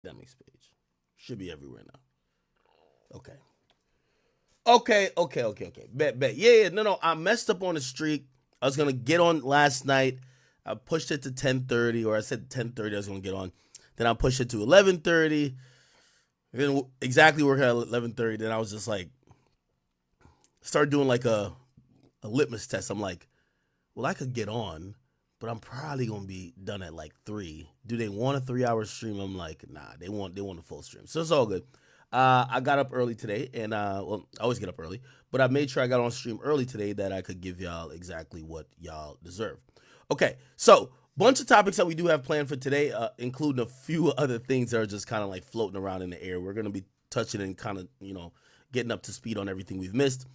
Akademiks page. Should be everywhere now. Okay. Okay. Bet. Yeah. No. I messed up on the streak. I was gonna get on last night. I pushed it to 10:30, or I said 10:30 I was gonna get on. Then I pushed it to 11:30. Then exactly working at 11:30. Then I was just like, started doing like a litmus test. I'm like, well, I could get on, but I'm probably gonna be done at like 3. Do they want a 3 hour stream? I'm like, nah, they want a full stream. So it's all good. I got up early today, and well, I always get up early, but I made sure I got on stream early today that I could give y'all exactly what y'all deserve. Okay, so bunch of topics that we do have planned for today, including a few other things that are just kind of like floating around in the air. We're gonna be touching and kind of getting up to speed on everything we've missed.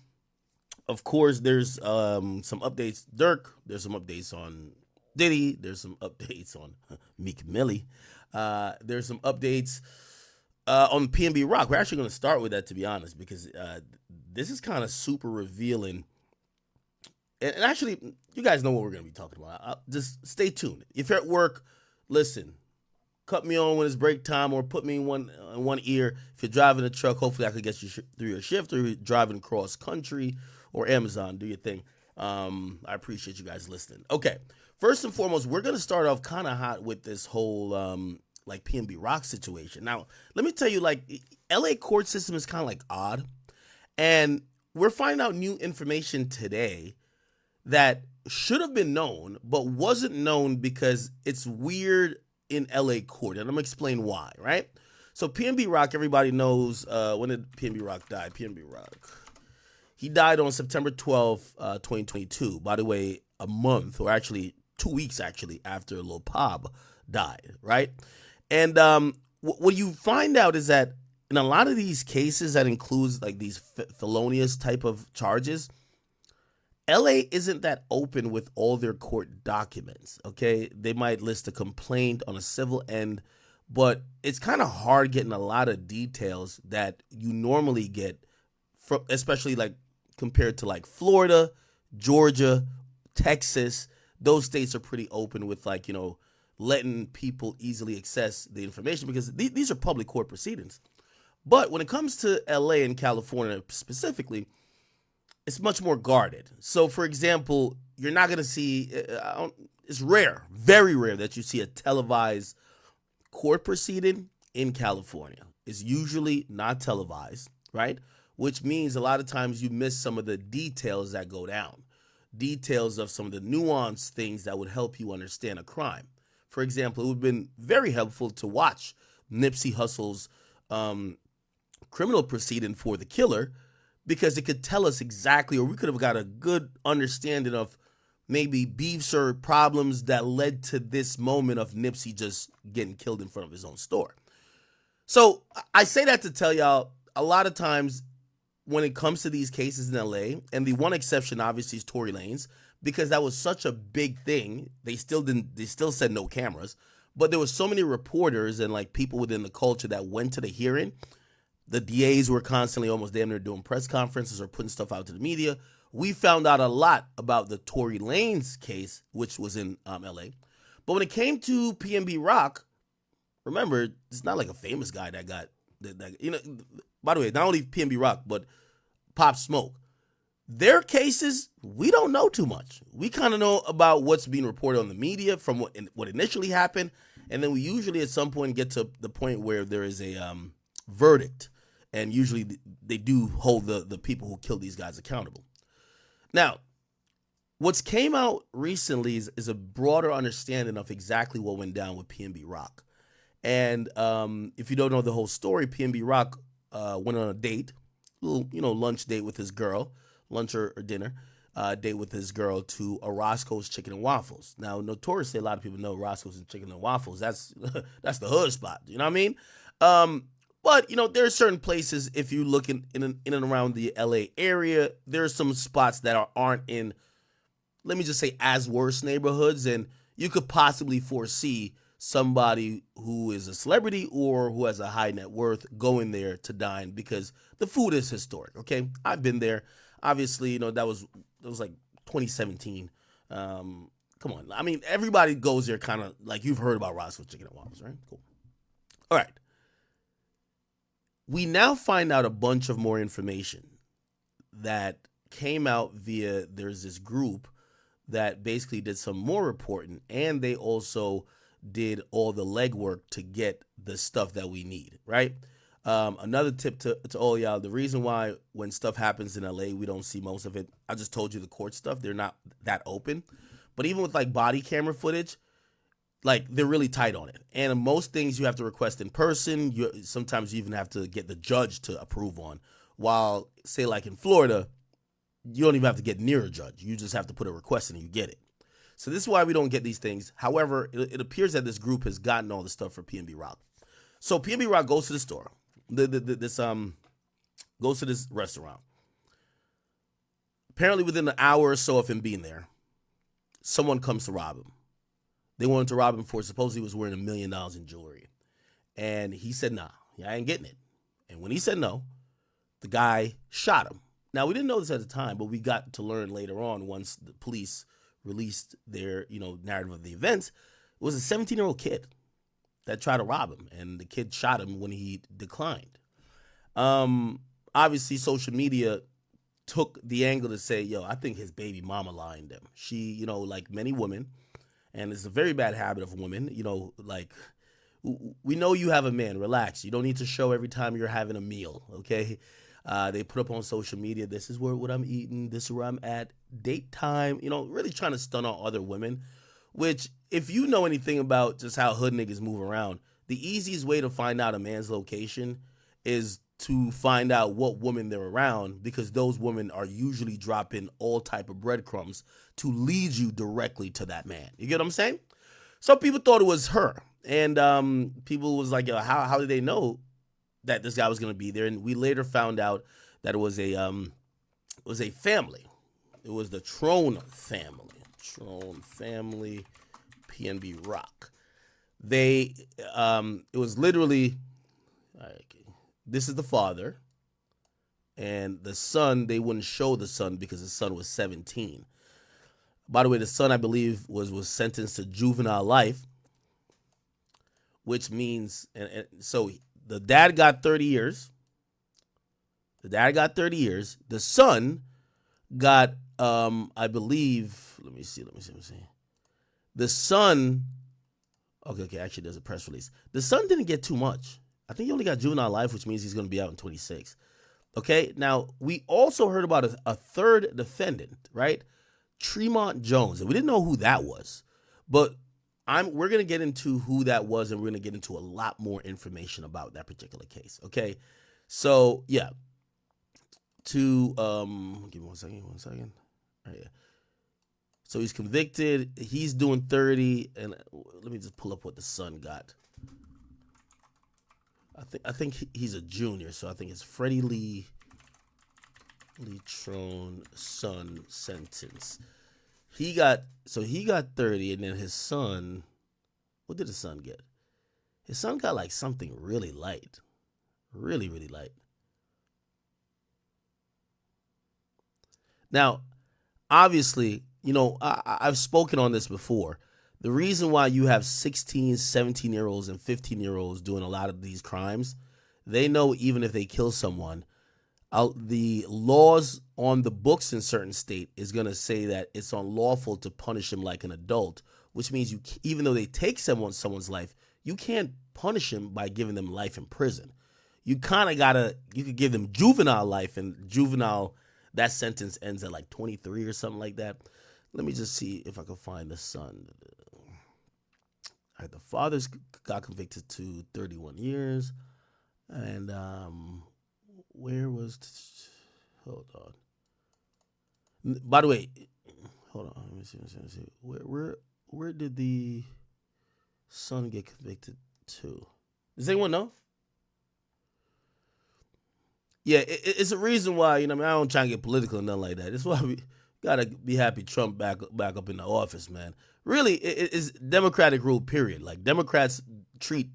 Of course, there's some updates. Dirk. There's some updates on Diddy. There's some updates on Meek Millie. There's some updates on PNB Rock. We're actually going to start with that, to be honest, because this is kind of super revealing. And actually, you guys know what we're going to be talking about. Just stay tuned. If you're at work, listen. Cut me on when it's break time, or put me in one ear. If you're driving a truck, hopefully I could get you through your shift, or you're driving cross country or Amazon. Do your thing. I appreciate you guys listening. Okay, first and foremost, we're gonna start off kind of hot with this whole like PNB Rock situation. Now, let me tell you, like, LA court system is kind of like odd, and we're finding out new information today that should have been known but wasn't known because it's weird in LA court. And I'm gonna explain why, right? So PNB Rock, everybody knows, when did PNB Rock die? PNB Rock. He died on September 12th, 2022. By the way, a month, or actually 2 weeks actually, after Lil Pab died, right? And what you find out is that in a lot of these cases that includes like these felonious type of charges, LA isn't that open with all their court documents, okay? They might list a complaint on a civil end, but it's kind of hard getting a lot of details that you normally get from, especially like compared to like Florida, Georgia, Texas. Those states are pretty open with, like, letting people easily access the information because these are public court proceedings. But when it comes to LA and California specifically, it's much more guarded. So, for example, you're not going to see, it's rare, very rare, that you see a televised court proceeding in California. It's usually not televised, right? Which means a lot of times you miss some of the details that go down, details of some of the nuanced things that would help you understand a crime. For example, it would have been very helpful to watch Nipsey Hussle's criminal proceeding for the killer, because it could tell us exactly, or we could have got a good understanding of maybe beefs or problems that led to this moment of Nipsey just getting killed in front of his own store. So I say that to tell y'all, a lot of times when it comes to these cases in LA, and the one exception obviously is Tory Lanez, because that was such a big thing. They still said no cameras, but there was so many reporters and like people within the culture that went to the hearing. The DAs were constantly almost damn near doing press conferences or putting stuff out to the media. We found out a lot about the Tory Lanez case, which was in LA. But when it came to PNB Rock, remember, it's not like a famous guy that got that. By the way, not only PNB Rock, but Pop Smoke. Their cases, we don't know too much. We kind of know about what's being reported on the media from what initially happened, and then we usually at some point get to the point where there is a verdict, and usually they do hold the people who killed these guys accountable. Now, what's came out recently is a broader understanding of exactly what went down with PNB Rock. And if you don't know the whole story, PNB Rock went on a date, little lunch date with his girl, lunch or dinner date with his girl to a Roscoe's Chicken and Waffles. Now, notoriously, a lot of people know Roscoe's and Chicken and Waffles. That's that's the hood spot. You know what I mean? But there are certain places, if you look in and around the LA area, there are some spots that aren't in, let me just say, as worse neighborhoods, and you could possibly foresee somebody who is a celebrity or who has a high net worth going there to dine because the food is historic. Okay, I've been there. Obviously, that was like 2017. Come on, everybody goes there, kind of like you've heard about Roscoe's Chicken and Waffles, right? Cool. All right. We now find out a bunch of more information that came out via there's this group that basically did some more reporting, and they also did all the legwork to get the stuff that we need, right? Another tip to all y'all, the reason why when stuff happens in LA, we don't see most of it, I just told you the court stuff, they're not that open. But even with like body camera footage, like they're really tight on it. And most things you have to request in person. Sometimes you even have to get the judge to approve on. While, say like in Florida, you don't even have to get near a judge. You just have to put a request in and you get it. So this is why we don't get these things. However, it appears that this group has gotten all the stuff for PNB Rock. So PNB Rock goes to the store. Goes to this restaurant. Apparently within an hour or so of him being there, someone comes to rob him. They wanted to rob him for supposedly he was wearing $1 million in jewelry. And he said, nah, I ain't getting it. And when he said no, the guy shot him. Now, we didn't know this at the time, but we got to learn later on once the police released their, narrative of the events. It was a 17-year-old kid that tried to rob him, and the kid shot him when he declined. Obviously, social media took the angle to say, I think his baby mama lying to him. She, like many women, and it's a very bad habit of women, like, we know you have a man, relax. You don't need to show every time you're having a meal, okay? They put up on social media, this is what I'm eating, this is where I'm at, date time, really trying to stun on other women, which if you know anything about just how hood niggas move around, the easiest way to find out a man's location is to find out what woman they're around, because those women are usually dropping all type of breadcrumbs to lead you directly to that man. You get what I'm saying? Some people thought it was her, and people was like, how did they know that this guy was going to be there? And we later found out that it was a family. It was the Trone family, PNB Rock. It was literally, this is the father, and the son, they wouldn't show the son because the son was 17. By the way, the son, I believe, was sentenced to juvenile life, which means, and so the dad got 30 years. The son got, I believe, let me see. The son, okay, actually there's a press release. The son didn't get too much. I think he only got juvenile life, which means he's going to be out in 26. Okay, now we also heard about a third defendant, right? Tremont Jones, and we didn't know who that was, but we're going to get into who that was, and we're going to get into a lot more information about that particular case, okay? So, yeah. Give me one second. All right, yeah. So he's convicted. He's doing 30, and let me just pull up what the son got. I think he's a junior, so I think it's Freddie Lee Trone son sentence. He got 30, and then his son, what did his son get? His son got like something really light. Really, really light. Now, obviously, I've spoken on this before. The reason why you have 16, 17-year-olds and 15-year-olds doing a lot of these crimes, they know even if they kill someone, the laws on the books in certain state is going to say that it's unlawful to punish him like an adult, which means even though they take someone's life, you can't punish him by giving them life in prison. You kind of you could give them juvenile life, and juvenile, that sentence ends at like 23 or something like that. Let me just see if I can find the son. All right, the father's got convicted to 31 years. And hold on. By the way, hold on. Let me see. Where did the son get convicted to? Does anyone know? Yeah, it's a reason why, I don't try to get political or nothing like that. It's why we gotta be happy Trump back up in the office, man. Really, it's democratic rule, period. Like, Democrats treat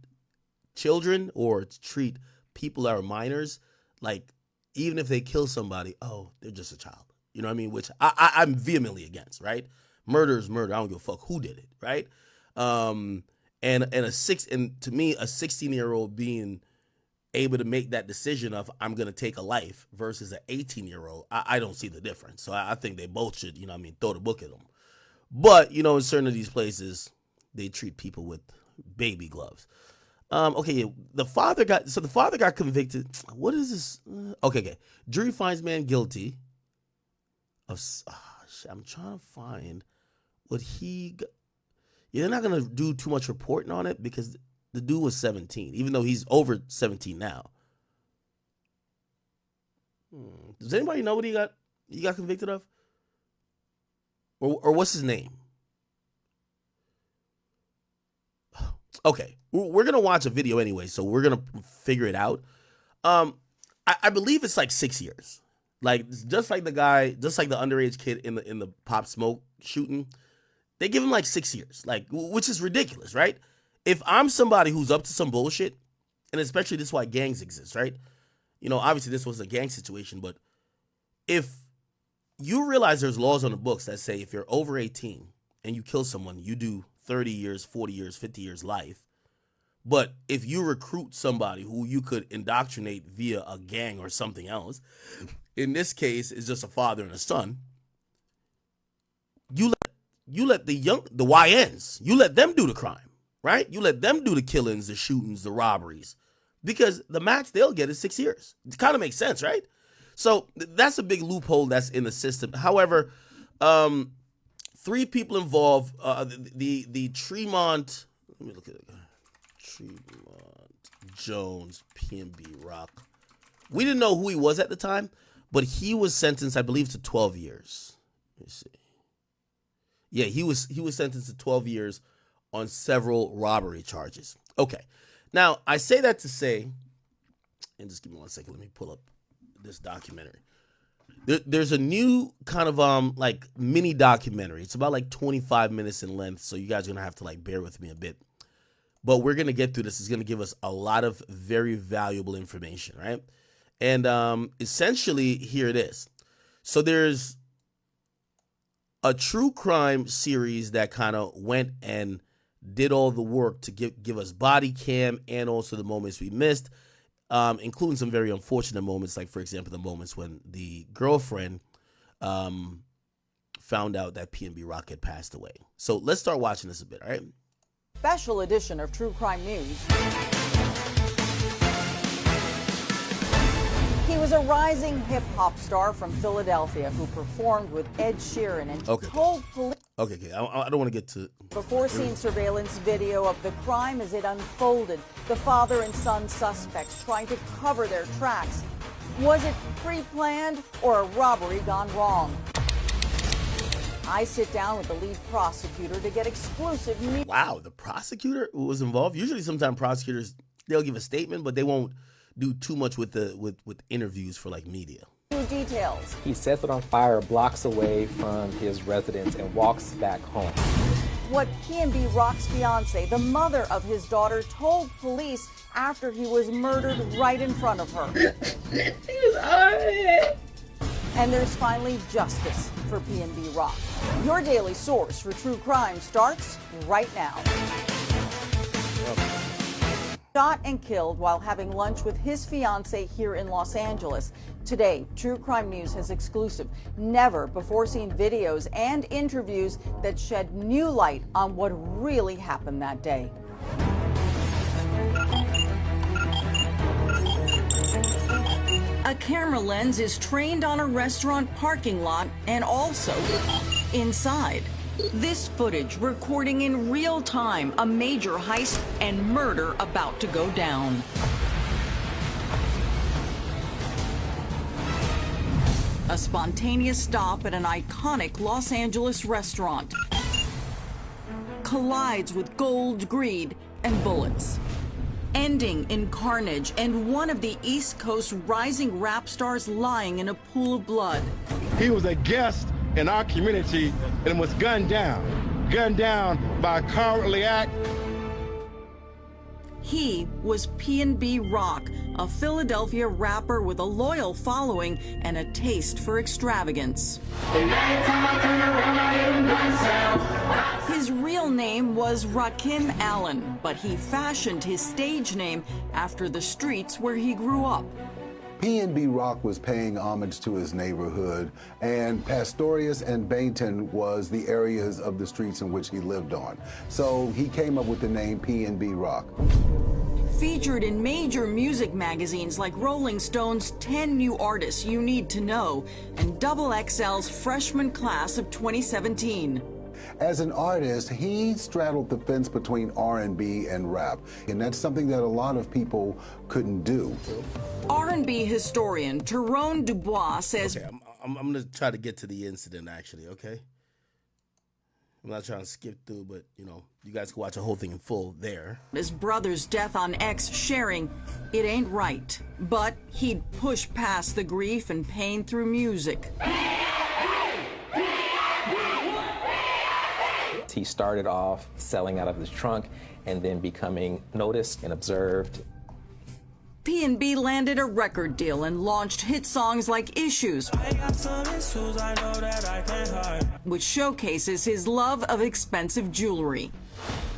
children or treat people that are minors like, even if they kill somebody, they're just a child. You know what I mean? Which I'm vehemently against, right? Murder is murder. I don't give a fuck who did it, right? And to me, a 16-year-old being able to make that decision of I'm going to take a life versus an 18-year-old, I don't see the difference. So I think they both should, throw the book at them. But, in certain of these places, they treat people with baby gloves. The father got convicted. What is this? Okay. Jury finds man guilty of, I'm trying to find what he got. Yeah, they're not going to do too much reporting on it because the dude was 17, even though he's over 17 now. Does anybody know what he got convicted of? Or what's his name? Okay, we're going to watch a video anyway, so we're going to figure it out. I believe it's like 6 years. Like, just like the underage kid in the Pop Smoke shooting, they give him like 6 years, like, which is ridiculous, right? If I'm somebody who's up to some bullshit, and especially this is why gangs exist, right? Obviously this was a gang situation, but if you realize there's laws on the books that say if you're over 18 and you kill someone, you do 30 years, 40 years, 50 years life. But if you recruit somebody who you could indoctrinate via a gang or something else, in this case, it's just a father and a son, you let the YNs, you let them do the crime, right? You let them do the killings, the shootings, the robberies, because the max they'll get is 6 years. It kind of makes sense, right? So that's a big loophole that's in the system. However, 3 people involved. The Tremont. Let me look at it. Tremont Jones, PNB Rock. We didn't know who he was at the time, but he was sentenced, I believe, to 12 years. Let me see. Yeah, he was sentenced to 12 years on several robbery charges. Okay. Now, I say that to say, and just give me 1 second, let me pull up this documentary. There's a new kind of like mini documentary. It's about like 25 minutes in length, so you guys are going to have to like bear with me a bit. But we're going to get through this. It's going to give us a lot of very valuable information, right? And essentially, here it is. So there's a true crime series that kind of went and did all the work to give us body cam and also the moments we missed, including some very unfortunate moments, like, for example, the moments when the girlfriend found out that PNB Rock had passed away. So let's start watching this a bit, all right? Special edition of True Crime News. He was a rising hip-hop star from Philadelphia who performed with Ed Sheeran and told police... Okay. I don't want to get to... Before seeing surveillance video of the crime as it unfolded, the father and son suspects trying to cover their tracks. Was it pre-planned or a robbery gone wrong? I sit down with the lead prosecutor to get exclusive news. Wow, the prosecutor was involved? Usually sometimes prosecutors, they'll give a statement, but they won't do too much with interviews for like media. Details. He sets it on fire blocks away from his residence and walks back home. What PNB Rock's fiance, the mother of his daughter, told police after he was murdered right in front of her. And there's finally justice for PNB Rock. Your daily source for true crime starts right now. Shot and killed while having lunch with his fiancée here in Los Angeles. Today, True Crime News has exclusive, never-before-seen videos and interviews that shed new light on what really happened that day. A camera lens is trained on a restaurant parking lot and also inside. This footage recording in real time a major heist and murder about to go down. A spontaneous stop at an iconic Los Angeles restaurant collides with gold, greed, and bullets, ending in carnage and one of the East Coast rising rap stars lying in a pool of blood. He was a guest in our community and was gunned down by a cowardly act. He was P&B Rock, a Philadelphia rapper with a loyal following and a taste for extravagance. His real name was Rakim Allen, but he fashioned his stage name after the streets where he grew up. P&B Rock was paying homage to his neighborhood, and Pastorius and Bainton was the areas of the streets in which he lived on. So he came up with the name P&B Rock. Featured in major music magazines like Rolling Stone's 10 New Artists You Need to Know and XXL's freshman class of 2017. As an artist, he straddled the fence between R&B and rap, and that's something that a lot of people couldn't do. R&B historian Tyrone Dubois says, Okay, I'm going to try to get to the incident, actually, okay? I'm not trying to skip through, but, you know, you guys can watch the whole thing in full there. his brother's death on X, sharing, "It ain't right." But he'd push past the grief and pain through music. He started off selling out of his trunk and then becoming noticed and observed. P&B landed a record deal and launched hit songs like Issues, which showcases his love of expensive jewelry.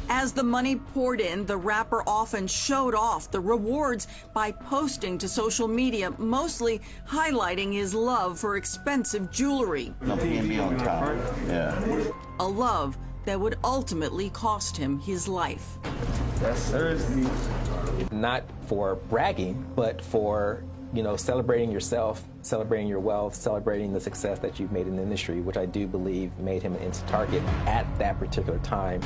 As the money poured in, the rapper often showed off the rewards by posting to social media, mostly highlighting his love for expensive jewelry. P&B on top. Yeah. A love that would ultimately cost him his life. That's Thursday. Not for bragging, but for, you know, celebrating yourself, celebrating your wealth, celebrating the success that you've made in the industry, which I do believe made him an instant target at that particular time.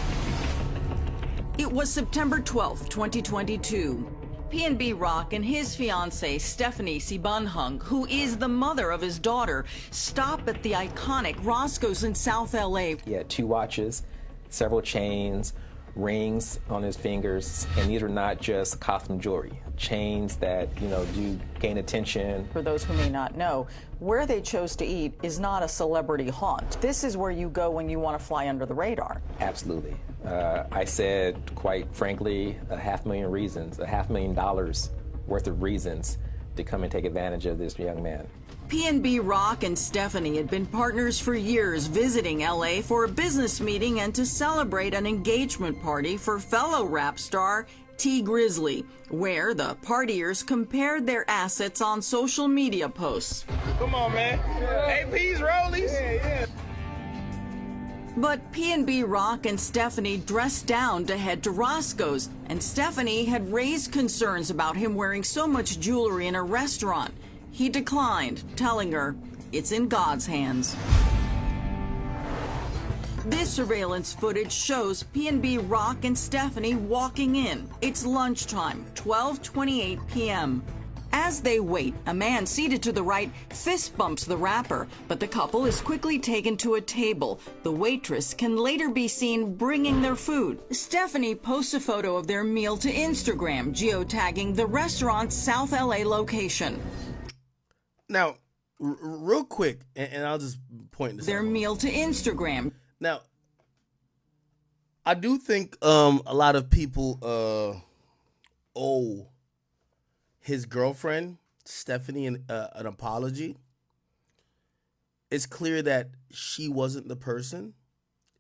It was September 12th, 2022. P&B Rock and his fiancée, Stephanie Sibanhung, who is the mother of his daughter, stop at the iconic Roscoe's in South LA. He had 2 watches, several chains, rings on his fingers, and these are not just costume jewelry. Chains that, you know, do gain attention. For those who may not know, where they chose to eat is not a celebrity haunt. This is where you go when you want to fly under the radar. Absolutely. I said, quite frankly, $500,000 reasons, $500,000 worth of reasons to come and take advantage of this young man. P&B Rock and Stephanie had been partners for years, visiting LA for a business meeting and to celebrate an engagement party for fellow rap star T Grizzly, where the partiers compared their assets on social media posts. Come on, man. AP's rollies. Yeah. But P&B Rock and Stephanie dressed down to head to Roscoe's, and Stephanie had raised concerns about him wearing so much jewelry in a restaurant. He declined, telling her it's in God's hands. This surveillance footage shows P&B Rock and Stephanie walking in. It's lunchtime, 12:28 p.m. As they wait, a man seated to the right fist bumps the rapper, but the couple is quickly taken to a table. The waitress can later be seen bringing their food. Stephanie posts a photo of their meal to Instagram, geotagging the restaurant's South LA location. Now, real quick, and I'll just point this Their out. meal to Instagram. Now, I do think a lot of people owe his girlfriend, Stephanie, an apology. It's clear that she wasn't the person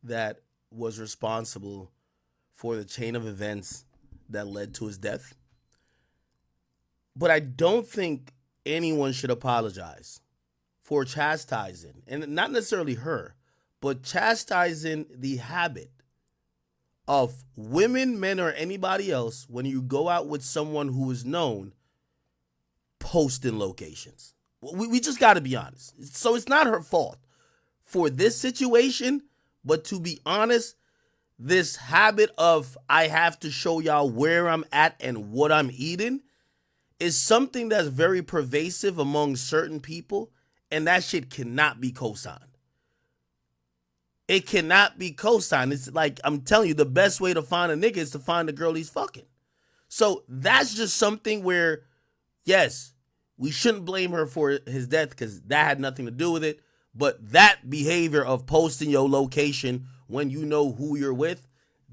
that was responsible for the chain of events that led to his death. But I don't think anyone should apologize for chastising, and not necessarily her, but chastising the habit of women, men, or anybody else when you go out with someone who is known posting locations. We just got to be honest. So it's not her fault for this situation, but to be honest, this habit of I have to show y'all where I'm at and what I'm eating is something that's very pervasive among certain people, and that shit cannot be co-signed. It cannot be co-signed. It's like, I'm telling you, the best way to find a nigga is to find the girl he's fucking. So that's just something where, yes, we shouldn't blame her for his death because that had nothing to do with it. But that behavior of posting your location when you know who you're with,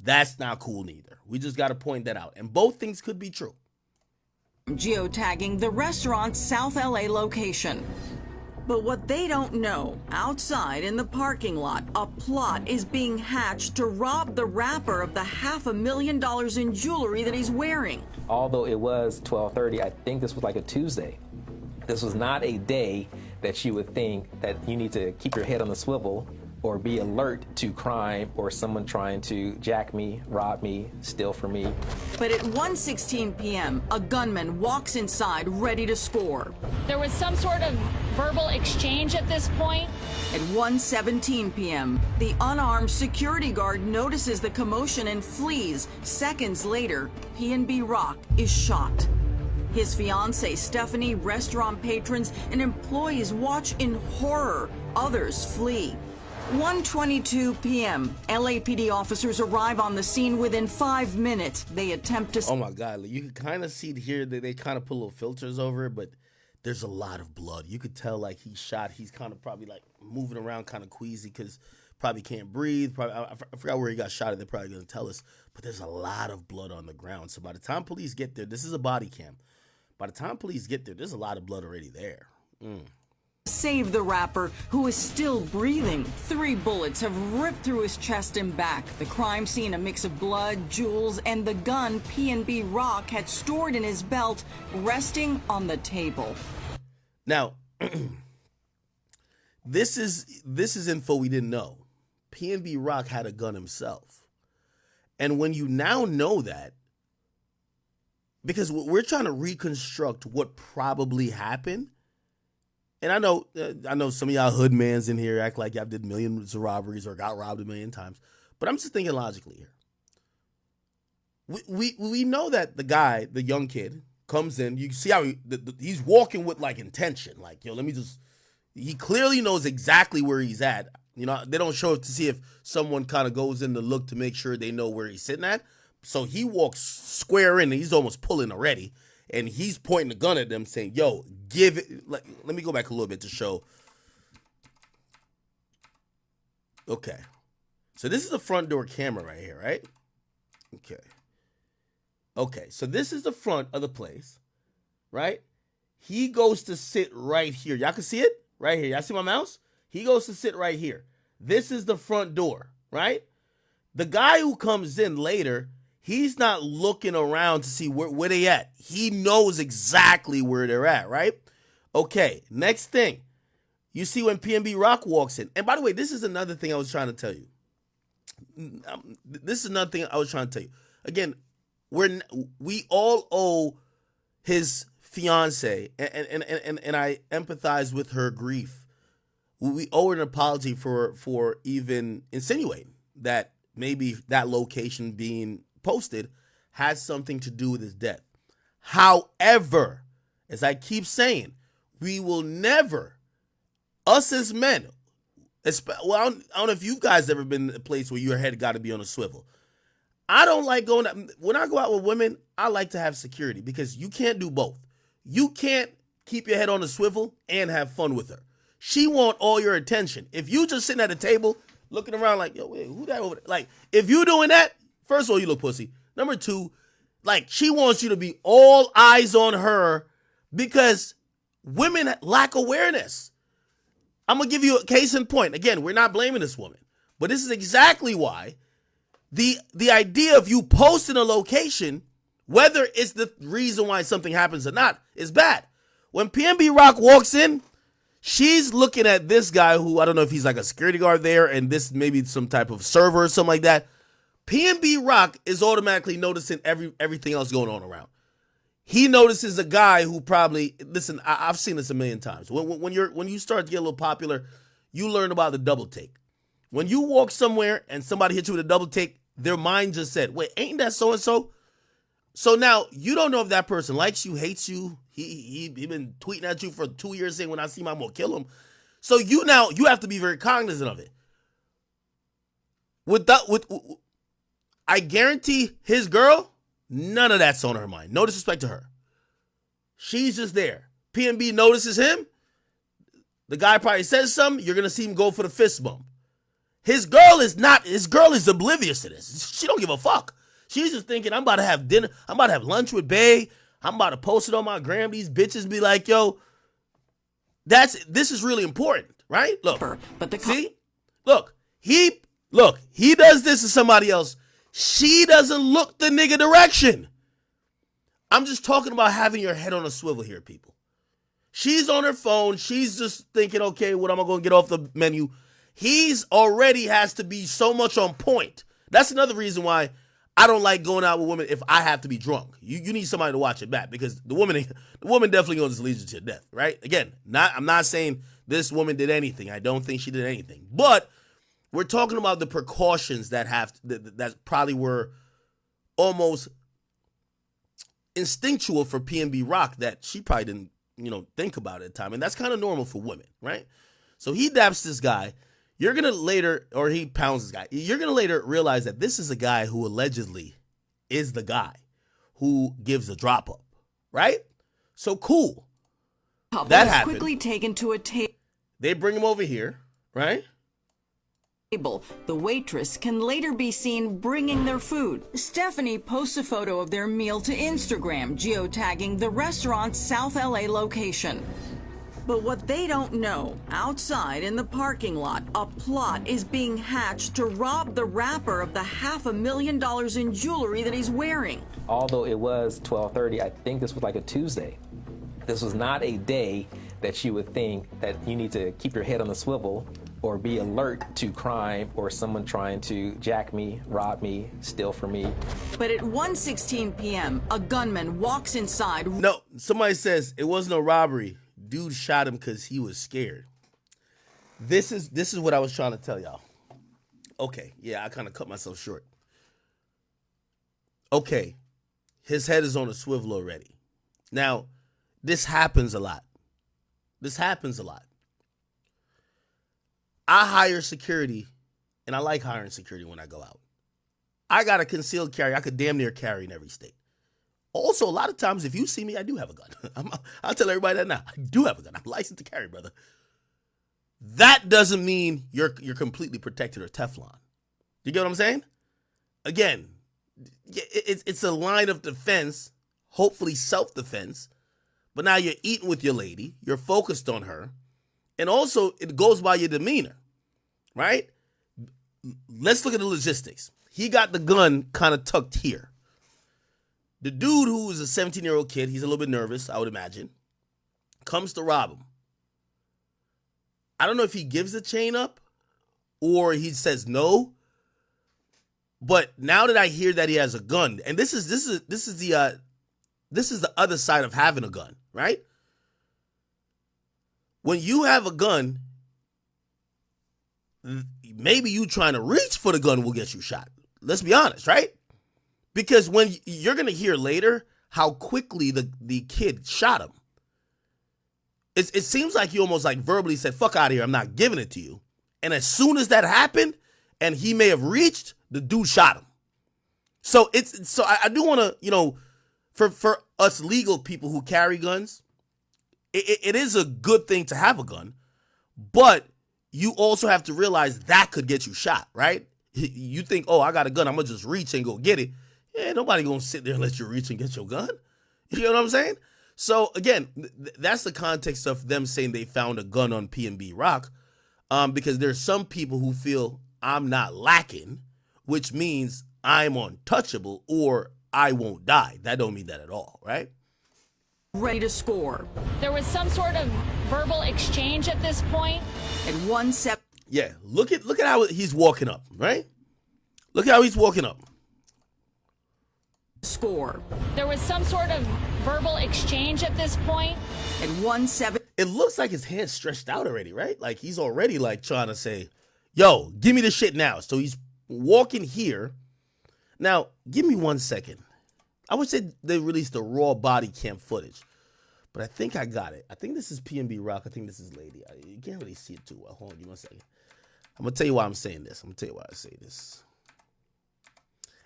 That's not cool neither. We just got to point that out. And both things could be true. Geotagging the restaurant's South LA location. But what they don't know, outside in the parking lot, a plot is being hatched to rob the rapper of the $500,000 in jewelry that he's wearing. Although it was 12:30, I think this was like a Tuesday. This was not a day that you would think that you need to keep your head on the swivel or be alert to crime or someone trying to jack me, rob me, steal from me. But at 1:16 p.m., a gunman walks inside ready to score. There was some sort of verbal exchange at this point. At 1:17 p.m., the unarmed security guard notices the commotion and flees. Seconds later, P&B Rock is shot. His fiancée, Stephanie, restaurant patrons, and employees watch in horror. Others flee. 1:22 p.m. LAPD officers arrive on the scene within 5 minutes. They attempt to... Oh my God, you can kind of see it here that they kind of put little filters over it, but there's a lot of blood. You could tell like he's shot. He's kind of probably like moving around kind of queasy because probably can't breathe. Probably, I forgot where he got shot at. They're probably going to tell us, but there's a lot of blood on the ground. So by the time police get there, this is a body cam. By the time police get there, there's a lot of blood already there. Save the rapper, who is still breathing. 3 bullets have ripped through his chest and back. The crime scene, a mix of blood, jewels, and the gun P&B Rock had stored in his belt, resting on the table. Now, this is info we didn't know. P&B Rock had a gun himself. And when you now know that, because we're trying to reconstruct what probably happened, and I know some of y'all hoodmans in here act like y'all did millions of robberies or got robbed a million times, but I'm just thinking logically here. We know that the guy, the young kid, comes in. You see how he's walking with like intention, like, yo, he clearly knows exactly where he's at. You know, they don't show it to see if someone kind of goes in to look to make sure they know where he's sitting at. So he walks square in and he's almost pulling already. And he's pointing the gun at them saying, yo, give it. Let me go back a little bit to show. Okay. So this is the front door camera right here, right? Okay. Okay. So this is the front of the place, right? He goes to sit right here. Y'all can see it right here. Y'all see my mouse? He goes to sit right here. This is the front door, right? The guy who comes in later, he's not looking around to see where they at. He knows exactly where they're at, right? Okay, next thing. You see when P&B Rock walks in. And by the way, this is another thing I was trying to tell you. Again, we all owe his fiance, and I empathize with her grief. We owe her an apology for even insinuating that maybe that location being posted has something to do with his death. However, as I keep saying, we will never, us as men, I don't know if you guys ever been in a place where your head got to be on a swivel. I don't like when I go out with women, I like to have security because you can't do both. You can't keep your head on a swivel and have fun with her. She want all your attention. If you just sitting at a table looking around like, yo, wait, who that over there? Like, if you doing that, first of all, you look pussy. Number two, like, she wants you to be all eyes on her because women lack awareness. I'm going to give you a case in point. Again, we're not blaming this woman, but this is exactly why the idea of you posting a location, whether it's the reason why something happens or not, is bad. When P&B Rock walks in, she's looking at this guy who, I don't know if he's like a security guard there and this maybe some type of server or something like that. P&B Rock is automatically noticing everything else going on around. He notices a guy who probably, listen, I've seen this a million times. When you start to get a little popular, you learn about the double take. When you walk somewhere and somebody hits you with a double take, their mind just said, wait, ain't that so-and-so? So now you don't know if that person likes you, hates you. He been tweeting at you for 2 years saying when I see him, I'm going to kill him. So you have to be very cognizant of it. I guarantee his girl, none of that's on her mind. No disrespect to her. She's just there. P&B notices him. The guy probably says something. You're going to see him go for the fist bump. His girl is oblivious to this. She don't give a fuck. She's just thinking, I'm about to have dinner. I'm about to have lunch with Bae. I'm about to post it on my gram. These bitches be like, yo, this is really important, right? Look, he does this to somebody else. She doesn't look the nigga direction. I'm just talking about having your head on a swivel here, people. She's on her phone. She's just thinking, okay, what am I going to get off the menu? He's already has to be so much on point. That's another reason why I don't like going out with women if I have to be drunk. You need somebody to watch it back, because the woman definitely going to lead you to death, right? Again, I'm not saying this woman did anything. I don't think she did anything. But we're talking about the precautions that probably were almost instinctual for PNB Rock that she probably didn't, think about at the time. And that's kind of normal for women, right? So he daps this guy. You're going to later, or he pounds this guy. You're going to later realize that this is a guy who allegedly is the guy who gives the drop up, right? So cool. That happened. Quickly taken to a table. They bring him over here, right? The waitress can later be seen bringing their food. Stephanie posts a photo of their meal to Instagram, geotagging the restaurant's South LA location. But what they don't know, outside in the parking lot, a plot is being hatched to rob the rapper of the $500,000 in jewelry that he's wearing. Although it was 12:30, I think this was like a Tuesday. This was not a day that you would think that you need to keep your head on the swivel or be alert to crime or someone trying to jack me, rob me, steal from me. But at 1:16 p.m., a gunman walks inside. No, somebody says it wasn't a robbery. Dude shot him because he was scared. This is what I was trying to tell y'all. Okay, yeah, I kind of cut myself short. Okay, his head is on a swivel already. Now, this happens a lot. I hire security, and I like hiring security when I go out. I got a concealed carry. I could damn near carry in every state. Also, a lot of times, if you see me, I do have a gun. I'll tell everybody that now. I do have a gun. I'm licensed to carry, brother. That doesn't mean you're completely protected or Teflon. You get what I'm saying? Again, it's a line of defense, hopefully self-defense, but now you're eating with your lady. You're focused on her. And also, it goes by your demeanor, right? Let's look at the logistics. He got the gun kind of tucked here. The dude who is a 17-year-old kid, he's a little bit nervous, I would imagine, comes to rob him. I don't know if he gives the chain up or he says no. But now that I hear that he has a gun, and this is the other side of having a gun, right? When you have a gun, maybe you trying to reach for the gun will get you shot. Let's be honest, right? Because when you're going to hear later how quickly the kid shot him. It seems like he almost like verbally said, fuck out of here, I'm not giving it to you. And as soon as that happened, and he may have reached, the dude shot him. So I do want to, for us legal people who carry guns, it is a good thing to have a gun, but you also have to realize that could get you shot, right? You think, oh, I got a gun, I'm going to just reach and go get it. Yeah, nobody going to sit there and let you reach and get your gun. You know what I'm saying? So, again, that's the context of them saying they found a gun on PNB Rock, because there's some people who feel I'm not lacking, which means I'm untouchable or I won't die. That don't mean that at all, right? Ready to score. There was some sort of verbal exchange at this point. At 1-7. Yeah, look at how he's walking up, right? Look how he's walking up. Score. There was some sort of verbal exchange at this point. At 1-7. It looks like his hand's stretched out already, right? Like he's already like trying to say, yo, give me the shit now. So he's walking here. Now, give me 1 second. I wish they released the raw body cam footage, but I think I got it. I think this is PNB Rock. I think this is Lady. You can't really see it too well. Hold on, give me 1 second. I'm going to tell you why I'm saying this.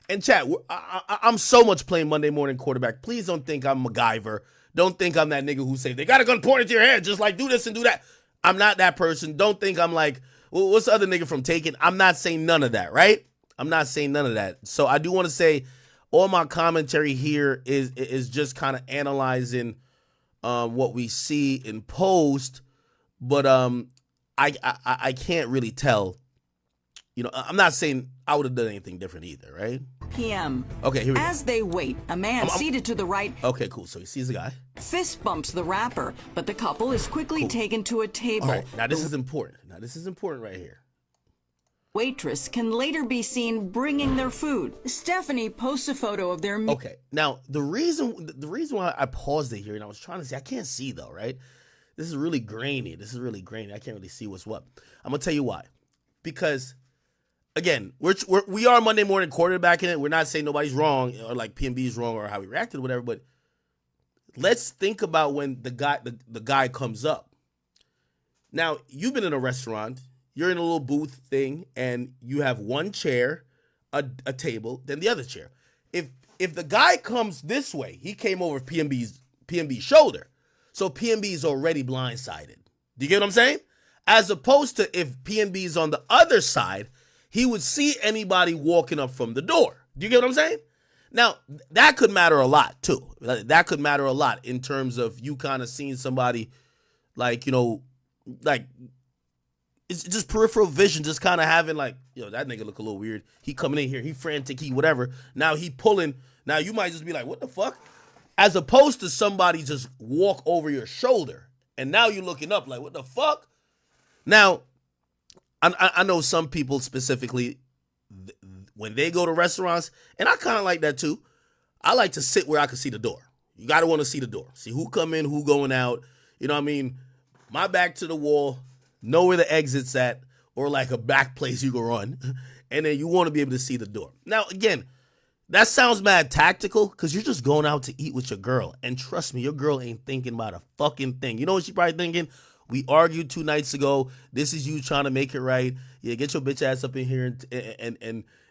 And chat, I'm so much playing Monday morning quarterback. Please don't think I'm MacGyver. Don't think I'm that nigga who say, they got a gun pointed to your head, just like do this and do that. I'm not that person. Don't think I'm like what's the other nigga from Taken? I'm not saying none of that, right? I'm not saying none of that. So I do want to say all my commentary here is just kind of analyzing what we see in post, but I can't really tell. You know, I'm not saying I would have done anything different either, right? p.m. Okay, here we go. As they wait, a man seated to the right Okay, cool. So he sees the guy. fist bumps the rapper, but the couple is quickly taken to a table. All right, now this is important. Now this is important right here. Waitress can later be seen bringing their food. Stephanie posts a photo of their meal. Okay, now the reason why I paused it here and I was trying to see, I can't see though, right? This is really grainy. I can't really see what's what. I'm gonna tell you why. Because again, we are Monday morning quarterbacking it. We're not saying nobody's wrong or like PNB is wrong or how we reacted or whatever, but let's think about when the guy comes up. Now, you've been in a restaurant, you're in a little booth thing, and you have one chair, a table, then the other chair. If the guy comes this way, he came over PNB's shoulder. So PNB is already blindsided. Do you get what I'm saying? As opposed to if PNB is on the other side, he would see anybody walking up from the door. Do you get what I'm saying? Now, that could matter a lot, too. That could matter a lot in terms of you kind of seeing somebody like, you know, like, it's just peripheral vision, just kind of having like, yo, that nigga look a little weird. He coming in here, he frantic, he whatever. Now he pulling. Now you might just be like, what the fuck? As opposed to somebody just walk over your shoulder. And now you're looking up like, what the fuck? Now, I know some people specifically, when they go to restaurants, and I kind of like that too, I like to sit where I can see the door. You got to want to see the door. See who come in, who going out. You know what I mean? My back to the wall, know where the exit's at, or like a back place you can run. And then you want to be able to see the door. Now, again, that sounds mad tactical because you're just going out to eat with your girl. And trust me, your girl ain't thinking about a fucking thing. You know what she probably thinking? We argued 2 nights ago. This is you trying to make it right. Yeah, get your bitch ass up in here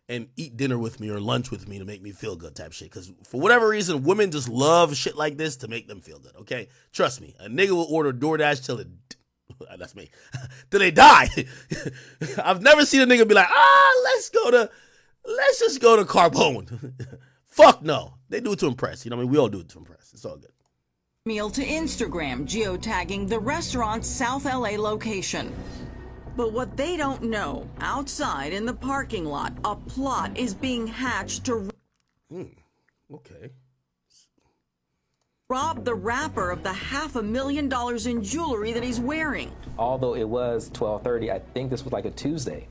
and eat dinner with me or lunch with me to make me feel good type shit. Because for whatever reason, women just love shit like this to make them feel good, okay? Trust me. A nigga will order DoorDash till it... That's me. Till they die. I've never seen a nigga be like, let's just go to Carbone. Fuck no. They do it to impress. You know what I mean? We all do it to impress. It's all good. Meal to Instagram, geotagging the restaurant's South LA location. But what they don't know, outside in the parking lot, a plot is being hatched to Okay. rob the rapper of the $500,000 in jewelry that he's wearing. Although it was 12:30, I think this was like a Tuesday.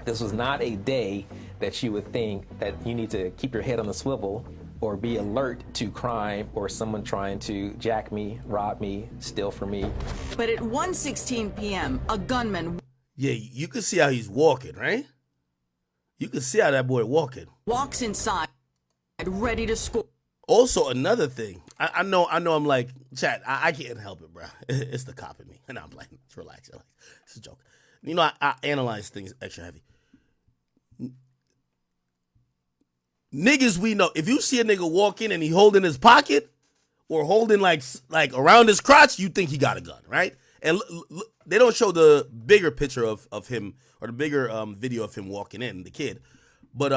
This was not a day that you would think that you need to keep your head on the swivel or be alert to crime or someone trying to jack me, rob me, steal from me. But at 1:16 p.m., a gunman Yeah, you can see how he's walking, right? You can see how that boy walking. walks inside, ready to score. Also, another thing, I know I'm like, chat, I can't help it, bro. It's the cop in me. And I'm like, relax. It's a joke. You know, I analyze things extra heavy. Niggas we know, if you see a nigga walk in and he holding his pocket or holding like around his crotch, you think he got a gun, right? And they don't show the bigger picture of him or the bigger video of him walking in, the kid. But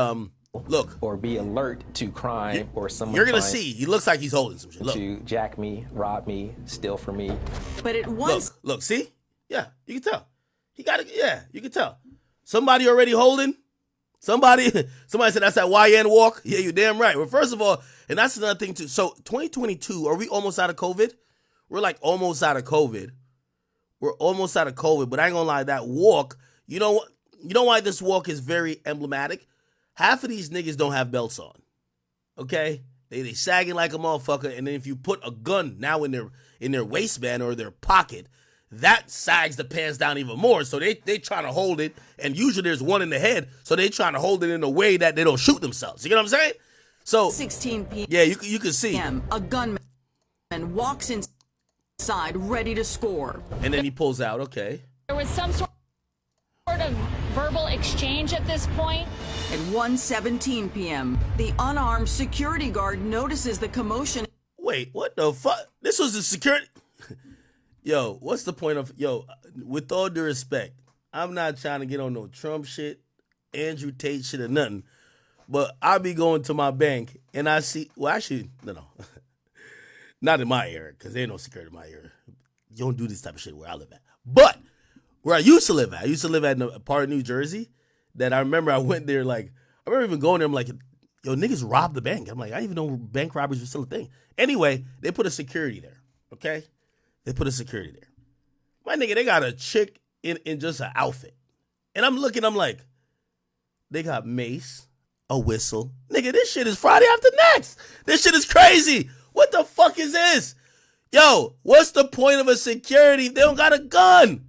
look. Or be alert to crime or someone you're going to see. He looks like he's holding some shit. Look. To jack me, rob me, steal from me. But at once. Look, see? Yeah, you can tell. He got it. Yeah, you can tell. Somebody already holding. Somebody said that's that YN walk. Yeah, you're damn right. Well, first of all, and that's another thing too. So 2022, are we almost out of COVID? We're like almost out of COVID. We're almost out of COVID, but I ain't gonna lie, that walk, you know why this walk is very emblematic? Half of these niggas don't have belts on. Okay? They sagging like a motherfucker, and then if you put a gun now in their waistband or their pocket, that sags the pants down even more. So they try to hold it, and usually there's one in the head, so they trying to hold it in a way that they don't shoot themselves. You get what I'm saying? So 16 p.m. Yeah, you can see. A gunman walks inside, ready to score. And then he pulls out, okay. There was some sort of verbal exchange at this point. At 1:17 p.m., the unarmed security guard notices the commotion. Wait, what the fuck? This was the security... Yo, what's the point of... Yo, with all due respect, I'm not trying to get on no Trump shit, Andrew Tate shit, or nothing. But I be going to my bank and I see, well, actually, no. Not in my area, because there ain't no security in my area. You don't do this type of shit where I live at. But where I used to live at a part of New Jersey that I remember I went there, like, I remember even going there, I'm like, yo, niggas robbed the bank. I'm like, I didn't even know bank robberies were still a thing. Anyway, they put a security there, okay? They put a security there. My nigga, they got a chick in just an outfit. And I'm looking, I'm like, they got mace, a whistle. Nigga, this shit is Friday after next. This shit is crazy. What the fuck is this? Yo, what's the point of a security if they don't got a gun?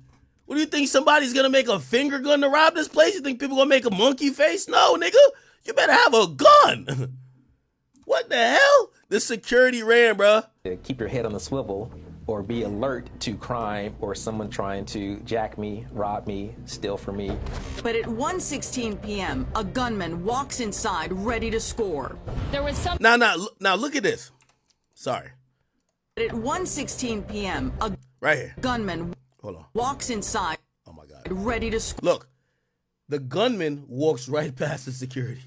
What do you think, somebody's gonna make a finger gun to rob this place? You think people gonna make a monkey face? No, nigga. You better have a gun. What the hell? The security ran, bruh. Keep your head on the swivel or be alert to crime or someone trying to jack me, rob me, steal from me. But at 1:16 p.m., a gunman walks inside ready to score. There was some. Now, look at this. Sorry. But at 1:16 p.m., a Right here. gunman Hold on. walks inside Oh my God. ready to score. Look, the gunman walks right past the security.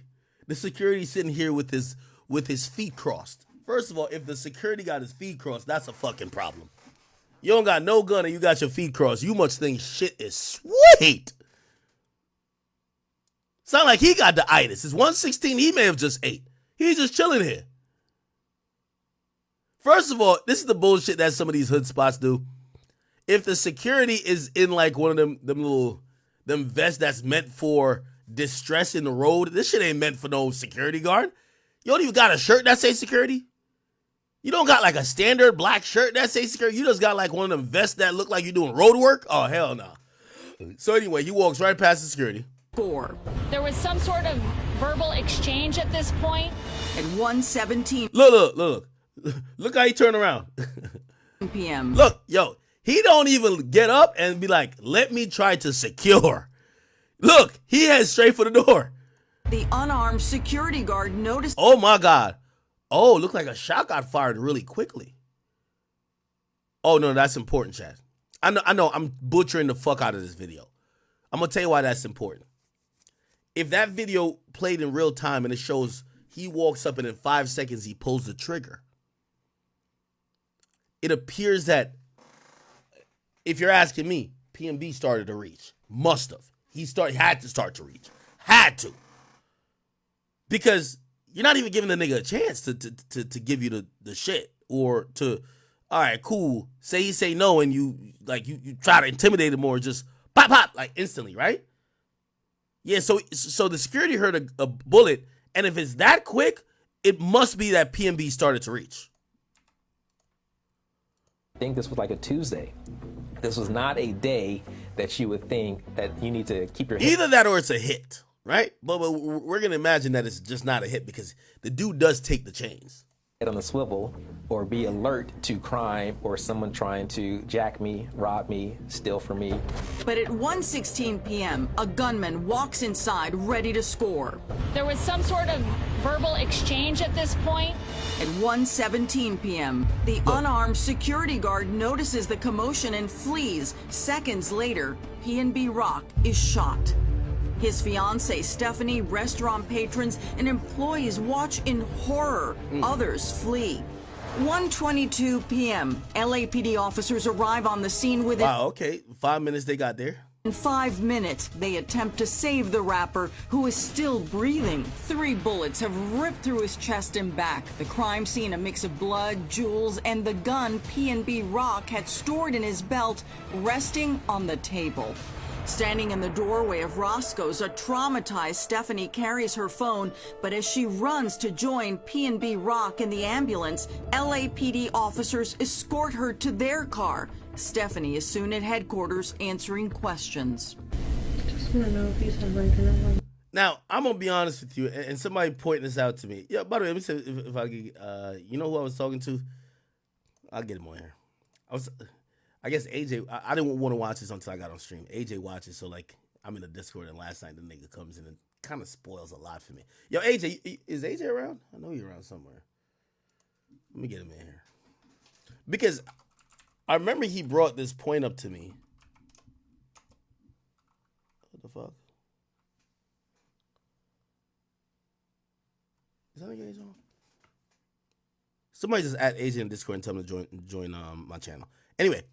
The security's sitting here with his feet crossed. First of all, if the security got his feet crossed, that's a fucking problem. You don't got no gun and you got your feet crossed. You must think shit is sweet. It's not like he got the itis. It's 1:16. He may have just ate. He's just chilling here. First of all, this is the bullshit that some of these hood spots do. If the security is in like one of them vests that's meant for distress in the road, this shit ain't meant for no security guard. You don't even got a shirt that says security. You don't got like a standard black shirt that says security. You just got like one of them vests that look like you're doing road work. Oh, hell no. So anyway, he walks right past the security. There was some sort of verbal exchange at this point. At 1:17 Look how he turned around. p.m. Look, yo, he don't even get up and be like, let me try to secure. Look, he heads straight for the door. The unarmed security guard noticed. Oh my God. Oh, looked like a shot got fired really quickly. Oh no, that's important, Chad. I know, I'm butchering the fuck out of this video. I'm gonna tell you why that's important. If that video played in real time and it shows he walks up and in 5 seconds he pulls the trigger, it appears that, if you're asking me, PNB started to reach. Must have. Had to start to reach. Had to. Because you're not even giving the nigga a chance to give you the shit. Or to, all right, cool. Say he say no and you try to intimidate him more, just pop, like instantly, right? Yeah, so the security heard a bullet, and if it's that quick, it must be that PNB started to reach. I think this was like a Tuesday. This was not a day that you would think that you need to keep your head. Either that or it's a hit, right? But we're going to imagine that it's just not a hit because the dude does take the chains. On the swivel or be alert to crime or someone trying to jack me, rob me, steal from me. But at 1:16 p.m., a gunman walks inside ready to score. There was some sort of verbal exchange at this point. At 1:17 p.m., the unarmed security guard notices the commotion and flees. Seconds later, PNB Rock is shot. His fiancée, Stephanie, restaurant patrons, and employees watch in horror. Others flee. 1:22 p.m., LAPD officers arrive on the scene within. Wow, okay. 5 minutes they got there. In 5 minutes, they attempt to save the rapper, who is still breathing. 3 bullets have ripped through his chest and back. The crime scene, a mix of blood, jewels, and the gun PNB Rock had stored in his belt, resting on the table. Standing in the doorway of Roscoe's, a traumatized Stephanie carries her phone, but as she runs to join PNB Rock in the ambulance, LAPD officers escort her to their car. Stephanie is soon at headquarters answering questions. Just want to know if you said right. Now, I'm going to be honest with you, and somebody pointed this out to me. Yeah, by the way, let me say, if I get, you know who I was talking to? I'll get him on here. I guess AJ, I didn't want to watch this until I got on stream. AJ watches, so like I'm in the Discord, and last night the nigga comes in and kind of spoils a lot for me. Yo, AJ, is AJ around? I know he's around somewhere. Let me get him in here. Because I remember he brought this point up to me. fuck? Is that engaged on? Somebody just add Asian in Discord and tell them to join my channel. Anyway,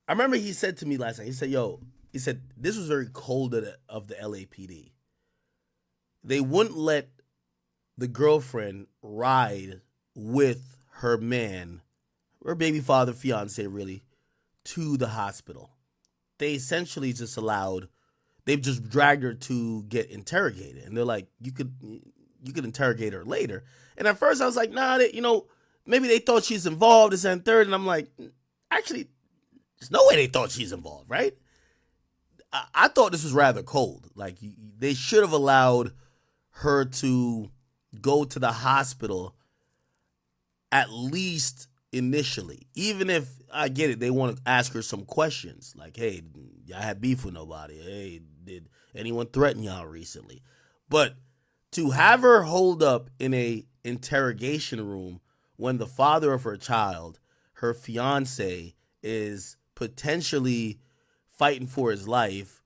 I remember he said to me last night, he said, this was very cold of the LAPD. They wouldn't let the girlfriend ride with her man, her baby father, fiance really, to the hospital. They essentially just they've just dragged her to get interrogated. And they're like, you could interrogate her later. And at first I was like, nah, maybe they thought she's involved, this and third. And I'm like, actually, there's no way they thought she's involved, right? I thought this was rather cold. Like, they should have allowed her to go to the hospital at least initially. Even if, I get it, they want to ask her some questions. Like, hey, y'all had beef with nobody? Hey, did anyone threaten y'all recently? But to have her hold up in a interrogation room when the father of her child, her fiance, is potentially fighting for his life,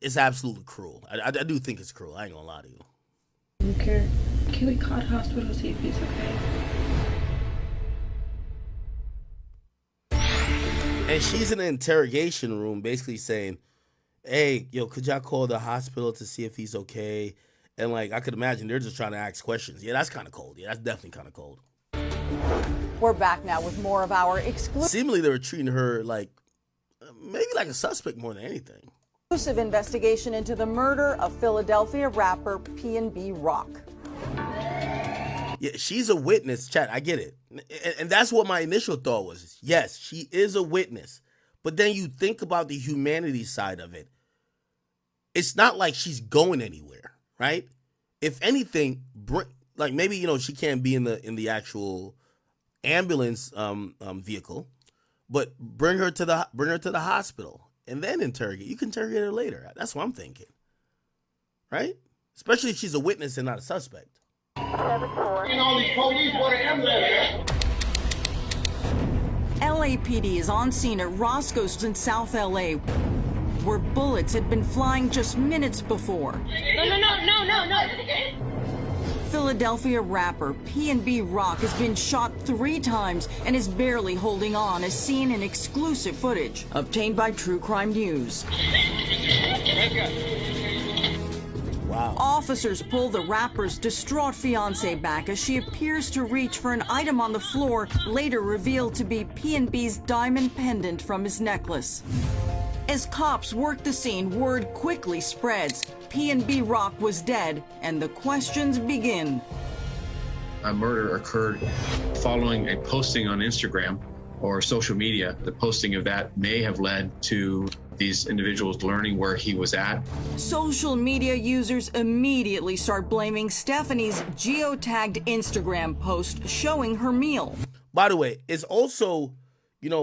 it's absolutely cruel. I do think it's cruel. I ain't gonna lie to you. Okay. Can we call the hospital to see if he's okay? And she's in an interrogation room basically saying, hey, could y'all call the hospital to see if he's okay? And like, I could imagine they're just trying to ask questions. Yeah, that's kind of cold. Yeah, that's definitely kind of cold. We're back now with more of our Seemingly they were treating her like, maybe like a suspect more than anything. Exclusive investigation into the murder of Philadelphia rapper P&B Rock. Yeah, she's a witness, chat. I get it. And that's what my initial thought was. Yes, she is a witness. But then you think about the humanity side of it. It's not like she's going anywhere, right? If anything, like maybe, she can't be in the actual ambulance vehicle, but bring her to the hospital and then interrogate. You can interrogate her later. That's what I'm thinking, right? Especially if she's a witness and not a suspect. LAPD is on scene at Roscoe's in South LA, where bullets had been flying just minutes before. No. Philadelphia rapper P&B Rock has been shot 3 times and is barely holding on, as seen in exclusive footage obtained by True Crime News. Wow. Officers pull the rapper's distraught fiancée back as she appears to reach for an item on the floor, later revealed to be P&B's diamond pendant from his necklace. As cops work the scene, word quickly spreads. P&B Rock was dead, and the questions begin. A murder occurred following a posting on Instagram or social media. The posting of that may have led to these individuals learning where he was at. Social media users immediately start blaming Stephanie's geotagged Instagram post showing her meal. By the way, it's also, it's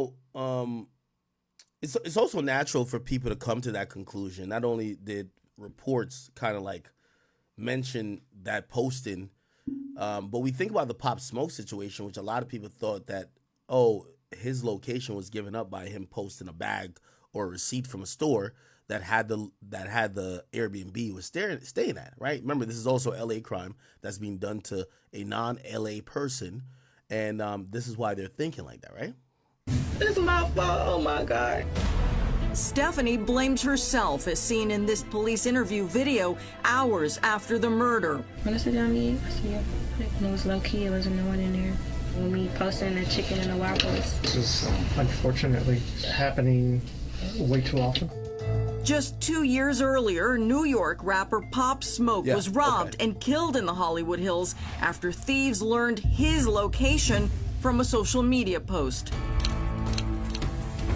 also natural for people to come to that conclusion. Not only did reports kind of like mention that posting, but we think about the Pop Smoke situation, which a lot of people thought that, his location was given up by him posting a bag or a receipt from a store that had the Airbnb he was staying at, right? Remember, this is also LA crime that's being done to a non-LA person, and this is why they're thinking like that, right? It's my fault. Oh my God. Stephanie blames herself, as seen in this police interview video hours after the murder. When I sit down to eat, I see it. It was low key. There wasn't no one in there. When we posting the chicken and the waffles. This is unfortunately happening way too often. Just 2 years earlier, New York rapper Pop Smoke was robbed and killed in the Hollywood Hills after thieves learned his location from a social media post.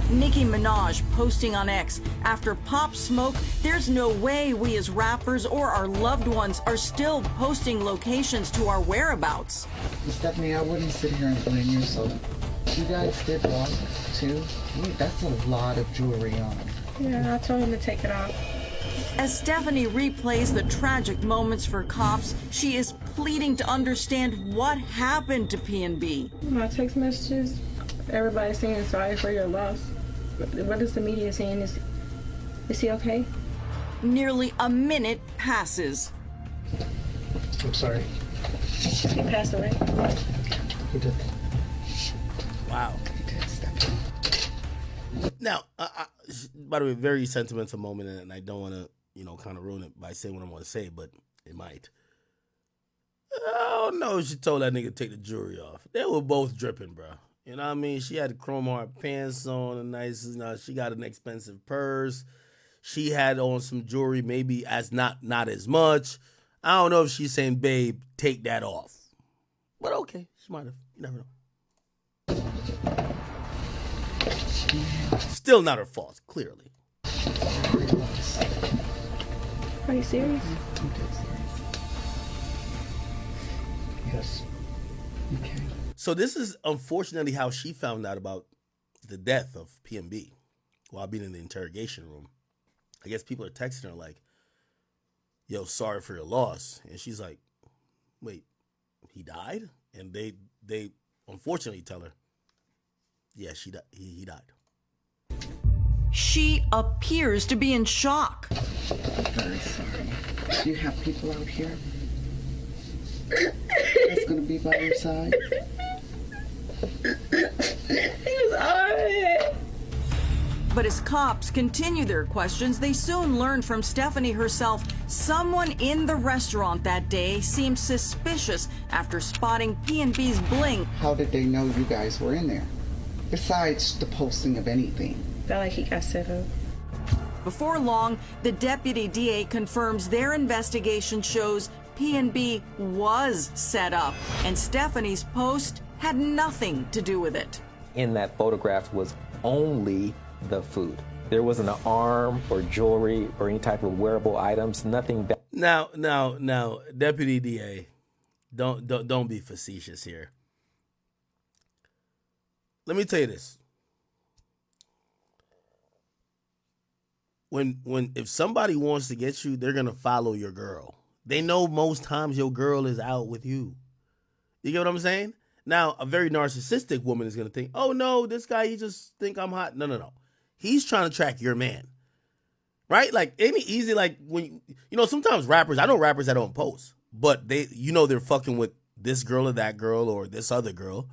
Nicki Minaj posting on X, after Pop Smoke, there's no way we as rappers or our loved ones are still posting locations to our whereabouts. Stephanie, I wouldn't sit here and blame yourself. You guys did walk too. That's a lot of jewelry on. Yeah, I told him to take it off. As Stephanie replays the tragic moments for cops, she is pleading to understand what happened to P&B. My text messages, Everybody's saying sorry for your loss. What is the media saying? Is he okay? Nearly a minute passes. I'm sorry. He passed away. He did. Wow. Now, by the way, very sentimental moment, and I don't want to, kind of ruin it by saying what I'm going to say, but it might. Oh no, she told that nigga to take the jewelry off. They were both dripping, bro. You know what I mean? She had the chrome heart pants on, a nice, she got an expensive purse. She had on some jewelry, maybe as not as much. I don't know if she's saying, babe, take that off. But okay, she might have. You never know. Still not her fault, clearly. Are you serious? Yes. Okay. So this is unfortunately how she found out about the death of PNB while being in the interrogation room. I guess people are texting her like, yo, sorry for your loss. And she's like, wait, he died? And they unfortunately tell her, yeah, he died. She appears to be in shock. I'm very sorry. Do you have people out here that's going to be by your side? He was alright. But as cops continue their questions, they soon learn from Stephanie herself someone in the restaurant that day seemed suspicious after spotting P&B's bling. How did they know you guys were in there? Besides the posting of anything. Felt like he got set up. Before long, the deputy DA confirms their investigation shows P&B was set up, and Stephanie's post had nothing to do with it. In that photograph was only the food. There wasn't an arm or jewelry or any type of wearable items, nothing. Now, Deputy DA, don't be facetious here. Let me tell you this. If somebody wants to get you, they're gonna follow your girl. They know most times your girl is out with you. You get what I'm saying? Now, a very narcissistic woman is gonna think, oh no, this guy, he just think I'm hot. No. He's trying to track your man. Right? Like when sometimes rappers, I know rappers that don't post, but they're fucking with this girl or that girl or this other girl.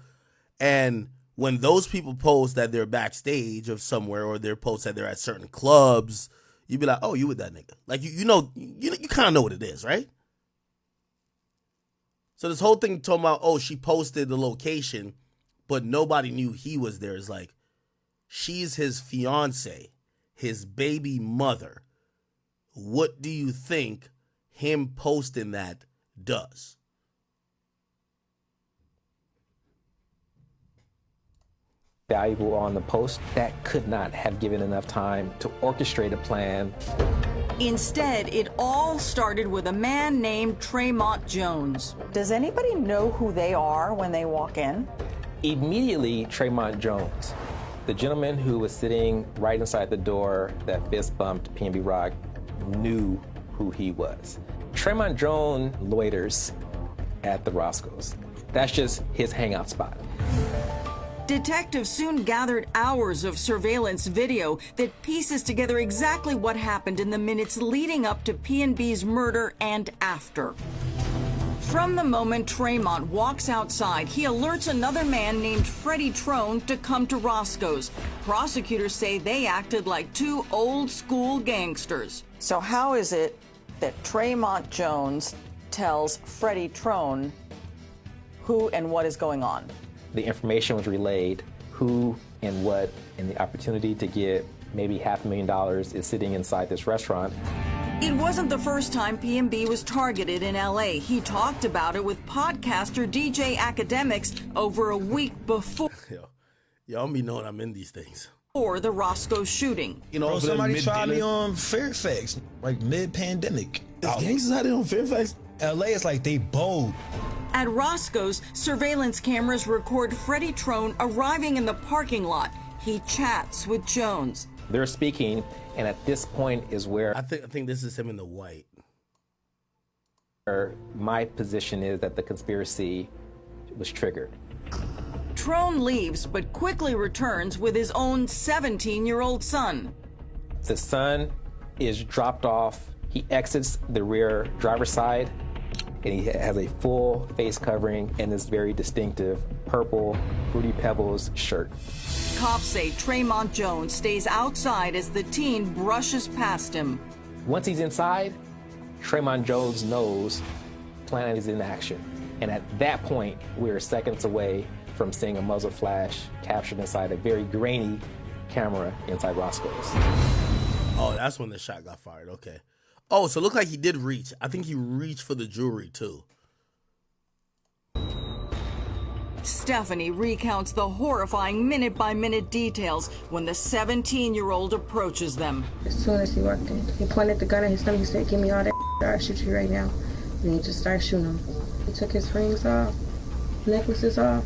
And when those people post that they're backstage of somewhere or they're post that they're at certain clubs, you'd be like, oh, you with that nigga. Like, you kind of know what it is, right? So this whole thing talking about, oh, she posted the location, but nobody knew he was there. It's like, she's his fiance, his baby mother. What do you think him posting that does? Valuable on the post that could not have given enough time to orchestrate a plan. Instead, it all started with a man named Tremont Jones. Does anybody know who they are when they walk in? Immediately, Tremont Jones, the gentleman who was sitting right inside the door that fist bumped PNB Rock, knew who he was. Tremont Jones loiters at the Roscoe's. That's just his hangout spot. Detectives soon gathered hours of surveillance video that pieces together exactly what happened in the minutes leading up to P&B's murder and after. From the moment Tremont walks outside, he alerts another man named Freddie Trone to come to Roscoe's. Prosecutors say they acted like two old-school gangsters. So how is it that Tremont Jones tells Freddie Trone who and what is going on? The information was relayed, who and what, and the opportunity to get maybe $500,000 is sitting inside this restaurant. It wasn't the first time P&B was targeted in LA. He talked about it with podcaster DJ Akademiks over a week before. Y'all be knowing I'm in these things. For the Roscoe shooting. Bro, somebody tried me on Fairfax, like mid-pandemic. Gangsters out there on Fairfax? LA is like they bold. At Roscoe's, surveillance cameras record Freddie Trone arriving in the parking lot. He chats with Jones. They're speaking, and at this point is where I think this is him in the white. My position is that the conspiracy was triggered. Trone leaves, but quickly returns with his own 17-year-old son. The son is dropped off. He exits the rear driver's side, and he has a full face covering and this very distinctive purple Fruity Pebbles shirt. Cops say Tremont Jones stays outside as the teen brushes past him. Once he's inside, Tremont Jones knows plan is in action. And at that point, we're seconds away from seeing a muzzle flash captured inside a very grainy camera inside Roscoe's. Oh, that's when the shot got fired. Okay. Oh, so it looked like he did reach. I think he reached for the jewelry, too. Stephanie recounts the horrifying minute-by-minute details when the 17-year-old approaches them. As soon as he walked in, he pointed the gun at his stomach. He said, "Give me all that, or I'll shoot you right now." And he just started shooting him. He took his rings off, necklaces off,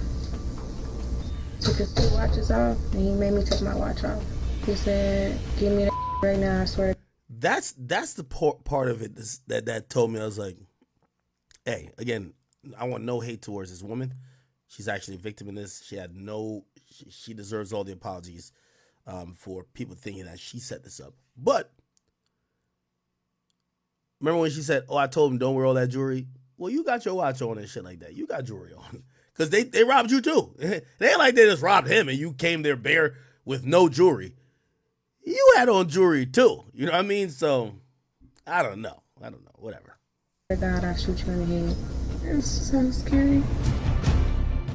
took his 2 watches off, and he made me take my watch off. He said, "Give me that right now, I swear." That's the part of it that told me, I was like, hey, again, I want no hate towards this woman. She's actually a victim in this. She deserves all the apologies for people thinking that she set this up. But remember when she said, "Oh, I told him don't wear all that jewelry." Well, you got your watch on and shit like that. You got jewelry on because they robbed you too. It ain't like they just robbed him and you came there bare with no jewelry. You had on jewelry too. You know what I mean? So I don't know. Whatever. God, I shoot you in the head. It's so scary.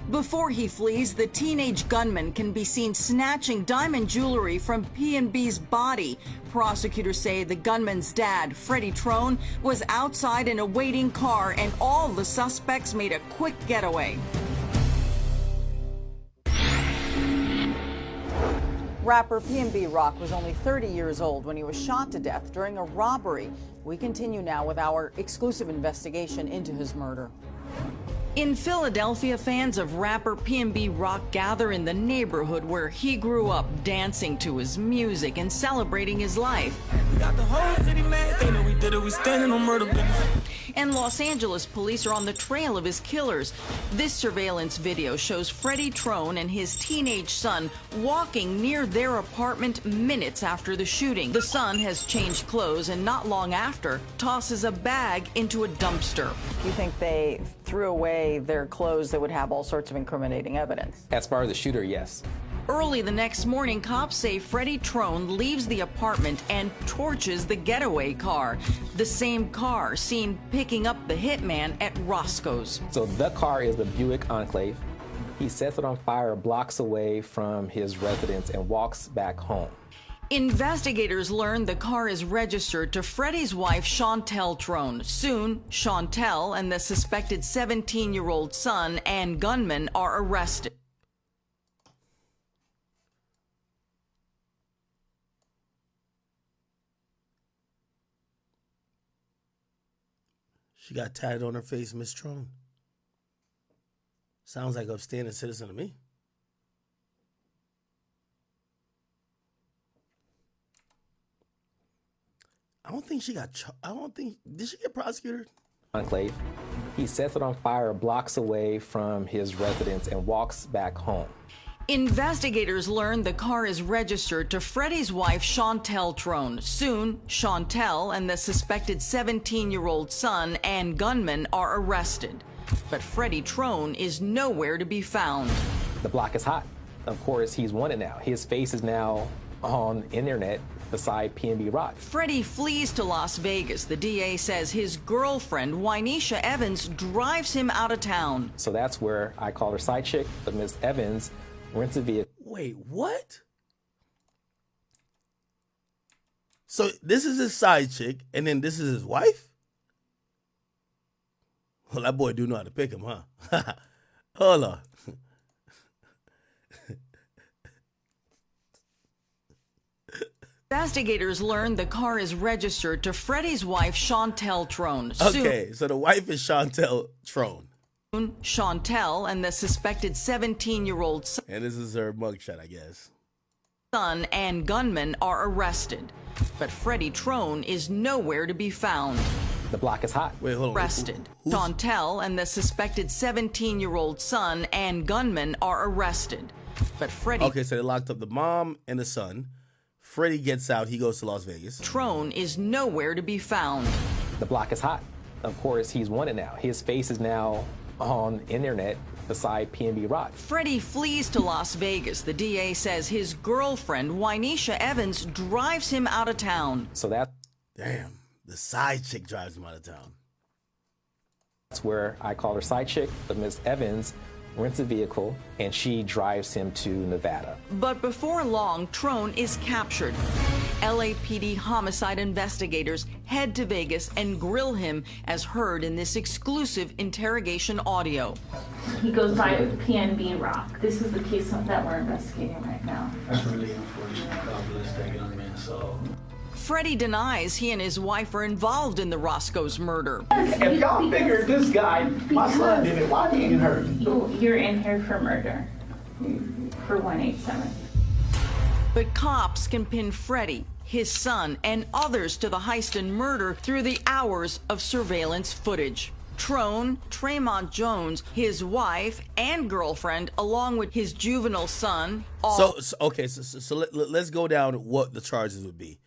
Before he flees, the teenage gunman can be seen snatching diamond jewelry from P&B's body. Prosecutors say the gunman's dad, Freddie Trone, was outside in a waiting car and all the suspects made a quick getaway. Rapper P&B Rock was only 30 years old when he was shot to death during a robbery. We continue now with our exclusive investigation into his murder. In Philadelphia, fans of rapper P&B Rock gather in the neighborhood where he grew up, dancing to his music and celebrating his life. We got the whole city mad, they know we did it, we standing on murder business. And Los Angeles police are on the trail of his killers. This surveillance video shows Freddie Trone and his teenage son walking near their apartment minutes after the shooting. The son has changed clothes and not long after tosses a bag into a dumpster. You think they threw away their clothes that would have all sorts of incriminating evidence? As far as the shooter, yes. Early the next morning, cops say Freddie Trone leaves the apartment and torches the getaway car. The same car seen picking up the hitman at Roscoe's. So the car is the Buick Enclave. He sets it on fire blocks away from his residence and walks back home. Investigators learn the car is registered to Freddie's wife, Chantel Trone. Soon, Chantel and the suspected 17-year-old son and gunman are arrested. She got tatted on her face, Miss Trone. Sounds like an upstanding citizen to me. Did she get prosecuted? Enclave. He sets it on fire blocks away from his residence and walks back home. Investigators learn the car is registered to Freddie's wife, Chantel Trone. Soon, Chantel and the suspected 17-year-old son and gunman are arrested. But Freddie Trone is nowhere to be found. The block is hot. Of course, he's wanted now. His face is now on internet beside P&B Rock. Freddie flees to Las Vegas. The DA says his girlfriend, Wynesha Evans, drives him out of town. So that's where I call her side chick, but Miss Evans rents a vehicle. Wait, what? So this is his side chick, and then this is his wife? Well, that boy do know how to pick him, huh? Hold on. Investigators learn the car is registered to Freddie's wife, Chantel Trone. Okay, so the wife is Chantel Trone. Chantel and the suspected 17-year-old son. And this is her mugshot, I guess. Son and gunman are arrested. But Freddie Trone is nowhere to be found. The block is hot. Wait, hold on. Arrested. Chantel and the suspected 17-year-old son and gunman are arrested. But Freddie Okay, so they locked up the mom and the son. Freddie gets out. He goes to Las Vegas. Trone is nowhere to be found. The block is hot. Of course, he's wanted now. His face is now on internet beside PNB Rock. Freddie flees to Las Vegas. The DA says his girlfriend, Wynesha Evans, drives him out of town. So that's the side chick drives him out of town. That's where I call her side chick, but Miss Evans rents a vehicle and she drives him to Nevada. But before long, Trone is captured. LAPD homicide investigators head to Vegas and grill him as heard in this exclusive interrogation audio. He goes by PNB Rock. This is the case that we're investigating right now. That's really unfortunate. God bless that young man. So Freddie denies he and his wife are involved in the Roscoe's murder. if y'all figured this guy, my son did it, why didn't hurt? You're in here for murder. For 187. But cops can pin Freddie, his son, and others to the heist and murder through the hours of surveillance footage. Trone, Tremont Jones, his wife and girlfriend, along with his juvenile son. So let's go down what the charges would be.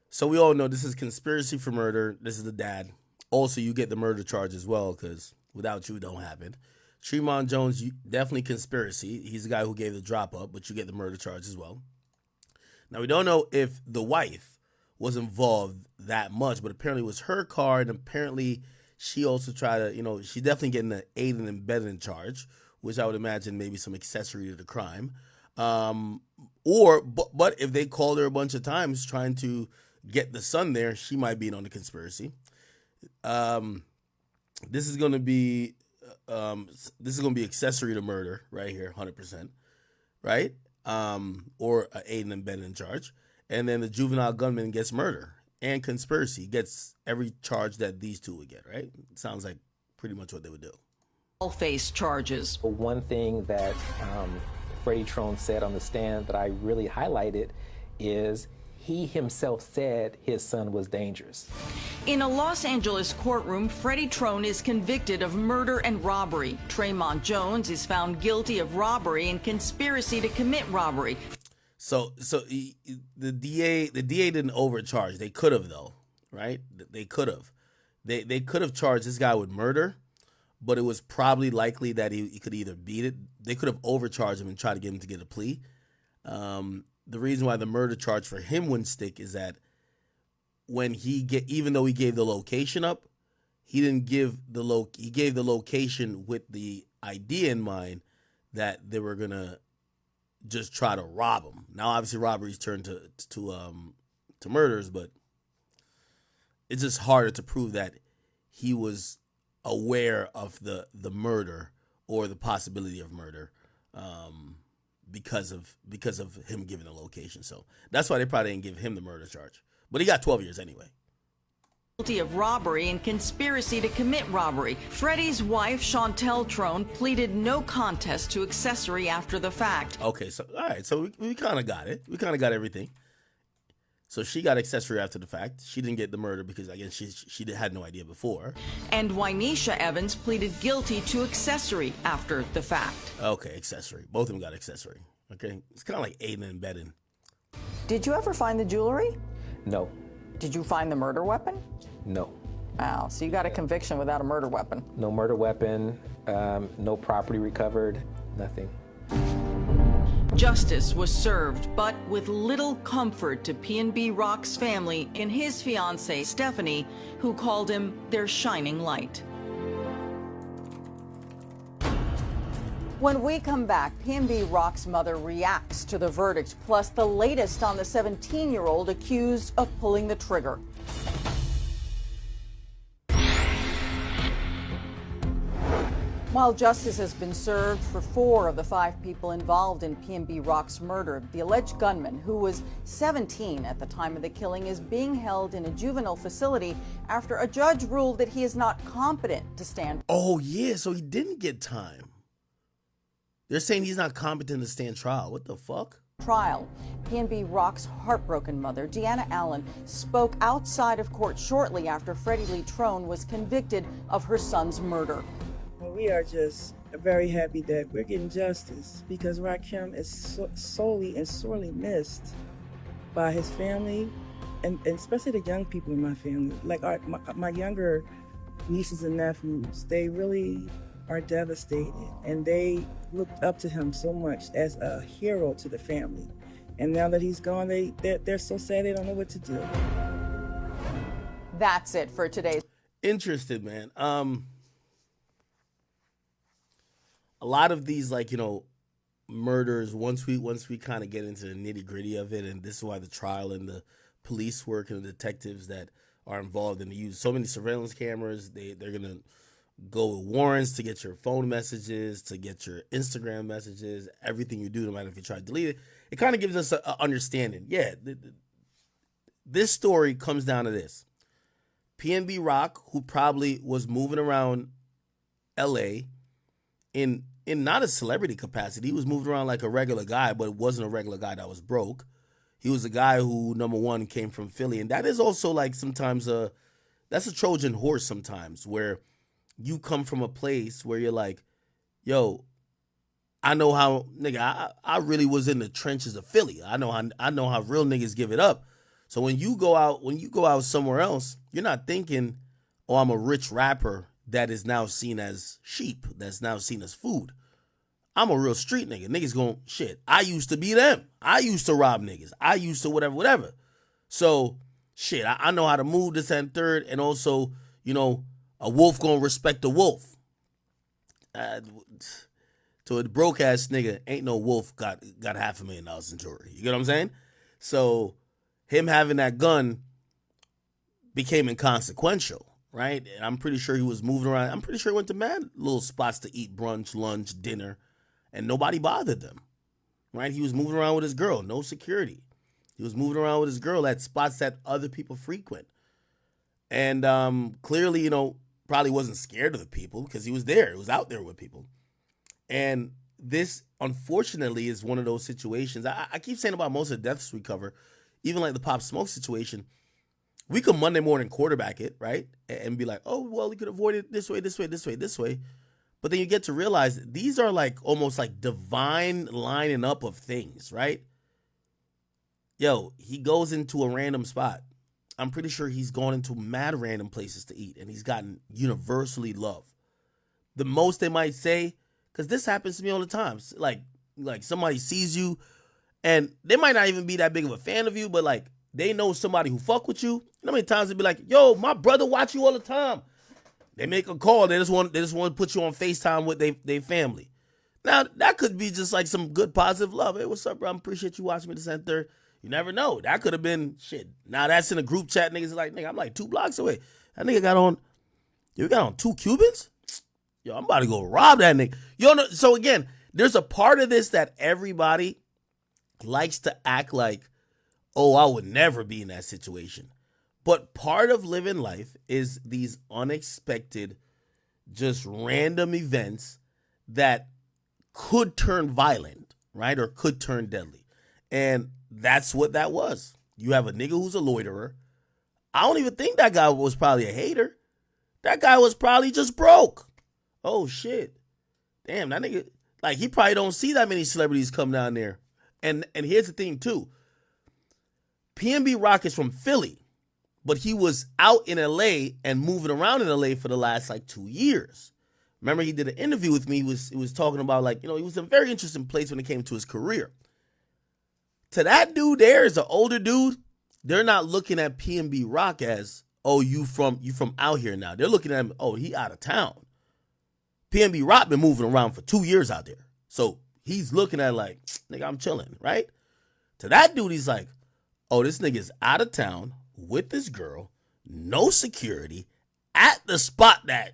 So we all know this is conspiracy for murder. This is the dad. Also, you get the murder charge as well, because without you, it don't happen. Tremont Jones, definitely conspiracy. He's the guy who gave the drop up, but you get the murder charge as well. Now, we don't know if the wife was involved that much, but apparently it was her car, and apparently she also tried to, she's definitely getting the aid and embedding charge, which I would imagine maybe some accessory to the crime. But if they called her a bunch of times trying to get the son there, she might be in on the conspiracy. This is going to be accessory to murder right here, 100%, right? Or an aid and abetting charge. And then the juvenile gunman gets murder and conspiracy, gets every charge that these two would get, right? It sounds like pretty much what they would do. All face charges. One thing that Freddie Trone said on the stand that I really highlighted is he himself said his son was dangerous. In a Los Angeles courtroom, Freddie Trone is convicted of murder and robbery. Tremont Jones is found guilty of robbery and conspiracy to commit robbery. So the DA didn't overcharge. They could have, though, right? They could have. They could have charged this guy with murder, but it was probably likely that he could either beat it. They could have overcharged him and tried to get him to get a plea. The reason why the murder charge for him wouldn't stick is that when even though he gave the location up, he didn't give he gave the location with the idea in mind that they were gonna just try to rob him. Now, obviously, robberies turn to murders, but it's just harder to prove that he was aware of the murder or the possibility of murder. Because of him giving the location. So that's why they probably didn't give him the murder charge. But he got 12 years anyway. Guilty of robbery and conspiracy to commit robbery. Freddie's wife, Chantel Trone, pleaded no contest to accessory after the fact. Okay, so all right, so we kind of got it. We kind of got everything. So she got accessory after the fact. She didn't get the murder because, again, she had no idea before. And Wynesha Evans pleaded guilty to accessory after the fact. Okay, accessory. Both of them got accessory. Okay, it's kind of like aiding and abetting. Did you ever find the jewelry? No. Did you find the murder weapon? No. Wow, so you got a conviction without a murder weapon. No murder weapon, no property recovered, nothing. Justice was served, but with little comfort to PNB Rock's family and his fiancée, Stephanie, who called him their shining light. When we come back, PNB Rock's mother reacts to the verdict, plus the latest on the 17-year-old accused of pulling the trigger. While justice has been served for 4 of the 5 people involved in PNB Rock's murder, the alleged gunman, who was 17 at the time of the killing, is being held in a juvenile facility after a judge ruled that he is not competent to stand. Oh, yeah, so he didn't get time. They're saying he's not competent to stand trial. What the fuck? trial. PNB Rock's heartbroken mother, Deanna Allen, spoke outside of court shortly after Freddie Lee Trone was convicted of her son's murder. We are just very happy that we're getting justice because Rakim is solely and sorely missed by his family and especially the young people in my family. Like my younger nieces and nephews, they really are devastated and they looked up to him so much as a hero to the family. And now that he's gone, they're so sad they don't know what to do. That's it for today. Interested, man. A lot of these, like, you know, murders, once we kind of get into the nitty-gritty of it, and this is why the trial and the police work and the detectives that are involved in use so many surveillance cameras, they're gonna go with warrants to get your phone messages, to get your Instagram messages, everything you do, no matter if you try to delete it. It kind of gives us an understanding. Yeah, this story comes down to this. PNB Rock, who probably was moving around LA in not a celebrity capacity. He was moving around like a regular guy, but it wasn't a regular guy that was broke. He was a guy who, number one, came from Philly. And that is also like sometimes that's a Trojan horse sometimes, where you come from a place where you're like, yo, I know how, nigga, I really was in the trenches of Philly. I know how real niggas give it up. So when you go out somewhere else, you're not thinking, oh, I'm a rich rapper that is now seen as sheep, that's now seen as food. I'm a real street nigga. Niggas going, shit, I used to be them. I used to rob niggas. I used to whatever. So, shit, I know how to move this and third, and also, you know, a wolf gonna respect a wolf. To a broke ass nigga, ain't no wolf got $500,000 in jewelry. You get what I'm saying? So him having that gun became inconsequential, right? And I'm pretty sure he was moving around. I'm pretty sure he went to mad little spots to eat brunch, lunch, dinner, and nobody bothered them, right? He was moving around with his girl, no security. He was moving around with his girl at spots that other people frequent. And clearly, you know, probably wasn't scared of the people because he was there. He was out there with people. And this, unfortunately, is one of those situations. I keep saying about most of the deaths we cover, even like the Pop Smoke situation, we could Monday morning quarterback it, right? And be like, oh, well, we could avoid it this way, this way, this way, this way. But then you get to realize these are like almost like divine lining up of things, right? Yo, he goes into a random spot. I'm pretty sure he's gone into mad random places to eat, and he's gotten universally love. The most they might say, because this happens to me all the time, like somebody sees you, and they might not even be that big of a fan of you, but like they know somebody who fuck with you. You know how many times they be like, yo, my brother watch you all the time. They make a call. They just want to put you on FaceTime with their family. Now, that could be just like some good positive love. Hey, what's up, bro? I appreciate you watching me this and third. You never know. That could have been shit. Now that's in a group chat. Niggas are like, nigga, I'm like 2 blocks away. That nigga got on 2 Cubans? Yo, I'm about to go rob that nigga. Yo, no, so again, there's a part of this that everybody likes to act like, oh, I would never be in that situation. But part of living life is these unexpected, just random events that could turn violent, right? Or could turn deadly. And that's what that was. You have a nigga who's a loiterer. I don't even think that guy was probably a hater. That guy was probably just broke. Oh, shit. Damn, that nigga, like, he probably don't see that many celebrities come down there. And here's the thing, too. PNB Rock is from Philly, but he was out in LA and moving around in LA for the last, like, 2 years. Remember, he did an interview with me. He was talking about, like, you know, he was in a very interesting place when it came to his career. To that dude there, is an older dude, they're not looking at PNB Rock as, oh, you from out here now. They're looking at him, oh, he out of town. PNB Rock been moving around for 2 years out there. So he's looking at like, nigga, I'm chilling, right? To that dude, he's like, oh, this nigga's out of town with this girl, no security, at the spot that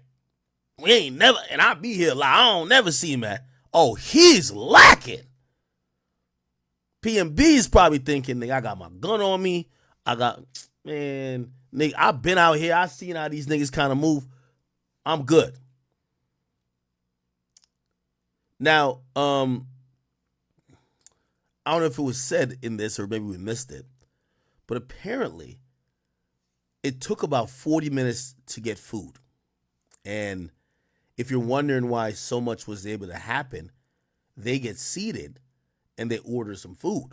we ain't never, and I be here like I don't never see him at. Oh, he's lacking. PNB is probably thinking, nigga, I got my gun on me. Man, nigga, I've been out here. I seen how these niggas kind of move. I'm good. Now, I don't know if it was said in this or maybe we missed it, but apparently it took about 40 minutes to get food. And if you're wondering why so much was able to happen, they get seated and they order some food.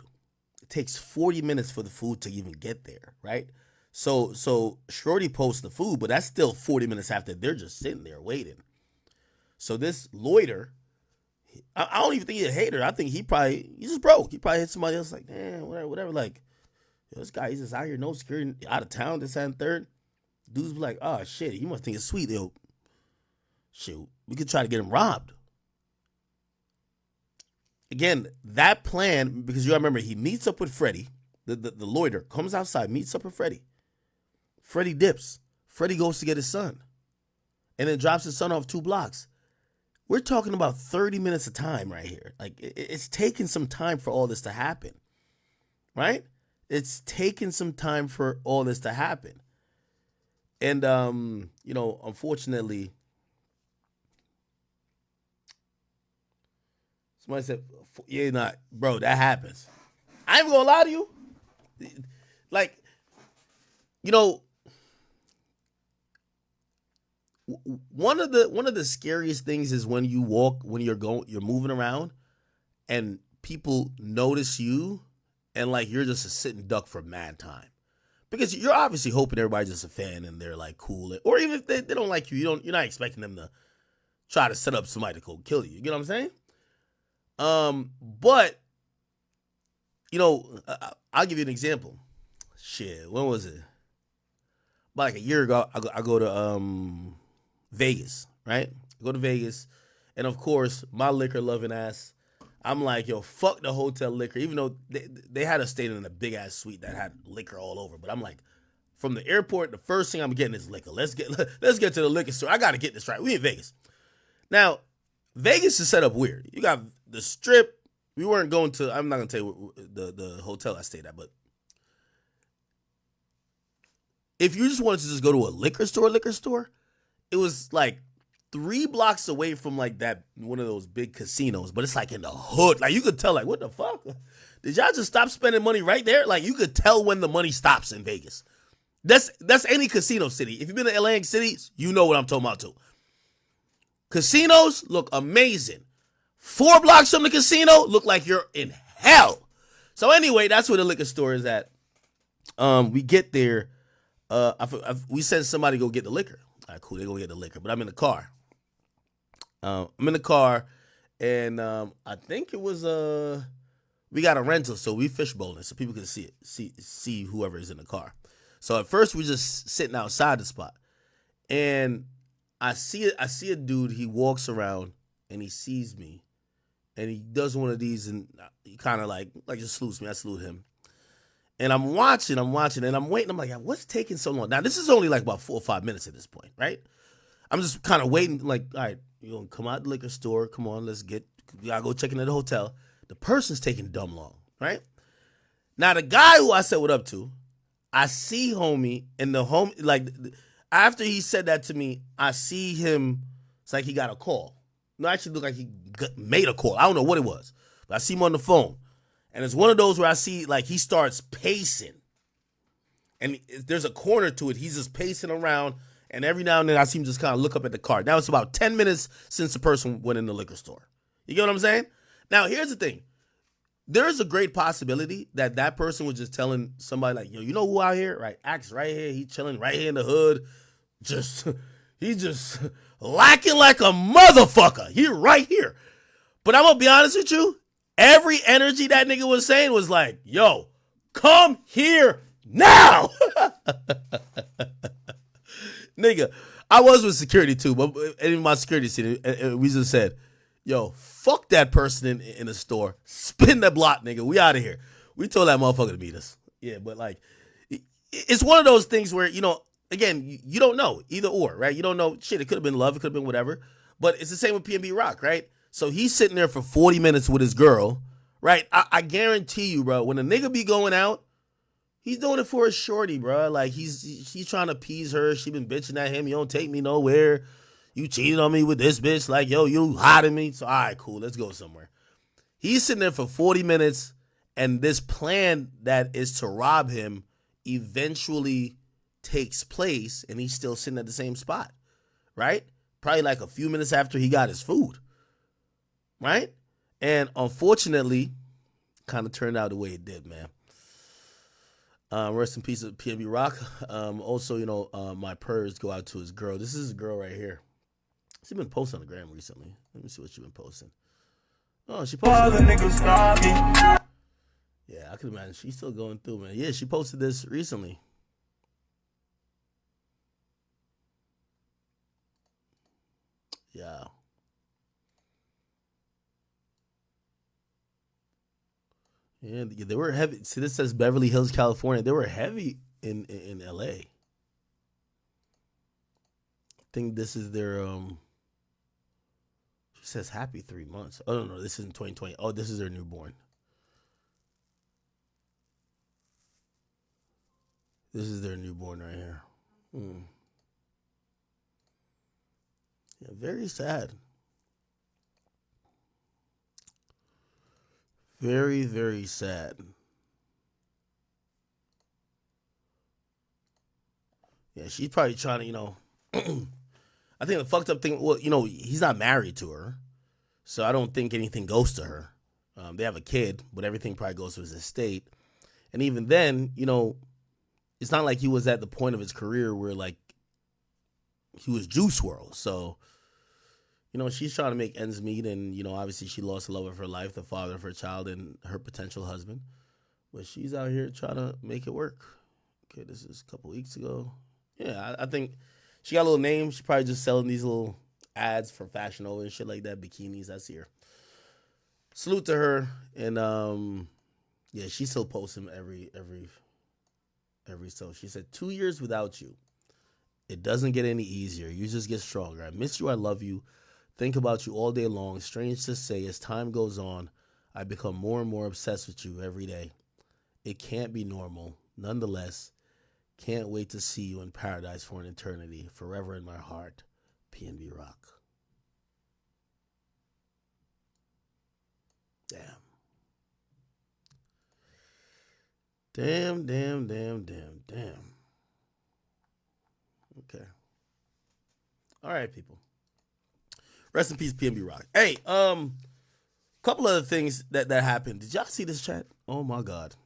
It takes 40 minutes for the food to even get there, right? So Shorty posts the food, but that's still 40 minutes after they're just sitting there waiting. So this loiter, I don't even think he's a hater. I think he's just broke. He probably hit somebody else like, damn, whatever. Like, yo, this guy, he's just out here, no security, out of town, this and third. Dudes be like, oh, shit, he must think it's sweet. Yo, shoot, we could try to get him robbed. Again, that plan, because you gotta remember, he meets up with Freddie. The loiter comes outside, meets up with Freddie. Freddie dips. Freddie goes to get his son. And then drops his son off 2 blocks. We're talking about 30 minutes of time right here. Like, it's taken some time for all this to happen. Right? It's taken some time for all this to happen. And, unfortunately, somebody said, yeah, not, bro, that happens. I ain't gonna lie to you. Like, one of the scariest things is when you walk, when you're moving around and people notice you and like you're just a sitting duck for mad time. Because you're obviously hoping everybody's just a fan and they're like cool. Or even if they don't like you, you're not expecting them to try to set up somebody to go kill you. You get what I'm saying? But I'll give you an example. Shit, when was it? About like a year ago, I go to Vegas, right? I go to Vegas, and of course, my liquor loving ass, I'm like, yo, fuck the hotel liquor, even though they had us staying in a big ass suite that had liquor all over. But I'm like, from the airport, the first thing I'm getting is liquor. Let's get to the liquor store. I gotta get this right. We in Vegas. Now, Vegas is set up weird. You got the Strip. We weren't going to, I'm not gonna tell you the hotel I stayed at, but if you just wanted to just go to a liquor store, it was like 3 blocks away from like that, one of those big casinos, but it's like in the hood. Like you could tell, like, what the fuck? Did y'all just stop spending money right there? Like you could tell when the money stops in Vegas. That's any casino city. If you've been to Atlantic cities, you know what I'm talking about too. Casinos look amazing. 4 blocks from the casino look like you're in hell. So anyway, that's where the liquor store is at. We get there. We sent somebody to go get the liquor. All right, cool. They go get the liquor, but I'm in the car. And I think it was we got a rental, so we fishbowling, so people can see whoever is in the car. So at first we just sitting outside the spot, and I see a dude. He walks around and he sees me, and he does one of these, and he kind of like just salutes me. I salute him. And I'm watching, and I'm waiting. I'm like, what's taking so long? Now, this is only like about 4 or 5 minutes at this point, right? I'm just kind of waiting, like, all right, you're going to come out the liquor store. Come on, we got to go check into the hotel. The person's taking dumb long, right? Now, the guy who I said what up to, I see homie, and the homie, like, after he said that to me, I see him, it's like he got a call. No, actually looked like he made a call. I don't know what it was, but I see him on the phone. And it's one of those where I see, like, he starts pacing. And there's a corner to it. He's just pacing around. And every now and then I see him just kind of look up at the car. Now it's about 10 minutes since the person went in the liquor store. You get what I'm saying? Now, here's the thing. There's a great possibility that person was just telling somebody, like, yo, you know who out here? Right? Axe right here. He chilling right here in the hood. He's just lacking like a motherfucker. He right here. But I'm going to be honest with you. Every energy that nigga was saying was like, yo, come here now. Nigga, I was with security too, but in my security city, we just said, yo, fuck that person in the store. Spin the block, nigga. We out of here. We told that motherfucker to meet us. Yeah, but like, it's one of those things where, again, you don't know, either or, right? You don't know, shit, it could have been love, it could have been whatever. But it's the same with PNB Rock, right? So he's sitting there for 40 minutes with his girl, right? I guarantee you, bro, when a nigga be going out, he's doing it for his shorty, bro. Like, he's trying to appease her. She been bitching at him. You don't take me nowhere. You cheated on me with this bitch. Like, yo, you hiding me. So, all right, cool. Let's go somewhere. He's sitting there for 40 minutes, And this plan that is to rob him eventually takes place, and he's still sitting at the same spot, right? Probably like a few minutes after he got his food, right? And unfortunately, kind of turned out the way it did, man. Rest in peace of PNB Rock. Also, my prayers go out to his girl. This is his girl right here. She's been posting on the gram recently. Let me see what she's been posting. Oh, she posted. Yeah, I can imagine she's still going through, man. Yeah, she posted this recently. Yeah. Yeah, they were heavy. See, this says Beverly Hills, California. They were heavy in LA. I think this is their she says happy 3 months. Oh no, this isn't 2020. Oh, this is their newborn. This is their newborn right here. Yeah, very sad. Very, very sad. Yeah, she's probably trying to, I think the fucked up thing, well, he's not married to her, so I don't think anything goes to her. They have a kid, but everything probably goes to his estate. And even then, it's not like he was at the point of his career where, like, he was Juice WRLD. So, she's trying to make ends meet, and, obviously she lost the love of her life, the father of her child, and her potential husband. But she's out here trying to make it work. Okay, this is a couple weeks ago. Yeah, I think she got a little name. She's probably just selling these little ads for Fashion Nova and shit like that, bikinis. I see her. Salute to her. And, yeah, she still posts him every so. She said, 2 years without you. It doesn't get any easier. You just get stronger. I miss you. I love you. Think about you all day long. Strange to say, as time goes on, I become more and more obsessed with you every day. It can't be normal. Nonetheless, can't wait to see you in paradise for an eternity. Forever in my heart. PNB Rock. Damn. Damn. Okay. All right, people. Rest in peace, PNB Rock. Hey, couple other things that happened. Did y'all see this chat? Oh my God.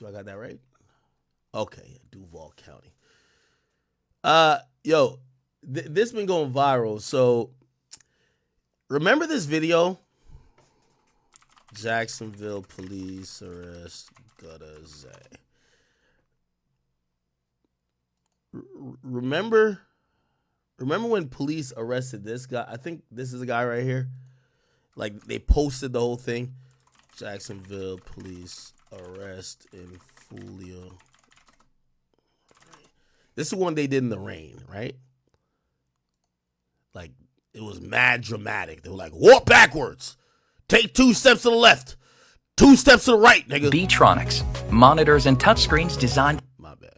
Do I got that right? Okay, Duval County. Yo, this been going viral. So, remember this video? Jacksonville police arrest Gutta Zay. Remember when police arrested this guy? I think this is a guy right here. Like, they posted the whole thing. Jacksonville police arrest in Fulio. This is one they did in the rain, right? Like, it was mad dramatic. They were like, walk backwards. Take 2 steps to the left. 2 steps to the right, nigga. Beatronics. Monitors and touchscreens designed... My bad.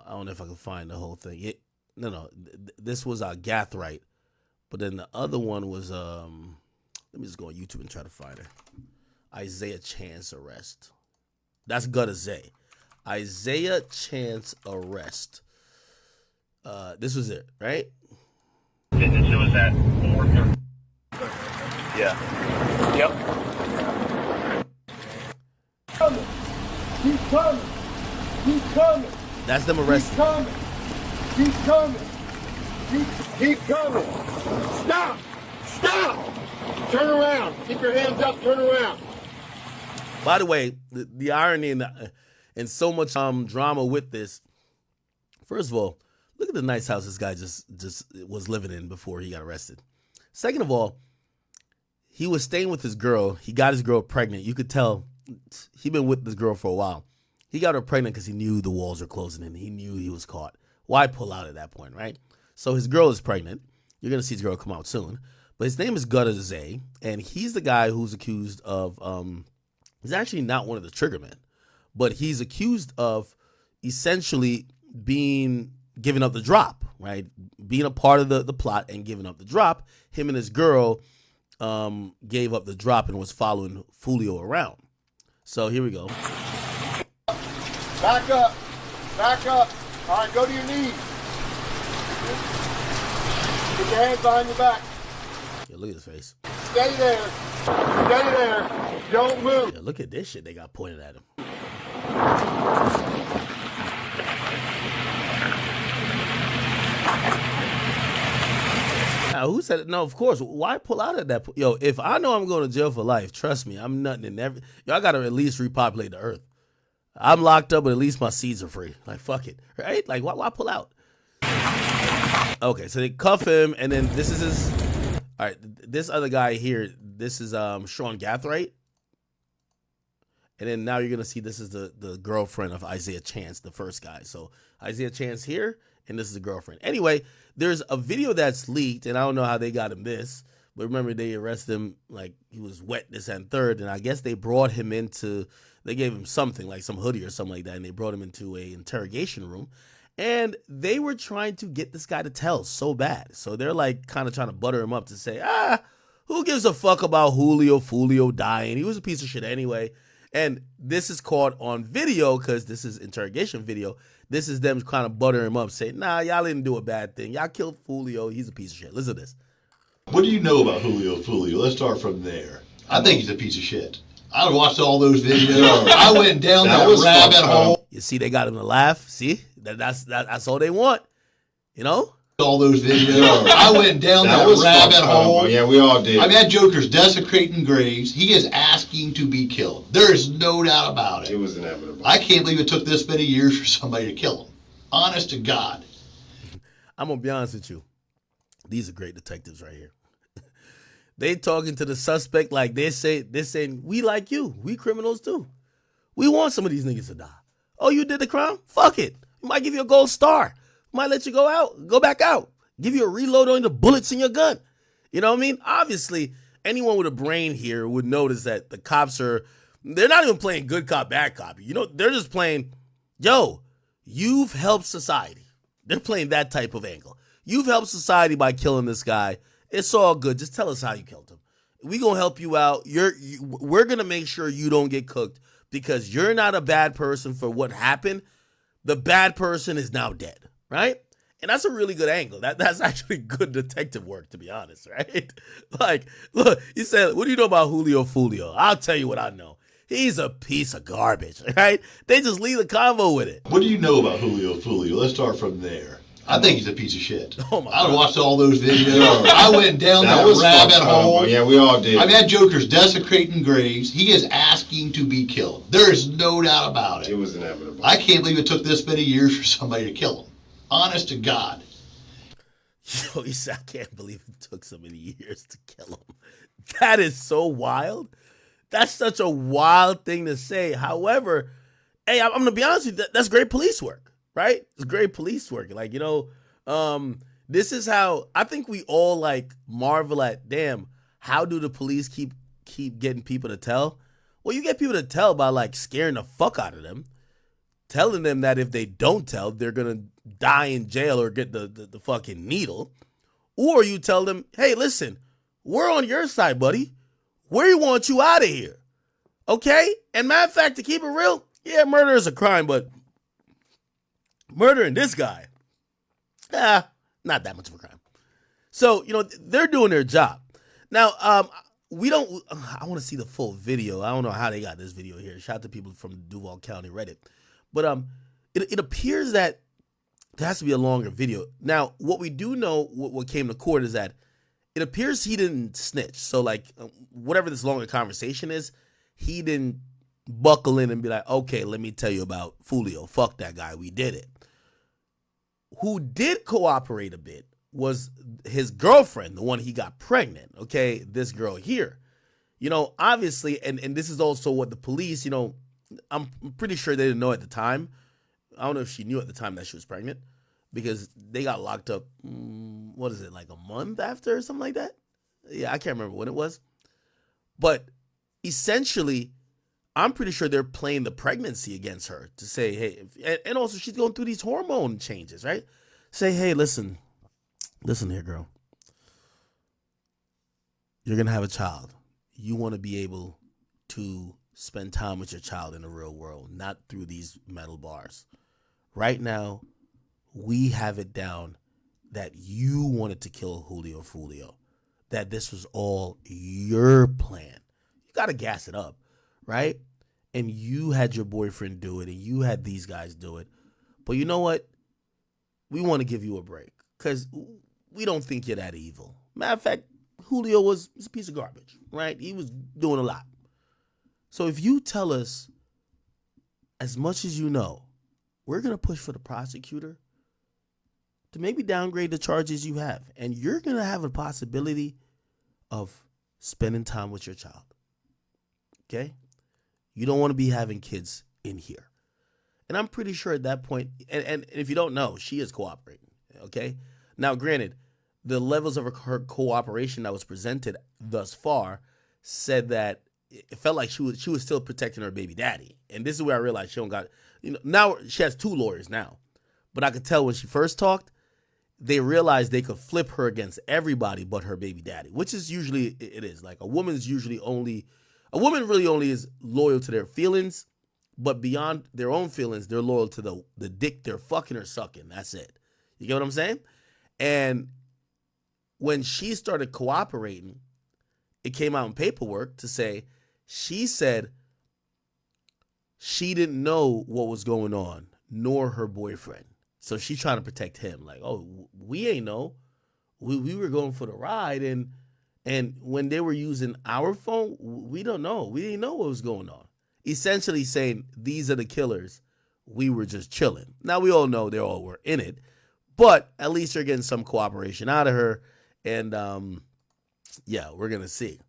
I don't know if I can find the whole thing. No. This was Gathright. But then the other one was... let me just go on YouTube and try to find it. Isaiah Chance arrest. That's Gutta Zay. Isaiah Chance arrest. This was it, right? It was at 4:30. Yeah. Yep. He's coming. He's coming. That's them arrested. He's coming. Keep coming. Stop. Turn around. Keep your hands up. Turn around. By the way, the irony and so much drama with this. First of all, look at the nice house this guy just was living in before he got arrested. Second of all, he was staying with his girl. He got his girl pregnant. You could tell he'd been with this girl for a while. He got her pregnant because he knew the walls were closing in. He knew he was caught. Why pull out at that point, right? So his girl is pregnant. You're going to see his girl come out soon. But his name is Gutta Zay, and he's the guy who's accused of, he's actually not one of the trigger men, but he's accused of essentially being giving up the drop, right? Being a part of the plot and giving up the drop. Him and his girl gave up the drop and was following Julio around. So here we go. Back up. Back up. All right, go to your knees. Put your hands behind your back. Yeah, look at his face. Stay there. Stay there. Don't move. Yeah, look at this shit they got pointed at him. Now, who said it? No, of course. Why pull out at that point? Yo, if I know I'm going to jail for life, trust me, I'm nothing in every. Yo, I got to at least repopulate the earth. I'm locked up, but at least my seeds are free. Like, fuck it. Right? Like, why pull out? Okay, so they cuff him, and then this is his. All right, this other guy here, this is Sean Gathright. And then now you're going to see this is the girlfriend of Isaiah Chance, the first guy. So Isaiah Chance here, and this is the girlfriend. Anyway, there's a video that's leaked, and I don't know how they got him this. But remember, they arrested him like he was wet, this and third. And I guess they brought him into, they gave him something, like some hoodie or something like that. And they brought him into a interrogation room. And they were trying to get this guy to tell so bad. So they're like kind of trying to butter him up to say, who gives a fuck about Fulio dying? He was a piece of shit anyway. And this is caught on video because this is interrogation video. This is them kind of buttering him up, saying, nah, y'all didn't do a bad thing. Y'all killed Fulio. He's a piece of shit. Listen to this. What do you know about Fulio? Let's start from there. I think he's a piece of shit. I watched all those videos. I went down that rabbit hole. You see, they got him to laugh. See, that's all they want. You know? All those videos. I went down that rabbit hole. Yeah, we all did. I mean, that Joker's desecrating graves. He is asking to be killed. There is no doubt about it. It was inevitable. I can't believe it took this many years for somebody to kill him. Honest to God. I'm going to be honest with you. These are great detectives right here. They talking to the suspect like they're saying, we like you. We criminals too. We want some of these niggas to die. Oh, you did the crime? Fuck it. We might give you a gold star. Might let you go back out. Give you a reload on the bullets in your gun. You know what I mean? Obviously, anyone with a brain here would notice that the cops they're not even playing good cop, bad cop. You know, they're just playing, yo, you've helped society. They're playing that type of angle. You've helped society by killing this guy. It's all good. Just tell us how you killed him. We gonna help you out. We're gonna make sure you don't get cooked because you're not a bad person for what happened. The bad person is now dead. Right? And that's a really good angle. That's actually good detective work, to be honest, right? Like, look, he said, what do you know about Fulio? I'll tell you what I know. He's a piece of garbage, right? They just leave the convo with it. What do you know about Fulio? Let's start from there. I think he's a piece of shit. Oh my I God. watched all those videos. I went down that rabbit hole. Yeah, we all did. I mean, that Joker's desecrating graves. He is asking to be killed. There is no doubt about it. It was inevitable. I can't believe it took this many years for somebody to kill him. Honest to God. Yo, he said, I can't believe it took so many years to kill him. That is so wild. That's such a wild thing to say. However, hey, I'm going to be honest with you. That's great police work, right? It's great police work. Like, you know, this is how I think we all like marvel at, damn, how do the police keep getting people to tell? Well, you get people to tell by like scaring the fuck out of them. Telling them that if they don't tell, they're going to die in jail or get the fucking needle. Or you tell them, hey, listen, we're on your side, buddy. We want you out of here. Okay? And matter of fact, to keep it real, yeah, murder is a crime, but murdering this guy, not that much of a crime. So, you know, they're doing their job. Now, I want to see the full video. I don't know how they got this video here. Shout out to people from Duval County Reddit. But it appears that there has to be a longer video. Now, what we do know, what came to court is that it appears he didn't snitch. So, like, whatever this longer conversation is, he didn't buckle in and be like, okay, let me tell you about Fulio. Fuck that guy. We did it. Who did cooperate a bit was his girlfriend, the one he got pregnant. Okay, this girl here. You know, obviously, and this is also what the police, you know, I'm pretty sure they didn't know at the time. I don't know if she knew at the time that she was pregnant because they got locked up, what is it, like a month after or something like that? Yeah, I can't remember when it was. But essentially, I'm pretty sure they're playing the pregnancy against her to say, hey, and also she's going through these hormone changes, right? Say, hey, listen here, girl. You're going to have a child. You want to be able to spend time with your child in the real world, not through these metal bars. Right now, we have it down that you wanted to kill Julio Fulio, that this was all your plan. You got to gas it up, right? And you had your boyfriend do it, and you had these guys do it. But you know what? We want to give you a break because we don't think you're that evil. Matter of fact, Julio was a piece of garbage, right? He was doing a lot. So if you tell us as much as you know, we're going to push for the prosecutor to maybe downgrade the charges you have. And you're going to have a possibility of spending time with your child. Okay? You don't want to be having kids in here. And I'm pretty sure at that point, and if you don't know, she is cooperating. Okay? Now, granted, the levels of her cooperation that was presented thus far said that it felt like she was still protecting her baby daddy. And this is where I realized she don't got, now she has 2 lawyers now. But I could tell when she first talked, they realized they could flip her against everybody but her baby daddy, which is usually, it is. Like a woman really only is loyal to their feelings, but beyond their own feelings, they're loyal to the dick they're fucking or sucking. That's it. You get what I'm saying? And when she started cooperating, it came out in paperwork to say, she said she didn't know what was going on, nor her boyfriend. So she's trying to protect him. Like, oh, we ain't know. We were going for the ride, and when they were using our phone, we don't know. We didn't know what was going on. Essentially saying, these are the killers. We were just chilling. Now, we all know they all were in it, but at least they're getting some cooperation out of her. And, yeah, we're going to see.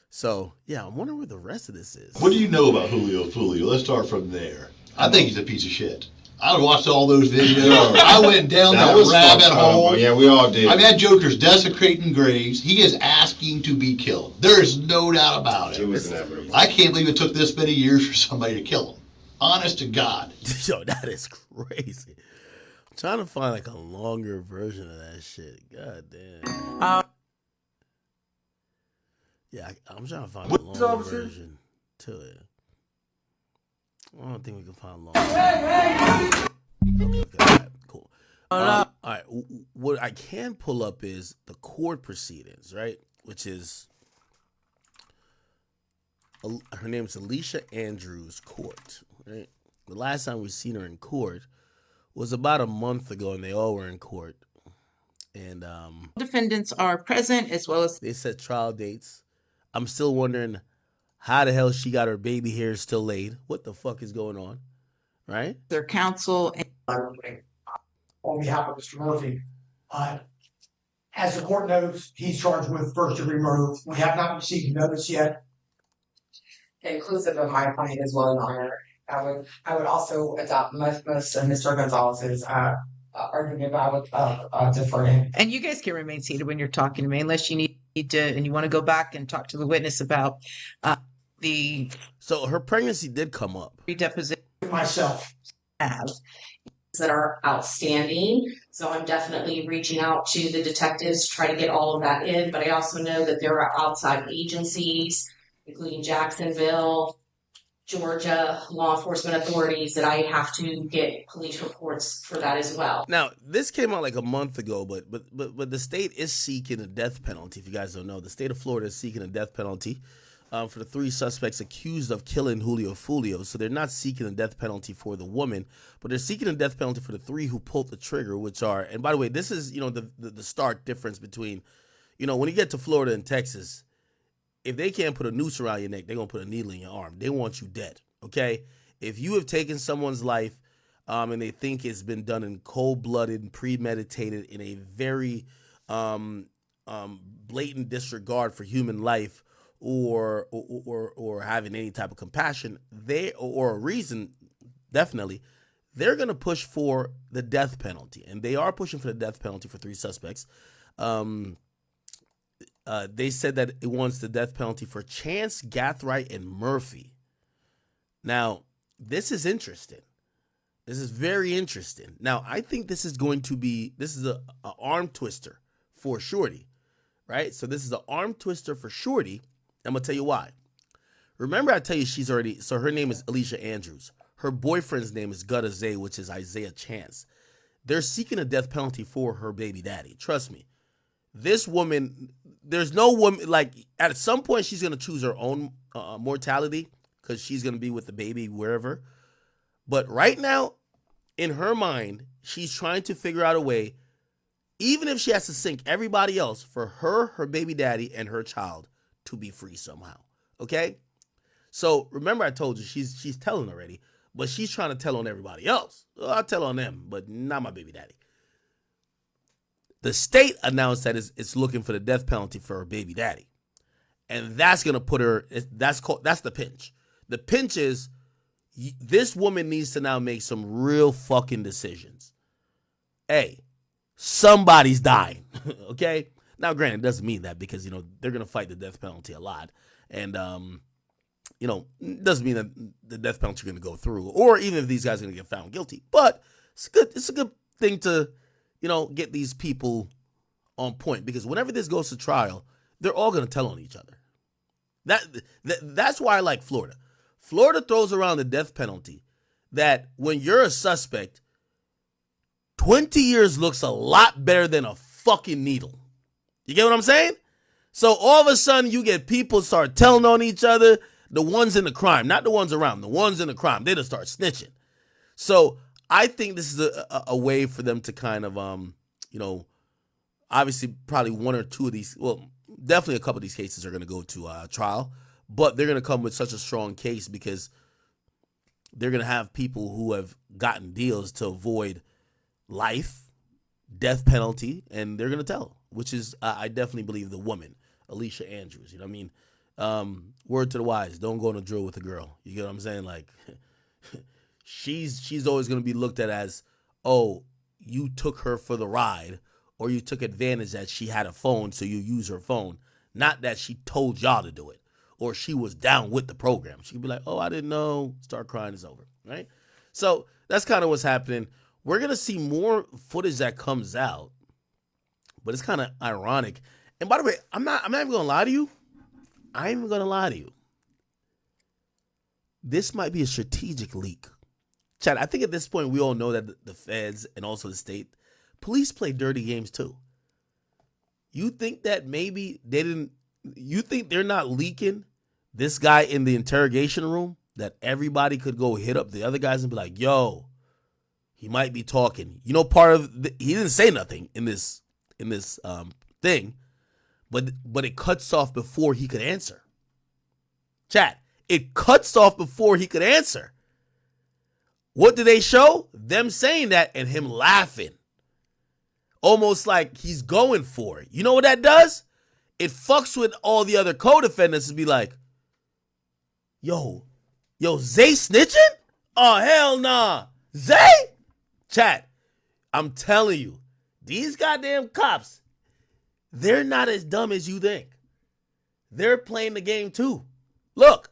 So, yeah, I'm wondering where the rest of this is. What do you know about Julio Fulio? Let's start from there. I think he's a piece of shit. I watched all those videos. I went down that rabbit hole. Yeah, we all did. I mean, that Joker's desecrating graves. He is asking to be killed. There is no doubt about it. I can't believe it took this many years for somebody to kill him. Honest to God. Yo, that is crazy. I'm trying to find like a longer version of that shit. God damn. Yeah, I'm trying to find a longer version to it. I don't think we can find long. Okay, cool. All right, what I can pull up is the court proceedings, right? Which is, her name is Alicia Andrews Court, right? The last time we seen her in court was about a month ago, and they all were in court. And defendants are present, as well as they set trial dates. I'm still wondering how the hell she got her baby hair still laid. What the fuck is going on? Right? their counsel. On behalf of Mr. Murphy, as the court knows, he's charged with first-degree murder. We have not received notice yet. Inclusive of my client as well, Your Honor. I would also adopt most of Mr. Gonzalez's argument. I would defer to him. And you guys can remain seated when you're talking to me, unless you need to, and you want to go back and talk to the witness about the. So her pregnancy did come up. Deposition myself have that are outstanding. So I'm definitely reaching out to the detectives to try to get all of that in. But I also know that there are outside agencies, including Jacksonville, Georgia, law enforcement authorities, that I have to get police reports for that as well. Now, this came out like a month ago, but the state is seeking a death penalty. If you guys don't know, the state of Florida is seeking a death penalty for the 3 suspects accused of killing Julio Fulio. So they're not seeking a death penalty for the woman, but they're seeking a death penalty for the 3 who pulled the trigger, which are, and by the way, this is, the stark difference between, when you get to Florida and Texas, if they can't put a noose around your neck, they're going to put a needle in your arm. They want you dead, okay? If you have taken someone's life and they think it's been done in cold-blooded and premeditated in a very blatant disregard for human life, or having any type of compassion, or a reason, definitely, they're going to push for the death penalty. And they are pushing for the death penalty for 3 suspects. They said that it wants the death penalty for Chance, Gathright, and Murphy. Now, this is interesting. This is very interesting. Now, I think this is a arm twister for Shorty, right? So this is an arm twister for Shorty. I'm going to tell you why. Remember, I tell you so her name is Alicia Andrews. Her boyfriend's name is Gutta Zay, which is Isaiah Chance. They're seeking a death penalty for her baby daddy. Trust me. This woman, there's no woman, like, at some point she's going to choose her own mortality because she's going to be with the baby wherever. But right now, in her mind, she's trying to figure out a way, even if she has to sink everybody else, for her baby daddy, and her child to be free somehow. Okay? So remember I told you she's telling already, but she's trying to tell on everybody else. Well, I'll tell on them, but not my baby daddy. The state announced that it's looking for the death penalty for her baby daddy. And that's going to put her, that's the pinch. The pinch is this woman needs to now make some real fucking decisions. Hey, somebody's dying, okay? Now, granted, it doesn't mean that because, they're going to fight the death penalty a lot. And, it doesn't mean that the death penalty is going to go through or even if these guys are going to get found guilty. But it's a good thing to, get these people on point because whenever this goes to trial, they're all going to tell on each other. That's why I like Florida. Florida throws around the death penalty that when you're a suspect, 20 years looks a lot better than a fucking needle. You get what I'm saying? So all of a sudden you get people start telling on each other, the ones in the crime, not the ones around, the ones in the crime, they just start snitching. So I think this is a way for them to kind of, obviously probably one or two of these, well, definitely a couple of these cases are going to go to trial, but they're going to come with such a strong case because they're going to have people who have gotten deals to avoid life, death penalty, and they're going to tell, which is, I definitely believe the woman, Alicia Andrews. You know what I mean? Word to the wise, don't go on a drill with a girl. You get what I'm saying? Like, she's always going to be looked at as, oh, you took her for the ride, or you took advantage that she had a phone, so you use her phone. Not that she told y'all to do it, or she was down with the program. She could be like, oh, I didn't know. Start crying, it's over, right? So that's kind of what's happening. We're going to see more footage that comes out, but it's kind of ironic. And by the way, I'm not even going to lie to you. I ain't even going to lie to you. This might be a strategic leak. Chad, I think at this point we all know that the feds and also the state police play dirty games too. You think that maybe you think they're not leaking this guy in the interrogation room that everybody could go hit up the other guys and be like, yo, he might be talking. He didn't say nothing in this thing, but it cuts off before he could answer. Chat, it cuts off before he could answer. What do they show? Them saying that and him laughing. Almost like he's going for it. You know what that does? It fucks with all the other co-defendants and be like, yo, Zay snitching? Oh, hell nah. Zay? Chat, I'm telling you, these goddamn cops, they're not as dumb as you think. They're playing the game too. Look.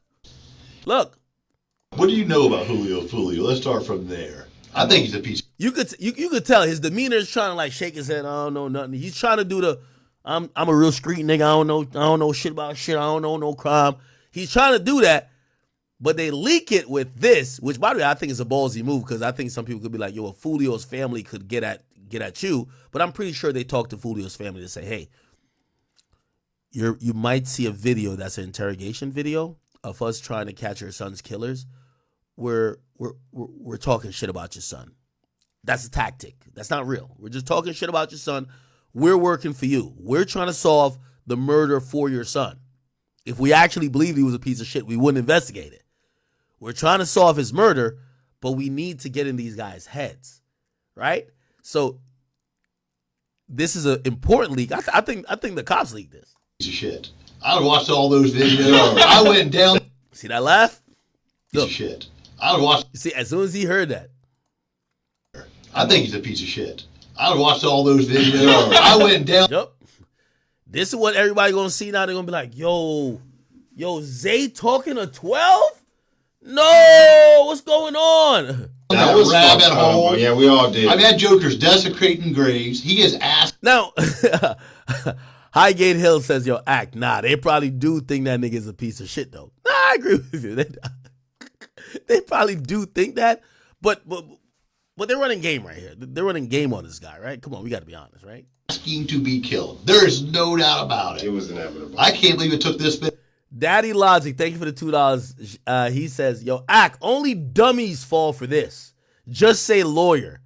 What do you know about Julio Fulio? Let's start from there. I think he's a piece. You could tell his demeanor is trying to like shake his head. I don't know nothing. He's trying to do the I'm a real street nigga. I don't know shit about shit. I don't know no crime. He's trying to do that, but they leak it with this, which by the way I think is a ballsy move because I think some people could be like, yo, if Fulio's family could get at you, but I'm pretty sure they talked to Fulio's family to say, hey, you might see a video that's an interrogation video of us trying to catch your son's killers. We're talking shit about your son. That's a tactic. That's not real. We're just talking shit about your son. We're working for you. We're trying to solve the murder for your son. If we actually believed he was a piece of shit, we wouldn't investigate it. We're trying to solve his murder, but we need to get in these guys' heads, right? So this is an important leak. I think the cops leaked this. Piece of shit. I watched all those videos. I went down. See that laugh? Piece of shit. I watched. You see, as soon as he heard that, I think he's a piece of shit. I watched all those videos. I went down. Yep. This is what everybody gonna see now. They're gonna be like, yo, Zay talking to 12? No, what's going on? That was rabbit hole. Yeah, we all did. I've had jokers desecrating graves. He is asked. Now, Highgate Hill says, yo, act. Nah, they probably do think that nigga's a piece of shit, though. Nah, I agree with you. They probably do think that, but they're running game right here. They're running game on this guy, right? Come on, we got to be honest, right? Asking to be killed. There is no doubt about it. It was inevitable. I can't believe it took this bit. Daddy Logic, thank you for the $2. He says, yo, act. Only dummies fall for this. Just say lawyer.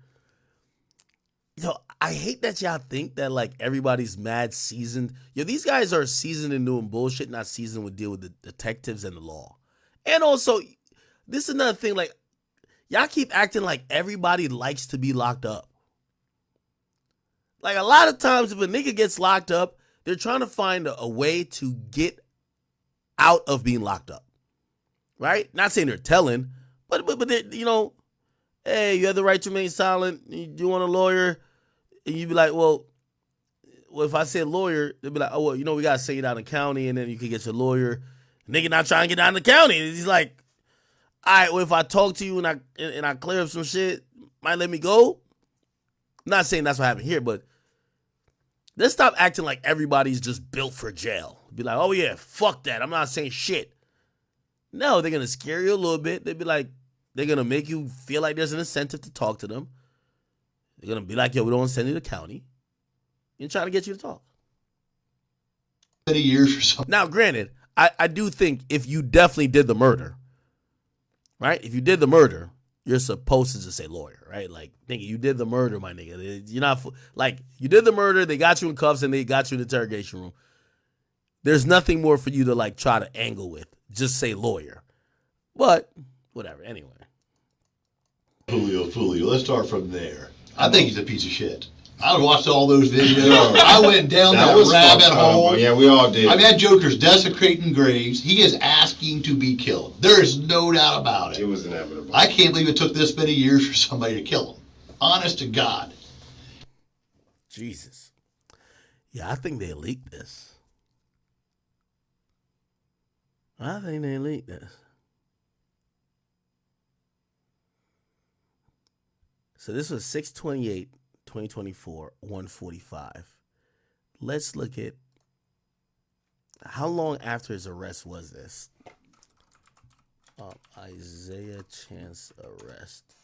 Yo, I hate that y'all think that like everybody's mad seasoned. Yo, these guys are seasoned in doing bullshit, not seasoned with deal with the detectives and the law. And also, this is another thing, like, y'all keep acting like everybody likes to be locked up. Like, a lot of times if a nigga gets locked up, they're trying to find a way to get out of being locked up. Right? Not saying they're telling, but they, you know, hey, you have the right to remain silent. You want a lawyer? And you'd be like, well, if I say lawyer, they'd be like, oh, well, you know, we got to say it out in the county, and then you can get your lawyer. Nigga not trying to get down in the county. And he's like, all right, well, if I talk to you and I clear up some shit, might let me go? I'm not saying that's what happened here, but let's stop acting like everybody's just built for jail. Be like, oh, yeah, fuck that. I'm not saying shit. No, they're going to scare you a little bit. They'd be like, they're going to make you feel like there's an incentive to talk to them. They're going to be like, yo, we don't want to send you to the county. And trying to get you to talk. Many years or something. Now, granted, I do think if you definitely did the murder, right? If you did the murder, you're supposed to just say lawyer, right? Like, nigga, you did the murder, my nigga. You're not, like, you did the murder, they got you in cuffs, and they got you in the interrogation room. There's nothing more for you to, like, try to angle with. Just say lawyer. But, whatever, anyway. Julio, let's start from there. I think he's a piece of shit. I watched all those videos. I went down that rabbit hole. Yeah, we all did. I've had jokers desecrating graves. He is asking to be killed. There is no doubt about it. It was inevitable. I can't believe it took this many years for somebody to kill him. Honest to God. Jesus. Yeah, I think they leaked this. I think they leaked this. So this was 6/28/2024, 1:45. Let's look at how long after his arrest was this? Isaiah Chance arrest.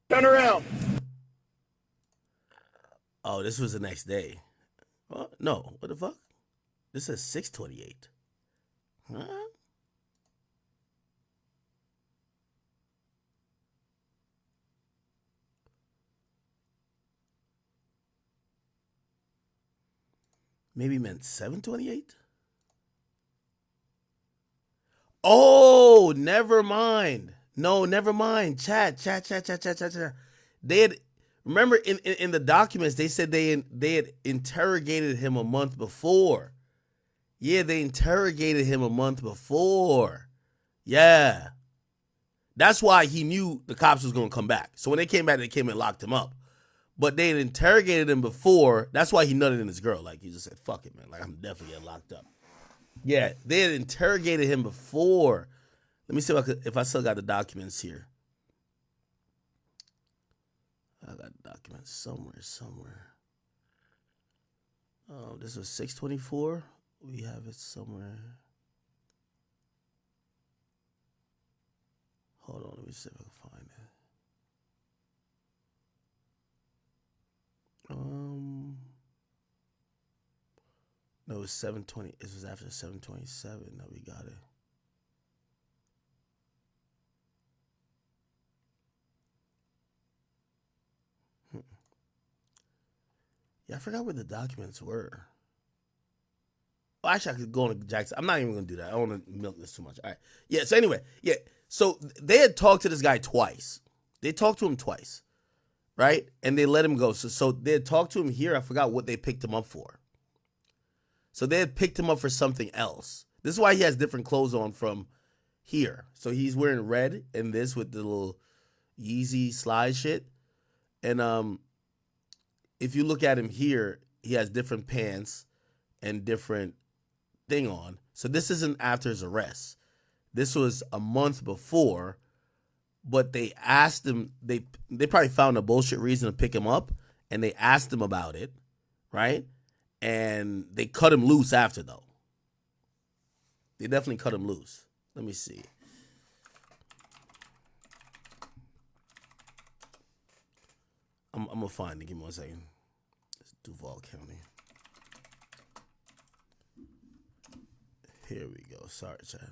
Turn around. Oh, this was the next day. No, what the fuck? This is 6/28. Huh? Maybe meant 7/28? Oh, never mind. No, never mind. Chat. They had, remember in the documents, they said they had interrogated him a month before. Yeah, they interrogated him a month before. Yeah. That's why he knew the cops was going to come back. So when they came back, they came and locked him up. But they had interrogated him before. That's why he nutted in his girl. Like, he just said, fuck it, man. Like, I'm definitely getting locked up. Yeah, they had interrogated him before. Let me see if I still got the documents here. I got the documents somewhere. Oh, this was 6/24. We have it somewhere. Hold on, let me see if I can find it. No, it was 7:20. It was after 7:27 that we got it. Yeah, I forgot where the documents were. Well, actually, I could go on to Jackson. I'm not even going to do that. I don't want to milk this too much. All right. Yeah, so anyway. Yeah, so they had talked to this guy twice. They talked to him twice, right? And they let him go. So they had talked to him here. I forgot what they picked him up for. So they had picked him up for something else. This is why he has different clothes on from here. So he's wearing red and this with the little Yeezy slide shit. And if you look at him here, he has different pants and different thing on. So this isn't after his arrest. This was a month before, but they asked him. They probably found a bullshit reason to pick him up, and they asked him about it, right? And they cut him loose after, though. They definitely cut him loose. Let me see. I'm gonna find it. Give me 1 second. It's Duval County. Here we go. Sorry, Chad.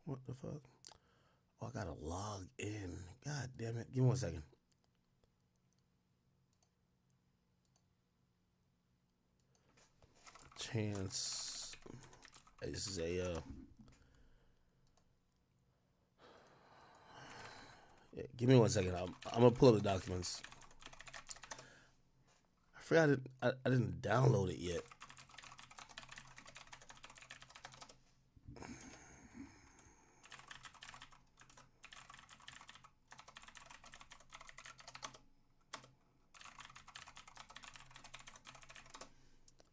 What the fuck? Oh, I gotta log in. God damn it. Give me 1 second. Chance Isaiah. Yeah, give me 1 second. I'm gonna pull up the documents. I forgot it. I didn't download it yet.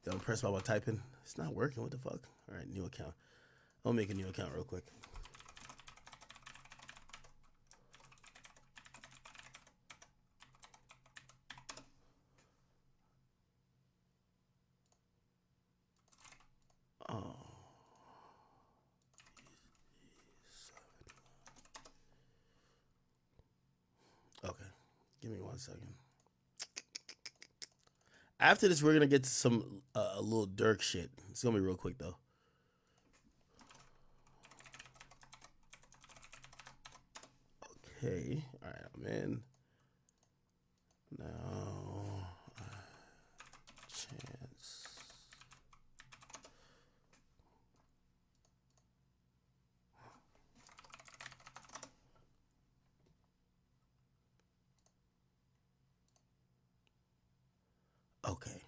Did I press by typing? It's not working. What the fuck? All right, new account. I'll make a new account real quick. Oh. Okay. Give me 1 second. After this, we're gonna get to some a little Dirk shit. It's gonna be real quick though. Okay. All right, I'm in. Now, Chance. Okay.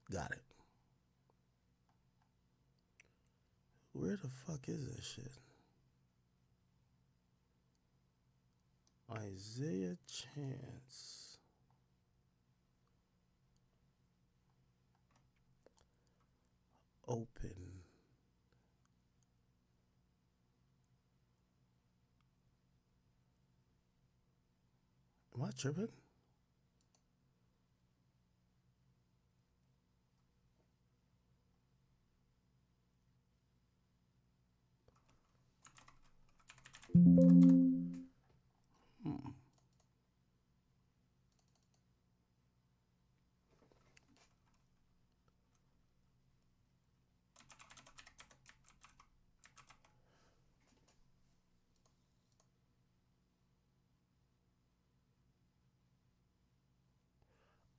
Got it. Where the fuck is this shit? Isaiah Chance. Open. Am I tripping?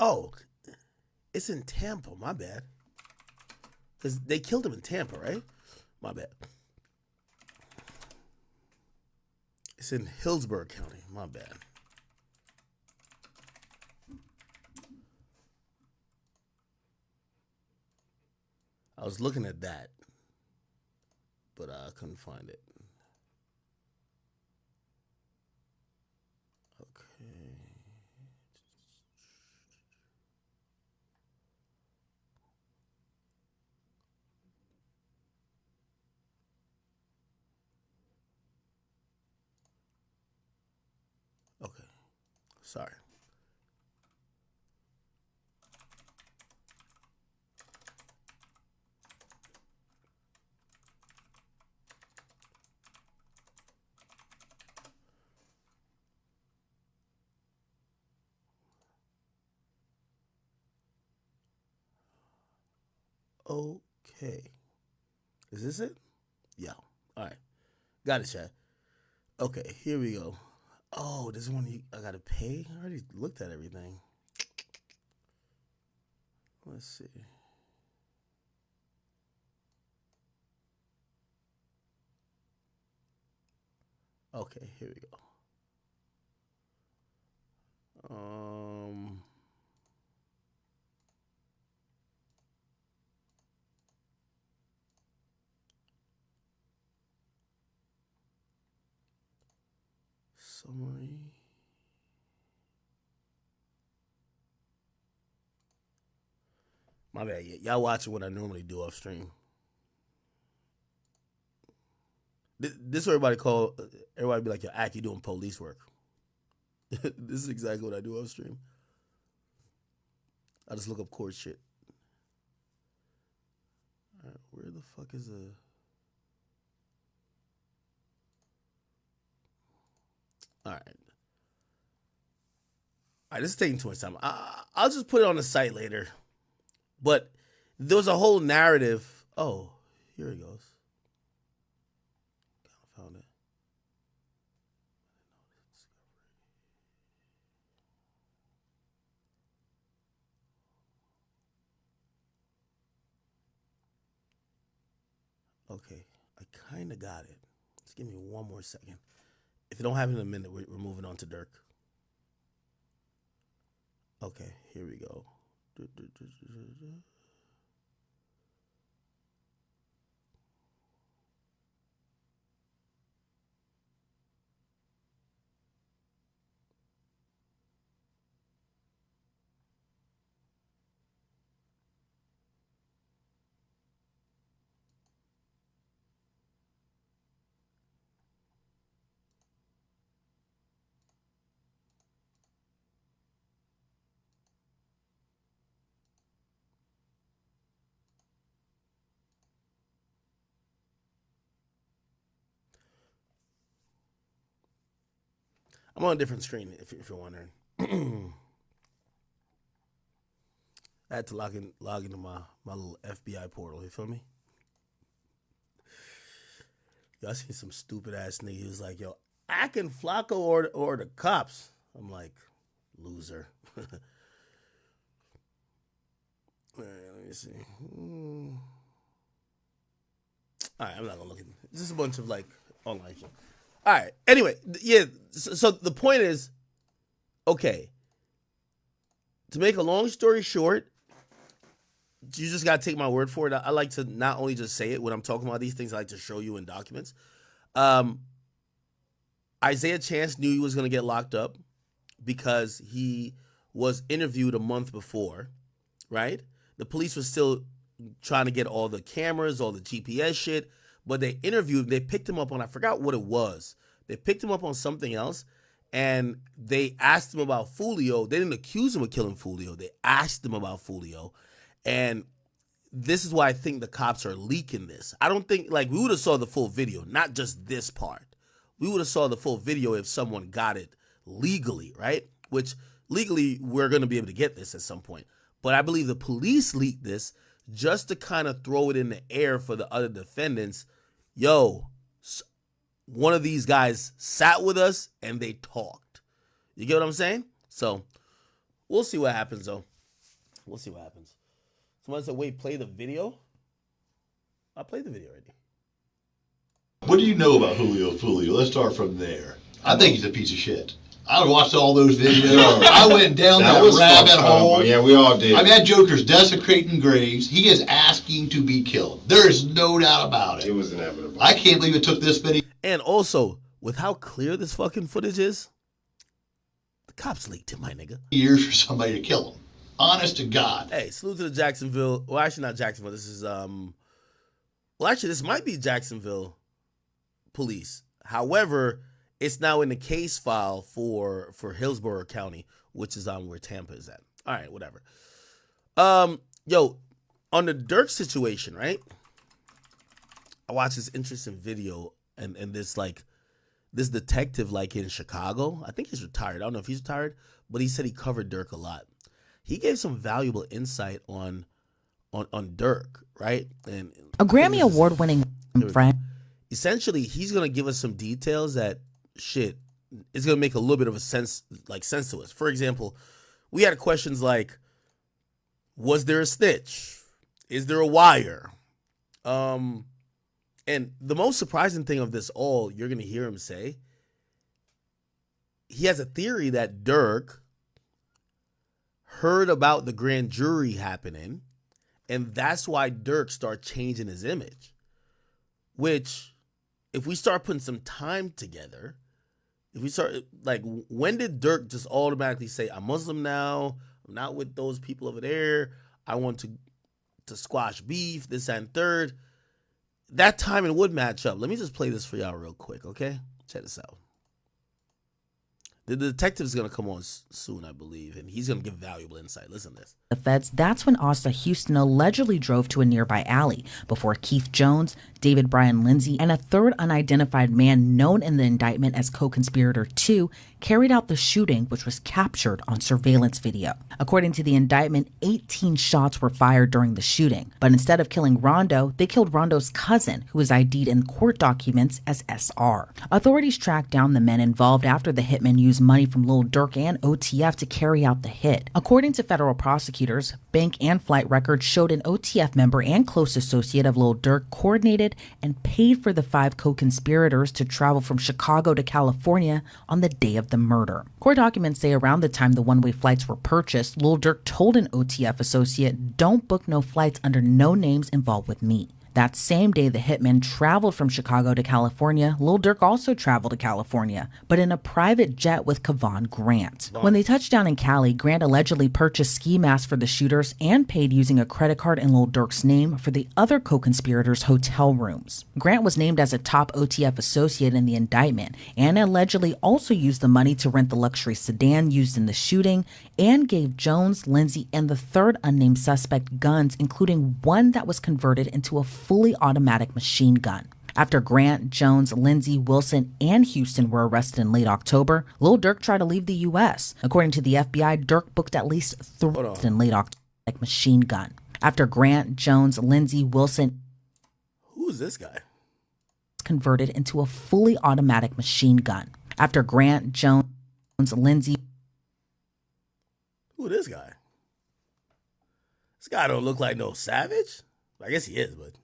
Oh, it's in Tampa. My bad. Because they killed him in Tampa, right? My bad. It's in Hillsborough County. My bad. I was looking at that, but I couldn't find it. Okay. Okay. Sorry. Okay. Is this it? Yeah. All right. Got it, chat. Okay, here we go. Oh, this one I gotta pay? I already looked at everything. Let's see. Okay, here we go. My bad. Y'all watching what I normally do off stream. This is what everybody be like, yo, Ak, you doing police work. This is exactly what I do off stream. I just look up court shit. All right, where the fuck is a... All right. This is taking too much time. I'll just put it on the site later. But there was a whole narrative. Oh, here he goes. Found it. Okay, I kind of got it. Just give me one more second. If it don't happen in a minute, we're moving on to Dirk. Okay, here we go. I'm on a different screen, if you're wondering. I had to log into my little FBI portal. You feel me? Yo, I seen some stupid ass nigga. He was like, yo, I can Flacco or the cops. I'm like, loser. All right, let me see. All right, I'm not gonna look at it. It's just a bunch of like online shit. All right. Anyway, yeah. So the point is, okay. To make a long story short, you just gotta take my word for it. I like to not only just say it when I'm talking about these things. I like to show you in documents. Isaiah Chance knew he was gonna get locked up because he was interviewed a month before, right? The police was still trying to get all the cameras, all the GPS shit. But they picked him up on, I forgot what it was. They picked him up on something else, and they asked him about Fulio. They didn't accuse him of killing Fulio. They asked him about Fulio. And this is why I think the cops are leaking this. I don't think, like, we would have saw the full video, not just this part. We would have saw the full video if someone got it legally, right? Which, legally, we're going to be able to get this at some point. But I believe the police leaked this just to kind of throw it in the air for the other defendants. Yo, one of these guys sat with us and they talked. You get what I'm saying? So we'll see what happens, though. We'll see what happens. Someone said, wait, play the video? I played the video already. What do you know about Fulio? Let's start from there. I think he's a piece of shit. I watched all those videos. I went down that rabbit hole. Yeah, we all did. I mean, that Joker's desecrating graves. He is asking to be killed. There is no doubt about it. It was inevitable. I can't believe it took this many. And also, with how clear this fucking footage is, the cops leaked it, my nigga. Years for somebody to kill him. Honest to God. Hey, salute to the Jacksonville. Well, actually, not Jacksonville. This is well, actually, this might be Jacksonville police. However, it's now in the case file for Hillsborough County, which is on where Tampa is at. All right, whatever. Yo, on the Dirk situation, right? I watched this interesting video, and this detective like in Chicago. I think he's retired. I don't know if he's retired, but he said he covered Dirk a lot. He gave some valuable insight on Dirk, right? And a Grammy Award-winning friend. Essentially, he's gonna give us some details that it's gonna make a little bit of a sense to us. For example, we had questions like, was there a snitch? Is there a wire? And the most surprising thing of this all, you're gonna hear him say, he has a theory that Dirk heard about the grand jury happening, and that's why Dirk started changing his image. Which, if we start putting some time together, if we start, like, when did Dirk just automatically say, I'm Muslim now, I'm not with those people over there, I want to to squash beef, this and third. That time and Wood matchup. Let me just play this for y'all real quick, okay? Check this out. The detective's going to come on soon, I believe, and he's going to give valuable insight. Listen to this. The feds, that's when Asa Houston allegedly drove to a nearby alley before Keith Jones, David Brian Lindsay, and a third unidentified man known in the indictment as co-conspirator 2 carried out the shooting, which was captured on surveillance video. According to the indictment, 18 shots were fired during the shooting, but instead of killing Rondo, they killed Rondo's cousin, who was ID'd in court documents as SR. Authorities tracked down the men involved after the hitmen used money from Lil Durk and OTF to carry out the hit. According to federal prosecutors, bank and flight records showed an OTF member and close associate of Lil Durk coordinated and paid for the 5 co-conspirators to travel from Chicago to California on the day of the murder. Court documents say around the time the one-way flights were purchased, Lil Durk told an OTF associate, "Don't book no flights under no names involved with me." That same day the hitmen traveled from Chicago to California, Lil Durk also traveled to California, but in a private jet with Kevon Grant. When they touched down in Cali, Grant allegedly purchased ski masks for the shooters and paid using a credit card in Lil Durk's name for the other co-conspirators' hotel rooms. Grant was named as a top OTF associate in the indictment and allegedly also used the money to rent the luxury sedan used in the shooting and gave Jones, Lindsay, and the third unnamed suspect guns, including one that was converted into a fully automatic machine gun. After Grant, Jones, Lindsay, Wilson, and Houston were arrested in late October, Lil Durk tried to leave the U.S. According to the FBI, Durk booked at least 3 in late October machine gun. After Grant, Jones, Lindsay, Wilson, who's this guy? Converted into a fully automatic machine gun. After Grant, Jones, Lindsay. Who this guy? This guy don't look like no savage. I guess he is, but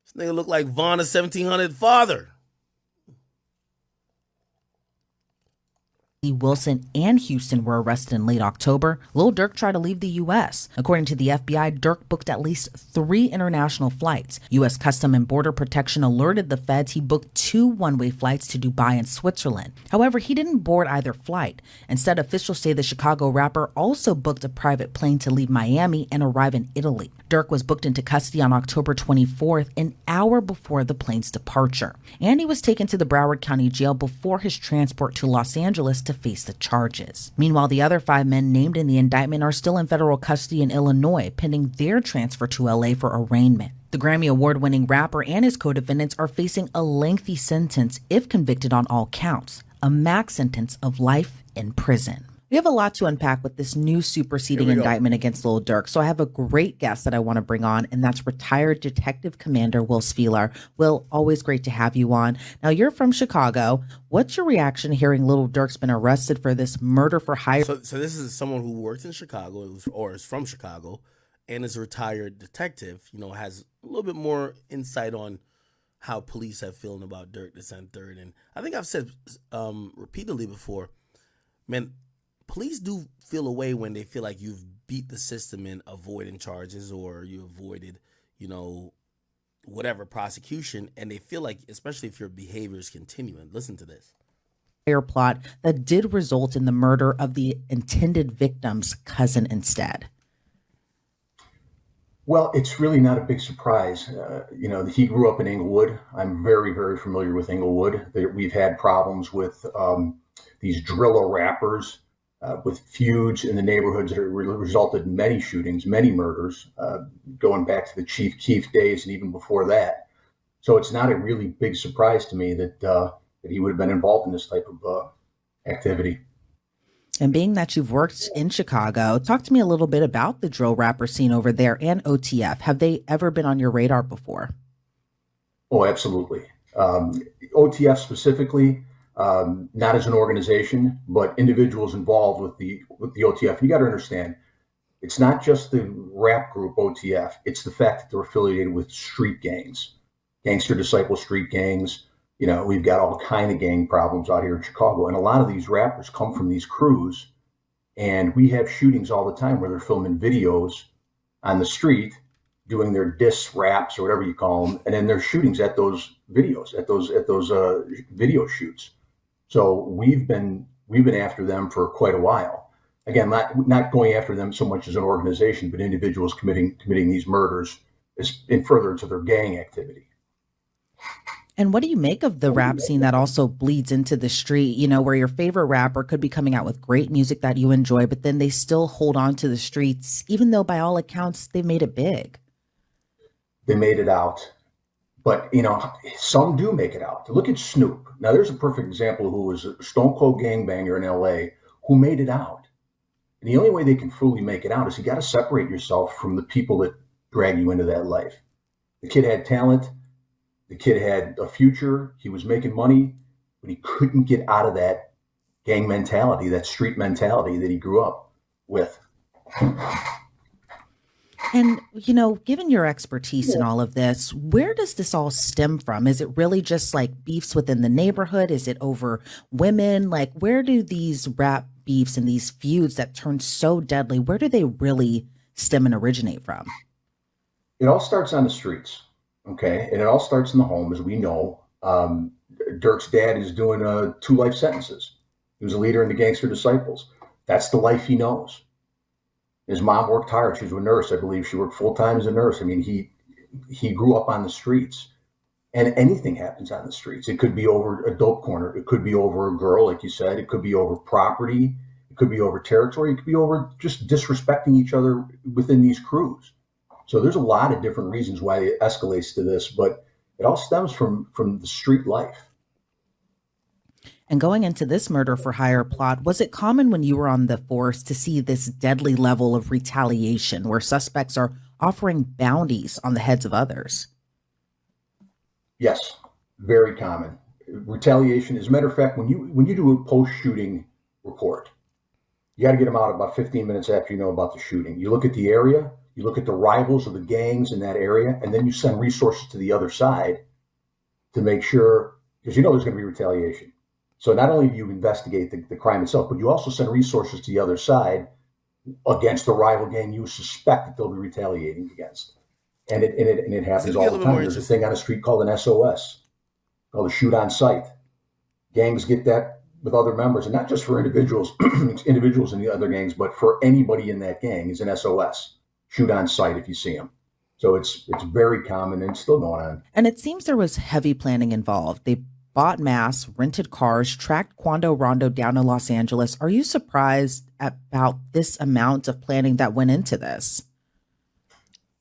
this nigga look like Vonna's 1700 father. Wilson and Houston were arrested in late October. Lil Durk tried to leave the U.S. According to the FBI, Durk booked at least 3 international flights. U.S. Custom and Border Protection alerted the feds he booked 2 one-way flights to Dubai and Switzerland. However, he didn't board either flight. Instead, officials say the Chicago rapper also booked a private plane to leave Miami and arrive in Italy. Durk was booked into custody on October 24th, an hour before the plane's departure. And he was taken to the Broward County Jail before his transport to Los Angeles to face the charges. Meanwhile, the other 5 men named in the indictment are still in federal custody in Illinois, pending their transfer to LA for arraignment. The Grammy Award-winning rapper and his co-defendants are facing a lengthy sentence if convicted on all counts, a max sentence of life in prison. We have a lot to unpack with this new superseding indictment against Lil Durk, so I have a great guest that I want to bring on, and that's retired Detective Commander Will Spieler. Will, always great to have you on. Now, you're from Chicago. What's your reaction hearing Lil Durk's been arrested for this murder for hire? So this is someone who worked in Chicago or is from Chicago and is a retired detective, has a little bit more insight on how police have feeling about Durk, this and third. And I think I've said repeatedly before, man, police do feel a way when they feel like you've beat the system in avoiding charges or you avoided, whatever prosecution, and they feel like, especially if your behavior is continuing. Listen to this. Plot that did result in the murder of the intended victim's cousin instead. Well, it's really not a big surprise. He grew up in Inglewood. I'm very, very familiar with Inglewood. We've had problems with these Drilla rappers. With feuds in the neighborhoods that resulted in many shootings, many murders, going back to the Chief Keef days and even before that. So it's not a really big surprise to me that he would have been involved in this type of activity. And being that you've worked in Chicago, talk to me a little bit about the drill rapper scene over there and OTF. Have they ever been on your radar before? Oh, absolutely. OTF specifically, not as an organization, but individuals involved with the OTF. You got to understand, it's not just the rap group OTF. It's the fact that they're affiliated with street gangs, gangster disciple street gangs. We've got all kind of gang problems out here in Chicago. And a lot of these rappers come from these crews. And we have shootings all the time where they're filming videos on the street, doing their diss raps or whatever you call them. And then there's shootings at those videos, at those video shoots. So we've been after them for quite a while. again, not going after them so much as an organization, but individuals committing these murders is in furtherance of their gang activity. And what do you make of the rap scene that also bleeds into the street, where your favorite rapper could be coming out with great music that you enjoy, but then they still hold on to the streets, even though by all accounts they made it big? They made it out. But, some do make it out. Look at Snoop. Now, there's a perfect example who was a stone cold gangbanger in LA who made it out. And the only way they can fully make it out is you got to separate yourself from the people that drag you into that life. The kid had talent. The kid had a future. He was making money, but he couldn't get out of that gang mentality, that street mentality that he grew up with. And, given your expertise in all of this, where does this all stem from? Is it really just like beefs within the neighborhood? Is it over women? Like, where do these rap beefs and these feuds that turn so deadly, where do they really stem and originate from? It all starts on the streets, okay? And it all starts in the home, as we know. Dirk's dad is doing 2 life sentences. He was a leader in the Gangster Disciples. That's the life he knows. His mom worked hard. She was a nurse, I believe. She worked full-time as a nurse. I mean, he grew up on the streets. And anything happens on the streets. It could be over a dope corner. It could be over a girl, like you said. It could be over property. It could be over territory. It could be over just disrespecting each other within these crews. So there's a lot of different reasons why it escalates to this, but it all stems from the street life. And going into this murder for hire plot, was it common when you were on the force to see this deadly level of retaliation where suspects are offering bounties on the heads of others? Yes, very common. Retaliation, as a matter of fact, when you do a post-shooting report, you got to get them out about 15 minutes after you know about the shooting. You look at the area, you look at the rivals of the gangs in that area, and then you send resources to the other side to make sure, because you know there's going to be retaliation. So not only do you investigate the crime itself, but you also send resources to the other side against the rival gang you suspect that they'll be retaliating against. And it happens all the time. There's a thing on the street called an SOS, called a shoot on sight. Gangs get that with other members, and not just for individuals in the other gangs, but for anybody in that gang is an SOS, shoot on sight if you see them. So it's very common and still going on. And it seems there was heavy planning involved. They bought masks, rented cars, tracked Quando Rondo down to Los Angeles. Are you surprised about this amount of planning that went into this?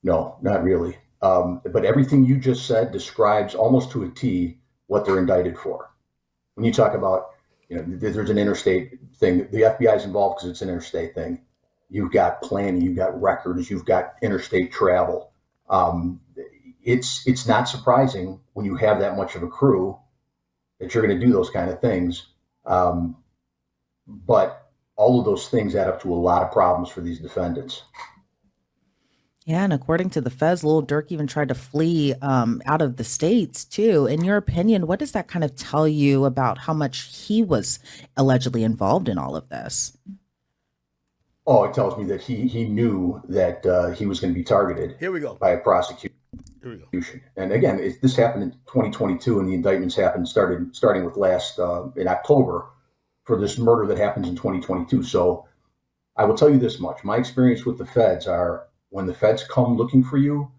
No, not really. But everything you just said describes almost to a T what they're indicted for. When you talk about, there's an interstate thing, the FBI is involved because it's an interstate thing. You've got planning, you've got records, you've got interstate travel. It's not surprising when you have that much of a crew that you're going to do those kind of things. But all of those things add up to a lot of problems for these defendants. Yeah, and according to the feds, Lil Durk even tried to flee out of the States, too. In your opinion, what does that kind of tell you about how much he was allegedly involved in all of this? Oh, it tells me that he knew that he was going to be targeted by a prosecution. Here we go. And again, this happened in 2022, and the indictments starting with last in October for this murder that happens in 2022. So I will tell you this much. My experience with the feds are when the feds come looking for you,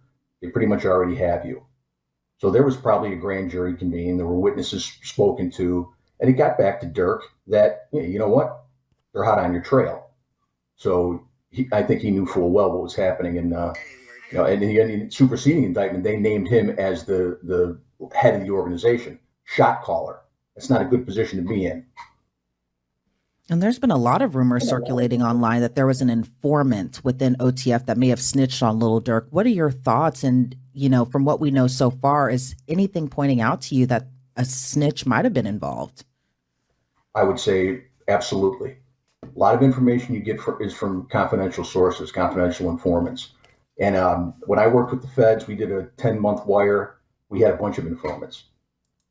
they pretty much already have you. So there was probably a grand jury convened. There were witnesses spoken to, and it got back to Dirk that, you know what? They're hot on your trail. So I think he knew full well what was happening. And, and in the superseding indictment, they named him as the head of the organization, shot caller. That's not a good position to be in. And there's been a lot of rumors circulating online that there was an informant within OTF that may have snitched on Lil Durk. What are your thoughts? And, from what we know so far, is anything pointing out to you that a snitch might have been involved? I would say absolutely. A lot of information you get is from confidential sources, confidential informants. And when I worked with the feds, we did a 10-month wire. We had a bunch of informants.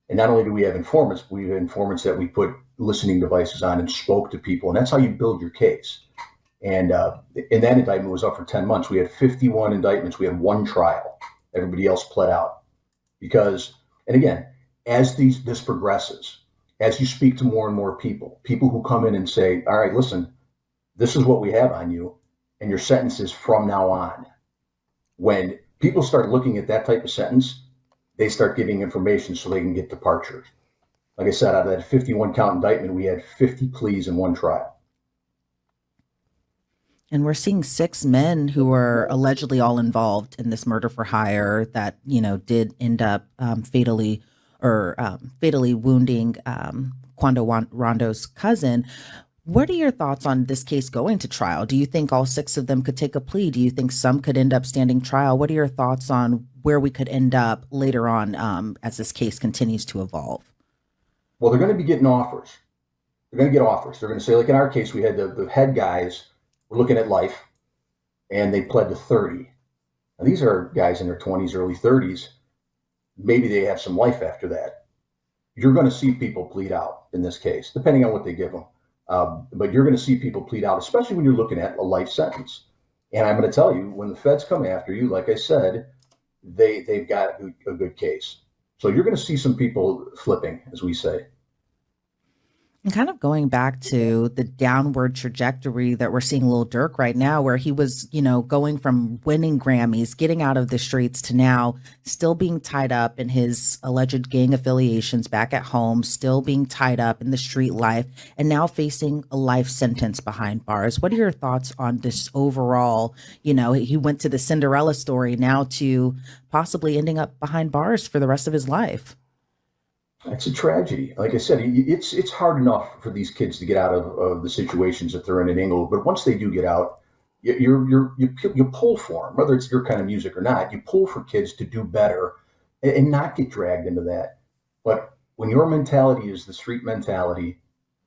And not only do we have informants, we have informants that we put listening devices on and spoke to people. And that's how you build your case. And in that indictment was up for 10 months. We had 51 indictments. We had one trial. Everybody else pled out. Because, and again, as this progresses, as you speak to more and more people who come in and say, all right, listen, this is what we have on you, and your sentence is from now on. When people start looking at that type of sentence, they start giving information so they can get departures. Like I said, out of that 51 count indictment, we had 50 pleas in one trial. And we're seeing 6 men who were allegedly all involved in this murder for hire that, did end up fatally wounding Quando Rondo's cousin. What are your thoughts on this case going to trial? Do you think all 6 of them could take a plea? Do you think some could end up standing trial? What are your thoughts on where we could end up later on as this case continues to evolve? Well, they're going to be getting offers. They're going to get offers. They're going to say, like in our case, we had the head guys were looking at life, and they pled to 30. Now, these are guys in their 20s, early 30s. Maybe they have some life after that. You're going to see people plead out in this case, depending on what they give them. But you're going to see people plead out, especially when you're looking at a life sentence. And I'm going to tell you, when the feds come after you, like I said, they've got a good case. So you're going to see some people flipping, as we say. And kind of going back to the downward trajectory that we're seeing Lil Durk right now, where he was, going from winning Grammys, getting out of the streets to now still being tied up in his alleged gang affiliations back at home, still being tied up in the street life, and now facing a life sentence behind bars. What are your thoughts on this overall? He went to the Cinderella story now to possibly ending up behind bars for the rest of his life. It's a tragedy. Like I said, it's hard enough for these kids to get out of the situations that they're in England. But once they do get out, you pull for them, whether it's your kind of music or not. You pull for kids to do better and not get dragged into that. But when your mentality is the street mentality,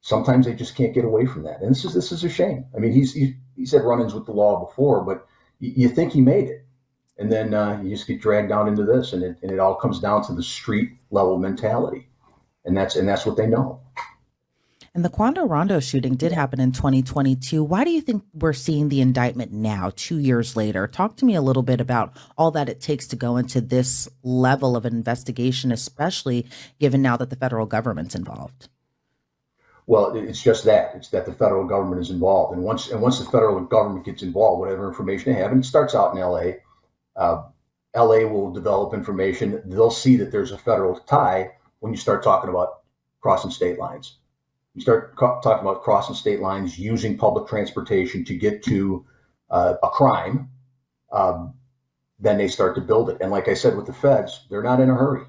sometimes they just can't get away from that. And this is a shame. I mean, he's had run-ins with the law before, but you think he made it. And then you just get dragged down into this, and it all comes down to the street level mentality, and that's what they know. And the Quando Rondo shooting did happen in 2022. Why do you think we're seeing the indictment now, 2 years later? Talk to me a little bit about all that it takes to go into this level of investigation, especially given now that the federal government's involved. Well, it's just that. It's that the federal government is involved, and once the federal government gets involved, whatever information they have, and it starts out in L.A. LA will develop information. They'll see that there's a federal tie when you start talking about crossing state lines. You start talking about crossing state lines, using public transportation to get to a crime. Then they start to build it. And like I said, with the feds, they're not in a hurry.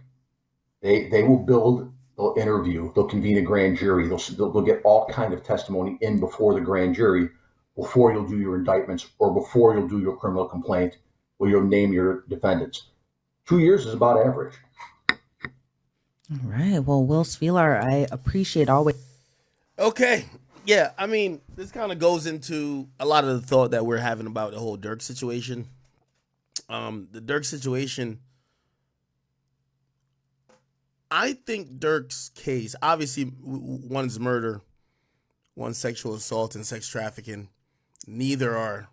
They will build. They'll interview. They'll convene a grand jury. They'll get all kind of testimony in before the grand jury, before you'll do your indictments or before you'll do your criminal complaint, where you'll name your defendants. 2 years is about average. All right. Well, Will Svilar, I appreciate always. Okay. Yeah, I mean, this kind of goes into a lot of the thought that we're having about the whole Durk situation. The Durk situation, I think Durk's case, obviously one's murder, one's sexual assault and sex trafficking. Neither are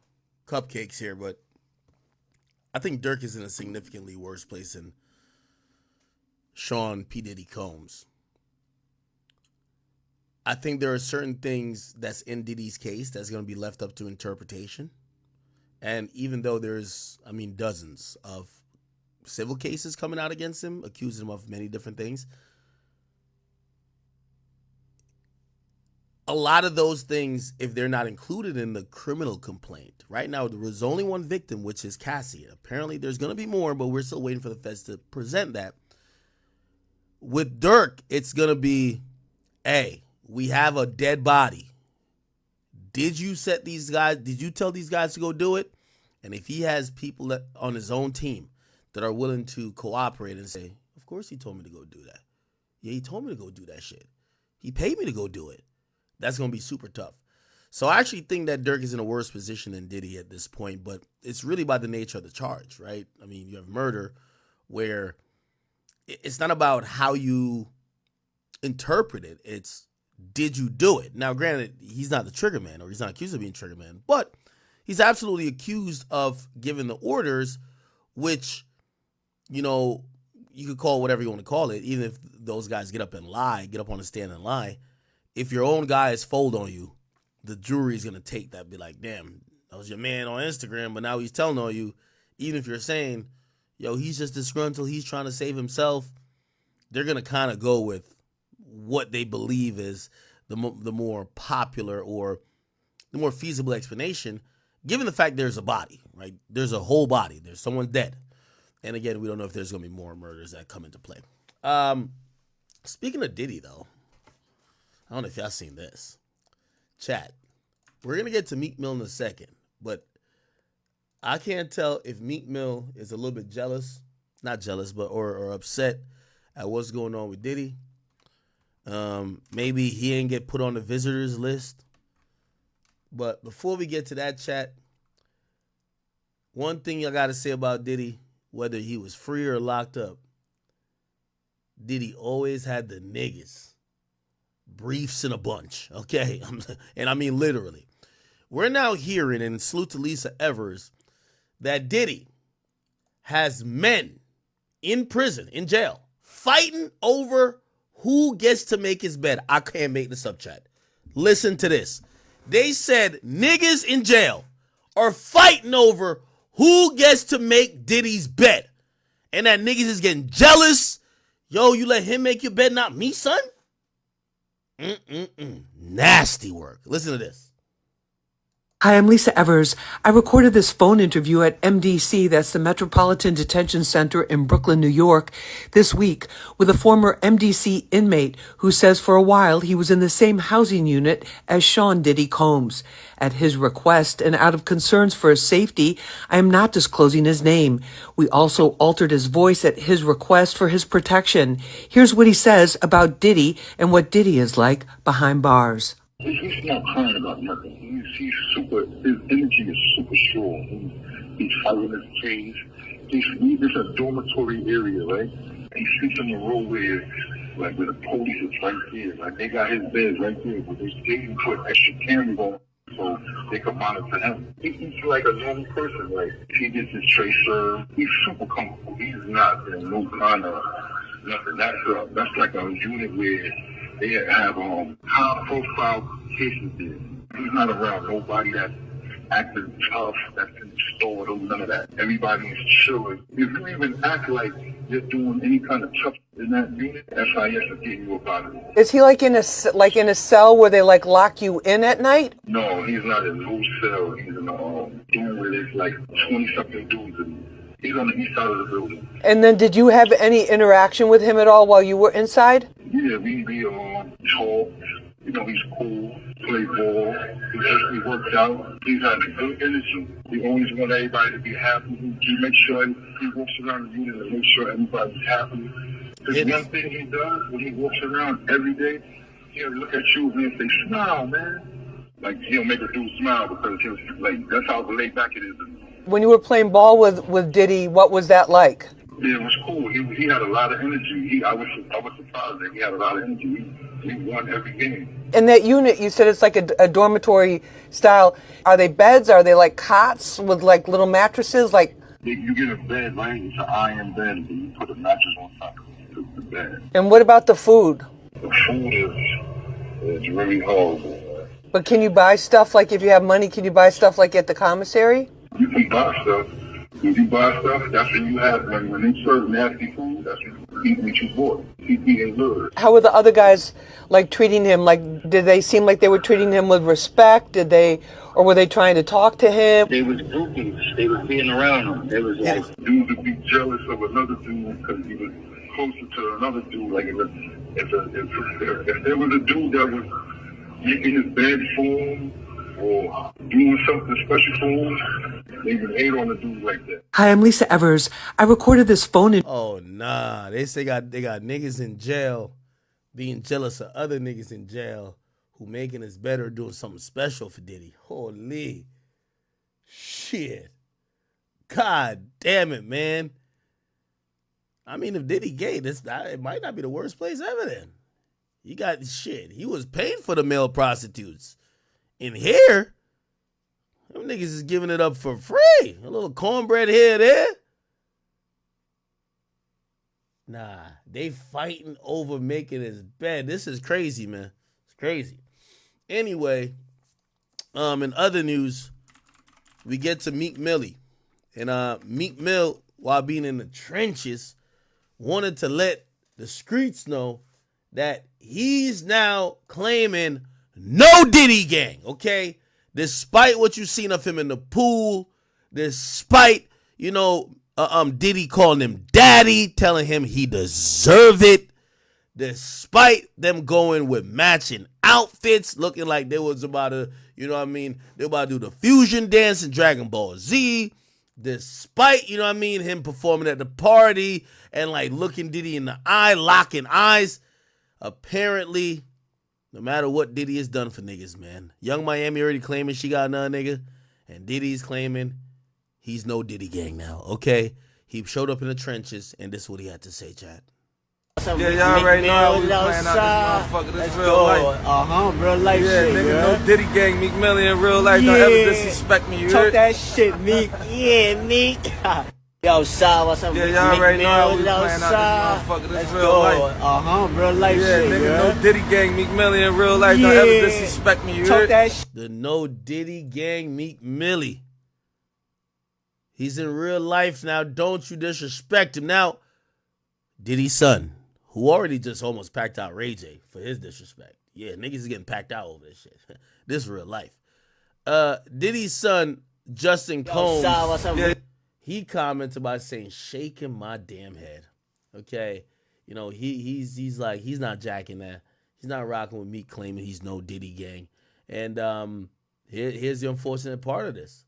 cupcakes here, but I think Durk is in a significantly worse place than Sean P. Diddy Combs. I think there are certain things that's in Diddy's case that's going to be left up to interpretation. And even though there's, dozens of civil cases coming out against him, accusing him of many different things, a lot of those things, if they're not included in the criminal complaint, right now there was only one victim, which is Cassie. Apparently there's going to be more, but we're still waiting for the feds to present that. With Durk, it's going to be, hey, we have a dead body. Did you set these guys, did you tell these guys to go do it? And if he has people that, on his own team that are willing to cooperate and say, of course he told me to go do that. Yeah, he told me to go do that shit. He paid me to go do it. That's going to be super tough. So I actually think that Durk is in a worse position than Diddy at this point, but it's really by the nature of the charge, right? I mean, you have murder where it's not about how you interpret it. It's, did you do it? Now, granted, he's not the trigger man, or he's not accused of being trigger man, but he's absolutely accused of giving the orders, which, you could call whatever you want to call it, even if those guys get up and lie, get up on the stand and lie. If your own guys fold on you, the jury's going to take that, be like, damn, that was your man on Instagram, but now he's telling on you. Even if you're saying, yo, he's just disgruntled, he's trying to save himself, they're going to kind of go with what they believe is the more popular or the more feasible explanation, given the fact there's a body, right? There's a whole body. There's someone dead. And again, we don't know if there's going to be more murders that come into play. Speaking of Diddy, though, I don't know if y'all seen this. Chat. We're going to get to Meek Mill in a second, but I can't tell if Meek Mill is a little bit jealous, not jealous, but or upset at what's going on with Diddy. Maybe he ain't get put on the visitors list. But before we get to that, chat, one thing I got to say about Diddy, whether he was free or locked up, Diddy always had the niggas. Briefs in a bunch, okay? And I mean literally. We're now hearing, and salute to Lisa Evers, that Diddy has men in prison, in jail, fighting over who gets to make his bed. I can't make this up, chat. Listen to this. They said niggas in jail are fighting over who gets to make Diddy's bed. And that niggas is getting jealous. Yo, you let him make your bed, not me, son? Nasty work. Listen to this. Hi, I'm Lisa Evers. I recorded this phone interview at MDC, that's the Metropolitan Detention Center in Brooklyn, New York, this week with a former MDC inmate who says for a while he was in the same housing unit as Sean Diddy Combs. At his request and out of concerns for his safety, I am not disclosing his name. We also altered his voice at his request for his protection. Here's what he says about Diddy and what Diddy is like behind bars. He's not crying about nothing. He's super, his energy is super strong. He's fighting his case. It's a dormitory area, right? He sleeps in the row where the police is right there. Like, they got his bed right there, but they didn't put extra cameras on so they can monitor him. He's like a normal person. Like, he gets his tray served. He's super comfortable. He's not in no kind of nothing. That's like a unit where they have high-profile cases there. He's not around nobody that's acting tough, that's in the store, none of that. Everybody is chilling. If you even act like you're doing any kind of tough in that unit, SIS is getting you up out of it. Is he like in a cell where they like lock you in at night? No, he's not in no cell. He's in a room where there's like 20-something dudes and he's on the east side of the building. And then did you have any interaction with him at all while you were inside? Yeah, we talked. You know, he's cool, play ball, he works out, he's had a good energy. He always wants everybody to be happy. He makes sure he walks around the unit and makes sure everybody's happy. Because one thing he does when he walks around every day, he'll look at you and say, smile, man. Like, he'll make a dude smile because that's how laid back it is. When you were playing ball with Diddy, what was that like? Yeah, it was cool. He had a lot of energy. I was surprised that he had a lot of energy. He won every game. In that unit, you said it's like a dormitory style. Are they beds? Are they like cots with like little mattresses? Like you get a bed, right? It's an iron bed, and you put a mattress on top of the bed. And what about the food? The food is really horrible. But can you buy stuff like if you have money? Can you buy stuff like at the commissary? You can buy stuff. If you buy stuff, that's when you have, when they serve nasty food, that's when you eat what you bought. Keep eating good. How were the other guys, like, treating him? Like, did they seem like they were treating him with respect? Or were they trying to talk to him? They was groupies. They was being around him. They was like, dudes would be jealous of another dude because he was closer to another dude. Like, if there was a dude that was making his bed for him, or doing something special for him, they would hate on a dude like that. Hi, I'm Lisa Evers. I recorded this phone in. Oh, nah. They say they got niggas in jail being jealous of other niggas in jail who making us better doing something special for Diddy. Holy shit. God damn it, man. I mean, if Diddy gay, it might not be the worst place ever then. He got shit. He was paying for the male prostitutes. In here, them niggas is giving it up for free. A little cornbread here and there. Nah, they fighting over making his bed. This is crazy, man. It's crazy. Anyway, In other news, we get to Meek Millie. And Meek Mill, while being in the trenches, wanted to let the streets know that he's now claiming no Diddy gang, okay? Despite what you've seen of him in the pool, despite, Diddy calling him daddy, telling him he deserve it, despite them going with matching outfits, looking like they was about to, they were about to do the fusion dance in Dragon Ball Z, despite, him performing at the party and like looking Diddy in the eye, locking eyes. Apparently, no matter what Diddy has done for niggas, man, Young Miami already claiming she got another nigga, and Diddy's claiming he's no Diddy gang now, okay? He showed up in the trenches, and this is what he had to say, chat. Yeah, y'all already know how we playing out this motherfucker. This real life. Real life shit, nigga, no Diddy gang, Meek Millie in real life. Don't ever disrespect me, you Talk heard? that shit, Meek. Yeah, Meek. Yo, Sal, what's up? Yeah, y'all already know how we playing out this motherfucker. This real life. Real life shit, nigga, no Diddy gang, Meek Millie in real life. Don't ever disrespect me, you Talk heard? that shit. The no Diddy gang, Meek Millie. He's in real life now. Don't you disrespect him. Now, Diddy's son, who already just almost packed out Ray J for his disrespect. Yeah, niggas is getting packed out over this shit. This is real life. Diddy's son, Justin Combs, Sal, what's up? he commented by saying, shaking my damn head. Okay. He's like, he's not jacking that. He's not rocking with me claiming he's no Diddy gang. And here's the unfortunate part of this.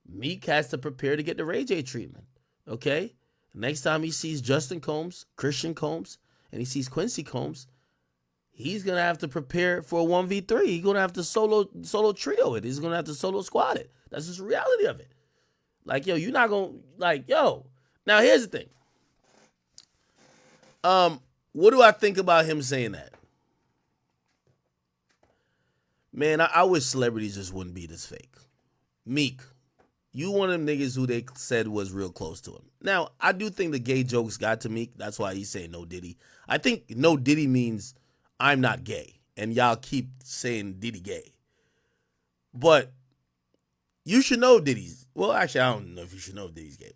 Meek has to prepare to get the Ray J treatment. Okay? Next time he sees Justin Combs, Christian Combs, and he sees Quincy Combs, he's going to have to prepare for a 1v3. He's going to have to solo trio it. He's going to have to solo squad it. That's just the reality of it. Like, yo, you're not going to, like, yo. Now, here's the thing. What do I think about him saying that? Man, I wish celebrities just wouldn't be this fake. Meek, you one of them niggas who they said was real close to him. Now, I do think the gay jokes got to Meek. That's why he's saying no Diddy. I think no Diddy means I'm not gay. And y'all keep saying Diddy gay. But you should know Diddy's. Well, actually, I don't know if you should know Diddy's gay.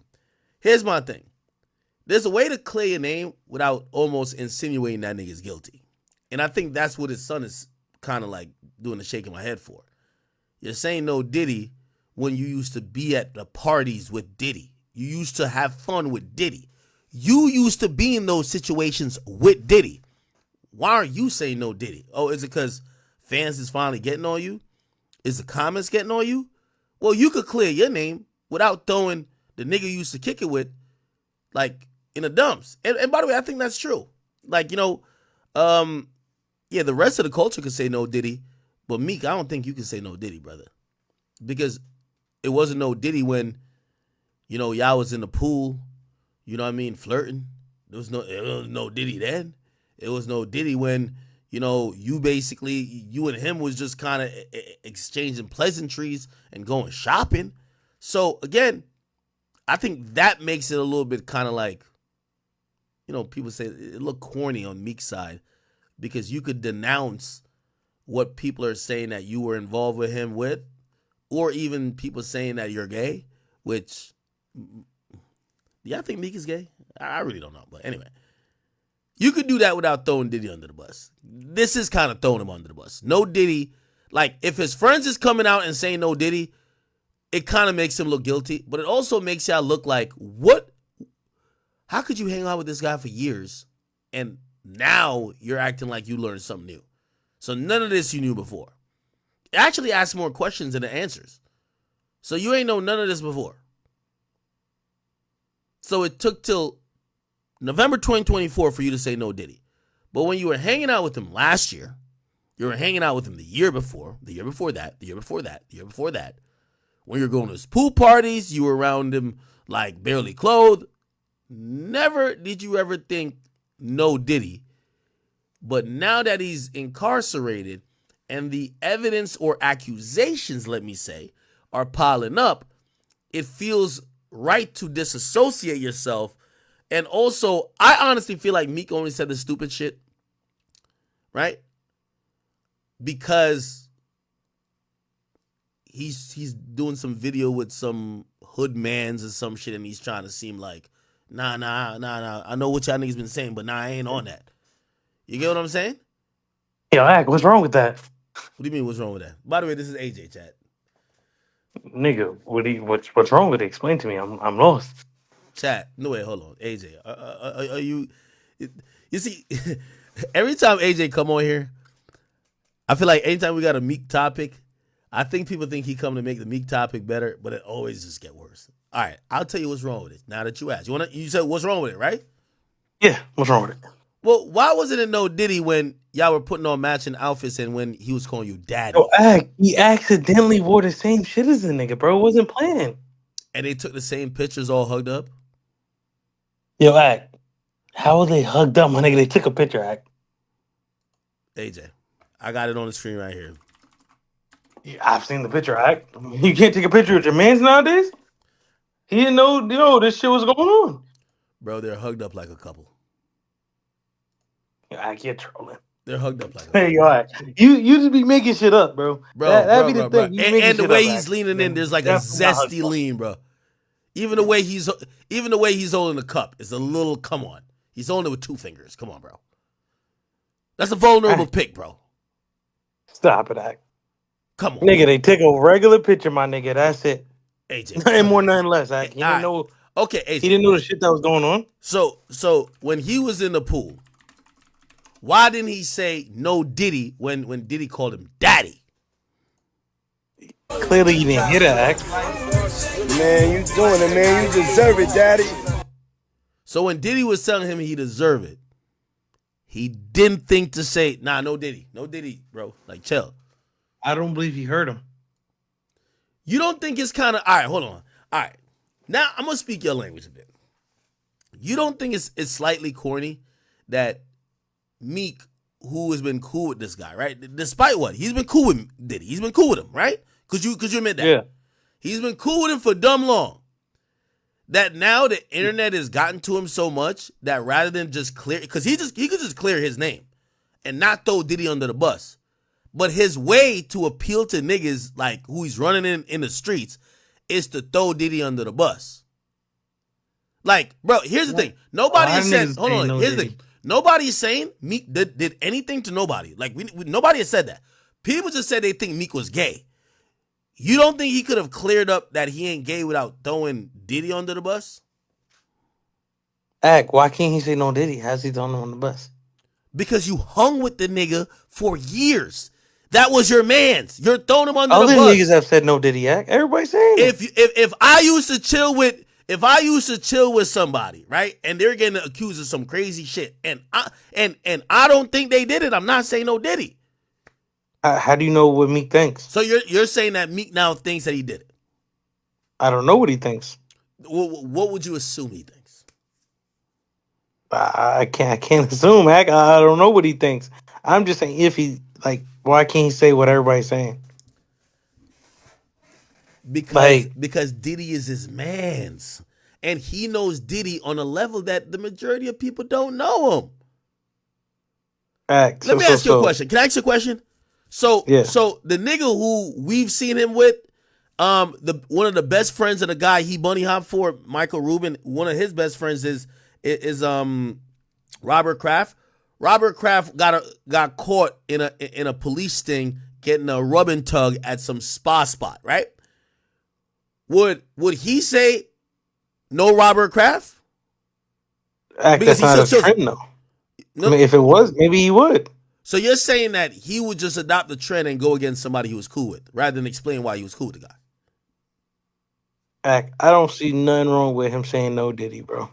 Here's my thing. There's a way to clear your name without almost insinuating that nigga's guilty. And I think that's what his son is kind of like doing the shaking my head for. You're saying no Diddy when you used to be at the parties with Diddy. You used to have fun with Diddy. You used to be in those situations with Diddy. Why aren't you saying no Diddy? Oh, is it because fans is finally getting on you? Is the comments getting on you? Well, you could clear your name without throwing the nigga you used to kick it with, like, in the dumps. And by the way, I think that's true. Like, the rest of the culture could say no Diddy, but Meek, I don't think you can say no Diddy, brother. Because it wasn't no Diddy when, y'all was in the pool, flirting. There was no Diddy then. It was no Diddy when, you and him was just kind of exchanging pleasantries and going shopping. So, again, I think that makes it a little bit kind of like, people say it look corny on Meek's side because you could denounce what people are saying that you were involved with him with, or even people saying that you're gay, which, I think Meek is gay? I really don't know. But anyway, you could do that without throwing Diddy under the bus. This is kind of throwing him under the bus. No Diddy. Like, if his friends is coming out and saying no Diddy, it kind of makes him look guilty. But it also makes y'all look like, what? How could you hang out with this guy for years and now you're acting like you learned something new? So none of this you knew before. It actually asks more questions than it answers. So you ain't know none of this before. So it took till November 2024 for you to say no Diddy. But when you were hanging out with him last year, you were hanging out with him the year before that, the year before that. When you're going to his pool parties, you were around him like barely clothed. Never did you ever think no Diddy. But now that he's incarcerated and the evidence or accusations, let me say, are piling up, it feels right to disassociate yourself. And also, I honestly feel like Meek only said the stupid shit, right? Because he's doing some video with some hood mans or some shit, and he's trying to seem like, nah. I know what y'all niggas been saying, but nah, I ain't on that. You get what I'm saying? Yo, Ak, what's wrong with that? What do you mean? What's wrong with that? By the way, this is AJ chat. Nigga, what's wrong with it? Explain to me. I'm lost. Chat. No wait, hold on. AJ, are you? You see, every time AJ come on here, I feel like anytime we got a Meek topic, I think people think he come to make the Meek topic better, but it always just get worse. All right, I'll tell you what's wrong with it. Now that you asked, you said what's wrong with it, right? Yeah, what's wrong with it? Well, why wasn't it no Diddy when y'all were putting on matching outfits and when he was calling you daddy? Yo, Ak, he accidentally wore the same shit as the nigga, bro. It wasn't planned. And they took the same pictures all hugged up? Yo, Ak, how are they hugged up, my nigga? They took a picture, Ak. AJ, I got it on the screen right here. Yeah, I've seen the picture, Ak. You can't take a picture with your mans nowadays? He didn't know, this shit was going on. Bro, they're hugged up like a couple. Yo, Ak, you're trolling. They're hugged up like a couple. Hey, yo, Ak, you just be making shit up, bro. That'd be the thing. And the way he's leaning in, there's like a zesty lean, bro. Even the way he's holding the cup is a little. Come on, he's holding it with two fingers. Come on, bro. That's a vulnerable pick, bro. Stop it, Ak. Come on, nigga. They take a regular picture, my nigga. That's it. AJ, nothing more, nothing less. Ak. He didn't know. Okay, AJ. He didn't know the shit that was going on. So when he was in the pool, why didn't he say no Diddy when Diddy called him daddy? Clearly, you didn't hear that, Ak. Man, you doing it, man. You deserve it, daddy. So when Diddy was telling him he deserved it, he didn't think to say, nah, no Diddy, bro. Like, chill. I don't believe he heard him. You don't think it's kind of, all right, hold on. All right. Now, I'm going to speak your language a bit. You don't think it's slightly corny that Meek, who has been cool with this guy, right? Despite what? He's been cool with Diddy. He's been cool with him, right? Could you admit that? Yeah. He's been cool with him for dumb long. That now the internet has gotten to him so much that rather than just clear, because he could just clear his name and not throw Diddy under the bus. But his way to appeal to niggas like who he's running in the streets is to throw Diddy under the bus. Like, bro, here's the thing. Nobody has said, hold on, here's the thing. Nobody's saying Meek did anything to nobody. Like, nobody has said that. People just said they think Meek was gay. You don't think he could have cleared up that he ain't gay without throwing Diddy under the bus? Ak, why can't he say no Diddy? How's he throwing him on the bus? Because you hung with the nigga for years. That was your man's. You're throwing him under Other the bus. niggas have said no Diddy, Ak. Everybody's saying if I used to chill with somebody, right, and they're getting accused of some crazy shit, and I don't think they did it, I'm not saying no Diddy. How do you know what Meek thinks? So you're saying that Meek now thinks that he did it? I don't know what he thinks. What would you assume he thinks? I can't assume, Ak. I don't know what he thinks. I'm just saying if he why can't he say what everybody's saying? Because Diddy is his man's, and he knows Diddy on a level that the majority of people don't know him. Let me ask you a question. Can I ask you a question? So the nigga who we've seen him with, one of the best friends of the guy he bunny hopped for, Michael Rubin, one of his best friends is Robert Kraft. Robert Kraft got caught in a police sting getting a rub and tug at some spa spot, right? Would he say no Robert Kraft? That's not a trend, though. No, I mean, if it was, maybe he would. So you're saying that he would just adopt the trend and go against somebody he was cool with, rather than explain why he was cool with the guy? I don't see nothing wrong with him saying no Diddy, bro.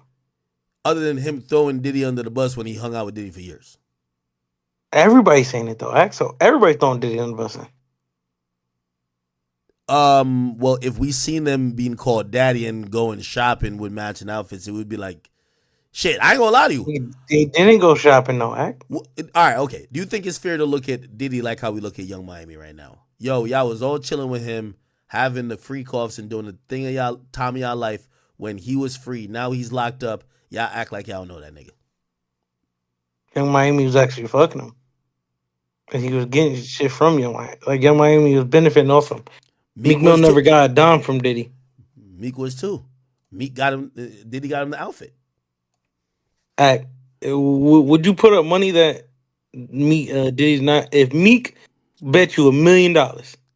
Other than him throwing Diddy under the bus when he hung out with Diddy for years. Everybody's saying it, though, so everybody's throwing Diddy under the bus. Well, if we seen them being called daddy and going shopping with matching outfits, it would be like, shit, I ain't gonna lie to you. They didn't go shopping, though, Ak. All right, okay. Do you think it's fair to look at Diddy like how we look at Young Miami right now? Yo, y'all was all chilling with him, having the freak offs and doing the thing of time of y'all life when he was free. Now he's locked up. Y'all act like y'all know that nigga. Young Miami was actually fucking him. And he was getting shit from Young Miami. Like, Young Miami was benefiting off him. Meek Mill never got a dime from Diddy. Meek was too. Meek got him. Diddy got him the outfit. Would you put up money that Meek Diddy's not? If Meek bet you $1 million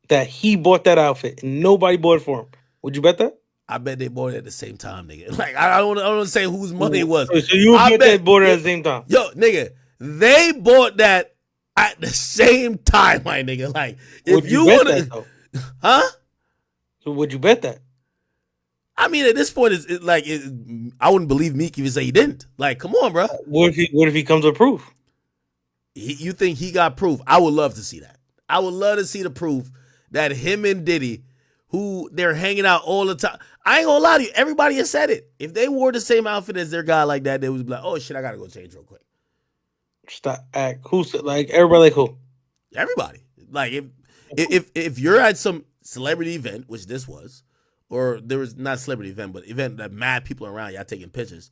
that he bought that outfit and nobody bought it for him, would you bet that? I bet they bought it at the same time, nigga. Like I don't want to say whose money it was. So you bet they bought it at the same time? Yo, nigga, they bought that at the same time, my nigga. Like if you want to, huh? So would you bet that? I mean, at this point, I wouldn't believe Meek if he say he didn't. Like, come on, bro. What if he comes with proof? You think he got proof? I would love to see that. I would love to see the proof that him and Diddy, who they're hanging out all the time. I ain't gonna lie to you. Everybody has said it. If they wore the same outfit as their guy like that, they would be like, "Oh shit, I gotta go change real quick." Stop. Who's like everybody? Like who? Everybody. Like if you're at some celebrity event, which this was, or there was not a celebrity event, but event that mad people around, y'all taking pictures,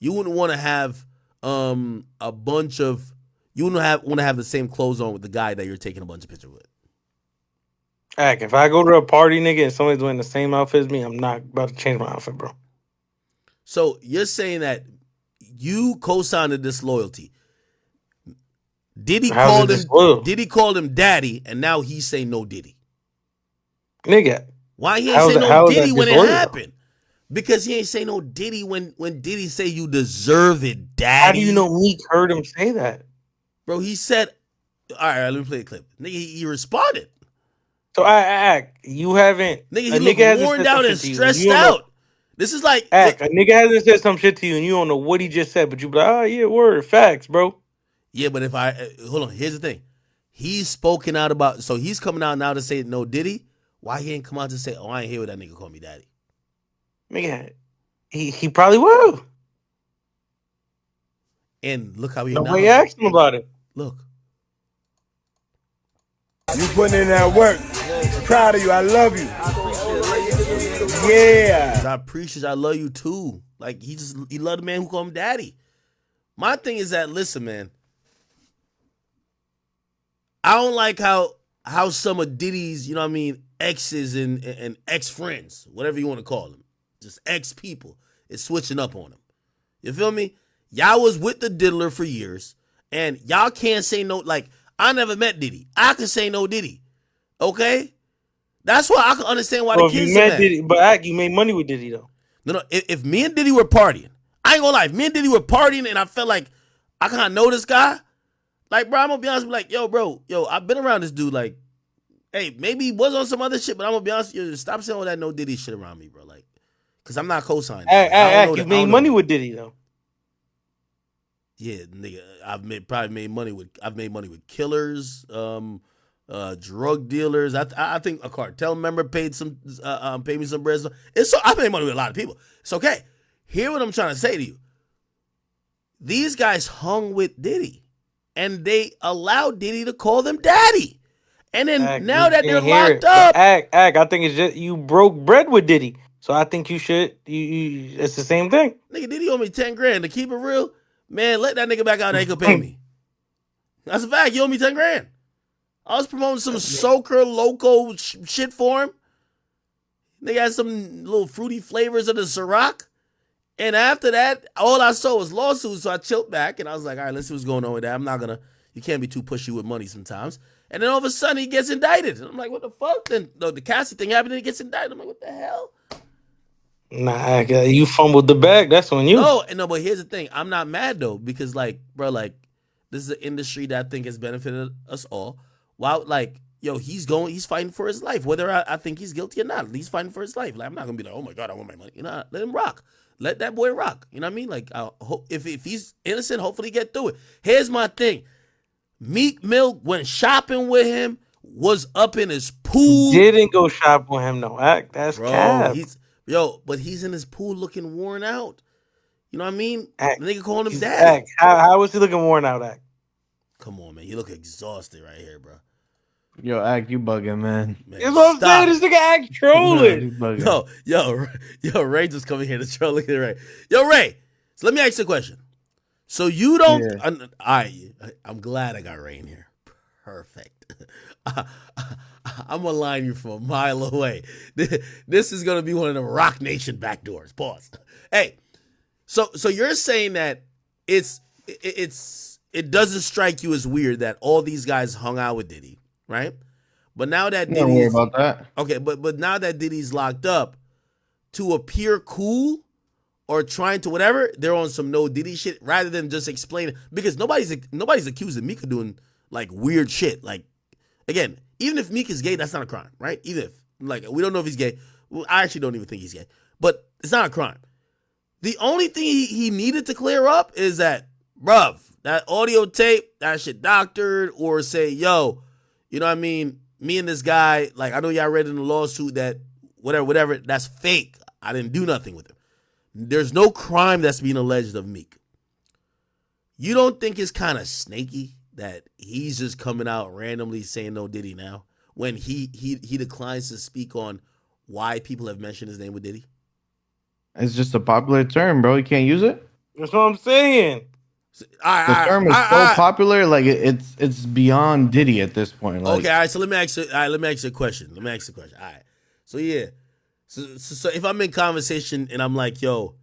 you wouldn't want to have a bunch of you wouldn't want to have the same clothes on with the guy that you're taking a bunch of pictures with. If I go to a party, nigga, and somebody's wearing the same outfit as me, I'm not about to change my outfit, bro. So you're saying that you co-signed a disloyalty. Diddy called him daddy, and now he's saying no Diddy. Nigga. Why he ain't say no Diddy when it happened? Because he ain't say no Diddy when Diddy say you deserve it, daddy. How do you know Meek heard him say that? Bro, he said, all right, let me play a clip. Nigga, he responded. So you haven't. Nigga, he looked worn down and stressed out. This is like a nigga hasn't said some shit to you and you don't know what he just said, but you be like, oh yeah, word, facts, bro. Yeah, but if I hold on, here's the thing. He's spoken out about, so he's coming out now to say no Diddy. Why he ain't come out to say, oh, I ain't hear what that nigga call me daddy? Nigga, he probably will. And look how he nobody asked him about it. Look. You putting in that work. Proud of you. I love you. Yeah. I appreciate you. I love you too. Like he loved the man who called him daddy. My thing is that, listen, man, I don't like how some of Diddy's, you know what I mean, exes and ex-friends, whatever you want to call them, just ex-people, is switching up on him. You feel me? Y'all was with the diddler for years, and y'all can't say no, like, I never met Diddy. I can say no Diddy. Okay? That's why I can understand why the kids you met Diddy, but you made money with Diddy, though. No, if me and Diddy were partying, I ain't gonna lie, if me and Diddy were partying and I felt like I kind of know this guy, like, bro, I'm gonna be honest, like, yo, bro, I've been around this dude, like, hey, maybe he was on some other shit, but I'm gonna be honest, stop saying all that no Diddy shit around me, bro, like, because I'm not co-signing. You made money with Diddy, though. Yeah, nigga, I've made money with killers, drug dealers. I think a cartel member paid me some bread. I made money with a lot of people. It's okay. Hear what I'm trying to say to you. These guys hung with Diddy, and they allowed Diddy to call them daddy. And then now that they're locked up, I think it's just you broke bread with Diddy, so I think you should. It's the same thing. Nigga, Diddy owe me $10,000 to keep it real. Man, let that nigga back out and he could pay me. That's a fact. You owe me $10,000. I was promoting some Soaker Loco shit for him. They had some little fruity flavors of the Ciroc. And after that, all I saw was lawsuits. So I chilled back and I was like, all right, let's see what's going on with that. You can't be too pushy with money sometimes. And then all of a sudden he gets indicted. And I'm like, what the fuck? Then the Cassie thing happened and he gets indicted. I'm like, what the hell? Nah, you fumbled the bag. That's on you. No, but here's the thing. I'm not mad though, because like, bro, like, this is an industry that I think has benefited us all. Wow, like, yo, he's fighting for his life. Whether I think he's guilty or not, he's fighting for his life. Like, I'm not gonna be like, oh my God, I want my money. You know, let him rock. Let that boy rock. You know what I mean? Like, if he's innocent, hopefully get through it. Here's my thing. Meek Mill went shopping with him, was up in his pool. Didn't go shop with him, though. That's cap. But he's in his pool looking worn out. You know what I mean? The nigga calling him daddy. Act. How was he looking worn out, Act? Come on, man. You look exhausted right here, bro. Yo, Act, you bugging, man. That's what I'm saying. This nigga Act trolling. No, yo, Ray just coming here to troll. Look at Ray. Yo, Ray. So let me ask you a question. So you don't. I'm glad I got Ray in here. Perfect. I'm gonna line you from a mile away. This is gonna be one of the Rock Nation backdoors. Pause. Hey, so you're saying that it doesn't strike you as weird that all these guys hung out with Diddy, right? But now that Don't worry Diddy's about that. okay, but now that Diddy's locked up, to appear cool or trying to whatever, they're on some no Diddy shit rather than just explaining, because nobody's accusing Meek of doing like weird shit. Like, again, even if Meek is gay, that's not a crime, right? Even if, like, we don't know if he's gay. Well, I actually don't even think he's gay, but it's not a crime. The only thing he needed to clear up is that, bruv, that audio tape, that shit doctored, or say, yo, you know what I mean? Me and this guy, like, I know y'all read in the lawsuit that whatever, that's fake. I didn't do nothing with him. There's no crime that's being alleged of Meek. You don't think it's kind of snaky that he's just coming out randomly saying no Diddy now when he declines to speak on why people have mentioned his name with Diddy? It's just a popular term, bro. You can't use it. That's what I'm saying. The term is so popular, like it's beyond Diddy at this point. Like, okay, all right. So let me ask you a question. All right. So yeah. So if I'm in conversation and I'm like, yo,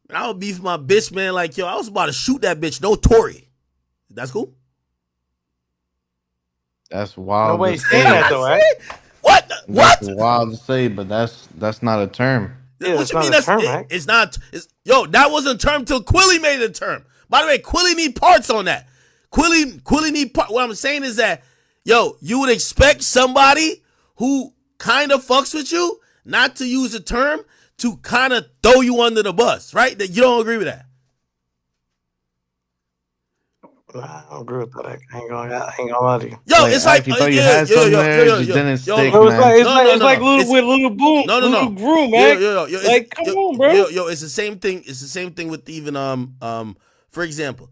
I would beef my bitch, man. Like, yo, I was about to shoot that bitch. No Tory. That's cool. that's wild. Nobody's to saying say. that though, right? What? That's wild to say, but that's not a term. Yeah, What that's you not mean? a term, right? It's not. That wasn't a term till Quilly made it a term. By the way, Quilly need parts on that. Quilly need part. What I'm saying is that, yo, you would expect somebody who kind of fucks with you not to use a term to kind of throw you under the bus, right? That you don't agree with that. Nah, I don't agree with that. I ain't gonna lie to you. Yo, Wait, it's I like actually thought you had some there, it just didn't stick, Bro, man. it's like little boom, little groom, man. Like, come on, bro. Yo, it's the same thing. It's the same thing with even for example,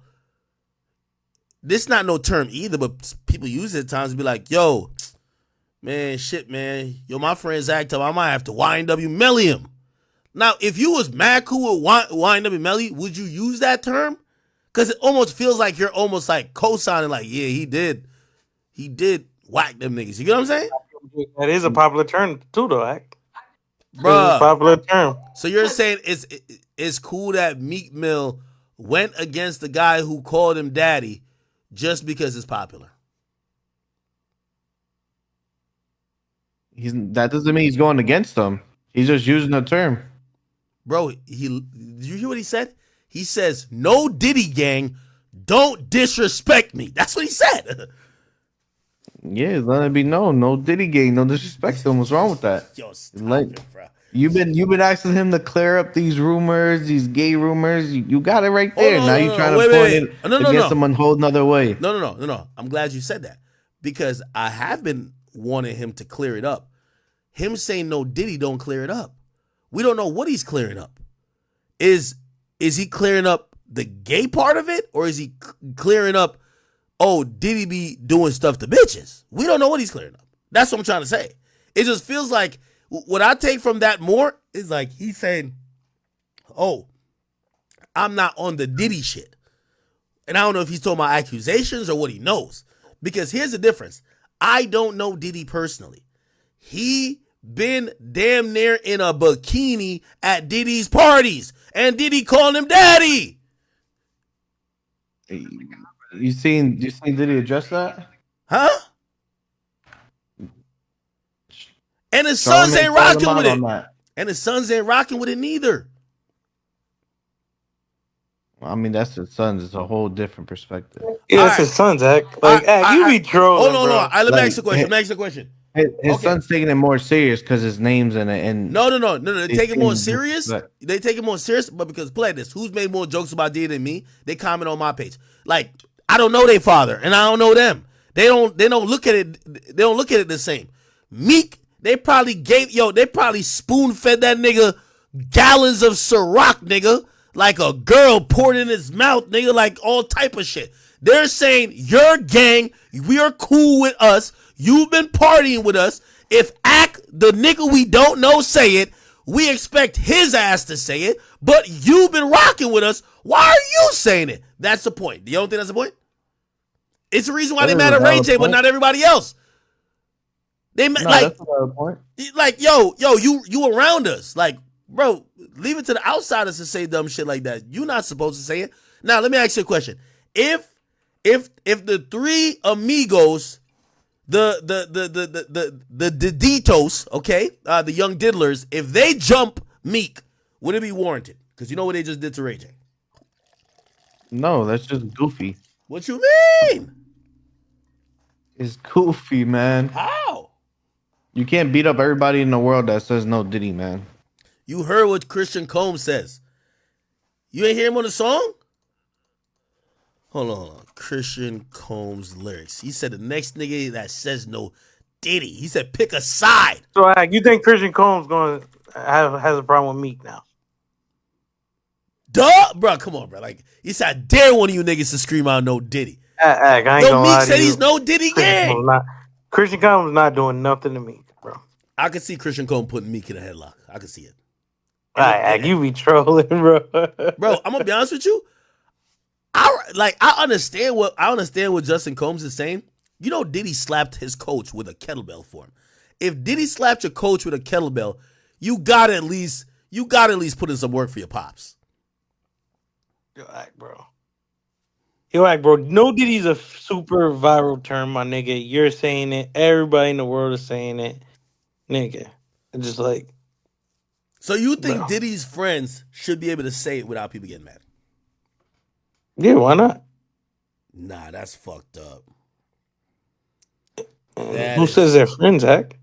this not no term either, but people use it at times to be like, yo, man, shit, man, yo, my friend's active. I might have to YNW Melly him. Now, if you was mad cool with YNW Melly, would you use that term? Because it almost feels like you're almost like co-signing, like, yeah, he did whack them niggas. You get what I'm saying? That is a popular term too, though. Bruh, it's a popular term. So you're saying it's cool that Meek Mill went against the guy who called him daddy just because it's popular? That doesn't mean he's going against them. He's just using the term. Bro, did you hear what he said? He says, no Diddy gang, don't disrespect me. That's what he said. Yeah, let it be known. No Diddy gang, no disrespect to him. What's wrong with that? Yo, stop like, it, bro. You've been asking him to clear up these rumors, these gay rumors. You got it right there. Now you're trying to point it against him a whole nother way. No. I'm glad you said that, because I have been wanting him to clear it up. Him saying no Diddy don't clear it up. We don't know what he's clearing up. Is he clearing up the gay part of it, or is he clearing up, oh, Diddy be doing stuff to bitches? We don't know what he's clearing up. That's what I'm trying to say. It just feels like what I take from that more is like he's saying, oh, I'm not on the Diddy shit. And I don't know if he's talking about accusations or what he knows. Because here's the difference. I don't know Diddy personally. He been damn near in a bikini at Diddy's parties, and Diddy called him daddy. You seen Diddy address that? Huh? And his sons ain't rocking with it. And his sons ain't rocking with it neither. I mean, that's his sons. It's a whole different perspective. Yeah, that's his sons, Act. Like, you be trolling, hold on. bro. All right, let me ask you a question. His son's taking it more serious because his name's in it. And no. They take it more serious. They take it more serious, but because play this, who's made more jokes about Diddy than me? They comment on my page. Like, I don't know their father, and I don't know them. They don't look at it. They don't look at it the same. Meek, they probably spoon fed that nigga gallons of Ciroc, nigga, like a girl poured in his mouth, nigga, like all type of shit. They're saying your gang, we are cool with us. You've been partying with us. If Act, the nigga we don't know, say it, we expect his ass to say it, but you've been rocking with us. Why are you saying it? That's the point. You don't think that's the point? It's the reason why they mad at Ray J, but not everybody else. They No, like, that's a valid point. like, yo, you around us, like, bro. Leave it to the outsiders to say dumb shit like that. You're not supposed to say it. Now, let me ask you a question. If the three amigos, the Ditos, okay, the young diddlers, if they jump Meek, would it be warranted? Because you know what they just did to Ray J. No, that's just goofy. What you mean? It's goofy, man. How? You can't beat up everybody in the world that says no Diddy, man. You heard what Christian Combs says. You ain't hear him on the song? Hold on. Christian Combs lyrics. He said the next nigga that says no Diddy. He said pick a side. So you think Christian Combs has a problem with Meek now? Duh, bro. Come on, bro. Like he said, I dare one of you niggas to scream out no Diddy. I ain't Yo, gonna Meek lie said to you. he's no Diddy gang. Christian Combs not doing nothing to Meek, bro. I could see Christian Combs putting Meek in a headlock. I could see it. You be trolling, bro. Bro, I'm gonna be honest with you. I understand what Justin Combs is saying. You know, Diddy slapped his coach with a kettlebell for him. If Diddy slapped your coach with a kettlebell, you gotta at least put in some work for your pops. Yo, bro. No Diddy's a super viral term, my nigga. You're saying it. Everybody in the world is saying it, nigga. It's just like. So you think Diddy's friends should be able to say it without people getting mad? Yeah, why not? Nah, that's fucked up. Who says they're friends, Zach?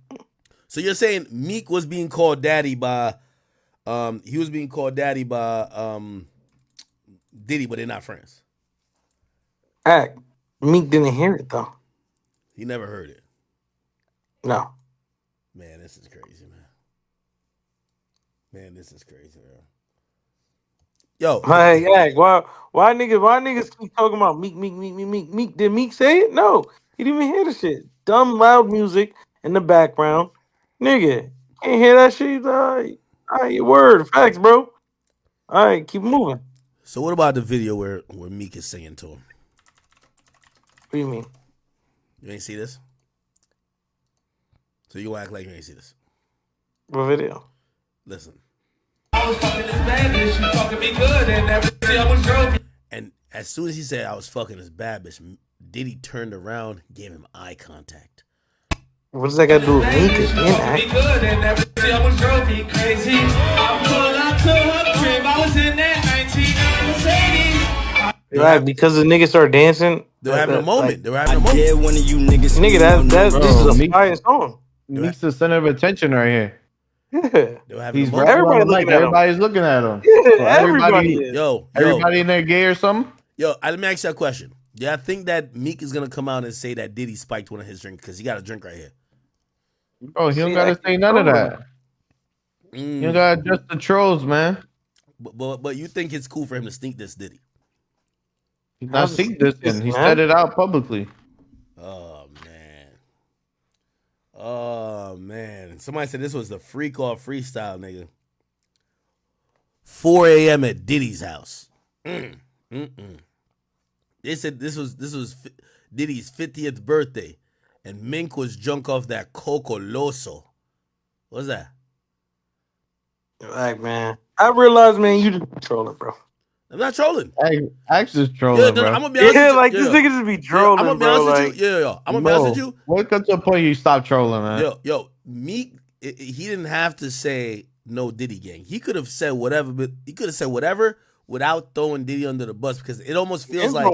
So you're saying Meek was being called daddy by, he was being called daddy by Diddy, but they're not friends. Meek didn't hear it though. He never heard it. No. Man, this is crazy, man. This is crazy, man. Yo, hey, why niggas keep talking about Meek? Did Meek say it? No, he didn't even hear the shit. Dumb loud music in the background, nigga. Can't hear that shit. All right, word, facts, bro. All right, keep moving. So what about the video where Meek is singing to him? What do you mean? You ain't see this? So you gonna act like you ain't see this? What video? Listen. I was fucking this bad bitch, she fucking me good, and every time I was drunk. And as soon as he said I was fucking this bad bitch, Diddy turned around, gave him eye contact. What does that got to do with Meek again? Me good, and every time I was drunk, me crazy. I pulled up to her crib, I was in that 19 Mercedes. Right, because the niggas start dancing. They're having a moment. They're having a moment. Yeah, one of you niggas. Nigga, this is a fire song. Meek's the center of attention right here. Yeah. He's everybody looking at him. Everybody's looking at him. Yeah, So everybody is. Everybody in there gay or something? Yo, let me ask you a question. Yeah, I think that Meek is gonna come out and say that Diddy spiked one of his drinks because he got a drink right here. Oh, he don't gotta say none of that. You gotta adjust the trolls, man. But you think it's cool for him to sneak this Diddy? He's not sneak this in. He said it out publicly. Oh man. Somebody said this was the freak off freestyle, nigga. 4 a.m. at Diddy's house. They said this was Diddy's 50th birthday, and Mink was drunk off that Coco Loso. What's that? Like, man, I realized, man, you just trolling, bro. I'm not trolling. I just trolling, bro. I'm gonna be honest with you. Like this nigga just be trolling, I'm gonna be bro. honest with you. I'm gonna be honest with you. What comes to a point you stop trolling, man? Yo, Meek, he didn't have to say no Diddy gang. He could have said whatever, but he could have said whatever without throwing Diddy under the bus because it almost feels like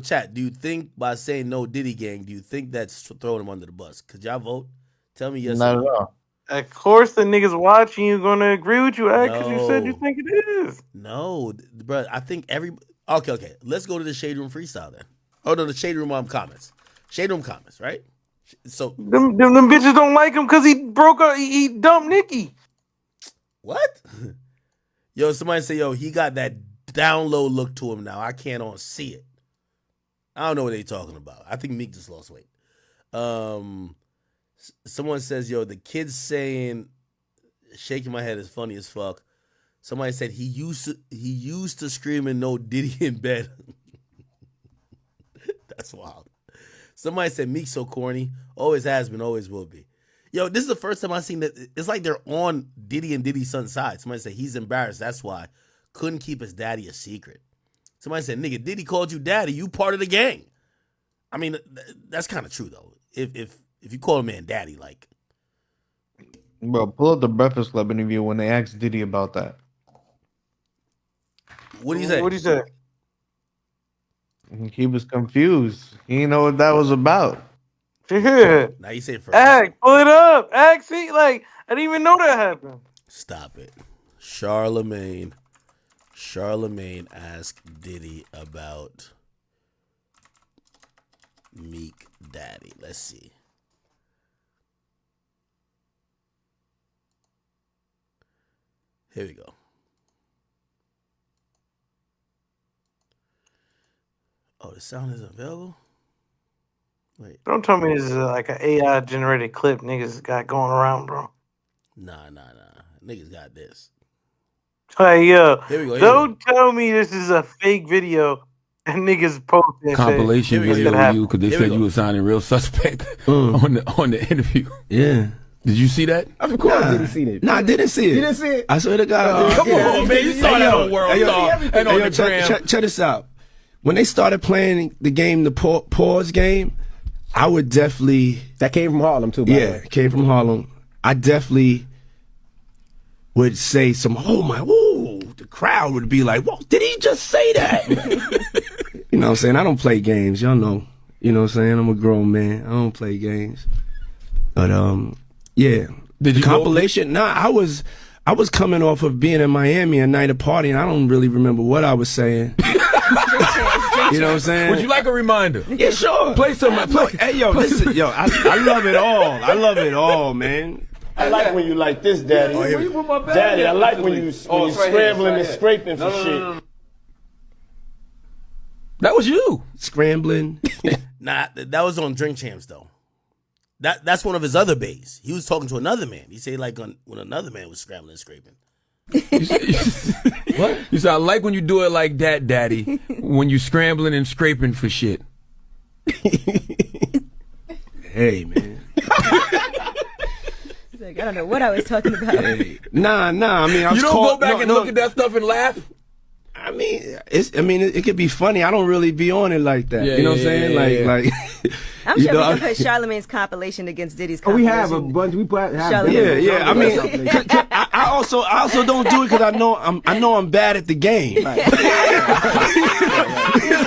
chat. Do you think by saying no Diddy gang, do you think that's throwing him under the bus? Could y'all vote? Tell me yes. Not or no. at all. Of course, the niggas watching you gonna agree with you, because you said you think it is. No, bro. I think Okay. Let's go to the Shade Room freestyle then. Oh no, the Shade Room comments. Shade Room comments, right? So them bitches don't like him because he broke up. He dumped Nicki. What? Yo, somebody say, he got that down low look to him now. I can't see it. I don't know what they talking about. I think Meek just lost weight. Someone says, the kid saying shaking my head is funny as fuck. Somebody said he used to scream and no Diddy in bed. That's wild. Somebody said Meek so corny. Always has been, always will be. Yo, this is the first time I've seen that. It's like they're on Diddy and Diddy's son's side. Somebody said he's embarrassed. That's why. Couldn't keep his daddy a secret. Somebody said, nigga, Diddy called you daddy. You part of the gang. I mean, that's kind of true, though. If you call a man daddy, like. Bro, pull up the Breakfast Club interview when they asked Diddy about that. What do you say? What do you say? He was confused. He didn't know what that was about. Yeah. Now you say it for Ag, pull it up. Ag, see, like, I didn't even know that happened. Stop it. Charlemagne asked Diddy about Meek Daddy. Let's see. Here we go. Oh, the sound isn't available? Wait. Don't tell me this is like an AI generated clip niggas got going around, bro. Nah. Niggas got this. Hey, yo, Here we go. don't tell me this is a fake video and niggas posting compilation video of you because they said you were sounding real suspect on the interview. Yeah. Did you see that? Of course, I didn't see it. No, I didn't see it. You didn't see it? I swear to God. Come on, man. You saw that on World Star and on the gram. Check this out. When they started playing the game, the pause game, I would definitely. That came from Harlem too. By the way. It came from Harlem. I definitely would say some. Oh my! Woo! The crowd would be like, "Whoa! Did he just say that?" You know what I'm saying? I don't play games. Y'all know. You know what I'm saying? I'm a grown man. I don't play games. But yeah. Did you compilation? Nah, I was coming off of being in Miami a night of party, and I don't really remember what I was saying. You know what I'm saying? Would you like a reminder? Yeah, sure. Play some. Hey, yo, listen, yo, I love it all. I love it all, man. I like when you like this, Daddy. Daddy, I like when you scrambling and scraping for shit. That was you scrambling. Nah, that was on Drink Champs though. That's one of his other bays. He was talking to another man. He said like when another man was scrambling and scraping. What? You said I like when you do it like that, Daddy. When you scrambling and scraping for shit. Hey, man. He's like, I don't know what I was talking about. Hey. Nah. I mean, I was you don't go back and look at that stuff and laugh. I mean, it could be funny. I don't really be on it like that. Yeah, you know what I'm saying? Like. I'm sure we can put Charlemagne's compilation against Diddy's compilation. We have a bunch. We put. Yeah. I mean, I also don't do it because I know I'm bad at the game. You know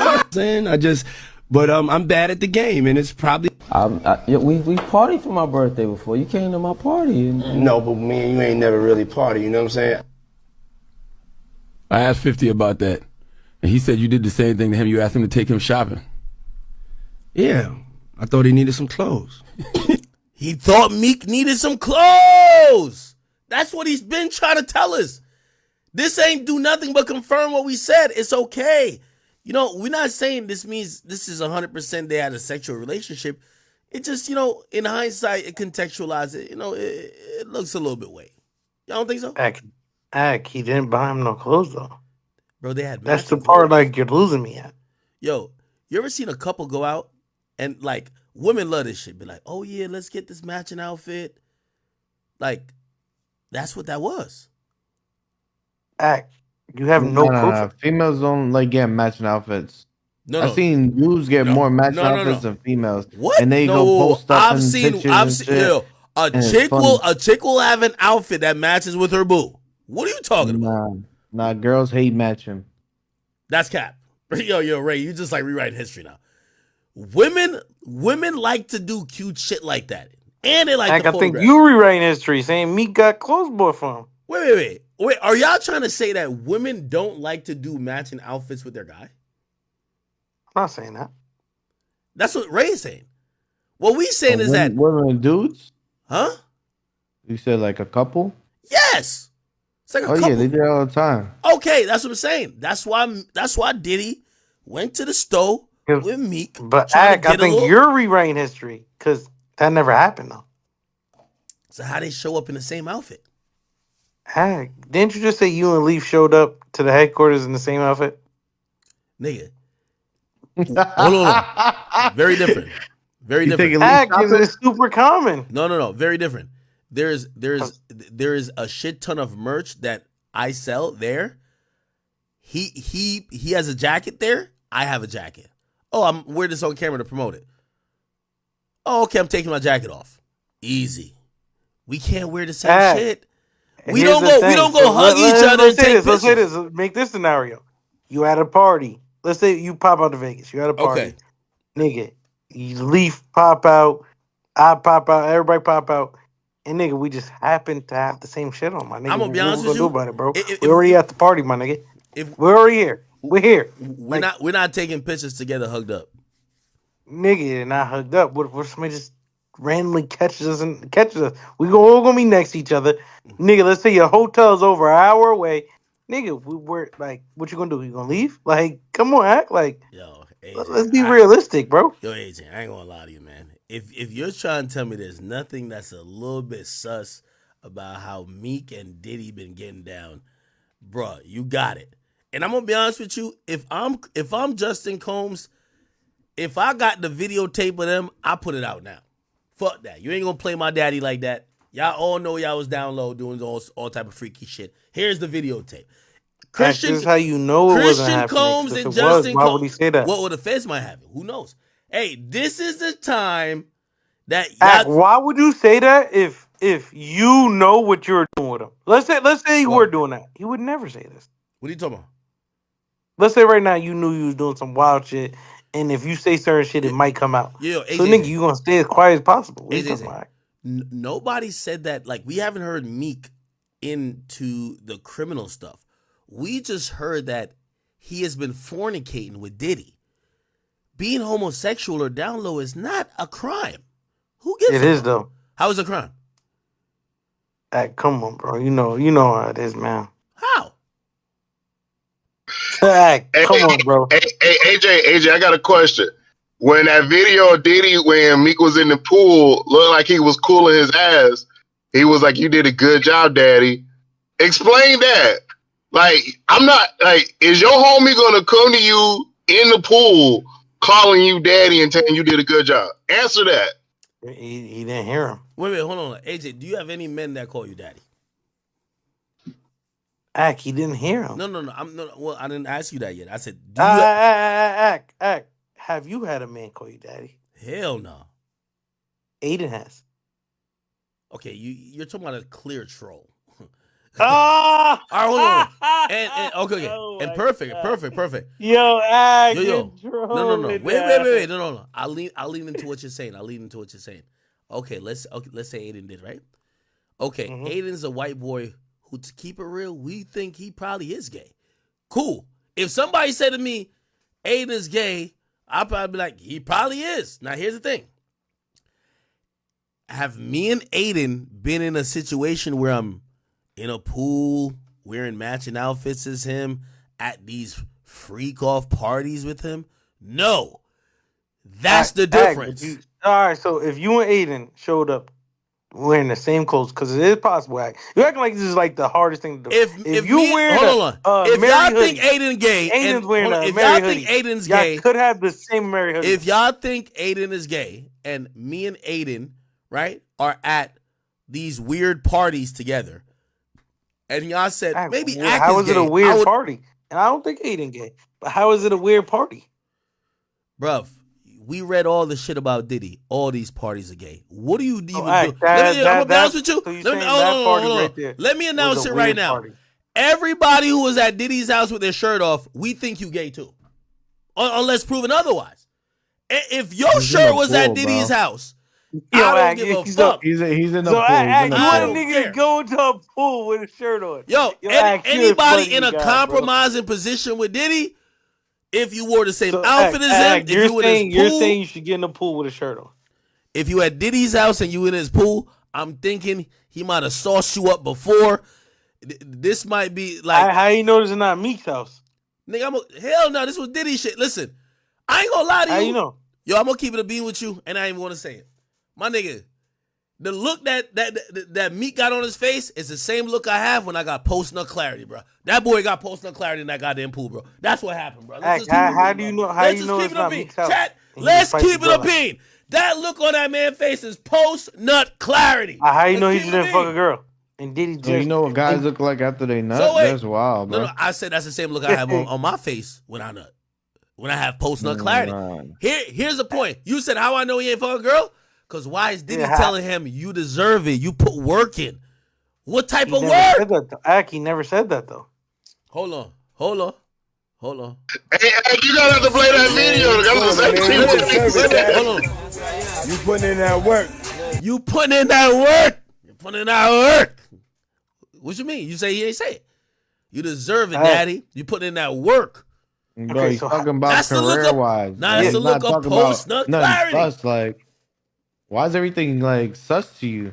what I'm saying? I'm bad at the game, and it's probably. We partied for my birthday before. You came to my party. No, but me and you ain't never really party. You know what I'm saying? I asked 50 about that, and he said you did the same thing to him. You asked him to take him shopping. Yeah, I thought he needed some clothes. He thought Meek needed some clothes. That's what he's been trying to tell us. This ain't do nothing but confirm what we said. It's okay. You know, we're not saying this means this is 100% they had a sexual relationship. It just, in hindsight, it contextualizes it. It looks a little bit way. Y'all don't think so? He didn't buy him no clothes though. Bro, they had. That's the part like you're losing me at. Yo, you ever seen a couple go out and like women love this shit? Be like, oh yeah, let's get this matching outfit. Like, that's what that was. You have no proof. Females don't like get matching outfits. No, I've seen dudes get more matching outfits than females. What? And they go post up in pictures and shit. A chick will have an outfit that matches with her boo. What are you talking about? Nah, girls hate matching. That's cap. Yo, Ray, you just like rewriting history now. Women like to do cute shit like that. And they like to I think you rewriting history saying Meek got clothes bought for him. Wait. Are y'all trying to say that women don't like to do matching outfits with their guy? I'm not saying that. That's what Ray is saying. What we saying is that women and dudes? Huh? You said like a couple? Yes. It's like a couple. Yeah, they do it all the time. Okay, that's what I'm saying. That's why Diddy went to the store with Meek. But I think you're rewriting history because that never happened though. So how they show up in the same outfit? Didn't you just say you and Leaf showed up to the headquarters in the same outfit? Nigga, Hold on. Very different. Very different. Act is super common. No. Very different. There is a shit ton of merch that I sell there. He has a jacket there. I have a jacket. Oh, I'm wearing this on camera to promote it. Oh, okay, I'm taking my jacket off. Easy. We can't wear the same shit. We don't go hug each other and take pictures. Let's say this. Make this scenario. You at a party. Let's say you pop out to Vegas. You at a party. Okay. Nigga, you Leaf pop out. I pop out. Everybody pop out. And nigga, we just happen to have the same shit on, my nigga. I'm gonna be honest with you. What we you. gonna do about it, bro? We're already at the party, my nigga. We're already here. We're here. We're not taking pictures together hugged up. Nigga, not hugged up. What if somebody just randomly catches us? We all gonna be next to each other. Nigga, let's say your hotel's over an hour away. Nigga, we're like, what you gonna do? You gonna leave? Like, come on, act like. Yo, AJ, let's be realistic, bro. Yo, AJ, I ain't gonna lie to you, man. If you're trying to tell me there's nothing that's a little bit sus about how Meek and Diddy been getting down, bruh, you got it. And I'm gonna be honest with you. If I'm Justin Combs, if I got the videotape of them, I put it out now. Fuck that. You ain't gonna play my daddy like that. Y'all all know y'all was down low doing all type of freaky shit. Here's the videotape. Christian, this is how you know it wasn't Christian happening. Combs and Why Justin would Combs. he say that? What would the feds might have it? Who knows? Hey, this is the time that why would you say that if you know what you're doing with him? Let's say you were doing that. He would never say this. What are you talking about? Let's say right now you knew you was doing some wild shit, and if you say certain shit, it might come out. Yo, AJ, so nigga, you gonna stay as quiet as possible. What are you talking about? Nobody said that. Like, we haven't heard Meek into the criminal stuff. We just heard that he has been fornicating with Diddy. Being homosexual or down low is not a crime. Who gives it? It is though. How is it a crime? Come on, bro. You know how it is, man. How? Come on, bro. Hey, AJ, I got a question. When that video of Diddy, when Meek was in the pool, looked like he was cooling his ass, he was like, "You did a good job, Daddy." Explain that. Like, I'm not, like, is your homie gonna come to you in the pool calling you daddy and telling you did a good job? Answer that. He didn't hear him. Wait, hold on. AJ, do you have any men that call you daddy? He didn't hear him. No. Well, I didn't ask you that yet. I said, do you have you had a man call you daddy? Hell no. Aiden has. Okay, you're talking about a clear troll. All right, hold on. And okay. Oh and perfect. Yo. No. Wait. No. I'll lean into what you're saying. Okay, let's say Aiden did, right? Okay, Aiden's a white boy who, to keep it real, we think he probably is gay. Cool. If somebody said to me, Aiden's gay, I'd probably be like, he probably is. Now, here's the thing. Have me and Aiden been in a situation where I'm in a pool wearing matching outfits as him at these freak-off parties with him? No. That's the difference. All right, so if you and Aiden showed up wearing the same clothes, because it is possible, you're acting like this is like the hardest thing to do. If you wearing if y'all think hoodie, Aiden gay, Aiden's wearing a if Mary y'all hoodie, think Aiden's y'all gay, could have the same Mary hoodie. If y'all think Aiden is gay, and me and Aiden, right, are at these weird parties together, and y'all said maybe how is it a weird party? And I don't think Aiden gay, but how is it a weird party, bruv? We read all the shit about Diddy. All these parties are gay. What do you even do? I'm gonna be honest with you. Let me announce it right now. Everybody who was at Diddy's house with their shirt off, we think you gay too, unless proven otherwise. If your shirt was at Diddy's house, I don't give a fuck. He's in the pool. I want a nigga to go into a pool with a shirt on. Yo, anybody in a compromising position with Diddy, if you wore the same outfit as him, you're saying you should get in the pool with a shirt on. If you at Diddy's house and you in his pool, I'm thinking he might have sauced you up before. This might be like how you know this is not Meek's house? Nigga, hell no, this was Diddy shit. Listen, I ain't gonna lie to you. How you know? Yo, I'm gonna keep it a bean with you, and I ain't even want to say it. My nigga, The look that Meek got on his face is the same look I have when I got post-nut clarity, bro. That boy got post-nut clarity in that goddamn pool, bro. That's what happened, bro. Let's just keep it How real, do you bro. know? How Let's you just know keep it's it a not bean. Meek's house? Chat, And he let's just keep it a bean. That look on that man's face is post-nut clarity. How you know he Let's just keep it a didn't fuck bean. a girl? And did he So you just? know what guys look like after they nut? So wait. That's wild, bro. No, I said that's the same look I have on my face when I nut. When I have post-nut clarity. Here's the point. You said how I know he ain't fuck a girl? Because why is Diddy telling him you deserve it? You put work in. What type of work? He never said that though. Hold on. Hey, you gotta have to play that video. Hold on. You putting in that work. You putting in that work. What you mean? You say he ain't say it. You deserve it, daddy. You putting in that work. Bro, he's talking about career-wise. Nah, that's the look up post-nut clarity. Sus, like, why is everything like sus to you?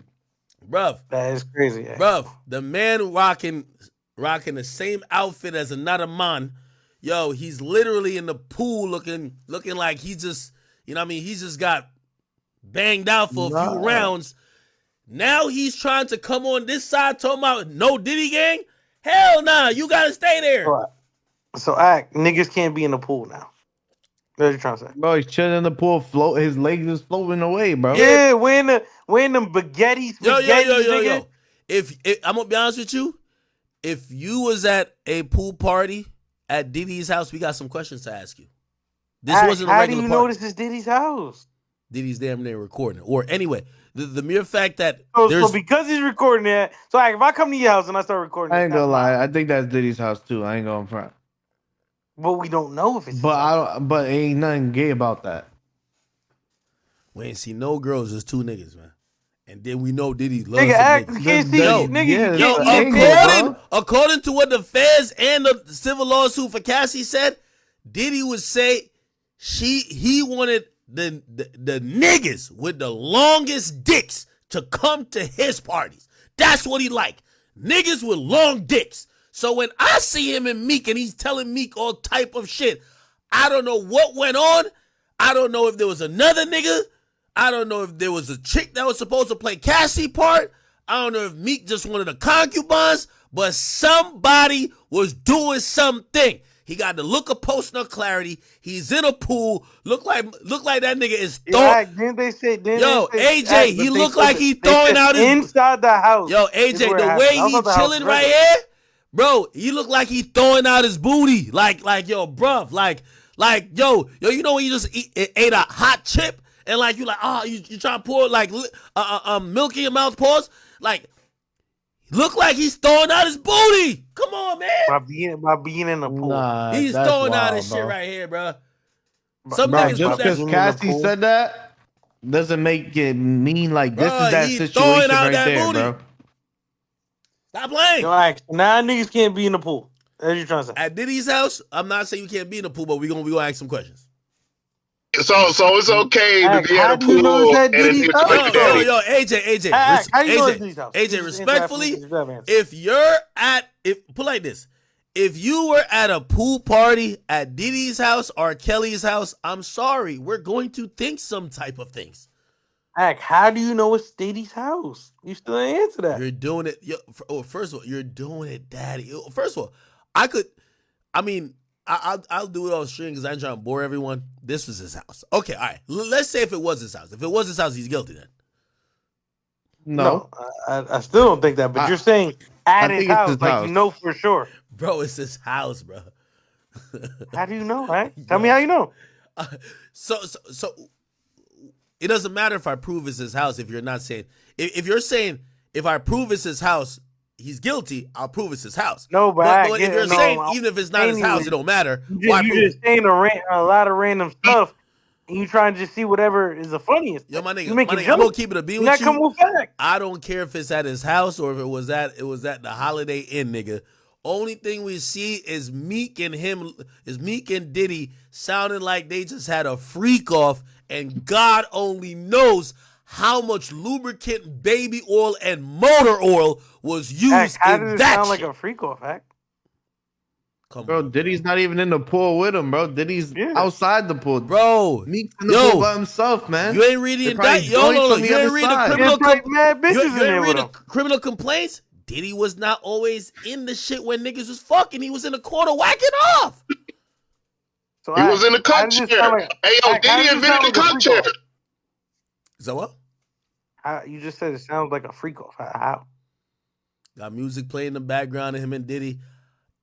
Bruv. That is crazy. Bruv, the man rocking the same outfit as another man. Yo, he's literally in the pool looking like he just, you know what I mean? He just got banged out for a few rounds. Now he's trying to come on this side talking about no Diddy gang? Hell nah, you gotta stay there. So niggas can't be in the pool now. What are you trying to say? Bro, he's chilling in the pool, his legs is floating away, bro. Yeah, wearing them spaghettis. Yo. If I'm gonna be honest with you, if you was at a pool party at Diddy's house, we got some questions to ask you. This wasn't a regular party. How do you know this is Diddy's house? Diddy's damn near recording. Or anyway, the mere fact that so because he's recording that, so if I come to your house and I start recording, I ain't gonna lie, I think that's Diddy's house too. I ain't going front. But we don't know if it's. But ain't nothing gay about that. We ain't see no girls. There's two niggas, man. And then we know Diddy loves niggas. According to what the feds and the civil lawsuit for Cassie said, Diddy would say he wanted the niggas with the longest dicks to come to his parties. That's what he like. Niggas with long dicks. So when I see him and Meek and he's telling Meek all type of shit, I don't know what went on. I don't know if there was another nigga. I don't know if there was a chick that was supposed to play Cassie part. I don't know if Meek just wanted a concubines, but somebody was doing something. He got the look of post-nut clarity. He's in a pool. Look like that nigga is throwing. Didn't they say? AJ, he looked like he throwing out his inside the house. Yo, AJ, the way he chilling right here, bro, he look like he throwing out his booty. Like yo, bruv, like yo, you know when you just ate a hot chip and like you like you try to pour like milk in your mouth, pause, like. Look like he's throwing out his booty. Come on, man. By being in the pool. Nah, he's throwing out his shit right here, bro. Some niggas just because Cassie said that doesn't make it mean like this is that situation right there, booty. Bro. Stop playing. Now niggas can't be in the pool. That's what you trying to say. At Diddy's house, I'm not saying you can't be in the pool, but we're gonna ask some questions. So it's okay to be at a pool. Yo, AJ, respectfully, put like this, if you were at a pool party at Diddy's house or Kelly's house, I'm sorry, we're going to think some type of things. How do you know it's Diddy's house? You still ain't answer that. You're doing it. First of all, you're doing it, daddy. First of all, I'll do it on stream because I ain't trying to bore everyone. This was his house. Okay, all right. Let's say if it was his house. If it was his house, he's guilty then. No. I still don't think that, but you're saying at his house, like you know for sure. Bro, it's his house, bro. How do you know, right? Tell me how you know. So it doesn't matter if I prove it's his house if you're not saying... If you're saying if I prove it's his house, he's guilty, I'll prove it's his house. No, but if you're saying even if it's not his house, it don't matter. You're just saying a lot of random stuff, and you trying to just see whatever is the funniest. Yo, my nigga, I'm gonna keep it a beat with you. Come with facts. I don't care if it's at his house or if it was at the Holiday Inn, nigga. Only thing we see is Meek and Diddy sounding like they just had a freak off, and God only knows how much lubricant, baby oil, and motor oil was used How in does it that sound shit. like a freak off, Hack? Bro, Diddy's not even in the pool with him, bro. Diddy's outside the pool. Bro, Meek's in the pool by himself, man. You ain't reading They're probably indictment. Yo, joints no, on the you other ain't reading the side. criminal bitches you ain't reading the criminal complaints. Diddy was not always in the shit when niggas was fucking. He was in the corner whacking off. So he was in the cut chair. Hey, yo, Diddy invented the cut chair. Is that what? You just said it sounds like a freak off. How? Got music playing in the background of him and Diddy.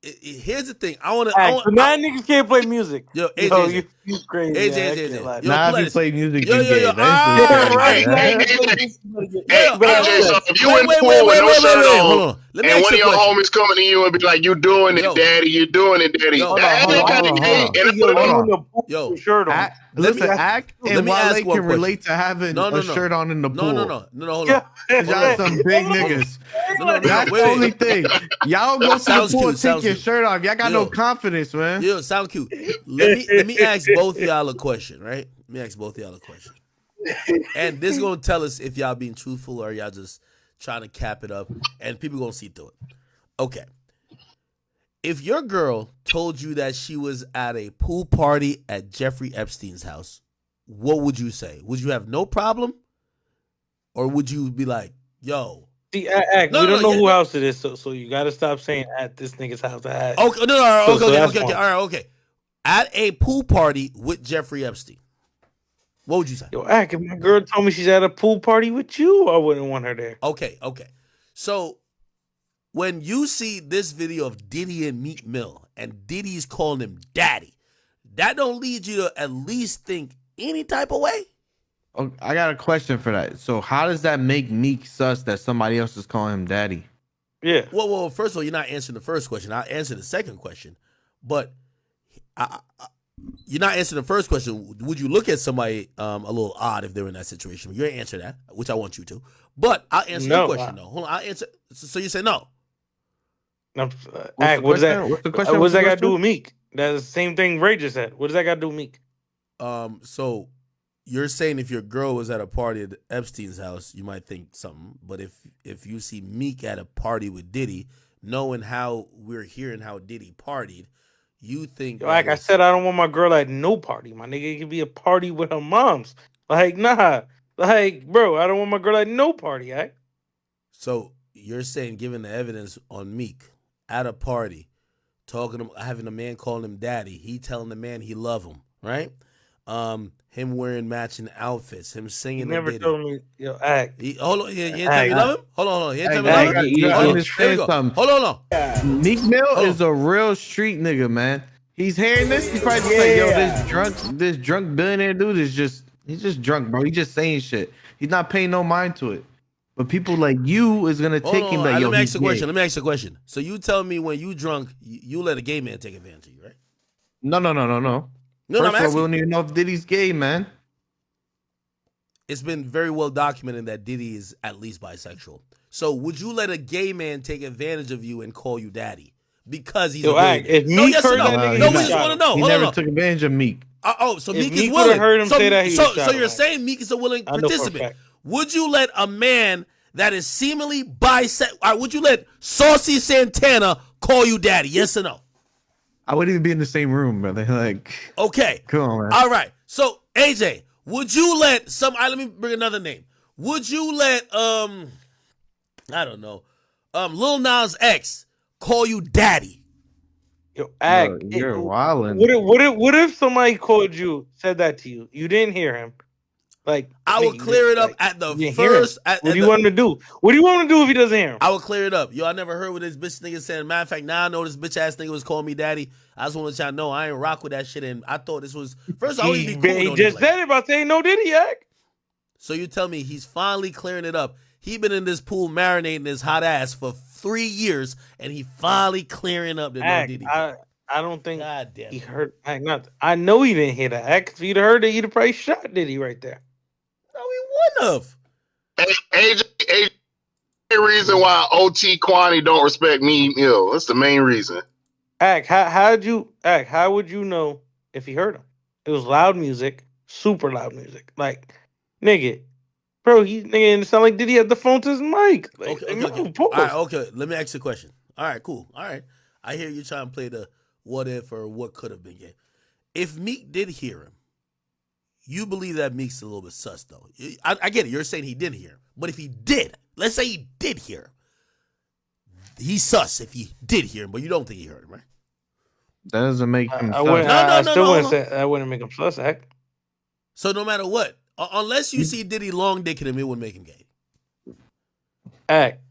Here's the thing. I want So now niggas can't play music. Yo, AJ, you crazy. AJ. Now if you play music, yo, you gay. yo, That's Hey, AJ, so if you in the pool with no shirt on, and one of your homies coming to you and be like, "You doing it, daddy? You doing it, daddy?" That ain't kind of gay. Yo, shirt on. Listen, Act and Wale can one relate to having a shirt on in the pool. No, hold on. Y'all some big niggas. That's the only thing. Y'all go to the pool and take your shirt off. Y'all got no confidence, man. Yo, sound cute. Let me ask both of y'all a question, right? Let me ask both of y'all a question. And this is gonna tell us if y'all being truthful or y'all just trying to cap it up, and people gonna see through it. Okay. If your girl told you that she was at a pool party at Jeffrey Epstein's house, what would you say? Would you have no problem? Or would you be like, yo? See, we don't know who house it is, so you got to stop saying at this nigga's house. Okay, okay. At a pool party with Jeffrey Epstein, what would you say? Yo, Ack, if my girl told me she's at a pool party with you, I wouldn't want her there. Okay. So, when you see this video of Diddy and Meek Mill, and Diddy's calling him daddy, that don't lead you to at least think any type of way? Oh, I got a question for that. So how does that make Meek sus that somebody else is calling him daddy? Yeah. Well, first of all, you're not answering the first question. I'll answer the second question. But you're not answering the first question. Would you look at somebody a little odd if they're in that situation? You're gonna answer that, which I want you to. But I'll answer the question though. Hold on, I'll answer. So you say no. What does that got to do with Meek? That's the same thing Ray just said. What does that got to do with Meek? So you're saying if your girl was at a party at Epstein's house, you might think something. But if you see Meek at a party with Diddy, knowing how we're hearing how Diddy partied, you think like I said, I don't want my girl at no party. My nigga, it could be a party with her moms. Like, nah. Like, bro, I don't want my girl at no party, right? So you're saying, given the evidence on Meek at a party, having a man calling him daddy, he telling the man he love him, right? Him wearing matching outfits, him singing. He never told me, yo, Act. Hold on, you didn't tell me you love him? Hold on. You didn't tell me you love him? Hold on. Meek Mill is a real street nigga, man. He's hearing this. He's probably like, yo, this drunk billionaire dude he's just drunk, bro. He's just saying shit. He's not paying no mind to it. But people like you is gonna take him like, yo, let me ask you a question. So you tell me when you drunk, you let a gay man take advantage of you, right? No. First of all, we don't even know if Diddy's gay, man. It's been very well documented that Diddy is at least bisexual. So would you let a gay man take advantage of you and call you daddy because he's a gay? If Meek heard that nigga, we just want to know. He never took advantage of Meek. So Meek is willing. Heard him say that, so you're saying Meek is a willing participant. Would you let a man that is seemingly bisexual, would you let Saucy Santana call you daddy? Yes or no? I wouldn't even be in the same room, brother. Like, okay. Come on, man. All right. So, AJ, would you let let me bring another name. Would you let, I don't know, Lil Nas X call you daddy? Yo, Act. You're wildin'. What if somebody said that to you? You didn't hear him. Like, I will clear it up at the first. What do you want him to do? What do you want him to do if he doesn't hear him? I will clear it up. Yo, I never heard what this bitch nigga said. Matter of fact, now I know this bitch ass nigga was calling me daddy. I just want to let y'all know I ain't rock with that shit. And I thought this was first. I always be cool. He just said it by saying no, did he, Act? So you tell me he's finally clearing it up. He been in this pool marinating his hot ass for 3 years, and he finally clearing up the no Diddy. I don't think he heard. I know he didn't hear that. Act. If he'd heard it, he'd have probably shot Diddy right there. No, he wouldn't have. AJ, reason why OT Kwani don't respect me, that's the main reason. Act, how would you know if he heard him? It was loud music, super loud music. Like, nigga, bro, it sound like Diddy had the phone to his mic. Like, okay. All right, okay. Let me ask you a question. All right, cool. All right. I hear you trying to play the what if or what could have been gay. If Meek did hear him, you believe that Meek's a little bit sus, though. I get it. You're saying he didn't hear him. But if he did, let's say he did hear him, he's sus if he did hear him, but you don't think he heard him, right? That doesn't make him sus. I still wouldn't say I wouldn't make him sus, Act. So no matter what, unless you see Diddy long dicking him, it wouldn't make him gay. Act.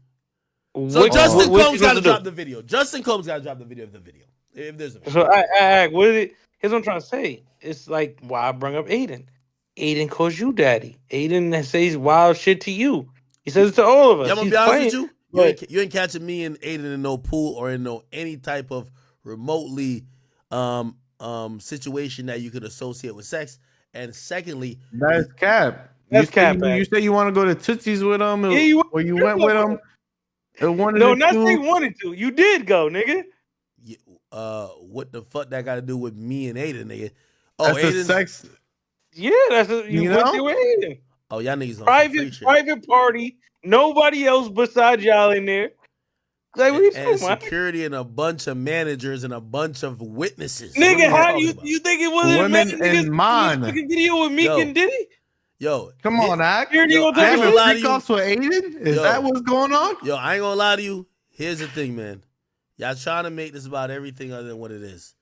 So Justin Combs got to drop the video. Justin Combs got to drop the video of the video. If there's a video. So Act, what is it? Here's what I'm trying to say. It's like why I bring up Aiden. Aiden calls you daddy. Aiden says wild shit to you. He says it to all of us. Yeah, I'm gonna He's be honest playing, with you. You ain't catching me and Aiden in no pool or in no any type of remotely situation that you could associate with sex. And secondly, that's cap. That's cap. You say you want to go to Tootsie's with him, or you went with him. No, not say you wanted to. You did go, nigga. What the fuck that got to do with me and Aiden, nigga? Oh, Aiden's sex. Yeah, that's you went there with Aiden. Oh, y'all niggas on private party. Nobody else besides y'all in there. Like, what and security and a bunch of managers and a bunch of witnesses. Nigga, how do you think it wasn't women and mine? Video with Meek and Diddy? Yo, come on, Act. I ain't gonna lie to you. With Aiden? Is that what's going on? Yo, I ain't gonna lie to you. Here's the thing, man. Y'all trying to make this about everything other than what it is.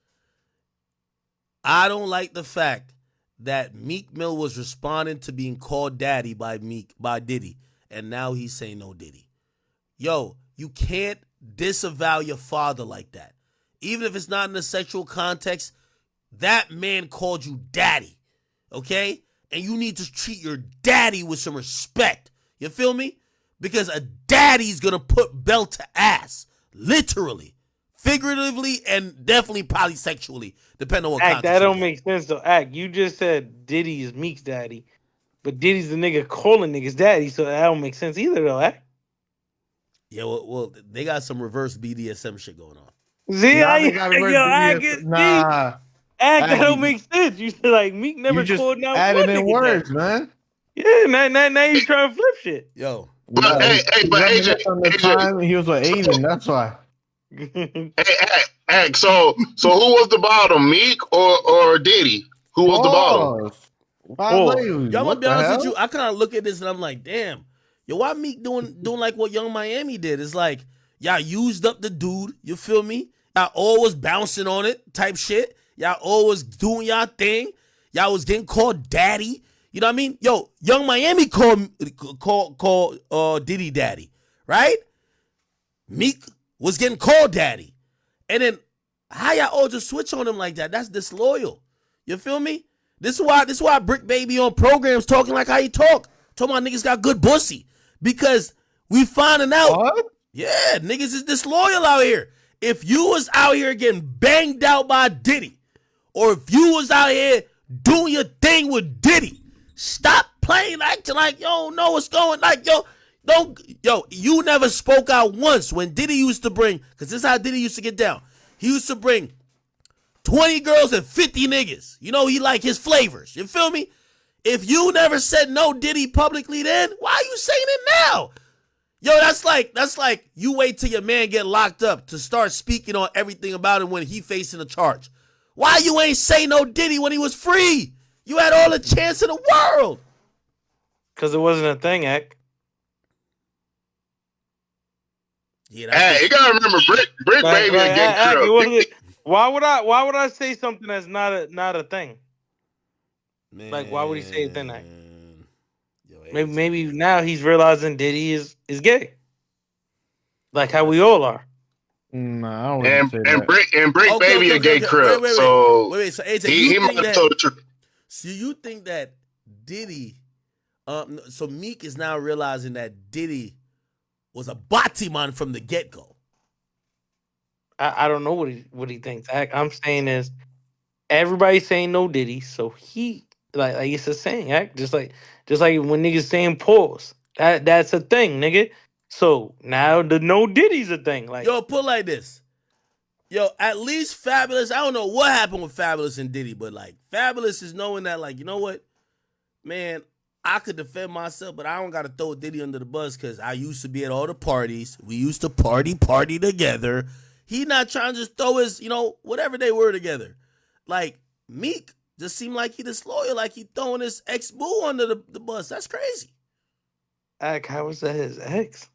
I don't like the fact that Meek Mill was responding to being called daddy by Diddy, and now he's saying no Diddy. Yo, you can't disavow your father like that. Even if it's not in a sexual context, that man called you daddy, okay? And you need to treat your daddy with some respect. You feel me? Because a daddy's gonna put belt to ass. Literally. Figuratively and definitely probably sexually. Depending on what Act, context. that don't make sense though. Act, you just said Diddy is Meek's daddy. But Diddy's the nigga calling niggas daddy, so that don't make sense either though, Act. Yeah, well, they got some reverse BDSM shit going on. See, Act, that don't make sense. You said like Meek never called out added one in nigga words, daddy. man. Yeah, now you trying to flip shit. Yo. But hey, but AJ, time he was with Aiden, that's why. Hey, so who was the bottom, Meek or Diddy? Who was the bottom? Y'all gonna be honest with you. I kind of look at this and I'm like, damn, yo, why Meek doing like what Young Miami did? It's like y'all used up the dude. You feel me? Y'all always bouncing on it, type shit. Y'all always doing y'all thing. Y'all was getting called daddy. You know what I mean? Yo, Young Miami called Diddy daddy, right? Meek was getting called daddy. And then how y'all all just switch on him like that? That's disloyal. You feel me? This is why Brick Baby on programs talking like how he talk. Talking about niggas got good pussy. Because we finding out. What? Yeah, niggas is disloyal out here. If you was out here getting banged out by Diddy, or if you was out here doing your thing with Diddy, stop playing, acting like, yo, know what's going, like, you never spoke out once when Diddy used to bring, because this is how Diddy used to get down. He used to bring 20 girls and 50 niggas. You know, he like his flavors. You feel me? If you never said no Diddy publicly then, why are you saying it now? Yo, that's like you wait till your man get locked up to start speaking on everything about him when he facing a charge. Why you ain't say no Diddy when he was free? You had all the chance in the world. Because it wasn't a thing, Act. Yeah, hey, you gotta remember, Brick Baby get killed. Why would I say something that's not a thing? Man. Like, why would he say it then? Act? Maybe now he's realizing Diddy is gay, like how we all are. No, and Brick Baby a gay crib. So AJ, he might have told the truth. So you think that Diddy? So Meek is now realizing that Diddy was a Batiman from the get go. I don't know what he thinks. I'm saying is everybody's saying no Diddy, so he like it's a saying. Just like when niggas saying pause. That's a thing, nigga. So now the no Diddy's a thing. Like, yo, put like this. Yo, at least Fabulous. I don't know what happened with Fabulous and Diddy, but like Fabulous is knowing that, like, you know what, man, I could defend myself, but I don't gotta throw Diddy under the bus because I used to be at all the parties. We used to party together. He not trying to just throw his, whatever they were together. Like, Meek just seemed like he disloyal, like he throwing his ex-boo under the bus. That's crazy. How was that his ex?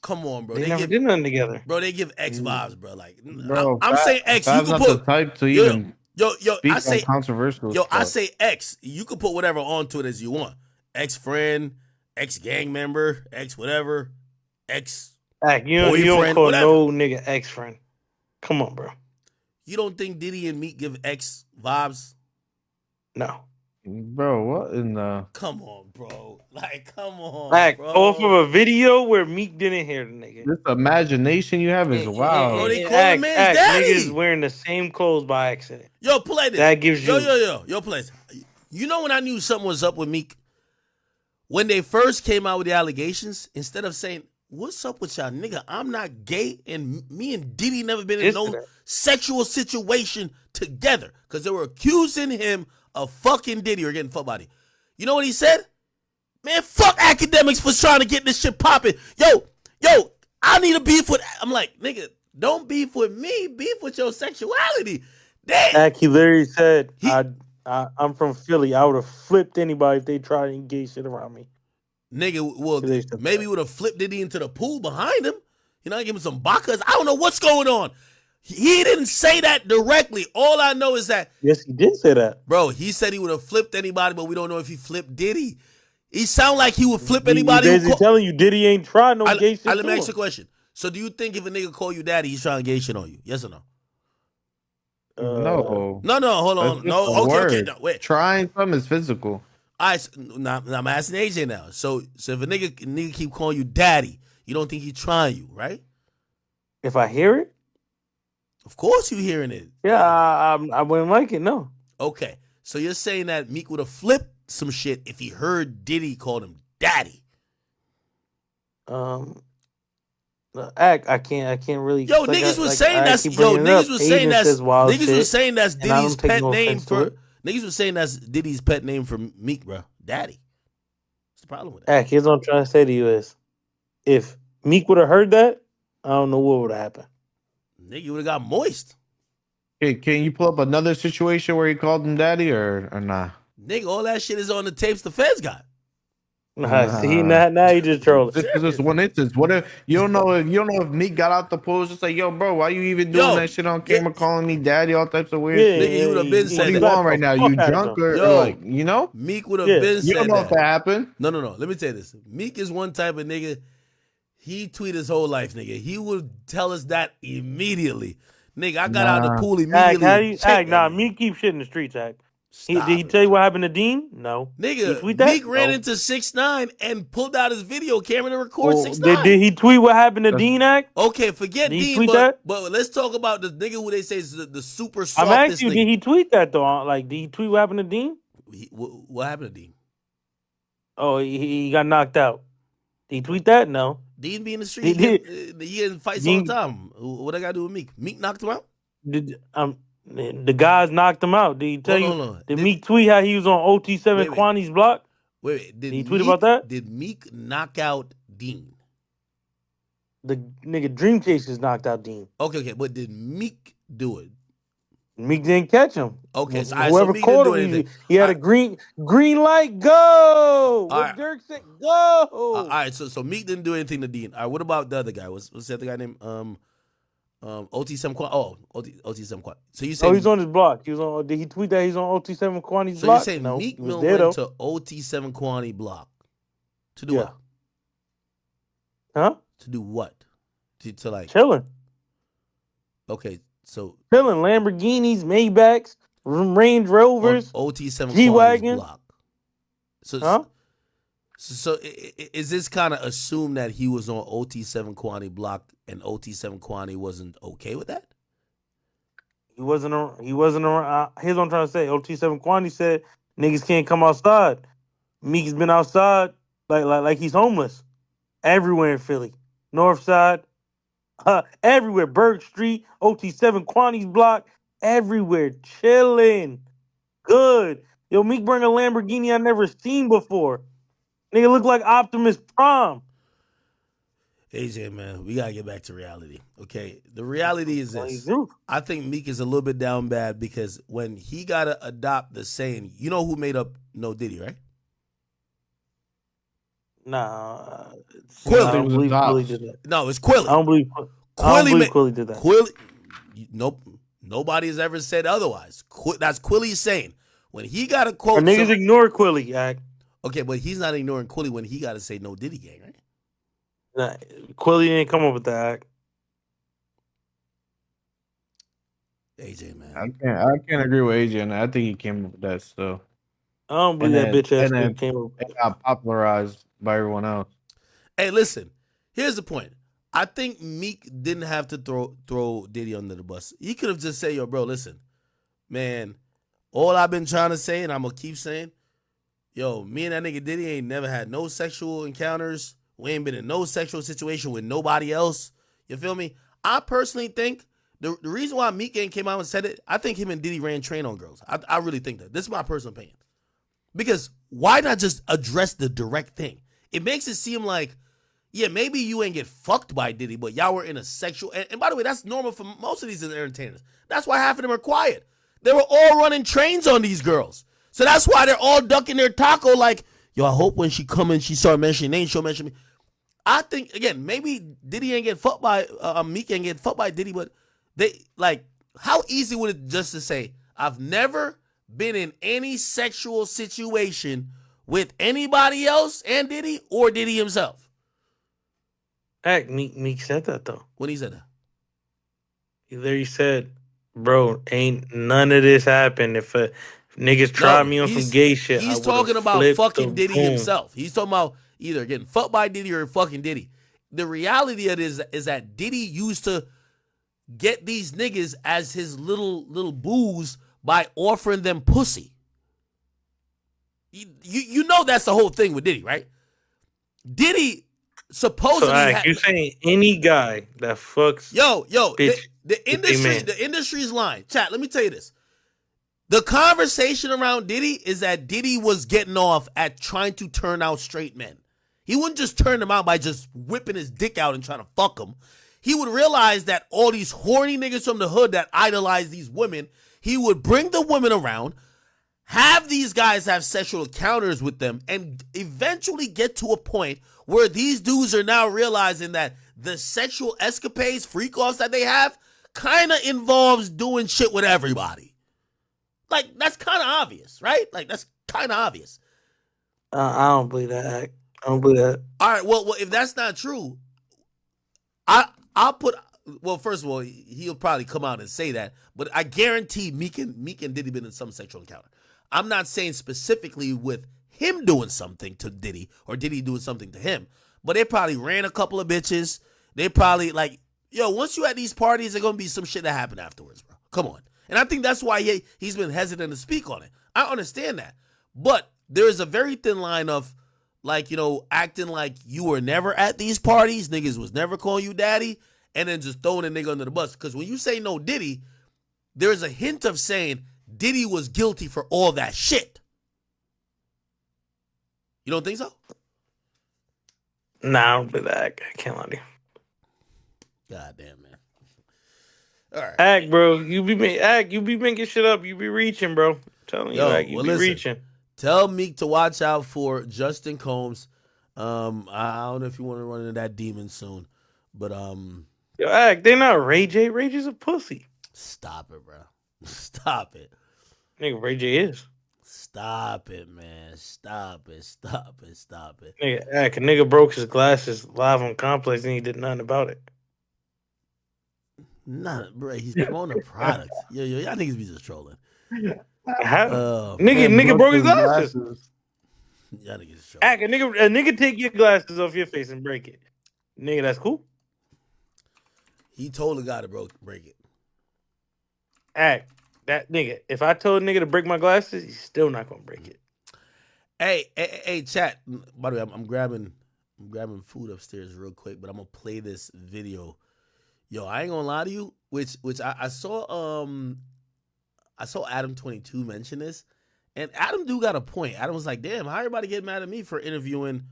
Come on, bro. They never did nothing together. Bro, they give X vibes, bro. Like, Bro, I'm saying X. You Fab's can not put the type to yo, even yo. I speak on say controversial yo. I stuff. say X. You can put whatever onto it as you want. Ex friend, ex gang member, ex whatever, ex You boyfriend, don't call whatever. no nigga ex friend. Come on, bro. You don't think Diddy and Meek give X vibes? No. Bro, what in the... Come on, bro. Like, come on, bro. Off of a video where Meek didn't hear the nigga. This imagination you have is wild. Bro, they call him man's daddy. Niggas wearing the same clothes by accident. Yo, play this. That gives you... Yo, play this. You know when I knew something was up with Meek? When they first came out with the allegations, instead of saying, what's up with y'all, nigga? I'm not gay, and me and Diddy never been in no sexual situation together. Because they were accusing him of fucking Diddy or getting fucked by Diddy. You know what he said? Man, fuck Akademiks for trying to get this shit popping. Yo, I need a beef with... I'm like, nigga, don't beef with me. Beef with your sexuality. Damn. He literally said, I'm from Philly. I would have flipped anybody if they tried to engage shit around me. Nigga, well, maybe he would have flipped Diddy into the pool behind him. Give him some bacas. I don't know what's going on. He didn't say that directly. All I know is that... Yes, he did say that. Bro, he said he would have flipped anybody, but we don't know if he flipped Diddy. He sound like he would flip anybody. He's basically telling you Diddy ain't trying no gay shit. Let me ask you a question. So do you think if a nigga call you daddy, he's trying gay shit on you? Yes or no? No. No, hold on. No, okay, no, wait. Trying something is physical. All right, now I'm asking AJ now. So if a nigga keep calling you daddy, you don't think he's trying you, right? If I hear it? Of course you hearing it. Yeah, I wouldn't like it, no. Okay, so you're saying that Meek would have flipped some shit if he heard Diddy call him daddy. I can't really. Yo, niggas was saying that's Diddy's pet name for. Niggas was saying that's Diddy's pet name for Meek, bro. Daddy. What's the problem with that? Here's what I'm trying to say to you is, if Meek would have heard that, I don't know what would have happened. Nigga would have got moist. Hey, can you pull up another situation where he called him daddy or nah? Nigga, all that shit is on the tapes the feds got. See, now you just trolling. This is just one instance. What if you don't know if Meek got out the pool, just like, yo, bro, why you even doing that shit on camera, calling me daddy, all types of weird shit? Nigga, you would have been What are you on right now? You drunk or like, Meek would have been said you don't know if that happened. No. Let me tell you this. Meek is one type of nigga. He tweet his whole life, nigga. He would tell us that immediately. Nigga, I got out of the pool immediately. Meek keep shit in the streets, Did he tell you what happened to Dean? No. Nigga, Meek ran into 6ix9ine and pulled out his video camera to record 6ix9ine. Did he tweet what happened to Dean, Okay, forget Dean, but let's talk about the nigga who they say is the super softest. I'm asking you, did he tweet that though? Like, did he tweet what happened to Dean? What happened to Dean? Oh, he got knocked out. Did he tweet that? No. Dean be in the street. He in fights all the time. What I got to do with Meek? Meek knocked him out? The guys knocked him out. Did he tell you? Did Meek tweet how he was on OT7 Kwani's block? Wait. Did he tweet about that? Did Meek knock out Dean? The nigga Dream Chasers knocked out Dean. Okay, but did Meek do it? Meek didn't catch him. Okay, so whoever Meek caught didn't do him, anything. he had a green light. Go. What Dirk said, go. All right, so Meek didn't do anything to Dean. All right, what about the other guy? What's the other guy named? OT7 Quan. Oh, OT7 Quan. So you say? Oh, he's on his block. He was on. Did he tweet that he's on OT7 Kwani's block? So you say Meek Mill went to OT7 Kwani block to do what? Huh? To do what? To like chilling. Okay, so chilling. Lamborghinis, Maybachs, Range Rovers, OT7 G-Wagon block. So is this kind of assumed that he was on OT7 Kwani block and OT7 Kwani wasn't okay with that? He wasn't around. Here's what I'm trying to say. OT7 Kwani said niggas can't come outside. Meek's been outside like he's homeless. Everywhere in Philly. North Side. Everywhere. Berg Street. OT7 Kwani's block. Everywhere. Chilling. Good. Yo, Meek bring a Lamborghini I never seen before. Nigga look like Optimus Prime. AJ, man, we gotta get back to reality. Okay, the reality is Well, you this: do. I think Meek is a little bit down bad because when he gotta adopt the saying, you know who made up No Diddy, right? Nah, I I think Quilly. it don't was believe Quilly Dobbs. did that. No, it's I Quilly. don't believe. I don't Quilly believe made Quilly did that. Quilly. Nope. Nobody has ever said otherwise. That's Quilly's saying. When he got to Or quote niggas some, ignore Quilly. okay, but he's not ignoring Quilly when he got to say No Diddy Gang, right? Nah, Quilly didn't come up with that. AJ, man. I can't agree with AJ on that. I think he came up with that still. I don't believe And that then bitch ass and nigga then came up. it got popularized by everyone else. Hey, listen. Here's the point. I think Meek didn't have to throw Diddy under the bus. He could have just said, "Yo, bro, listen, man. All I've been trying to say, and I'm gonna keep saying, yo, me and that nigga Diddy ain't never had no sexual encounters. We ain't been in no sexual situation with nobody else. You feel me? I personally think the reason why Meek ain't came out and said it, I think him and Diddy ran train on girls. I really think that. This is my personal opinion. Because why not just address the direct thing? It makes it seem like, yeah, maybe you ain't get fucked by Diddy, but y'all were in a sexual. And by the way, that's normal for most of these entertainers. That's why half of them are quiet. They were all running trains on these girls. So that's why they're all ducking their taco like, yo, I hope when she come in, she start mentioning names, she'll mention me. I think, again, maybe Diddy ain't get fucked by, Meek ain't get fucked by Diddy, but they, like, how easy would it just to say, I've never been in any sexual situation with anybody else and Diddy or Diddy himself? Heck, Meek said that though. When he said that? He said, "Bro, ain't none of this happened. If niggas tried No, me on some gay shit, I he's would have talking about flipped the fucking Diddy boom." himself. He's talking about either getting fucked by Diddy or fucking Diddy. The reality of it is that Diddy used to get these niggas as his little boos by offering them pussy. You know that's the whole thing with Diddy, right? Diddy So, supposedly you saying any guy that fucks bitch the with a man. industry's lying. Chat, let me tell you this. The conversation around Diddy is that Diddy was getting off at trying to turn out straight men. He wouldn't just turn them out by just whipping his dick out and trying to fuck them. He would realize that all these horny niggas from the hood that idolize these women, he would bring the women around, have these guys have sexual encounters with them, and eventually get to a point where these dudes are now realizing that the sexual escapades, freak-offs that they have, kind of involves doing shit with everybody. Like, that's kind of obvious, right? Like, that's kind of obvious. I don't believe that. I don't believe that. All right, well, if that's not true, I'll put. Well, first of all, he'll probably come out and say that, but I guarantee Meek and Diddy been in some sexual encounter. I'm not saying specifically with him doing something to Diddy or Diddy doing something to him, but they probably ran a couple of bitches. They probably like, yo, once you at these parties, there's gonna be some shit that happen afterwards, bro. Come on. And I think that's why he's been hesitant to speak on it. I understand that. But there is a very thin line of, like, you know, acting like you were never at these parties, niggas was never calling you daddy, and then just throwing a nigga under the bus. Because when you say no Diddy, there's a hint of saying Diddy was guilty for all that shit. You don't think so? Nah, I don't believe that. I can't lie to you. God damn, man. All right. Act, bro. You be making shit up. You be reaching, bro. I'm telling you, Yo, you well, be listen. reaching. Tell Meek to watch out for Justin Combs. I don't know if you want to run into that demon soon, but Yo, Act, they not Ray J. Ray J's a pussy. Stop it, bro. Stop it. Nigga, Ray J is. Stop it, man. Stop it. Stop it. Stop it. Nigga, Act, a nigga broke his glasses live on Complex and he did nothing about it. Nah, bro. He's promoting a product. Yo, y'all niggas be just trolling. How? Nigga broke his glasses. Y'all niggas just trolling. Act, a nigga take your glasses off your face and break it. Nigga, that's cool. He told the guy to break it. Act, that nigga. If I told a nigga to break my glasses, he's still not gonna break it. Hey, chat. By the way, I'm grabbing food upstairs real quick, but I'm gonna play this video. Yo, I ain't gonna lie to you, which I saw Adam 22 mention this, and Adam do got a point. Adam was like, damn, how everybody get mad at me for interviewing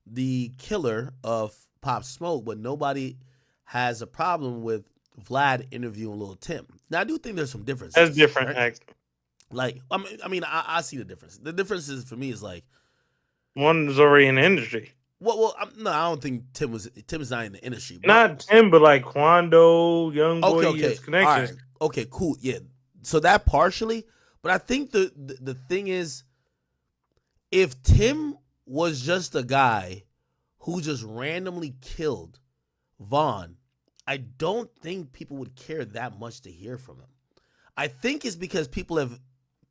the killer of Pop Smoke, but nobody has a problem with Vlad interviewing Lil Tim. Now I do think there's some differences. That's different, right? actually. Like I see the difference. The difference is for me is like one is already in the industry. Well, no, I don't think Tim is not in the industry. But, not Tim, but like Quando, Young Boy, okay, his connections. all right. Okay, cool, yeah. So that partially, but I think the thing is, if Tim was just a guy who just randomly killed Vaughn, I don't think people would care that much to hear from him. I think it's because people have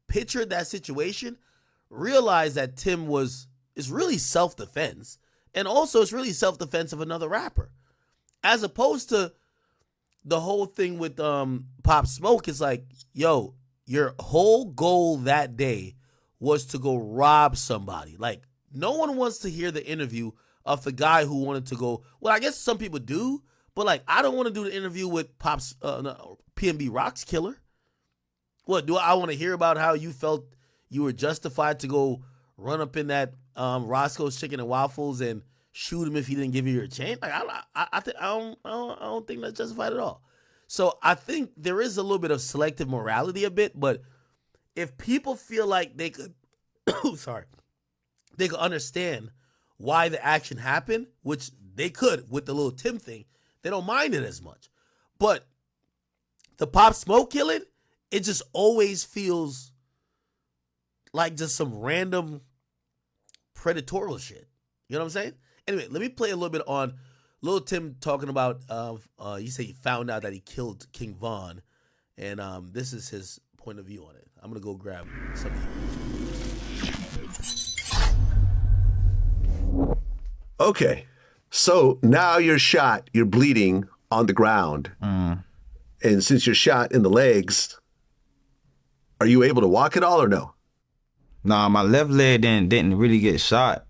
pictured that situation, realized that Tim is really self-defense, and also it's really self-defense of another rapper. As opposed to the whole thing with Pop Smoke is like, yo, your whole goal that day was to go rob somebody. Like, no one wants to hear the interview of the guy who wanted to go. Well, I guess some people do, but like, I don't want to do the interview with PNB Rock's killer. What do I want to hear about? How you felt you were justified to go run up in that Roscoe's Chicken and Waffles and shoot him if he didn't give you your chain? Like, I don't think that's justified at all. So I think there is a little bit of selective morality a bit, but if people feel like they could, they could understand why the action happened, which they could with the little Tim thing, they don't mind it as much. But the Pop Smoke killing, it just always feels like just some random predatorial shit. You know what I'm saying? Anyway, let me play a little bit on Lil Tim talking about, you say he found out that he killed King Von, and this is his point of view on it. I'm going to go grab some of you. Okay, so now you're shot, you're bleeding on the ground. And since you're shot in the legs, are you able to walk at all or no? Nah, my left leg didn't really get shot.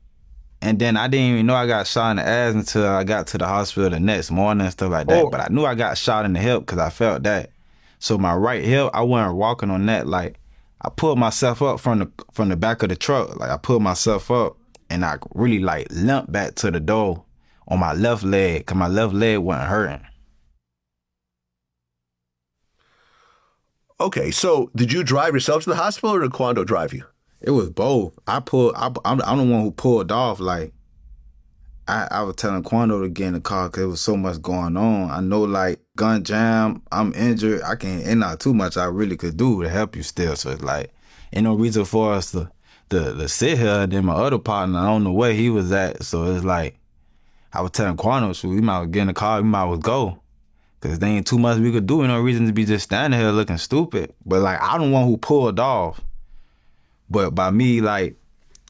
And then I didn't even know I got shot in the ass until I got to the hospital the next morning and stuff like that. Oh. But I knew I got shot in the hip because I felt that. So my right hip, I wasn't walking on that. Like, I pulled myself up from the back of the truck. Like, I pulled myself up and I really like limped back to the door on my left leg because my left leg wasn't hurting. Okay, so did you drive yourself to the hospital or did Quando drive you? It was both. I'm the one who pulled off. Like, I was telling Quando to get in the car because there was so much going on. I know, like, gun jam, I'm injured. Ain't not too much I really could do to help you still. So it's like, ain't no reason for us to sit here. And then my other partner, I don't know where he was at. So it's like, I was telling Quando, so we might get in the car, we might well go. Because there ain't too much we could do. Ain't no reason to be just standing here looking stupid. But, like, I'm the one who pulled off. But by me, like,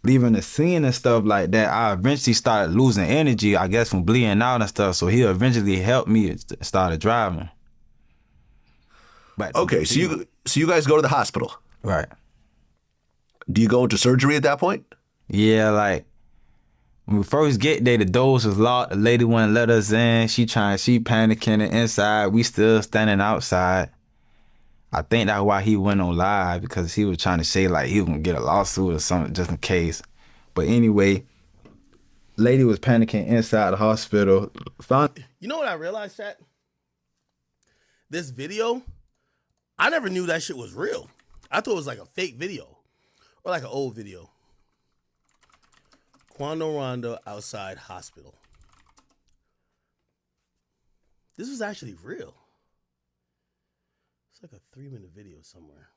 leaving the scene and stuff like that, I eventually started losing energy, I guess, from bleeding out and stuff. So he eventually helped me and started driving. But okay, so you guys go to the hospital. Right. Do you go into surgery at that point? Yeah, like, when we first get there, the doors was locked. The lady wouldn't let us in. She panicking inside. We still standing outside. I think that's why he went on live, because he was trying to say like he was gonna get a lawsuit or something just in case. But anyway, lady was panicking inside the hospital. You know what I realized, chat? This video, I never knew that shit was real. I thought it was like a fake video or like an old video. Quando Rondo outside hospital. This was actually real. It's like a 3-minute video somewhere.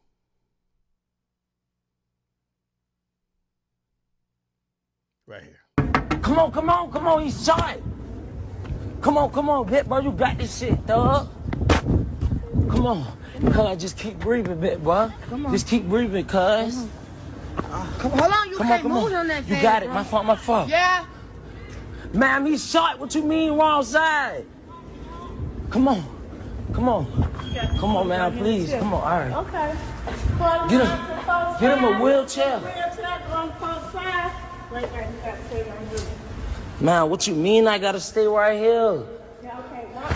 Right here. Come on, he's shot. Come on, bit bro, you got this shit, dog. Come on, cuz, just keep breathing, bit bro. Come on. Just keep breathing, cuz. Hold on, you can't move on that You fast, got it, bro. my fault. Yeah. Ma'am, he's shot, what you mean wrong side? Come on, man, please, come on, all right. Okay. Get him a wheelchair. Man, what you mean I gotta stay right here?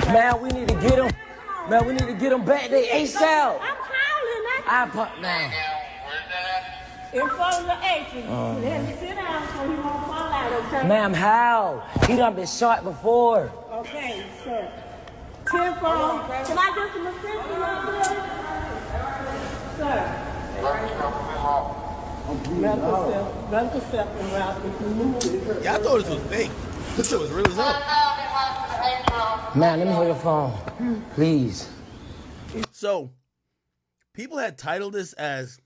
Man, we need to get him. Man, we need to get him back there ASAP. I'm calling. Man. In front of the exit. Let him sit down so he won't fall out, Ma'am, how? He done been shot before. Okay, sir. 10 for. Can I get some assistance out there? Sir. Medical step and route. Yeah, I thought this was fake. This shit was real as hell. Man, let me hold your phone. Please. So, people had titled this as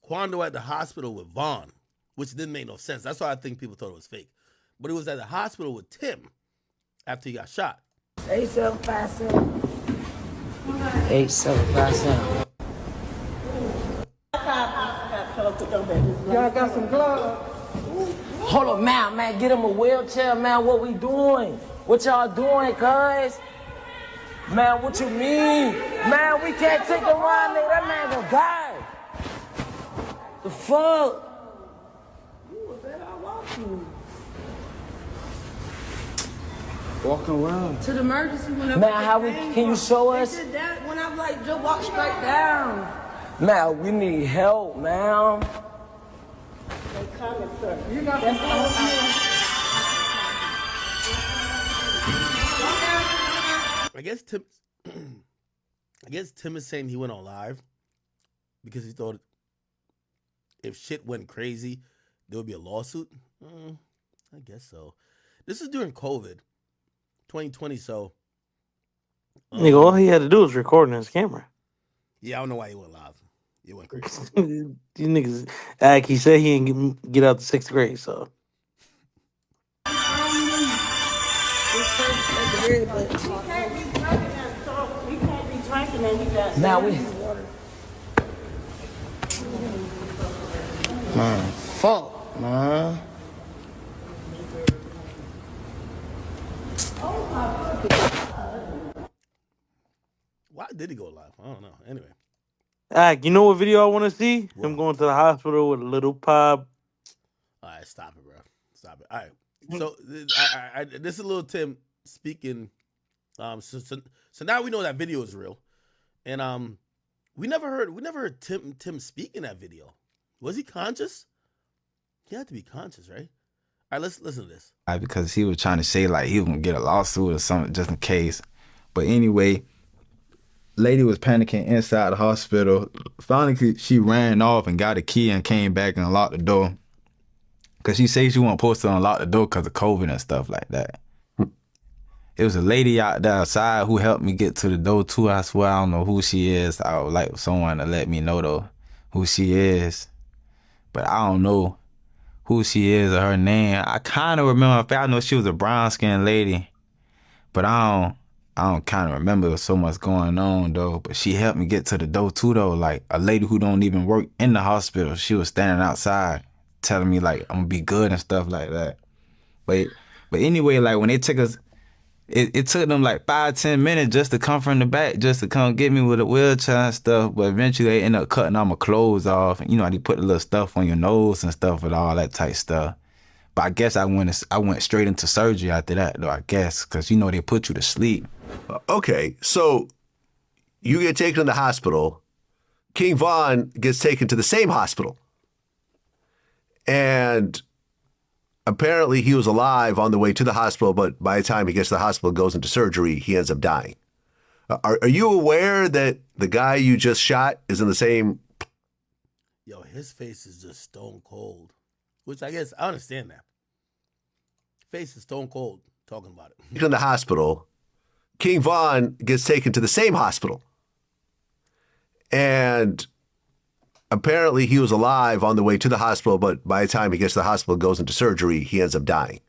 Quando at the hospital with Vaughn, which didn't make no sense. That's why I think people thought it was fake. But it was at the hospital with Tim after he got shot. 8757. 8757. Y'all got some gloves? Hold up, man, get him a wheelchair, man. What we doing? What y'all doing, cuz? Man, what you mean? Man, we can't take him around, nigga. That man gonna die. The fuck? Walking around. To the emergency whenever. Man, how we? Can you show us? They did that when I'm like, just walk straight down. Man, we need help, man. They coming, sir. You got that's I guess Tim is saying he went on live because he thought if shit went crazy, there would be a lawsuit. I guess so. This is during COVID, 2020. So, Nigga, all he had to do was record on his camera. Yeah, I don't know why he went live. He went crazy. These niggas act. He said he ain't get out the 6th grade, so. Now we. Man, fuck, man. Why did he go live? I don't know. Anyway. You know what video I want to see? What? Him going to the hospital with a little pop. All right, stop it, bro. Stop it. All right. So this is little Tim speaking. So now we know that video is real, and we never heard Tim speak in that video. Was he conscious? He had to be conscious, right? All right, let's listen to this. Because he was trying to say like he was gonna get a lawsuit or something just in case. But anyway, lady was panicking inside the hospital. Finally, she ran off and got a key and came back and unlocked the door. Cause she said she wasn't supposed to unlock the door because of COVID and stuff like that. It was a lady out there outside who helped me get to the door too. I swear I don't know who she is. I would like someone to let me know though who she is. But I don't know who she is or her name. I kind of remember her face. I know she was a brown skinned lady. But I don't kind of remember. There was so much going on though. But she helped me get to the door too though. Like a lady who don't even work in the hospital. She was standing outside telling me like I'm gonna be good and stuff like that. But anyway, like when they took us, it took them like 5-10 minutes just to come from the back, just to come get me with a wheelchair and stuff. But eventually they ended up cutting all my clothes off. And, you know, they put the little stuff on your nose and stuff and all that type stuff. But I guess I went straight into surgery after that though, I guess, because you know they put you to sleep. Okay, so you get taken to the hospital. King Von gets taken to the same hospital. And apparently he was alive on the way to the hospital, but by the time he gets to the hospital and goes into surgery, he ends up dying. Are you aware that the guy you just shot is in the same... Yo, his face is just stone cold, which I guess I understand that. Face is stone cold talking about it. In the hospital, King Von gets taken to the same hospital. And apparently he was alive on the way to the hospital, but by the time he gets to the hospital and goes into surgery, he ends up dying.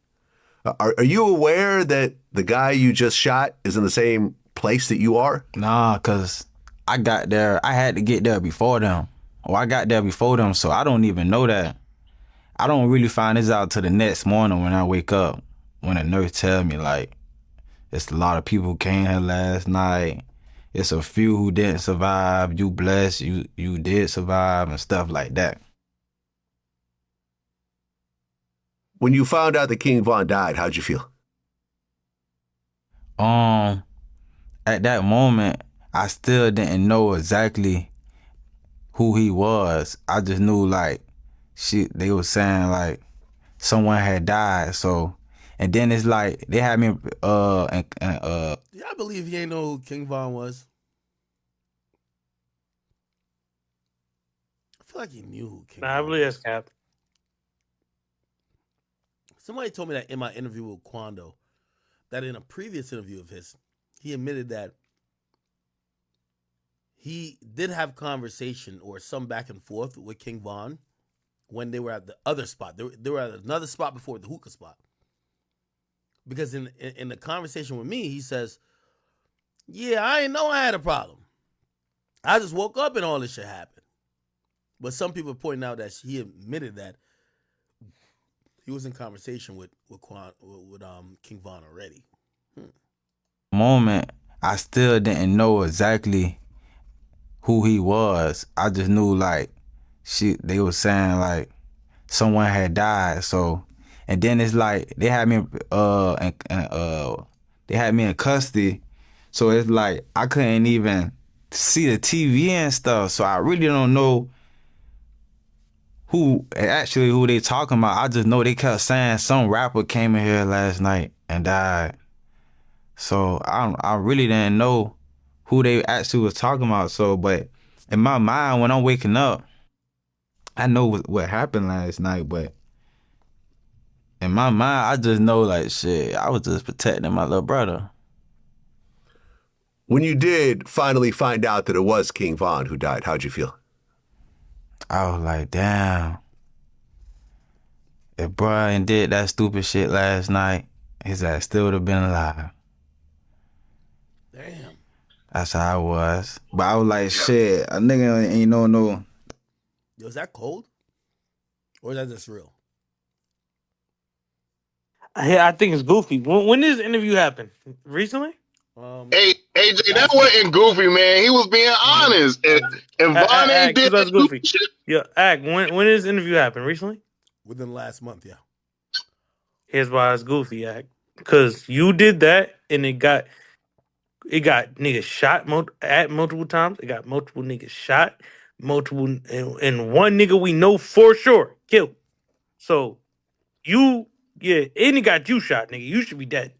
Are you aware that the guy you just shot is in the same place that you are? Nah, because I got there. I had to get there before them. Or I got there before them, so I don't even know that. I don't really find this out till the next morning when I wake up, when a nurse tell me, like, it's a lot of people who came here last night. It's a few who didn't survive. You blessed, you did survive and stuff like that. When you found out that King Von died, how'd you feel? At that moment, I still didn't know exactly who he was. I just knew like they was saying like someone had died. So, and then it's like they had me Yeah, I believe he ain't know who King Von was. I feel like he knew who King Nah, I Von believe that's was. cap. Somebody told me that in my interview with Quando, that in a previous interview of his, he admitted that he did have conversation or some back and forth with King Von when they were at the other spot. They were at another spot before the hookah spot. Because in the conversation with me, he says, "Yeah, I didn't know I had a problem. I just woke up and all this shit happened." But some people are pointing out that he admitted that he was in conversation with King Von already. moment, I still didn't know exactly who he was. I just knew like they was saying like someone had died. So, and then it's like they had me they had me in custody. So it's like I couldn't even see the TV and stuff. So I really don't know who they talking about. I just know they kept saying some rapper came in here last night and died. So I really didn't know who they actually was talking about. So, but in my mind, when I'm waking up, I know what happened last night. But in my mind, I just know like shit. I was just protecting my little brother. When you did finally find out that it was King Von who died, how'd you feel? I was like, damn. If Brian did that stupid shit last night, his ass still would have been alive. Damn. That's how I was. But I was like, shit, a nigga ain't no. Yo, is that cold? Or is that just real? I think it's goofy. When did this interview happen? Recently? Hey, AJ, that wasn't goofy, man. He was being honest. And Von ain't Ag, did that's that goofy goofy. shit. Yeah, Ag, when did this interview happen? Recently? Within the last month, yeah. Here's why it's goofy, Ag. Because you did that and it got niggas shot multiple times. It got multiple niggas shot, and one nigga we know for sure killed. So and it got you shot, nigga. You should be dead.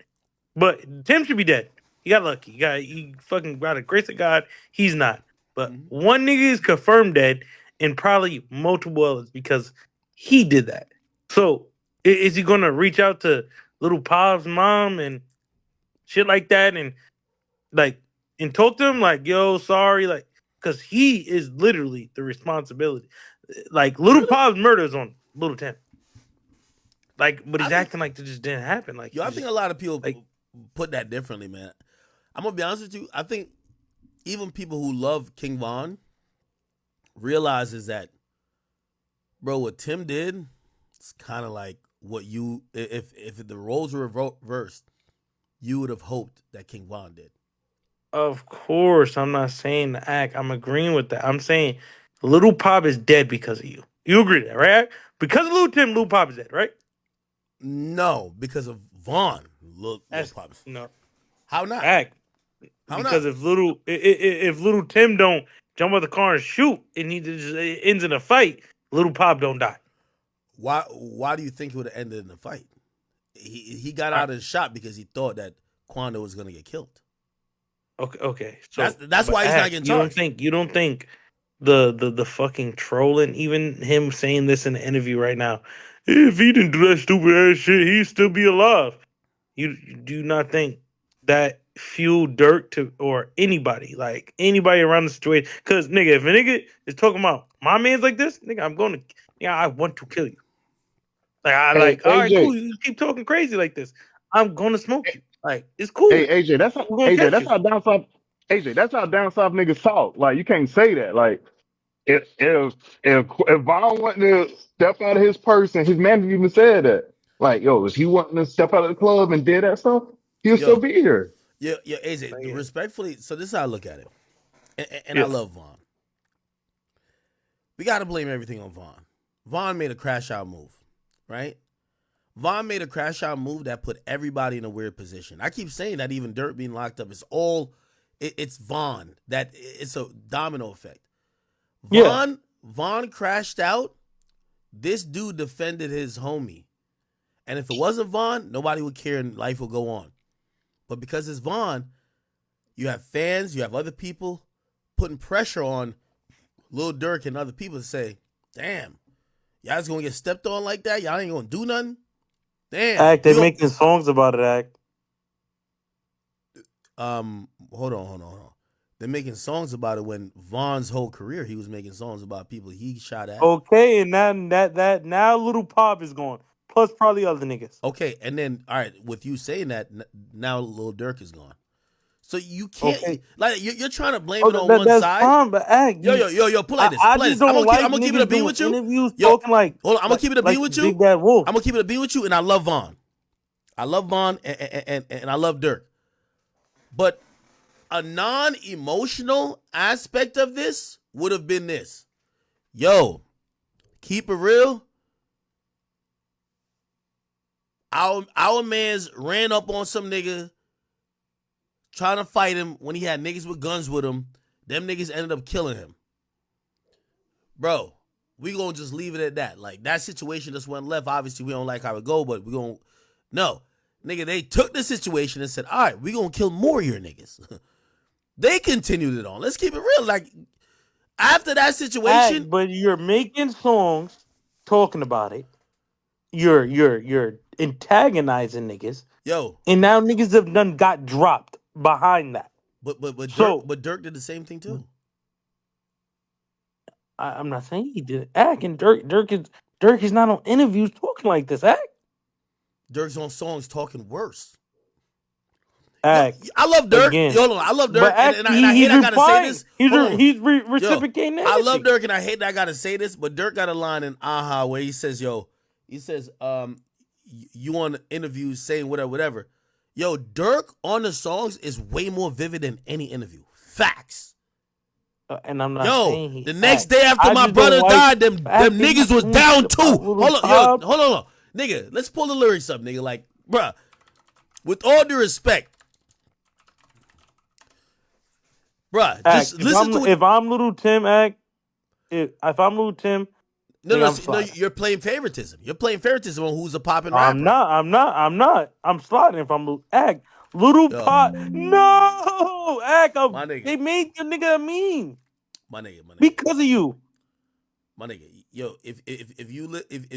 But Tim should be dead. He got lucky. He fucking by the grace of God, he's not. But one nigga is confirmed dead, and probably multiple others because he did that. So is he gonna reach out to little Pop's mom and shit like that, and like and talk to him like, yo, sorry, like, because he is literally the responsibility. Like little Pop's murder is on little Tim. Like, but he's acting like it just didn't happen. Like, I think a lot of people like put that differently, man. I'm gonna be honest with you. I think even people who love King Von realizes that, bro, what Tim did, it's kind of like what you, if the roles were reversed, you would have hoped that King Von did. of course, I'm not saying the act. I'm agreeing with that. I'm saying Little Pop is dead because of you. You agree with that, right? Because of Little Tim, Little Pop is dead, right? No, because of Von. Lil Pop. No. How not? Act. How Because not? if Little Tim don't jump out the car and shoot, and it ends in a fight, Little Pop don't die. Why do you think it would have ended in a fight? He got out of the shot because he thought that Quando was gonna get killed. Okay. So that's why he's not getting charged. You don't think the fucking trolling, even him saying this in the interview right now, if he didn't do that stupid ass shit, he'd still be alive. You do not think that fueled Dirk to or anybody around the situation? Because nigga, if a nigga is talking about my man's like this, nigga, I want to kill you. Hey, All right, AJ. cool. You keep talking crazy like this, I'm gonna smoke you. Like, it's cool. Hey AJ, that's how We're gonna catch you. how down south that's how down south niggas talk. Like you can't say that. Like if Von wanting to step out of his purse, and his manager even said that. Like, yo, if he wanting to step out of the club and did that stuff, he'll still be here. Yeah, AJ, respectfully, so this is how I look at it. And I love Von. We gotta blame everything on Von. Von made a crash out move, right? Von made a crash out move that put everybody in a weird position. I keep saying that even Dirt being locked up is it's Von. That it's a domino effect. Von crashed out. This dude defended his homie And if it wasn't Vaughn, nobody would care and life would go on. But because it's Vaughn, you have fans, you have other people putting pressure on Lil Durk and other people to say, damn, y'all just gonna get stepped on like that? Y'all ain't gonna do nothing? Damn. Act, they're making songs about it, Act. Hold on. They're making songs about it when Vaughn's whole career he was making songs about people he shot at. Okay, and now Little Pop is gone. Plus probably other niggas. Okay, and then all right, with you saying that, now Lil Durk is gone. So you can't like you're trying to blame it on one that's side. fine, but Act, Yo, pull like this. I Play just this. don't like I'm gonna keep it a beat with you. interviews Yo, talking like hold on, I'm gonna keep it a beat like with you. Big Bad Wolf. I'm gonna keep it a beat with you, and I love Vaughn. I love Vaughn and I love Durk. But a non-emotional aspect of this would have been this. Yo, keep it real. Our man's ran up on some nigga trying to fight him when he had niggas with guns with him. Them niggas ended up killing him. Bro, we gonna just leave it at that. Like, that situation just went left. Obviously, we don't like how it go, but we gonna... No. Nigga, they took the situation and said, all right, we gonna kill more of your niggas. They continued it on. Let's keep it real. Like, after that situation... Act, but you're making songs talking about it. You're antagonizing niggas. Yo. And now niggas have done got dropped behind that. But So, Dirk did the same thing too. I'm not saying he did it. Act, and Dirk is not on interviews talking like this. Act. Dirk's on songs talking worse. Act. Yo, I love Dirk. Again. Yo, I love Dirk, But and I hate I gotta say this. He's reciprocating I love Dirk, and I hate that I gotta say this, but Dirk got a line in Aha where he says, you on interviews saying whatever. Yo, Dirk on the songs is way more vivid than any interview. Facts. And I'm not saying the next day after my brother died, them niggas was down too. Hold on. Nigga, let's pull the lyrics up, nigga. Like, bruh, with all due respect, bruh, just listen to it. If I'm Little Tim, Act, if I'm Little Tim, no, you're playing favoritism. You're playing favoritism on who's a popping rapper. I'm not. I'm sliding if I'm Act. Little Pot. No! Act. My nigga. They made the nigga a meme. My nigga. Because of you. My nigga. Yo, if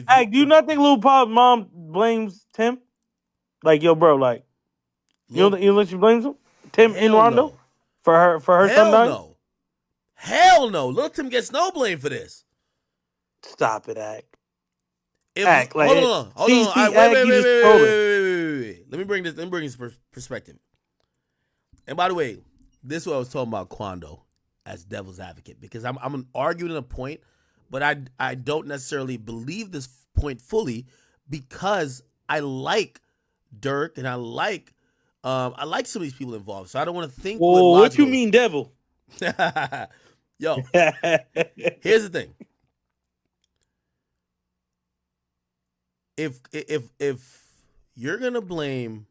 Act, do you not think Little Pop's mom blames Tim? Like, yo, bro, like, you don't think she blames him? Tim in Rondo? No. For her son dying? Hell no. Lil Tim gets no blame for this. Stop it, Act. Hold on. Wait. Let me bring this perspective. And by the way, this is what I was talking about Quando as devil's advocate, because I'm arguing a point, but I don't necessarily believe this point fully, because I like Dirk and I like some of these people involved. So I don't want to think. Whoa, what you mean, devil? Yo, here's the thing. If you're gonna blame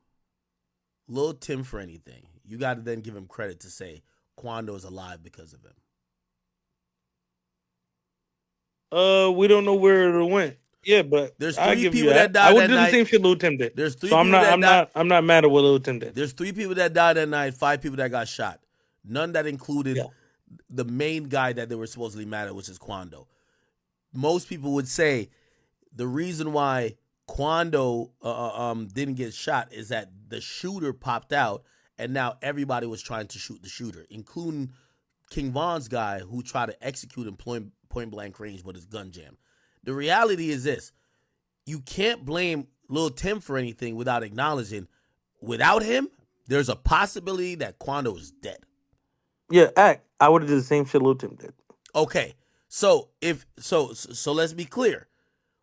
Lil Tim for anything, you got to then give him credit to say Quando is alive because of him. We don't know where it went. Yeah, but there's 3 people that died. I would that do night. the same shit Lil Tim did. There's 3 so people I'm not mad at what Lil Tim did. There's 3 people that died that night, 5 people that got shot. None that included the main guy that they were supposedly mad at, which is Quando. Most people would say the reason why Quando didn't get shot is that the shooter popped out, and now everybody was trying to shoot the shooter, including King Von's guy who tried to execute him point blank range with his gun jam. The reality is this: you can't blame Lil Tim for anything without acknowledging, without him, there's a possibility that Quando is dead. Yeah, I would have did the same shit Lil Tim did. Okay, so so let's be clear: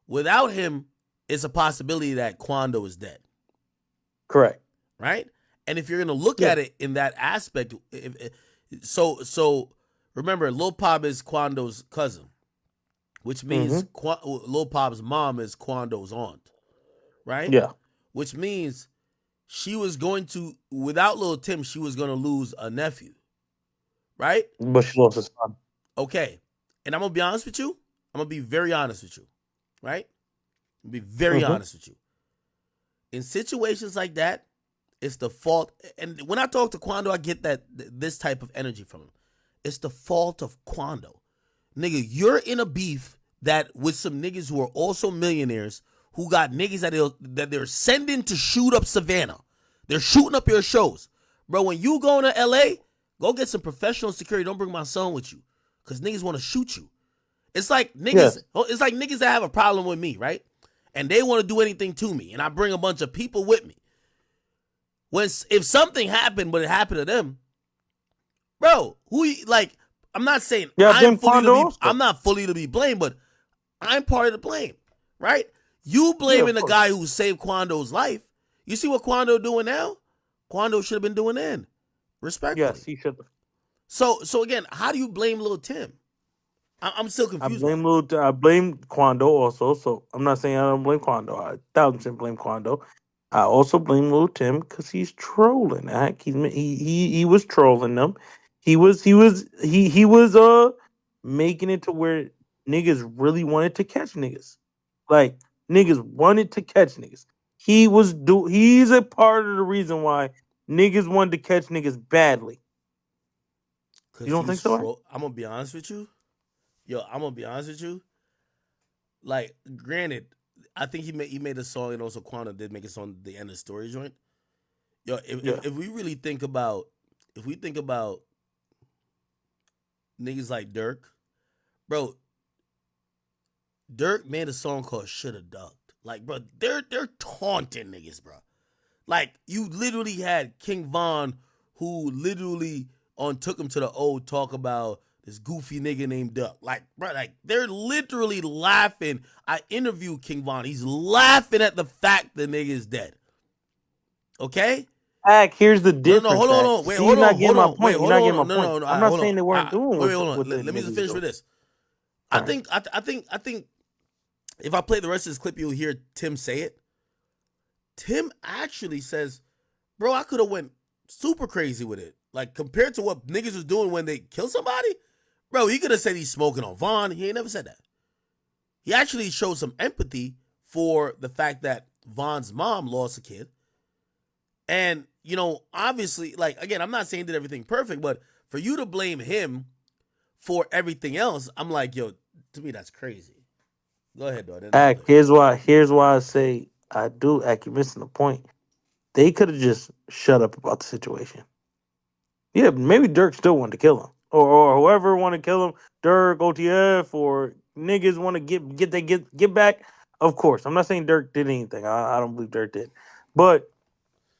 without him, it's a possibility that Quando is dead. Correct. Right? And if you're gonna look at it in that aspect, so remember, Lil Pop is Quando's cousin, which means Lil Pop's mom is Quando's aunt, right? Yeah. Which means she was going to, without Lil Tim, she was going to lose a nephew, right? But she lost his son. Okay. And I'm going to be honest with you. I'm going to be very honest with you, right? I'm going to be very honest with you. In situations like that, it's the fault. And when I talk to Quando, I get this type of energy from him. It's the fault of Quando. Nigga, you're in a beef that with some niggas who are also millionaires who got niggas that they're sending to shoot up Savannah. They're shooting up your shows. Bro, when you go to LA, go get some professional security. Don't bring my son with you. Because niggas want to shoot you. It's like niggas that have a problem with me, right? And they want to do anything to me. And I bring a bunch of people with me. If something happened, but it happened to them, bro, I'm not saying I'm not fully to be blamed, but I'm part of the blame, right? You blaming the guy who saved Quando's life. You see what Quando doing now? Quando should have been doing then. Respectfully. Yes, he should have. So again, how do you blame Lil Tim? I'm still confused. I blame Quando also. So I'm not saying I don't blame Quando. I 1,000% blame Quando. I also blame Lil Tim because he's trolling. He was trolling them. He was making it to where niggas really wanted to catch niggas. Like niggas wanted to catch niggas. He's a part of the reason why niggas wanted to catch niggas badly. You don't think so? I'm gonna be honest with you. I'm gonna be honest with you. Like, granted, I think he made a song, and also Quando did make a song, the end of story joint. If we really think about, niggas like Dirk, bro, Dirk made a song called "Shoulda Ducked." Like, bro, they're taunting niggas, bro. Like, you literally had King Von, who literally took him to the old talk about this goofy nigga named Duck. Like, bro, they're literally laughing. I interviewed King Von. He's laughing at the fact the nigga is dead. Okay? Here's the difference. No, hold on. Wait, hold on. You're not getting my point. No. I'm not saying they weren't doing what hold on. the Let me just niggas finish do. with this. I think if I play the rest of this clip, you'll hear Tim say it. Tim actually says, bro, I could have went super crazy with it. Like, compared to what niggas was doing when they kill somebody, bro, he could have said he's smoking on Vaughn. He ain't never said that. He actually showed some empathy for the fact that Vaughn's mom lost a kid. And, obviously, like, again, I'm not saying he did everything perfect, but for you to blame him for everything else, I'm like, yo, to me, that's crazy. Go ahead, dog. Here's why I say I do. You're missing the point. They could have just shut up about the situation. Yeah, maybe Dirk still wanted to kill him, or whoever wanted to kill him, Dirk, OTF, or niggas want to get back. Of course, I'm not saying Dirk did anything. I don't believe Dirk did, but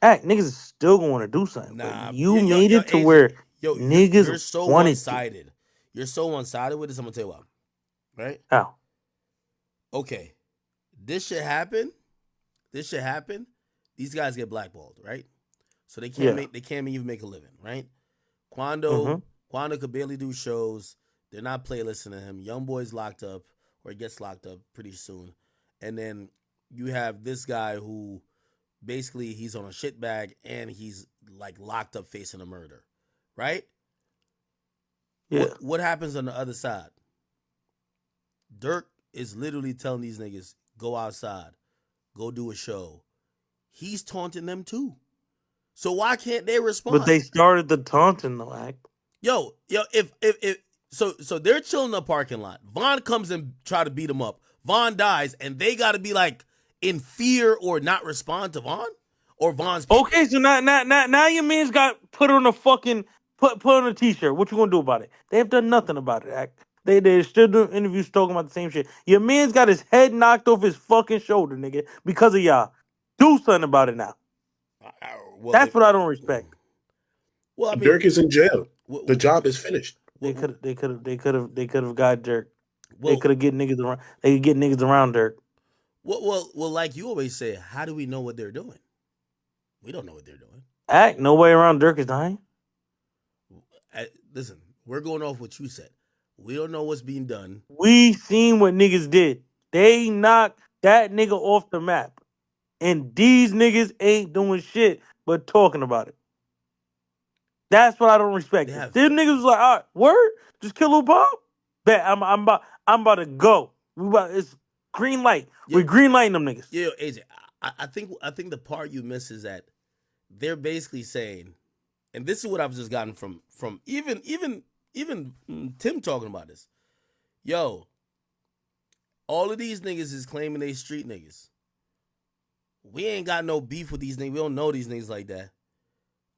niggas is still going to do something. Nah, you made it to AJ, where niggas you're so wanted one-sided. You're so one-sided with this. I'm gonna tell you why. Right? How? Okay, this shit happen. These guys get blackballed, right? So they can't even make a living, right? Quando could barely do shows. They're not playlisting to him. Young boy's locked up, or he gets locked up pretty soon. And then you have this guy who basically he's on a shit bag and he's like locked up facing a murder, right? Yeah. What happens on the other side? Dirk is literally telling these niggas, go outside, go do a show. He's taunting them too. So why can't they respond? But they started the taunting though, act. Yo, if so they're chilling in the parking lot. Vaughn comes and try to beat him up. Vaughn dies, and they gotta be like in fear or not respond to Vaughn or Vaughn's people. Okay, so now your man's got put on a fucking put on a t-shirt. What you gonna do about it? They have done nothing about it, act. They're still doing interviews talking about the same shit. Your man's got his head knocked off his fucking shoulder, nigga, because of y'all. Do something about it now. That's what I don't respect. Well, I mean, Dirk is in jail. The job is finished. They could have got Dirk. They could have get niggas around. They could get niggas around Dirk. Well, like you always say, how do we know what they're doing? We don't know what they're doing. Nobody around Dirk is dying. Listen, we're going off what you said. We don't know what's being done. We seen what niggas did. They knocked that nigga off the map. And these niggas ain't doing shit but talking about it. That's what I don't respect. These niggas was like, all right, word? Just kill Lil Pop? Bet I'm about to go. It's green light. We're green lighting them niggas. Yeah, AJ, I think the part you miss is that they're basically saying, and this is what I've just gotten from even Tim talking about this. Yo, all of these niggas is claiming they street niggas. We ain't got no beef with these niggas. We don't know these niggas like that.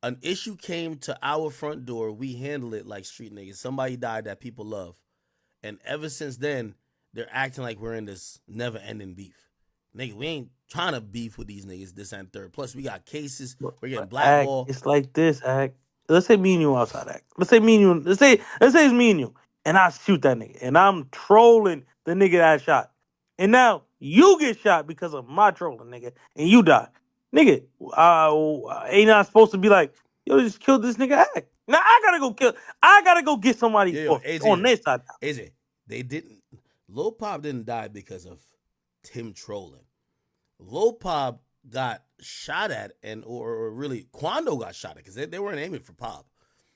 An issue came to our front door. We handle it like street niggas. Somebody died that people love. And ever since then, they're acting like we're in this never-ending beef. Nigga, we ain't trying to beef with these niggas, this and third. Plus, we got cases. We're getting Act, blackballed. it's like this, Act. Let's say me and you outside, Act. Let's say me and you. Let's say it's me and you, and I shoot that nigga, and I'm trolling the nigga that I shot, and now you get shot because of my trolling, nigga, and you die, nigga. Ain't I supposed to be like, yo, just kill this nigga, Act? Now I gotta go kill. I gotta go get somebody Yo, off AJ, on this side now. AJ, they didn't. Lil Pop didn't die because of Tim trolling. Lil Pop got shot at, and or really Quando got shot at because they weren't aiming for Pop.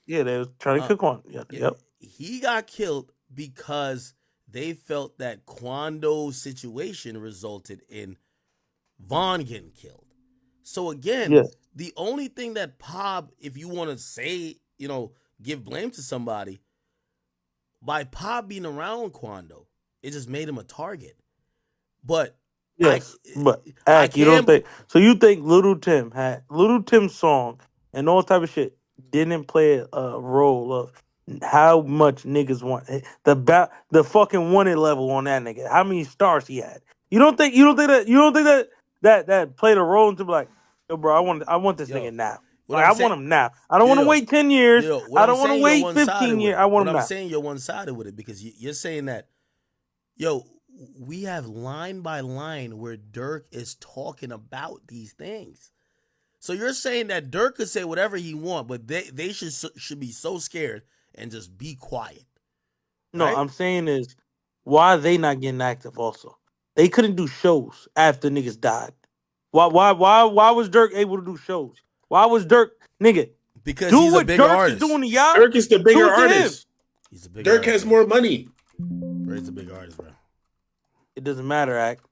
Yeah, they was trying to kill Quan. Yep. He got killed because they felt that Quando's situation resulted in Vaughn getting killed. So again, Yeah. the only thing that Pop, if you want to say, give blame to somebody, by Pop being around Quando, it just made him a target. But Yes, but I Ack, you don't can't. think so? You think Little Tim's song and all type of shit didn't play a role of how much niggas want the fucking wanted level on that nigga? How many stars he had? You don't think that played a role into like, yo, bro, I want this Yo, nigga now. what Like I'm I saying, want him now. I don't want to yo, wait 10 years. what I I'm don't want to saying, you're wait one sided 15 with years. it. I want What him I'm now. saying, you're one sided with it because you're saying that, yo, we have line by line where Dirk is talking about these things. So you're saying that Dirk could say whatever he want, but they should be so scared and just be quiet, No, right? I'm saying is why are they not getting active also? They couldn't do shows after niggas died. Why was Dirk able to do shows? Why was Dirk nigga Because do he's a what bigger Dirk is artist. doing to y'all? Dirk is the Do bigger it to him. artist. He's a bigger Dirk artist. has more money. He's a big artist, bro. It doesn't matter, Act.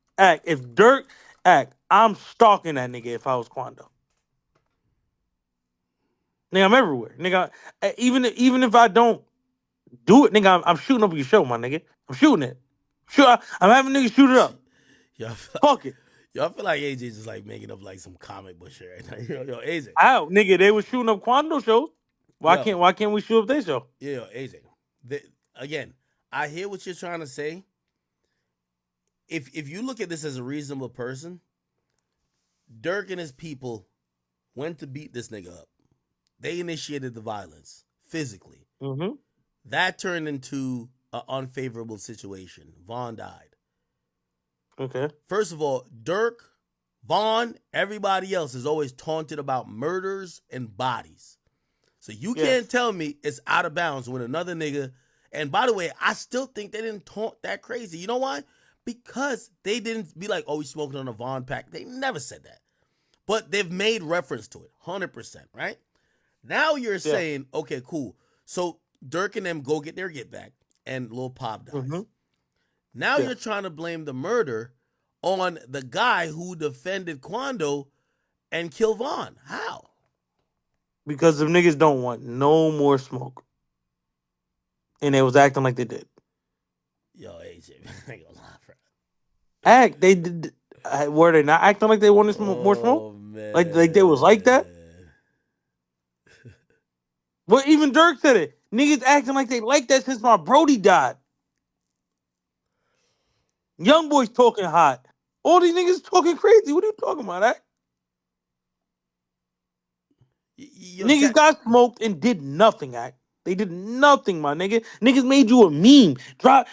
If Dirk I'm stalking that nigga if I was Quando. Nigga, I'm everywhere. Nigga, even if I don't do it, nigga, I'm shooting up your show, my nigga. I'm shooting it. I'm having niggas shoot it up. Y'all Fuck it. feel like AJ just like making up like some comic book shit right now. Yo, AJ. How, nigga? They was shooting up Quando shows. Why can't we shoot up their show? Yo, AJ. Again, I hear what you're trying to say. If you look at this as a reasonable person, Dirk and his people went to beat this nigga up. They initiated the violence physically. Mm-hmm. That turned into an unfavorable situation. Vaughn died. Okay. First of all, Dirk, Vaughn, everybody else is always taunted about murders and bodies. So you can't tell me it's out of bounds when another nigga. And by the way, I still think they didn't taunt that crazy. You know why? Because they didn't be like, oh, we smoking on a Vaughn pack. They never said that. But they've made reference to it. 100%, right? Now you're saying, okay, cool. So Dirk and them go get their get back and Lil Pop dies. Mm-hmm. Now you're trying to blame the murder on the guy who defended Quando and killed Vaughn. How? Because the niggas don't want no more smoke. And they was acting like they did. Yo, AJ, I ain't gonna lie, bro. They did. Were they not acting like they wanted more smoke? Man. Like they was like that? Well, even Dirk said it. Niggas acting like they like that since my Brody died. Young boys talking hot. All these niggas talking crazy. What are you talking about, Act? Niggas got smoked and did nothing, Act. They did nothing, my nigga. Niggas made you a meme.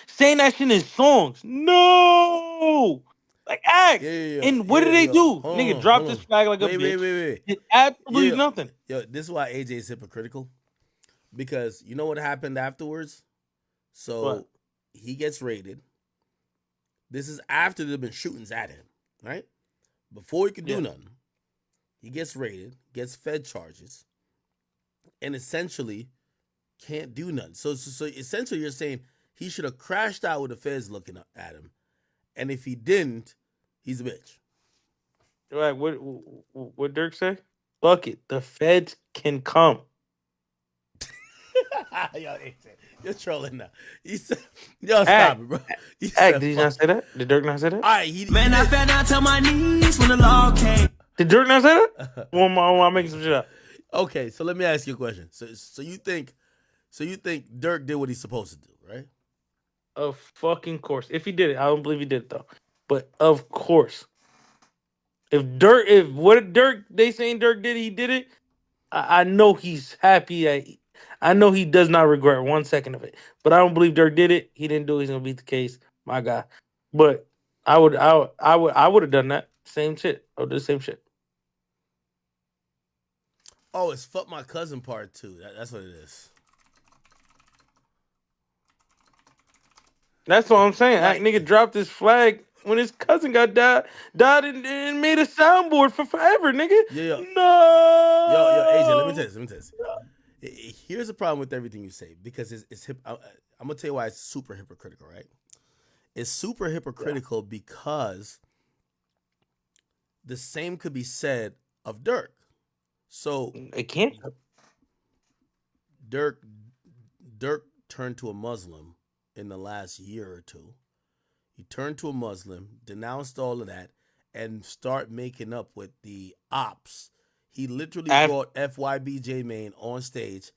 Saying that shit in songs. No! Like, Act. And what did they do? Nigga, drop this flag like a bitch. Wait. Did absolutely nothing. Yo, this is why AJ is hypocritical. Because you know what happened afterwards? So he gets raided. This is after there have been shootings at him, right? Before he could do nothing. He gets raided, gets fed charges, and essentially can't do nothing. So essentially you're saying he should have crashed out with the feds looking at him. And if he didn't, he's a bitch. Right? What Dirk say? Fuck it. The feds can come. Yo, AJ, you're trolling now. He said, "Yo, stop Act. it, bro." He Act. said, Did he "Fuck." not say that? Did Dirk not say that? All right, he Man, I did. fell down to my knees when the law came. Did Dirk not say that? Or am I making some shit up? Okay, so let me ask you a question. So you think Dirk did what he's supposed to do, right? Of fucking course. If he did it, I don't believe he did it though. But of course, if what Dirk they saying Dirk did, he did it. I know he's happy. I know he does not regret 1 second of it. But I don't believe Dirk did it. He didn't do it. He's gonna beat the case, my guy. But I would have done that same shit. I would do the same shit. Oh, it's fuck my cousin part two. That's what it is. That's what I'm saying. Like, Act nigga dropped his flag when his cousin died and made a soundboard for forever, nigga. yo, No. AJ, let me tell you. Here's the problem with everything you say because it's hip. I'm gonna tell you why it's super hypocritical, right? It's super hypocritical because the same could be said of Dirk. So it can't. Dirk turned to a Muslim in the last year or two. He turned to a Muslim, denounced all of that, and start making up with the ops. He literally brought FYBJ Main on stage,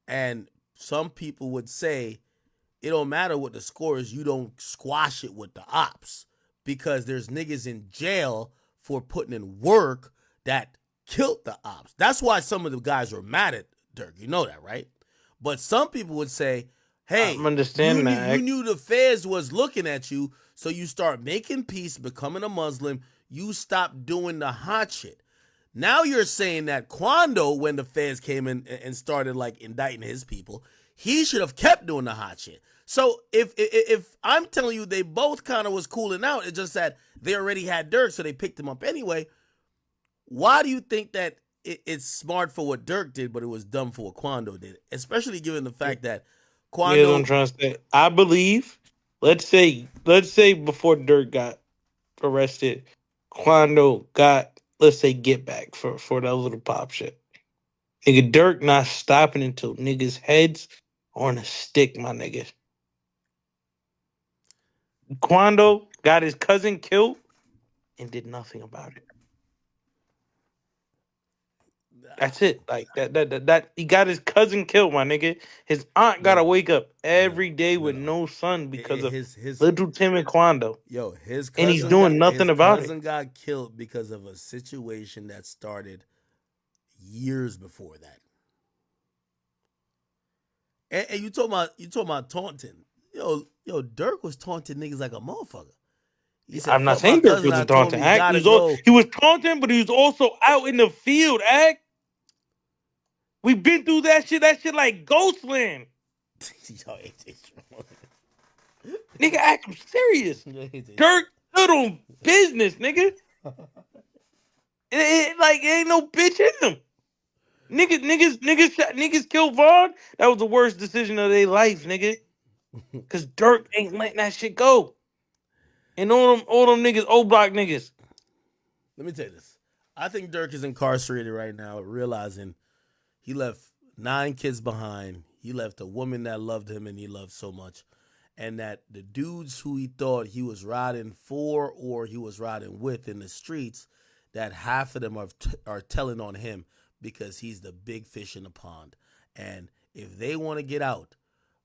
and some people would say it don't matter what the score is, you don't squash it with the ops because there's niggas in jail for putting in work that killed the ops. That's why some of the guys were mad at Dirk. You know that, right? But some people would say, hey, I'm understanding that. you knew the feds was looking at you, so you start making peace, becoming a Muslim, you stop doing the hot shit. Now you're saying that Quando, when the feds came in and started like indicting his people, he should have kept doing the hot shit. So if I'm telling you they both kind of was cooling out, it's just that they already had Dirk, so they picked him up anyway. Why do you think that it's smart for what Dirk did, but it was dumb for what Quando did? Especially given the fact that Quando. Here's what I'm trying to say. I believe, let's say before Dirk got arrested, Quando got, let's say, get back for that little pop shit. Nigga, Dirk not stopping until niggas' heads on a stick, my nigga. Quando got his cousin killed and did nothing about it. That's it. Like that he got his cousin killed, my nigga. His aunt gotta wake up every day with no son because of little Tim and Quando. Yo, his cousin and he's doing nothing about it. His cousin got killed because of a situation that started years before that. And you talking about taunting. Yo, Dirk was taunting niggas like a motherfucker. He said, I'm not "Fuck my saying Dirk cousin, was I a told him taunting he act. gotta go." He was taunting, but he was also out in the field, act. We've been through that shit like Ghostland. Nigga, act, I'm serious. Dirk stood on business, nigga. It ain't no bitch in him. Niggas killed Vaughn. That was the worst decision of their life, nigga. Cause Dirk ain't letting that shit go. And all them niggas, old block niggas. Let me tell you this. I think Dirk is incarcerated right now, realizing he left 9 kids behind. He left a woman that loved him and he loved so much. And that the dudes who he thought he was riding for or he was riding with in the streets, that half of them are telling on him because he's the big fish in the pond. And if they want to get out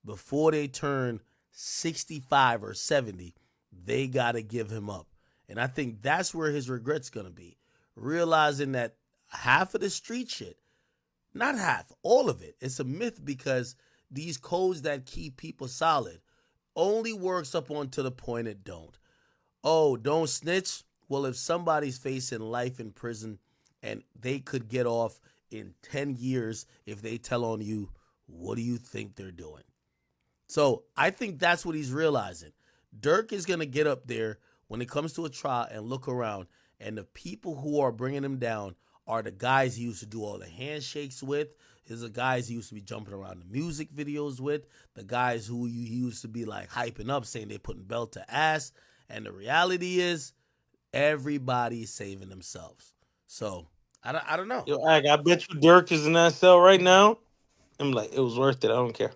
before they turn 65 or 70, they got to give him up. And I think that's where his regret's going to be. Realizing that half of the street shit, not half, all of it, it's a myth because these codes that keep people solid only works up onto the point it don't. Oh, don't snitch? Well, if somebody's facing life in prison and they could get off in 10 years if they tell on you, what do you think they're doing? So I think that's what he's realizing. Dirk is going to get up there when it comes to a trial and look around, and the people who are bringing him down are the guys he used to do all the handshakes with. Is the guys he used to be jumping around the music videos with. The guys who he used to be like hyping up, saying they putting belt to ass. And the reality is, Everybody's saving themselves. So I don't know. Yo, I bet you Dirk is in that cell right now. I'm like, it was worth it. I don't care.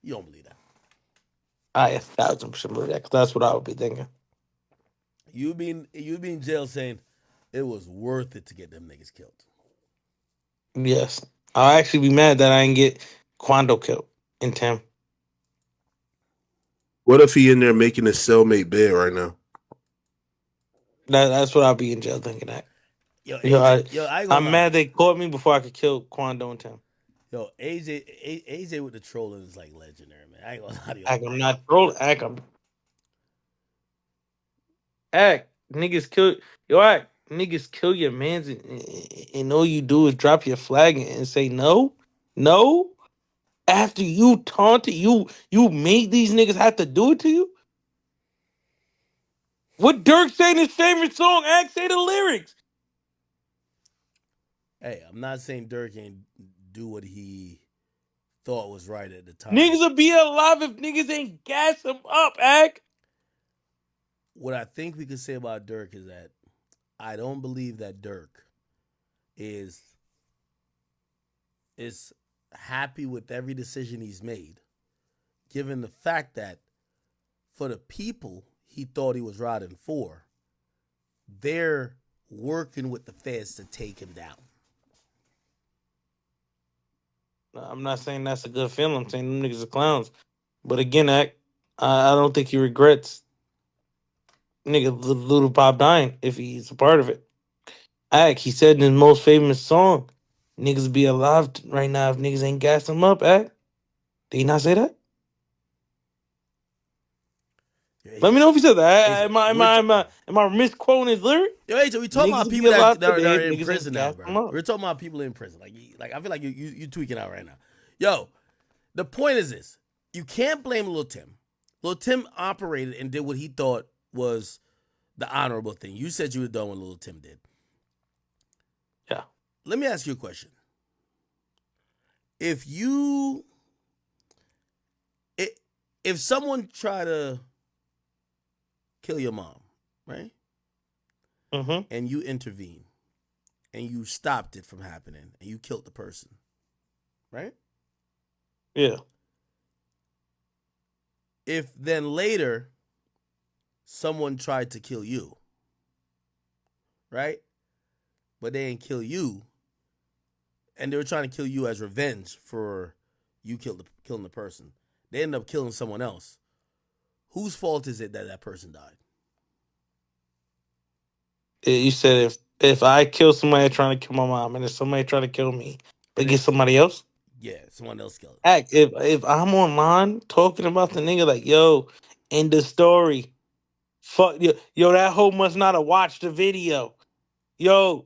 You don't believe that. I 1,000% believe that, 'cause that's what I would be thinking. You be in jail saying it was worth it to get them niggas killed. Yes. I'll actually be mad that I didn't get Quando killed in Tim. What if he in there making his cellmate bed right now? That's what I'll be in jail thinking that. Yo, Yo, AJ, I ain't gonna I'm lie. mad they caught me before I could kill Quando and Tim. Yo, AJ with the trolling is like legendary, man. I ain't gonna lie to you. I'm not trolling. Act, niggas kill niggas kill your mans and all you do is drop your flag and say no, no. After you taunted you made these niggas have to do it to you. What Dirk say in his favorite song? Act, say the lyrics. Hey, I'm not saying Dirk ain't do what he thought was right at the time. Niggas will be alive if niggas ain't gas him up. Act. What I think we could say about Dirk is that I don't believe that Dirk is happy with every decision he's made, given the fact that for the people he thought he was riding for, they're working with the feds to take him down. I'm not saying that's a good feeling. I'm saying them niggas are clowns. But again, Act, I don't think he regrets nigga Little Pop dying if he's a part of it. Act, he said in his most famous song, niggas be alive right now if niggas ain't gas him up. Act, did he not say that? Let me know if he said that. Am I misquoting his lyric? Yo, AJ, we talking about Niggas be people that alive are today if in niggas prison ain't now, gas bro. them up. We're talking about people in prison. Like I feel like you tweaking out right now. Yo, the point is this: you can't blame Lil Tim. Lil Tim operated and did what he thought was the honorable thing. You said you were done what Lil Tim did. Yeah. Let me ask you a question. If someone tried to kill your mom, right? Mm-hmm. And you intervene and you stopped it from happening and you killed the person, right? Yeah. If then later someone tried to kill you, right? But they didn't kill you, and they were trying to kill you as revenge for you killing the person. They end up killing someone else. Whose fault is it that that person died? You said if I kill somebody trying to kill my mom and if somebody trying to kill me, they get somebody else. Yeah, someone else killed. Act, if I'm online talking about the nigga like, yo, in the story, fuck yo, that hoe must not have watched the video. Yo,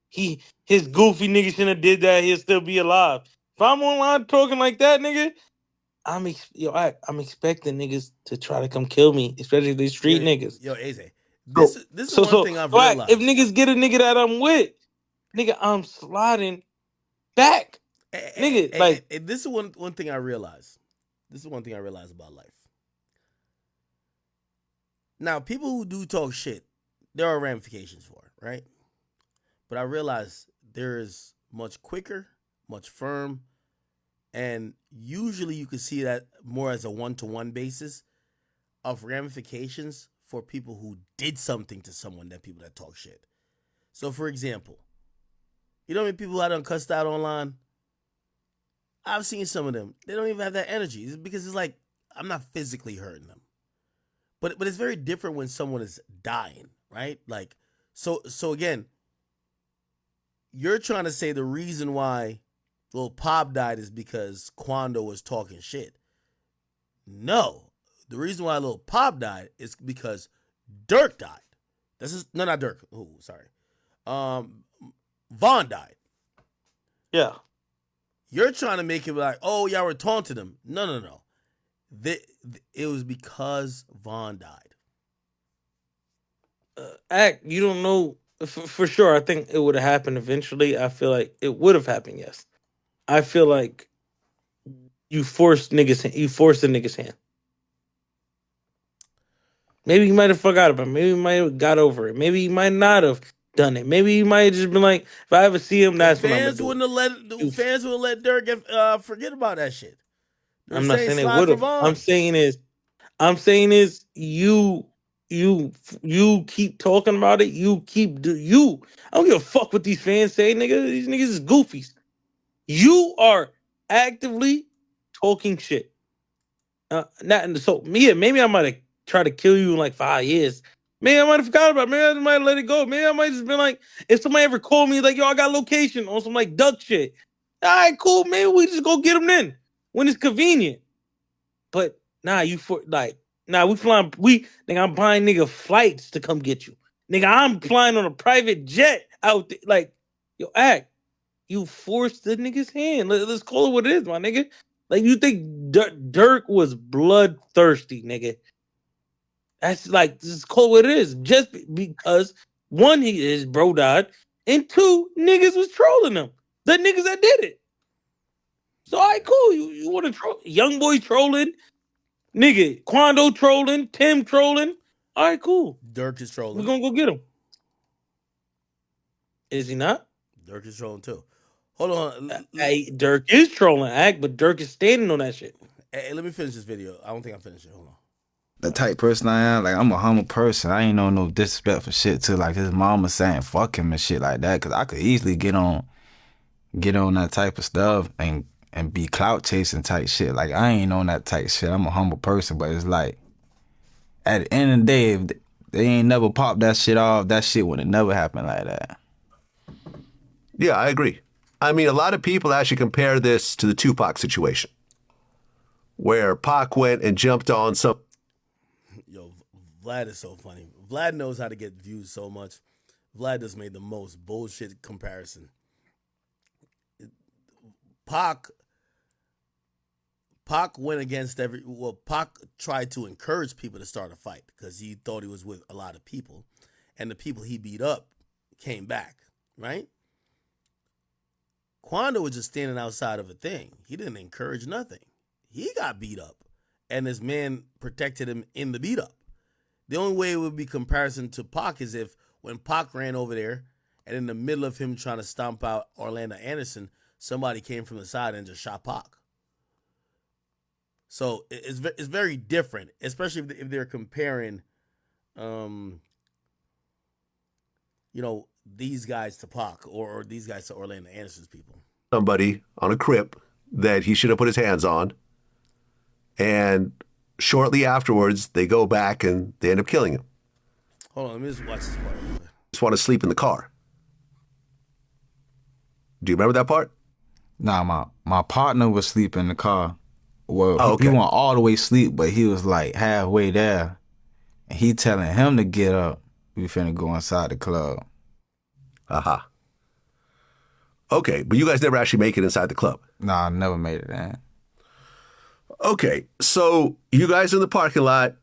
his goofy nigga shouldn't have did that. He'll still be alive. If I'm online talking like that, nigga, I'm expecting niggas to try to come kill me, especially these street niggas. Yo, AZ, this is one thing I've Like, realized. if niggas get a nigga that I'm with, nigga, I'm sliding back. Nigga, like, This is one thing I realized. This is one thing I realized about life. Now, people who do talk shit, there are ramifications for it, right? But I realize there is much quicker, much firm, and usually you can see that more as a one-to-one basis of ramifications for people who did something to someone than people that talk shit. So, for example, you know how many people I done cussed out online? I've seen some of them. They don't even have that energy. It's because it's like I'm not physically hurting them. But it's very different when someone is dying, right? Like so again, you're trying to say the reason why Lil Pop died is because Quando was talking shit. No. The reason why Lil Pop died is because Dirk died. Not Dirk. Oh, sorry. Vaughn died. Yeah. You're trying to make it like, oh, y'all were taunting him. No. It was because Vaughn died. Act, you don't know for sure. I think it would have happened eventually. I feel like it would have happened. Yes. I feel like you forced the nigga's hand. Maybe he might have forgot about it. Maybe he might have got over it. Maybe he might not have done it. Maybe he might have just been like, if I ever see him, that's when I'm gonna Fans do wouldn't it. have let fans wouldn't let Dirk forget about that shit. They were I'm not saying saying they slide would for have. Vaughn. I'm saying is you keep talking about it. I don't give a fuck what these fans say, nigga. These niggas is goofies. You are actively talking shit. Not so me. Maybe I might have tried to kill you in like 5 years. Maybe I might have forgot about it. Maybe I might have let it go. Maybe I might just been like, if somebody ever called me like, yo, I got location on some like duck shit. All right, cool. Maybe we just go get them then when it's convenient. But nah, we flying. Nigga, I'm buying nigga flights to come get you. Nigga, I'm flying on a private jet out there. Like, yo, act. You forced the nigga's hand. Let's call it what it is, my nigga. Like, you think Dirk was bloodthirsty, nigga? That's like, just call it what it is. Just because one, his bro died, and two, niggas was trolling him. The niggas that did it. So, all right, cool. You want to troll? Young boy trolling, nigga. Quando trolling, Tim trolling. All right, cool. Dirk is trolling. We're gonna go get him. Is he not? Dirk is trolling too. Hold on. Hey, Dirk is trolling, act, but Dirk is standing on that shit. Hey, let me finish this video. I don't think I finished it. Hold on. The type person I am, like I'm a humble person. I ain't know no disrespectful shit to like his mama saying fuck him and shit like that. Cause I could easily get on that type of stuff and be clout chasing type shit. Like I ain't on that type shit. I'm a humble person, but it's like at the end of the day, if they ain't never popped that shit off, that shit would have never happened like that. Yeah, I agree. I mean, a lot of people actually compare this to the Tupac situation, where Pac went and jumped on some. Yo, Vlad is so funny. Vlad knows how to get views so much. Vlad just made the most bullshit comparison. Pac went against Pac tried to encourage people to start a fight because he thought he was with a lot of people, and the people he beat up came back, right? Quando was just standing outside of a thing. He didn't encourage nothing. He got beat up, and this man protected him in the beat up. The only way it would be comparison to Pac is if when Pac ran over there, and in the middle of him trying to stomp out Orlando Anderson, somebody came from the side and just shot Pac. So it's very different, especially if they're comparing, these guys to Pac or these guys to Orlando Anderson's people. Somebody on a crip that he should have put his hands on, and shortly afterwards they go back and they end up killing him. Hold on, let me just watch this part. Just want to sleep in the car. Do you remember that part? Nah, my partner was sleeping in the car. Well, okay. He wasn't all the way asleep, but he was like halfway there. And he telling him to get up. We finna go inside the club. Aha. Okay, but you guys never actually make it inside the club. Nah, I never made it in. Okay, so you guys in the parking lot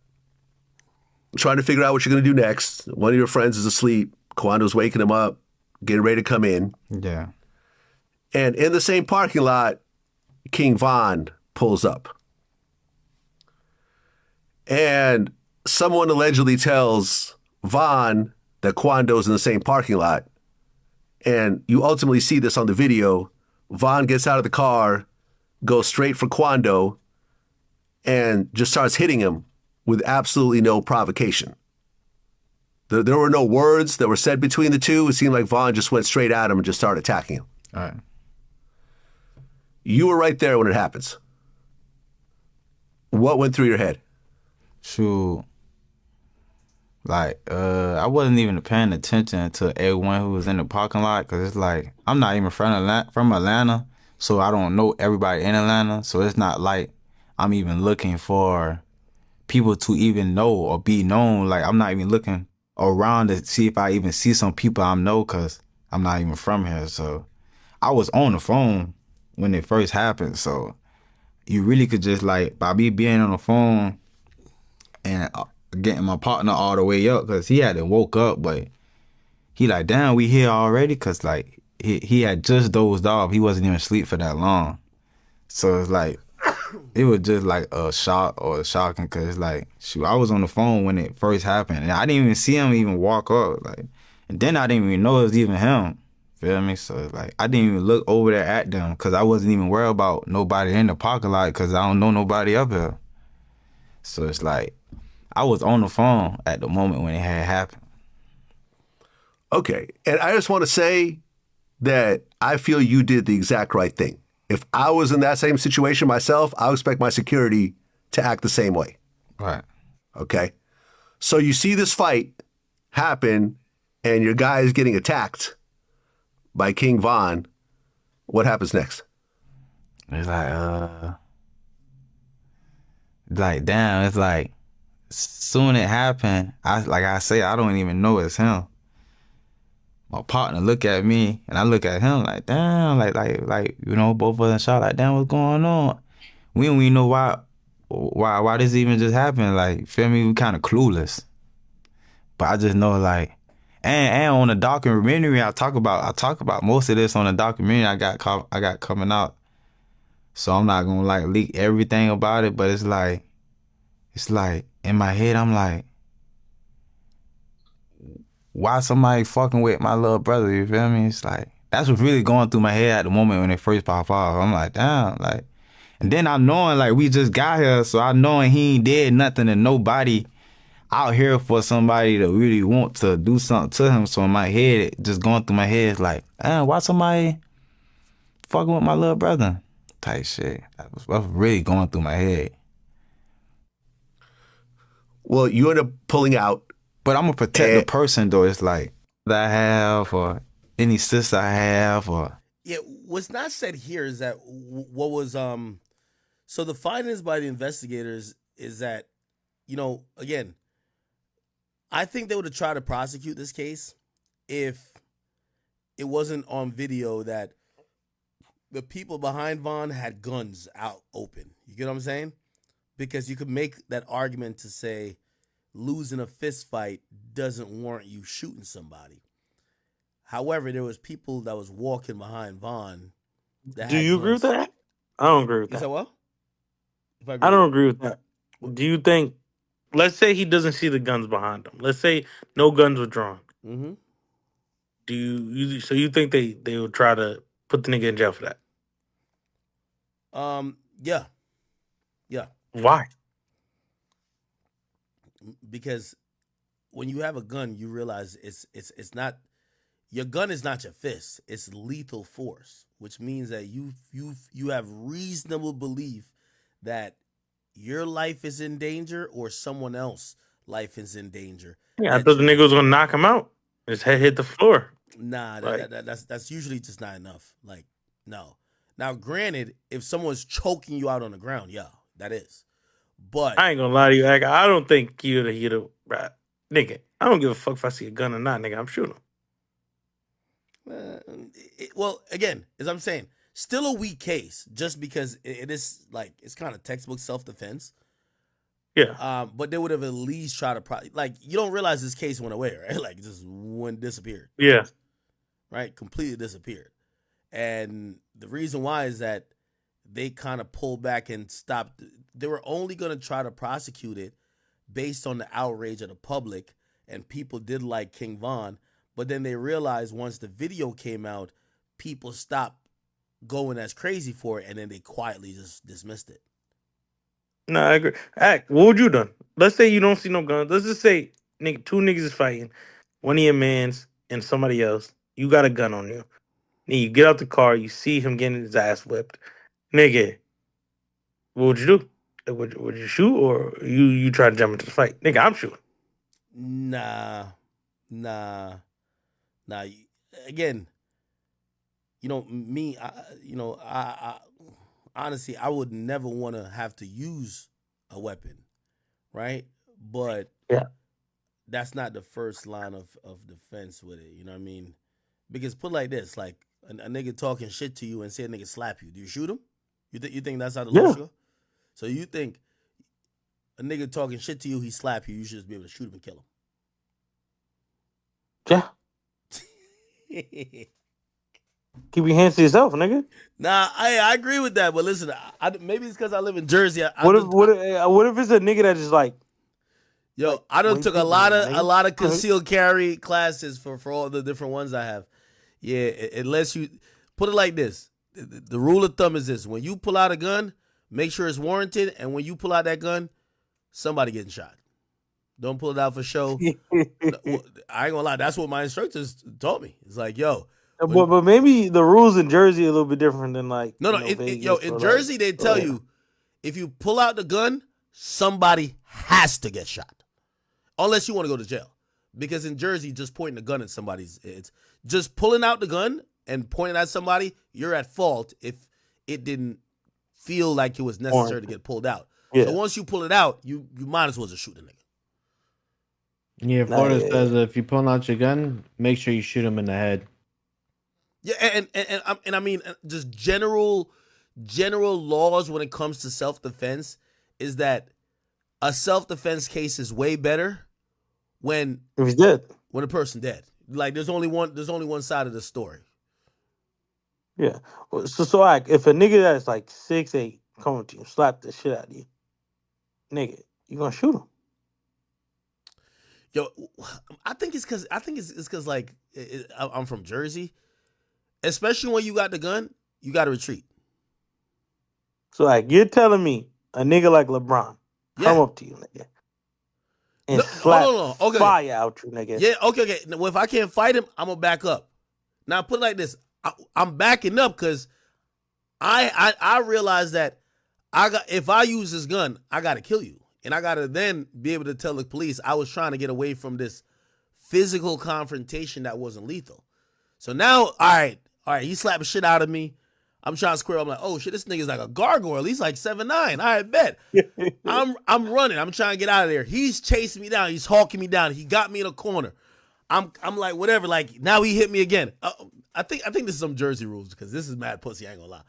trying to figure out what you're going to do next. One of your friends is asleep. Kwando's waking him up, getting ready to come in. Yeah. And in the same parking lot, King Von pulls up. And someone allegedly tells Von that Kwando's in the same parking lot. And you ultimately see this on the video. Von gets out of the car, goes straight for Quando, and just starts hitting him with absolutely no provocation. There were no words that were said between the two. It seemed like Von just went straight at him and just started attacking him. All right. You were right there when it happens. What went through your head? Shoot. Like, I wasn't even paying attention to everyone who was in the parking lot because it's like, I'm not even from Atlanta, so I don't know everybody in Atlanta. So it's not like I'm even looking for people to even know or be known. Like, I'm not even looking around to see if I even see some people I know because I'm not even from here. So I was on the phone when it first happened. So you really could just like, by me being on the phone and getting my partner all the way up because he hadn't woke up, but he like, damn, we here already? Because like he had just dozed off. He wasn't even asleep for that long. So it's like, it was just like a shock or shocking because like shoot, I was on the phone when it first happened and I didn't even see him even walk up like, and then I didn't even know it was even him. Feel me? So it's like I didn't even look over there at them because I wasn't even worried about nobody in the parking lot because I don't know nobody up here. So it's like I was on the phone at the moment when it had happened. Okay. And I just want to say that I feel you did the exact right thing. If I was in that same situation myself, I would expect my security to act the same way. Right. Okay. So you see this fight happen and your guy is getting attacked by King Von. What happens next? It's like damn, it's like soon it happened, I say, I don't even know it's him. My partner look at me and I look at him like damn, like you know, both of us shot like damn, what's going on? We don't even know why this even just happened. Like, feel me, we kinda clueless. But I just know like and on the documentary I talk about most of this on the documentary I got coming out. So I'm not gonna like leak everything about it, but it's like in my head I'm like, why somebody fucking with my little brother, you feel me? It's like that's what's really going through my head at the moment when it first pop off. I'm like, damn, like, and then I'm knowing like we just got here, so I knowing he ain't did nothing to nobody out here for somebody to really want to do something to him. So in my head, just going through my head is like, damn, why somebody fucking with my little brother? Type shit. That was really going through my head. Well, you end up pulling out. But I'm gonna protect the person though. It's like that I have or any sister I have or Yeah, what's not said here is that what was so the findings by the investigators is that, you know, again, I think they would have tried to prosecute this case if it wasn't on video that the people behind Vaughn had guns out open. You get what I'm saying? Because you could make that argument to say losing a fist fight doesn't warrant you shooting somebody. However, there was people that was walking behind Vaughn that Do had you agree with guns. that? I don't agree with You said that. what? If I I agree with don't what? agree with that. Do you think? Let's say he doesn't see the guns behind him. Let's say no guns were drawn. Mm-hmm. Do so you think they would try to put the nigga in jail for that? Yeah. Yeah. Why? Because when you have a gun, you realize it's not your gun is not your fist. It's lethal force, which means that you have reasonable belief that your life is in danger or someone else life is in danger. Yeah, I That thought the you nigga was gonna knock him out. His head hit the floor. nah Like, that's usually just not enough. Like no. Now, granted, if someone's choking you out on the ground, yeah, that is. But I ain't gonna lie to you, I don't think he'd have, right. Nigga, I don't give a fuck if I see a gun or not, nigga. I'm shooting him. well, again, as I'm saying, still a weak case, just because it is like it's kind of textbook self defense. Yeah. But they would have at least tried to like you don't realize this case went away, right? Like it just went disappeared. Yeah. Right, completely disappeared, and the reason why is that they kind of pulled back and stopped. They were only going to try to prosecute it based on the outrage of the public, and people did like King Von. But then they realized once the video came out, people stopped going as crazy for it, and then they quietly just dismissed it. No, I agree. Act, what would you done? Let's say you don't see no guns. Let's just say nigga, two niggas is fighting, one of your mans and somebody else. You got a gun on you. Then you get out the car, you see him getting his ass whipped. Nigga, what would you do? Would you shoot or you try to jump into the fight? Nigga, I'm shooting. Nah, nah, nah. Again, you know me. I honestly, I would never want to have to use a weapon, right? But Yeah. that's not the first line of defense with it. You know what I mean? Because put like this, like a nigga talking shit to you and say a nigga slap you. Do you shoot him? You think that's how the law Yeah. should go? So you think a nigga talking shit to you, he slap you, you should just be able to shoot him and kill Yeah. him. Keep your hands to yourself, nigga. Nah, I agree with that, but listen, maybe it's because I live in Jersey. What if it's a nigga that just like I done point took a people, lot nigga? of concealed carry classes for all the different ones I have. Yeah, it lets you put it like this. The rule of thumb is this: when you pull out a gun, make sure it's warranted, and when you pull out that gun, somebody getting shot. Don't pull it out for show. I ain't gonna lie, that's what my instructors taught me. It's like, yo, But maybe the rules in Jersey are a little bit different than like Vegas. in or Jersey they tell you if you pull out the gun, somebody has to get shot, unless you want to go to jail. Because in Jersey, just pointing a gun at somebody's, it's just pulling out the gun and pointing at somebody, you're at fault if it didn't feel like it was necessary to get pulled out. Yeah. So once you pull it out, you might as well just shoot the nigga. Yeah, Florida says if you pull out your gun, make sure you shoot him in the head. Yeah, and I mean just general laws when it comes to self-defense is that a self-defense case is way better when if he's dead. When a person dead. Like there's only one side of the story. Yeah. So like if a nigga that's like 6'8" come up to you, slap the shit out of you, nigga, you gonna shoot him? Yo, I think it's because like I'm from Jersey, especially when you got the gun, you got to retreat. So like you're telling me a nigga like LeBron come up to you, nigga, and slap fire out you, nigga. Yeah, okay. Well, if I can't fight him, I'm gonna back up. Now put it like this: I'm backing up because I realize that if I use this gun, I gotta kill you. And I gotta then be able to tell the police I was trying to get away from this physical confrontation that wasn't lethal. So now, all right, he slapping shit out of me. I'm trying to square. I'm like, oh shit, this nigga's like a gargoyle. He's like 7'9". All right, bet. I'm running. I'm trying to get out of there. He's chasing me down. He's hawking me down. He got me in a corner. I'm like whatever. Like now he hit me again. I think this is some Jersey rules because this is mad pussy. I ain't gonna lie.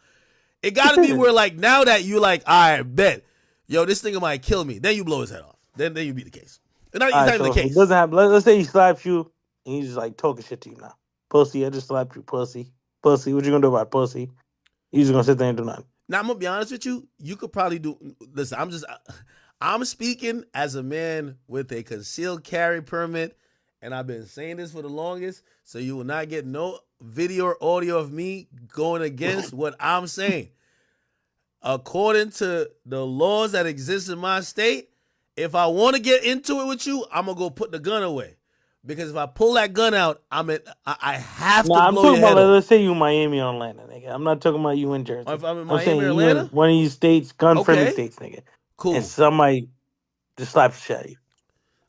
It gotta be where like now that you like, all right, bet. Yo, this nigga might kill me. Then you blow his head off. Then you beat the case. It's not even the case. It doesn't happen. Let's say he slaps you and he's just like talking shit to you now. Pussy, I just slapped you, pussy. Pussy, what you gonna do about pussy? You just gonna sit there and do nothing. Now I'm gonna be honest with you. You could probably do. Listen, I'm speaking as a man with a concealed carry permit, and I've been saying this for the longest. So you will not get no video or audio of me going against what I'm saying. According to the laws that exist in my state, if I want to get into it with you, I'm gonna go put the gun away. Because if I pull that gun out, I have to blow I'm talking your head about off. let's say you Miami or Atlanta, nigga. I'm not talking about you in Jersey. If I'm in I'm Miami saying or you Atlanta? in one of these states, gun-friendly states, nigga. Cool. And somebody just slaps the shit out of you.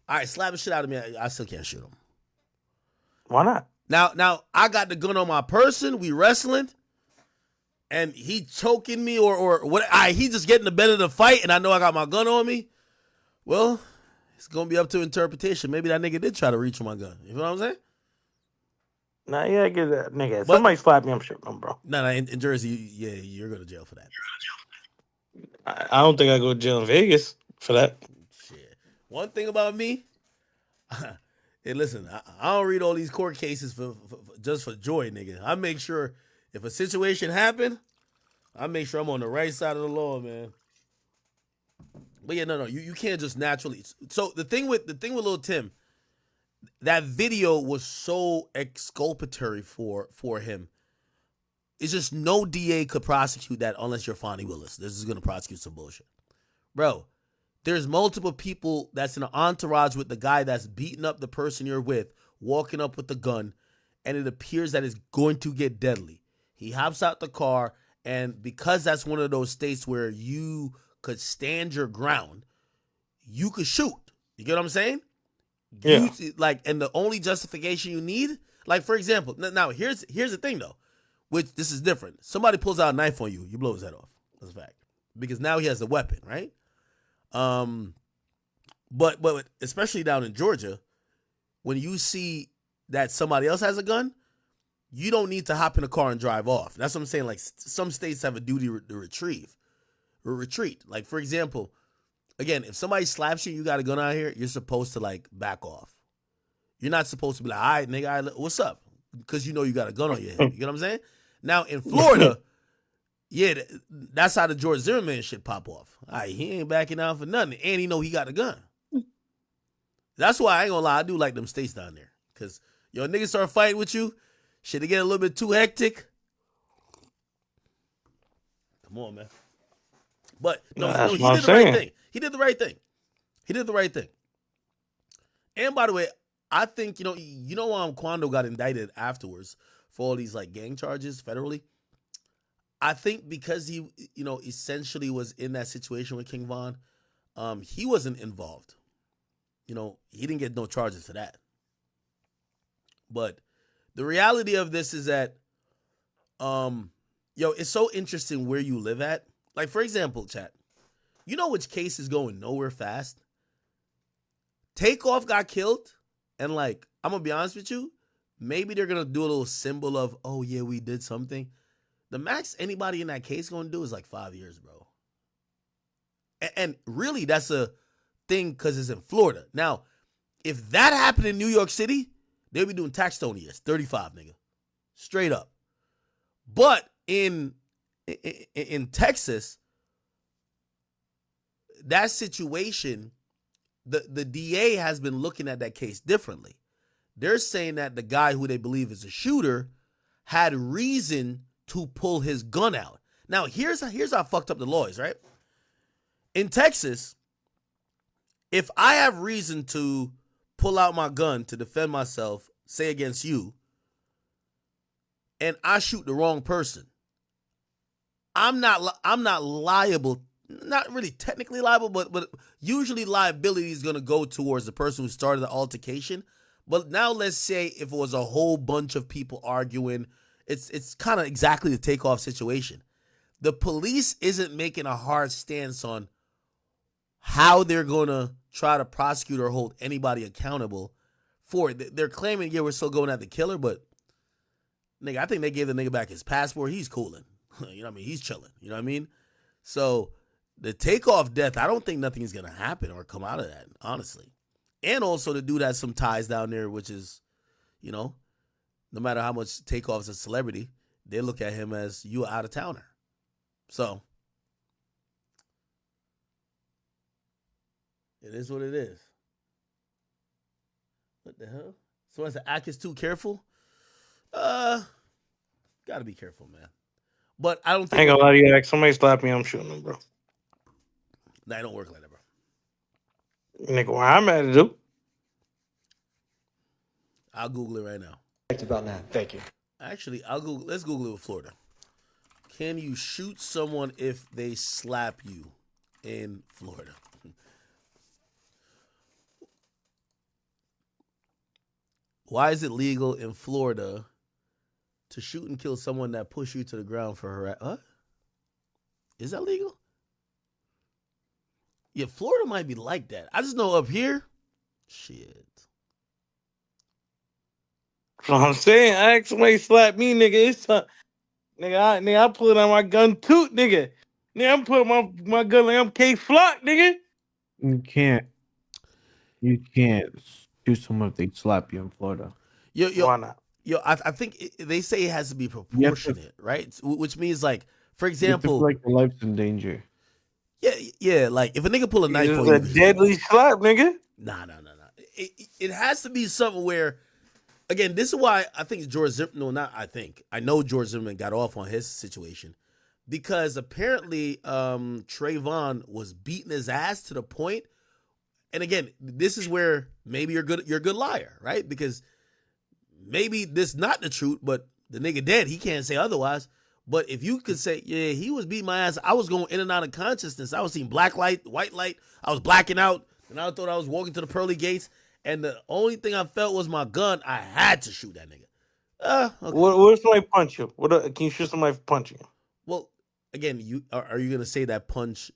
All right, slap the shit out of me. I still can't shoot him. Why not? Now I got the gun on my person. We wrestling, and he choking me or what? He just getting the better of the fight, and I know I got my gun on me. Well, it's gonna be up to interpretation. Maybe that nigga did try to reach for my gun. You know what I'm saying? Nah, yeah, I get that, nigga. Somebody slap me, I'm shooting them, bro. No, in Jersey, yeah, you're going to jail for that. I don't think I go to jail in Vegas for that. Shit. One thing about me, hey, listen, I don't read all these court cases for just for joy, nigga. I make sure if a situation happen, I make sure I'm on the right side of the law, man. But yeah, no, you can't just naturally. So the thing with Lil Tim, that video was so exculpatory for him. It's just no DA could prosecute that unless you're Fonnie Willis. This is gonna prosecute some bullshit, bro. There's multiple people that's in an entourage with the guy that's beating up the person you're with, walking up with the gun, and it appears that it's going to get deadly. He hops out the car, and because that's one of those states where you could stand your ground, you could shoot. You get what I'm saying? Yeah. And the only justification you need, like for example, now here's the thing though, which this is different. Somebody pulls out a knife on you, you blow his head off. That's a fact. Because now he has a weapon, right? But especially down in Georgia, when you see that somebody else has a gun, you don't need to hop in a car and drive off. That's what I'm saying. Like some states have a duty to retreat. Like for example, again, if somebody slaps you, you got a gun out here, you're supposed to like back off. You're not supposed to be like, all right, nigga, what's up? Because you know you got a gun on your head. You know what I'm saying? Now in Florida, yeah, that's how the George Zimmerman shit pop off. All right, he ain't backing down for nothing, and he know he got a gun. That's why I ain't gonna lie, I do like them states down there, cause niggas start fighting with you, shit, they get a little bit too hectic. Come on, man. But no, That's he what I'm did the right saying. thing. He did the right thing. He did the right thing. And by the way, I think why Quando got indicted afterwards for all these like gang charges federally. I think because he essentially was in that situation with King Von, he wasn't involved. He didn't get no charges for that. But the reality of this is that, it's so interesting where you live at. Like, for example, chat, you know which case is going nowhere fast? Takeoff got killed, and like, I'm gonna be honest with you, maybe they're gonna do a little symbol of, oh yeah, we did something. The max anybody in that case gonna do is like 5 years, bro. And really, that's a thing because it's in Florida. Now, if that happened in New York City, they'll be doing tax stone years, 35, nigga, straight up. But in Texas, that situation, the DA has been looking at that case differently. They're saying that the guy who they believe is a shooter had reason to pull his gun out. Now, here's how fucked up the law is, right? In Texas, if I have reason to pull out my gun to defend myself, say against you, and I shoot the wrong person, I'm not liable. Not really technically liable, but usually liability is going to go towards the person who started the altercation. But now let's say if it was a whole bunch of people arguing, it's kind of exactly the Takeoff situation. The police isn't making a hard stance on how they're going to try to prosecute or hold anybody accountable for it. They're claiming, yeah, we're still going at the killer, but nigga, I think they gave the nigga back his passport. He's cooling. You know what I mean? He's chilling. You know what I mean? So the Takeoff death, I don't think nothing is going to happen or come out of that, honestly. And also the dude has some ties down there, which is, no matter how much Takeoff's a celebrity, they look at him as you out of towner. So it is what it is. What the hell? Someone said Ack is too careful. Gotta be careful, man. But I don't think I ain't gonna lie to you, Ak. Somebody slap me, I'm shooting them, bro. Nah, it don't work like that, bro. Nigga, where I'm at it, dude. I'll Google it right now. It's about now. Thank you. Actually, let's Google it with Florida. Can you shoot someone if they slap you in Florida? Why is it legal in Florida to shoot and kill someone that pushed you to the ground for harassment? What? Is that legal? Yeah, Florida might be like that. I just know up here, shit. So I'm saying, Ak, somebody slap me, nigga. It's nigga, I pull out my gun too, nigga. Nigga, I'm putting my gun like I'm K Flock, nigga. You can't shoot someone if they slap you in Florida. Why not? I think they say it has to be You have to- proportionate, right? Which means, like, for You have to feel example, like your life's in danger. yeah, like if a nigga pull a knife on It's you, a deadly slap, nigga. Nah. It has to be something where, again, this is why I think George Zimmerman. No, not I think. I know George Zimmerman got off on his situation because apparently Trayvon was beating his ass to the point. And again, this is where maybe you're a good liar, right? Because maybe this not the truth, but the nigga dead. He can't say otherwise. But if you could say, yeah, he was beating my ass, I was going in and out of consciousness. I was seeing black light, white light. I was blacking out, and I thought I was walking to the pearly gates. And the only thing I felt was my gun. I had to shoot that nigga. Okay. What if somebody punch you? Can you shoot somebody for punching you? Well, again, are you gonna say that punch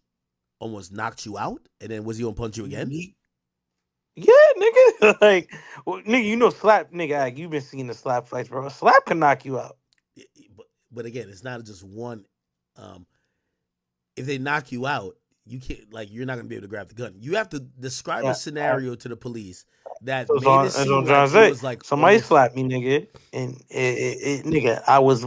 almost knocked you out, and then was he gonna punch you again? Yeah, nigga. Like, nigga, you know slap, nigga. Like, you been seeing the slap fights, bro. Slap can knock you out. But again, it's not just one. If they knock you out, you can't, like, you're not gonna be able to grab the gun. You have to describe a Yeah. scenario to the police that So made it that's what seem I'm trying like to it say. was like Somebody almost. slapped me, nigga, and nigga, I was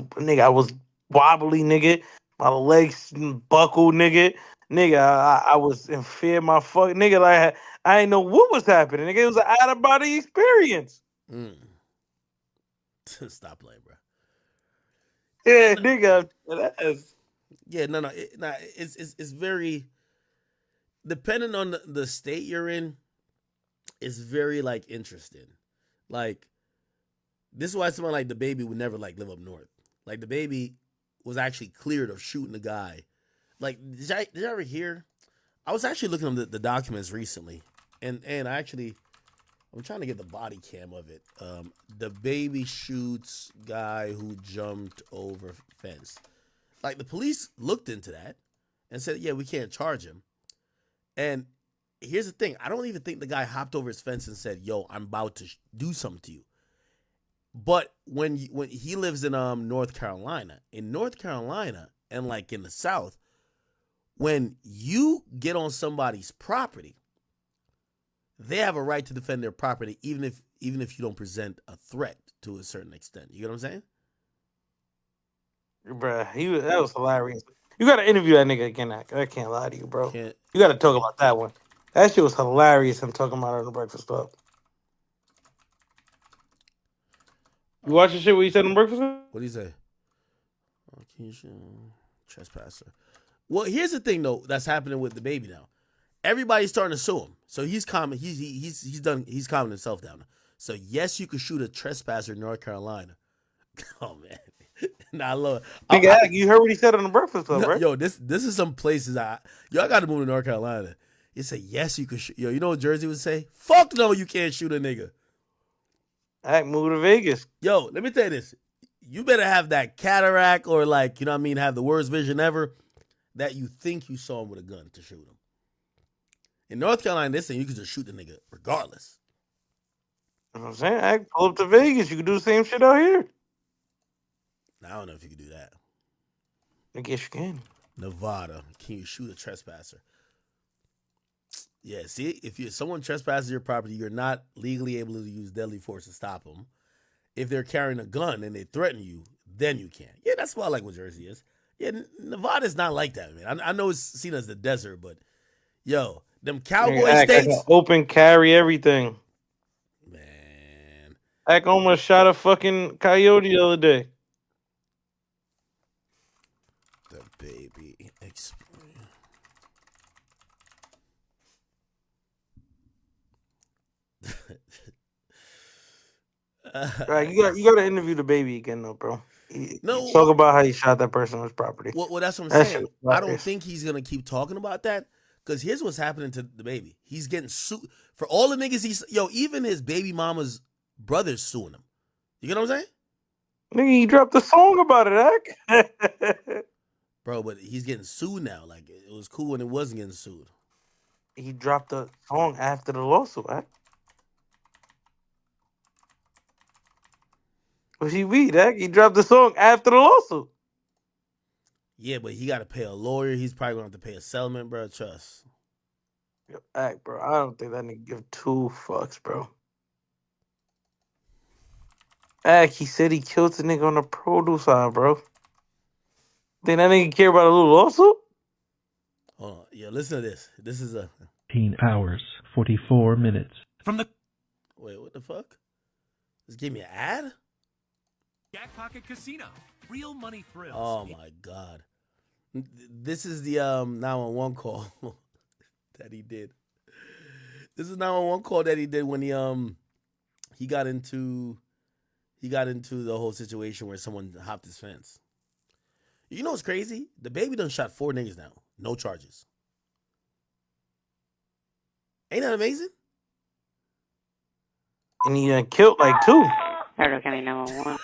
wobbly, nigga. My legs buckled, nigga. Nigga, I was in fear, my fuck, nigga. Like I didn't know what was happening, nigga. It was an out of body experience. Stop playing, bro. Yeah, nigga. That's Yeah, no, it's very depending on the state you're in. It's very like interesting. Like this is why someone like the baby would never like live up north. Like the baby was actually cleared of shooting the guy. Like did you ever hear? I was actually looking at the documents recently, and I'm trying to get the body cam of it. The baby shoots guy who jumped over fence. Like the police looked into that and said, yeah, we can't charge him. And here's the thing: I don't even think the guy hopped over his fence and said, "Yo, I'm about to do something to you." But when he lives in North Carolina, and like in the South, when you get on somebody's property, they have a right to defend their property, even if you don't present a threat to a certain extent. You get what I'm saying? bruh. That was hilarious. You gotta interview that nigga again. I can't lie to you, bro. Can't. You gotta talk about that one. That shit was hilarious. Him talking about it on the Breakfast Club. You watch the shit where he said on the Breakfast Club? What do you say? Trespasser. Well, here's the thing though that's happening with the baby now. Everybody's starting to sue him, so he's calming. He's calming himself down. So yes, you could shoot a trespasser in North Carolina. Oh man, nah, I love it. Nigga, you heard what he said on the Breakfast Club, No, right? yo, this is some places I got to move to North Carolina. He said yes, you could shoot. Yo, you know what Jersey would say? Fuck no, you can't shoot a nigga. Move to Vegas. Yo, let me tell you this. You better have that cataract or like, you know what I mean, have the worst vision ever that you think you saw him with a gun to shoot him. In North Carolina, this thing, you can just shoot the nigga regardless. You know what I'm saying? I pull up to Vegas. You can do the same shit out here. Now, I don't know if you can do that. I guess you can. Nevada, can you shoot a trespasser? Yeah, see, if someone trespasses your property, you're not legally able to use deadly force to stop them. If they're carrying a gun and they threaten you, then you can. Yeah, that's why I like what Jersey is. Yeah, Nevada's not like that, man. I know it's seen as the desert, but yo, them cowboy I states. got open carry everything. Man. I almost shot a fucking coyote the other day. The baby experience. Right, you got to interview the baby again, though, bro. No, talk about how he shot that person on his property. Well, that's what I'm That saying. shit was I don't hilarious. think he's gonna keep talking about that because here's what's happening to the baby. He's getting sued for all the niggas. Even his baby mama's brother's suing him. You get what I'm saying? Nigga, he dropped a song about it, Ak. Bro, but he's getting sued now. Like it was cool when it wasn't getting sued. He dropped a song after the lawsuit, Ak. What he beat, Ak? He dropped the song after the lawsuit. Yeah, but he got to pay a lawyer. He's probably gonna have to pay a settlement, bro. Trust. Yo, Ak, bro, I don't think that nigga give two fucks, bro. Ak, he said he killed the nigga on the produce side, bro. Think that nigga care about a little lawsuit? Hold on. Yeah, listen to this. This is a 18 hours, 44 minutes. from the. Wait, what the fuck? Just give me an ad? Jack Pocket Casino. Real money thrills. Oh my god. This is the 911 call that he did. This is 911 call that he did when he got into the whole situation where someone hopped his fence. You know what's crazy? The baby done shot 4 niggas now. No charges. Ain't that amazing? And he killed like 2. Hello, County 911.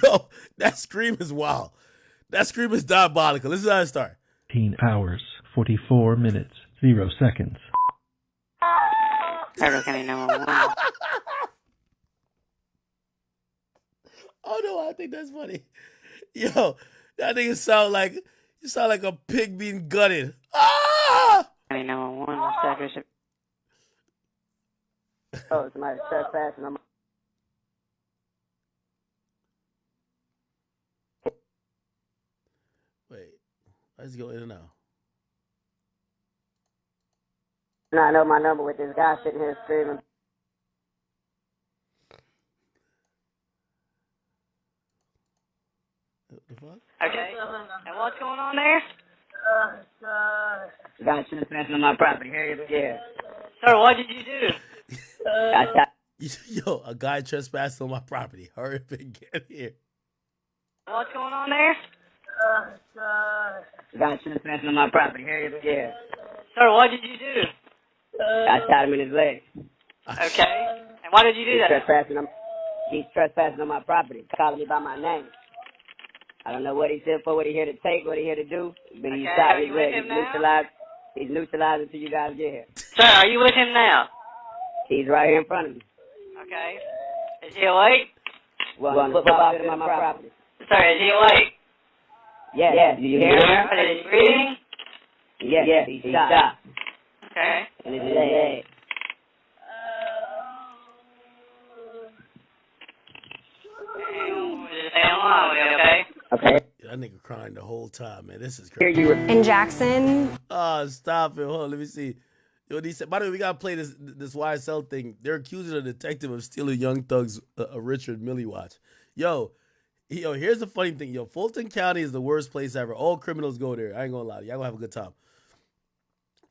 Yo, that scream is wild. That scream is diabolical. This is how it starts. 18 hours, 44 minutes, 0 seconds. Hello, County 911. Oh no, I think that's funny. Yo, that nigga sound like You sound like a pig being gutted. Ah! 911, what's the address? Oh, somebody's trespassing on my... Wait, I just go in and out. I know my number with this guy sitting here screaming. The fuck? Okay. And what's going on there? The guy trespassing on my property. Hurry up, yeah. Sir, what did you do? Yo, a guy trespassed on my property. Hurry up and get here. What's going on there? The guy trespassing on my property. Hurry up, yeah. Sir, what did you do? I shot him in his leg. Okay. And why did you do that? He's trespassing on my property, calling me by my name. I don't know what he's here for, what he's here to take, what he's here to do, but he shot his leg. He's neutralized until you guys get here. Sir, are you with him now? He's right here in front of me. Okay. Is he awake? Well, football field on my property. Sir, is he awake? Yes. Do you hear him? Is he breathing? Yes, he's shot. Okay. In his leg. Just stay alone, okay? Okay. That nigga crying the whole time, man. This is crazy. In Jackson. Oh, stop it. Hold on, let me see. Yo, he said, by the way, we gotta play this YSL thing. They're accusing a detective of stealing Young Thug's a Richard Mille watch. Yo, here's the funny thing. Yo, Fulton County is the worst place ever. All criminals go there. I ain't gonna lie to you. Y'all gonna have a good time.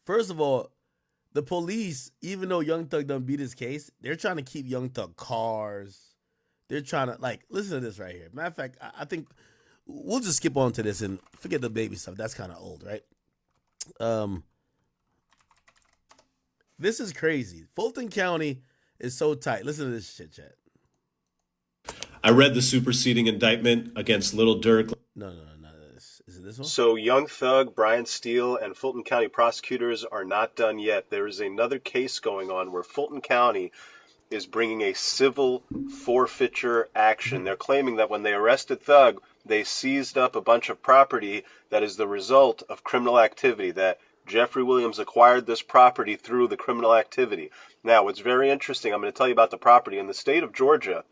First of all, the police, even though Young Thug done beat his case, they're trying to keep Young Thug cars. They're trying to, like, listen to this right here. Matter of fact, I think we'll just skip on to this and forget the baby stuff. That's kind of old, right? This is crazy. Fulton County is so tight. Listen to this shit, chat. I read the superseding indictment against Little Dirk. No. Is it this one? So Young Thug, Brian Steele, and Fulton County prosecutors are not done yet. There is another case going on where Fulton County is bringing a civil forfeiture action. They're claiming that when they arrested Thug, they seized up a bunch of property that is the result of criminal activity, that Jeffrey Williams acquired this property through the criminal activity. Now, what's very interesting, I'm going to tell you about the property. In the state of Georgia,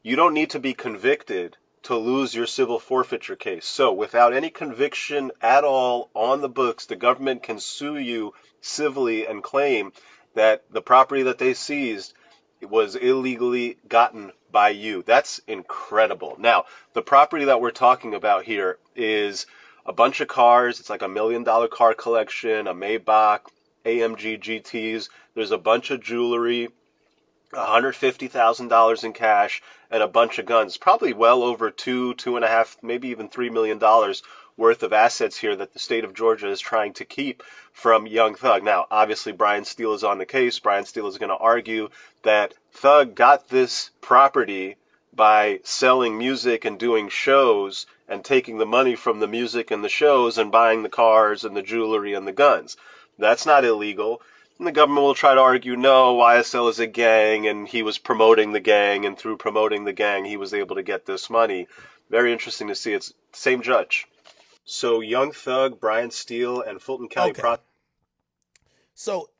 you don't need to be convicted to lose your civil forfeiture case. So without any conviction at all on the books, the government can sue you civilly and claim that the property that they seized was illegally gotten by you. That's incredible. Now, the property that we're talking about here is a bunch of cars. It's like $1 million car collection, a Maybach, AMG GTs. There's a bunch of jewelry, $150,000 in cash, and a bunch of guns. Probably well over $2.5, maybe even $3 million worth of assets here that the state of Georgia is trying to keep from Young Thug. Now, obviously, Brian Steele is on the case. Brian Steele is going to argue that Thug got this property by selling music and doing shows and taking the money from the music and the shows and buying the cars and the jewelry and the guns. That's not illegal. And the government will try to argue, no, YSL is a gang, and he was promoting the gang, and through promoting the gang, he was able to get this money. Very interesting to see. It's the same judge. So Young Thug, Brian Steele, and Fulton County So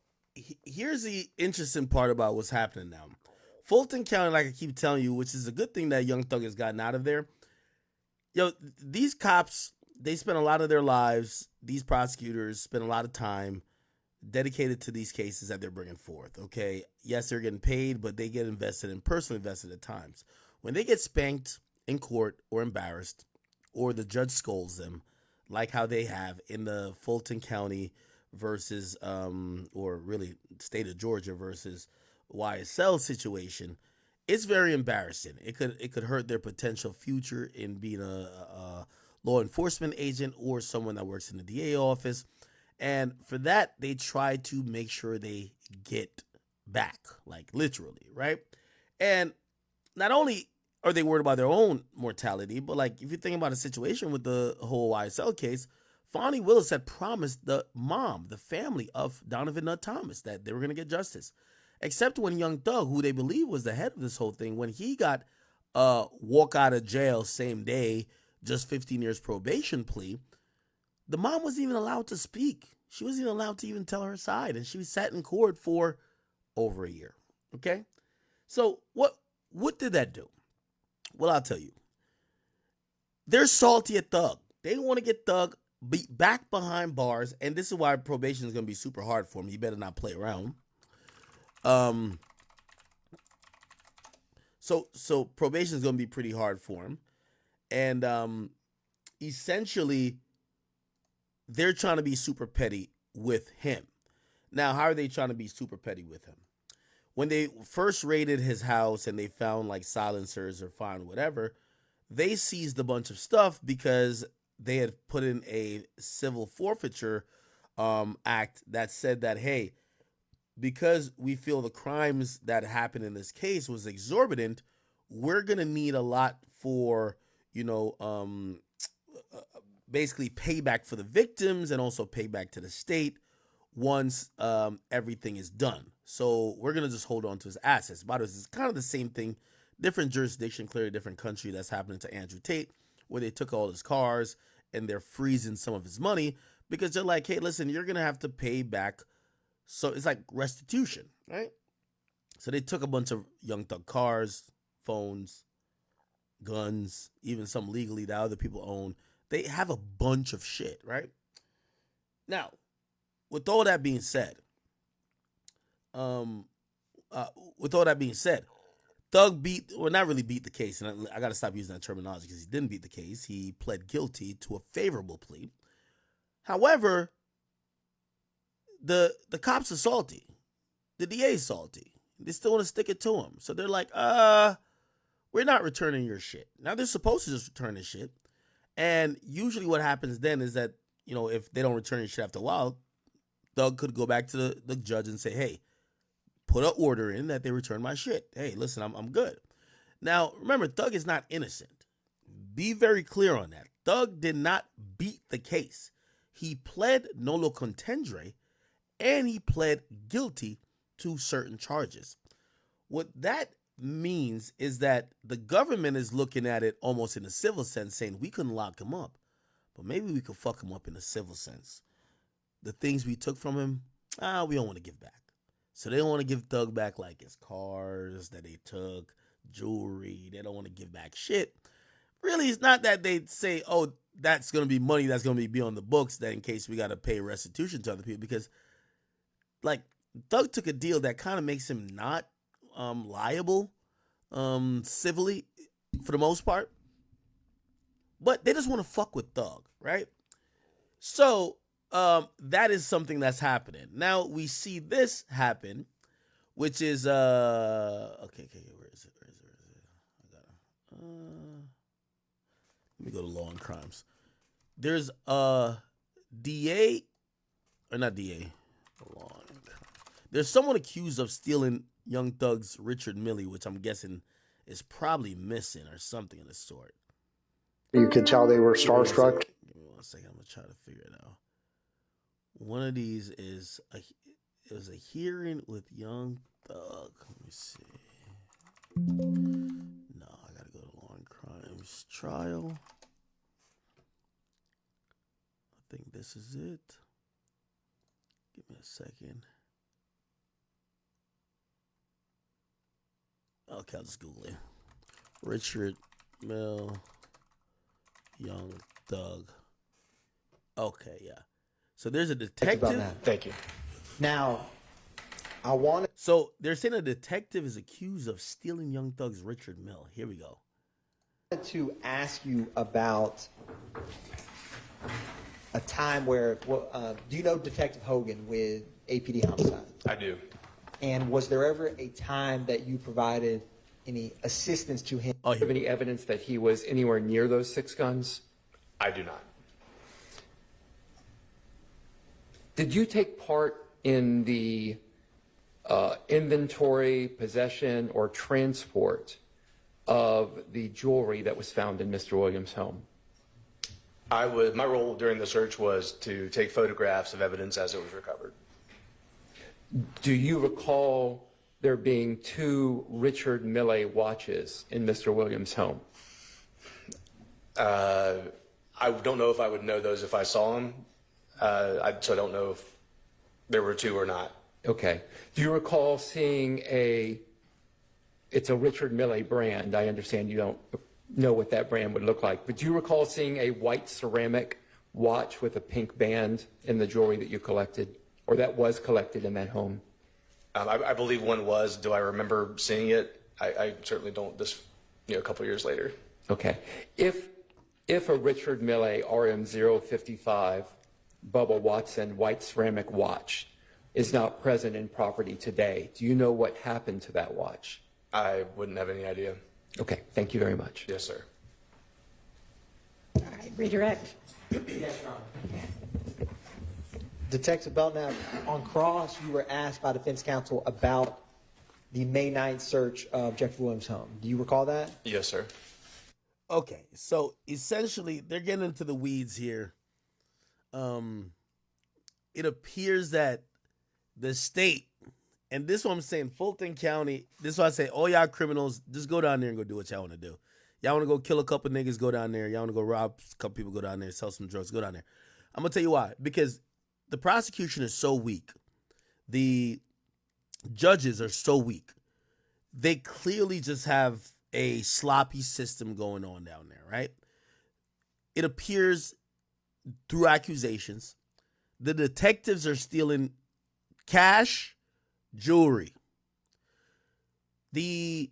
here's the interesting part about what's happening now. Fulton County, like I keep telling you, which is a good thing that Young Thug has gotten out of there. Yo, these cops, they spend a lot of their lives, these prosecutors spend a lot of time dedicated to these cases that they're bringing forth, okay? Yes, they're getting paid, but they get invested and personally invested at times. When they get spanked in court or embarrassed, or the judge scolds them, like how they have in the Fulton County versus, or really state of Georgia versus YSL situation, it's very embarrassing. It could hurt their potential future in being a law enforcement agent or someone that works in the DA office. And for that, they try to make sure they get back, like literally, right? And not only are they worried about their own mortality, but like if you think about a situation with the whole YSL case, Fonnie Willis had promised the mom, the family of Donovan Nutt Thomas, that they were going to get justice. Except when Young Thug, who they believe was the head of this whole thing, when he got walk out of jail same day, just 15 years probation plea, the mom wasn't even allowed to speak. She wasn't even allowed to even tell her side, and she sat in court for over a year. Okay, so what did that do? Well, I'll tell you. They're salty at Thug. They want to get Thug back behind bars, and this is why probation is going to be super hard for him. You better not play around. So probation is going to be pretty hard for him, and essentially, they're trying to be super petty with him. Now, how are they trying to be super petty with him? When they first raided his house and they found like silencers or found whatever, they seized a bunch of stuff because they had put in a civil forfeiture act that said that, hey, because we feel the crimes that happened in this case was exorbitant, we're going to need a lot for, basically payback for the victims and also payback to the state once everything is done. So we're going to just hold on to his assets. But it's kind of the same thing, different jurisdiction, clearly different country that's happening to Andrew Tate, where they took all his cars and they're freezing some of his money because they're like, hey, listen, you're going to have to pay back. So it's like restitution, right? So they took a bunch of Young Thug cars, phones, guns, even some legally that other people own. They have a bunch of shit, right? Now, with all that being said, Thug not really beat the case, and I got to stop using that terminology because he didn't beat the case. He pled guilty to a favorable plea. However, the cops are salty. The DA is salty. They still want to stick it to him. So they're like, we're not returning your shit. Now, they're supposed to just return this shit. And usually what happens then is that, if they don't return your shit after a while, Thug could go back to the judge and say, hey, put an order in that they return my shit. Hey, listen, I'm good. Now, remember, Thug is not innocent. Be very clear on that. Thug did not beat the case. He pled nolo contendere, and he pled guilty to certain charges. What that means is that the government is looking at it almost in a civil sense, saying we couldn't lock him up, but maybe we could fuck him up in a civil sense. The things we took from him, we don't want to give back. So they don't want to give Thug back like his cars that they took, jewelry. They don't want to give back shit. Really, it's not that they say, oh, that's going to be money that's going to be on the books that in case we got to pay restitution to other people, because like Thug took a deal that kind of makes him not liable civilly for the most part. But they just want to fuck with Thug, right? So that is something that's happening. Now we see this happen, which is okay, where is it? I got it. Let me go to law and crimes. There's DA or not DA. Law and crimes. There's someone accused of stealing Young Thug's Richard Mille, which I'm guessing is probably missing or something of the sort. You could tell they were starstruck. Give me 1 second. I'm gonna try to figure it out. One of these is a hearing with Young Thug. Let me see. No, I gotta go to law and crimes trial. I think this is it. Give me a second. Okay, I'll just Google it. Richard Mille, Young Thug. Okay, yeah. So there's a detective. Thank you. Now, I want to. So they're saying a detective is accused of stealing Young Thug's Richard Mille. Here we go. To ask you about a time where, do you know Detective Hogan with APD Homicide? I do. And was there ever a time that you provided any assistance to him? Do you have any evidence that he was anywhere near those 6 guns? I do not. Did you take part in the inventory, possession, or transport of the jewelry that was found in Mr. Williams' home? My role during the search was to take photographs of evidence as it was recovered. Do you recall there being 2 Richard Mille watches in Mr. Williams' home? I don't know if I would know those if I saw them. So I don't know if there were two or not. Okay. Do you recall seeing it's a Richard Mille brand. I understand you don't know what that brand would look like, but do you recall seeing a white ceramic watch with a pink band in the jewelry that you collected, or that was collected in that home? I believe one was. Do I remember seeing it? I certainly don't. This, a couple years later. Okay. If a Richard Mille RM055 Bubba Watson white ceramic watch is not present in property today, do you know what happened to that watch? I wouldn't have any idea. Okay. Thank you very much. Yes, sir. All right, redirect. Yes, Your Honor. Detective Belknap, on cross, you were asked by defense counsel about the May 9th search of Jeffrey Williams' home. Do you recall that? Yes, sir. Okay, so essentially they're getting into the weeds here. It appears that the state, and this is what I'm saying, Fulton County, this is why I say, all y'all criminals, just go down there and go do what y'all want to do. Y'all want to go kill a couple niggas, go down there. Y'all want to go rob a couple people, go down there, sell some drugs, go down there. I'm going to tell you why. Because the prosecution is so weak. The judges are so weak. They clearly just have a sloppy system going on down there, right? It appears through accusations, the detectives are stealing cash, jewelry. The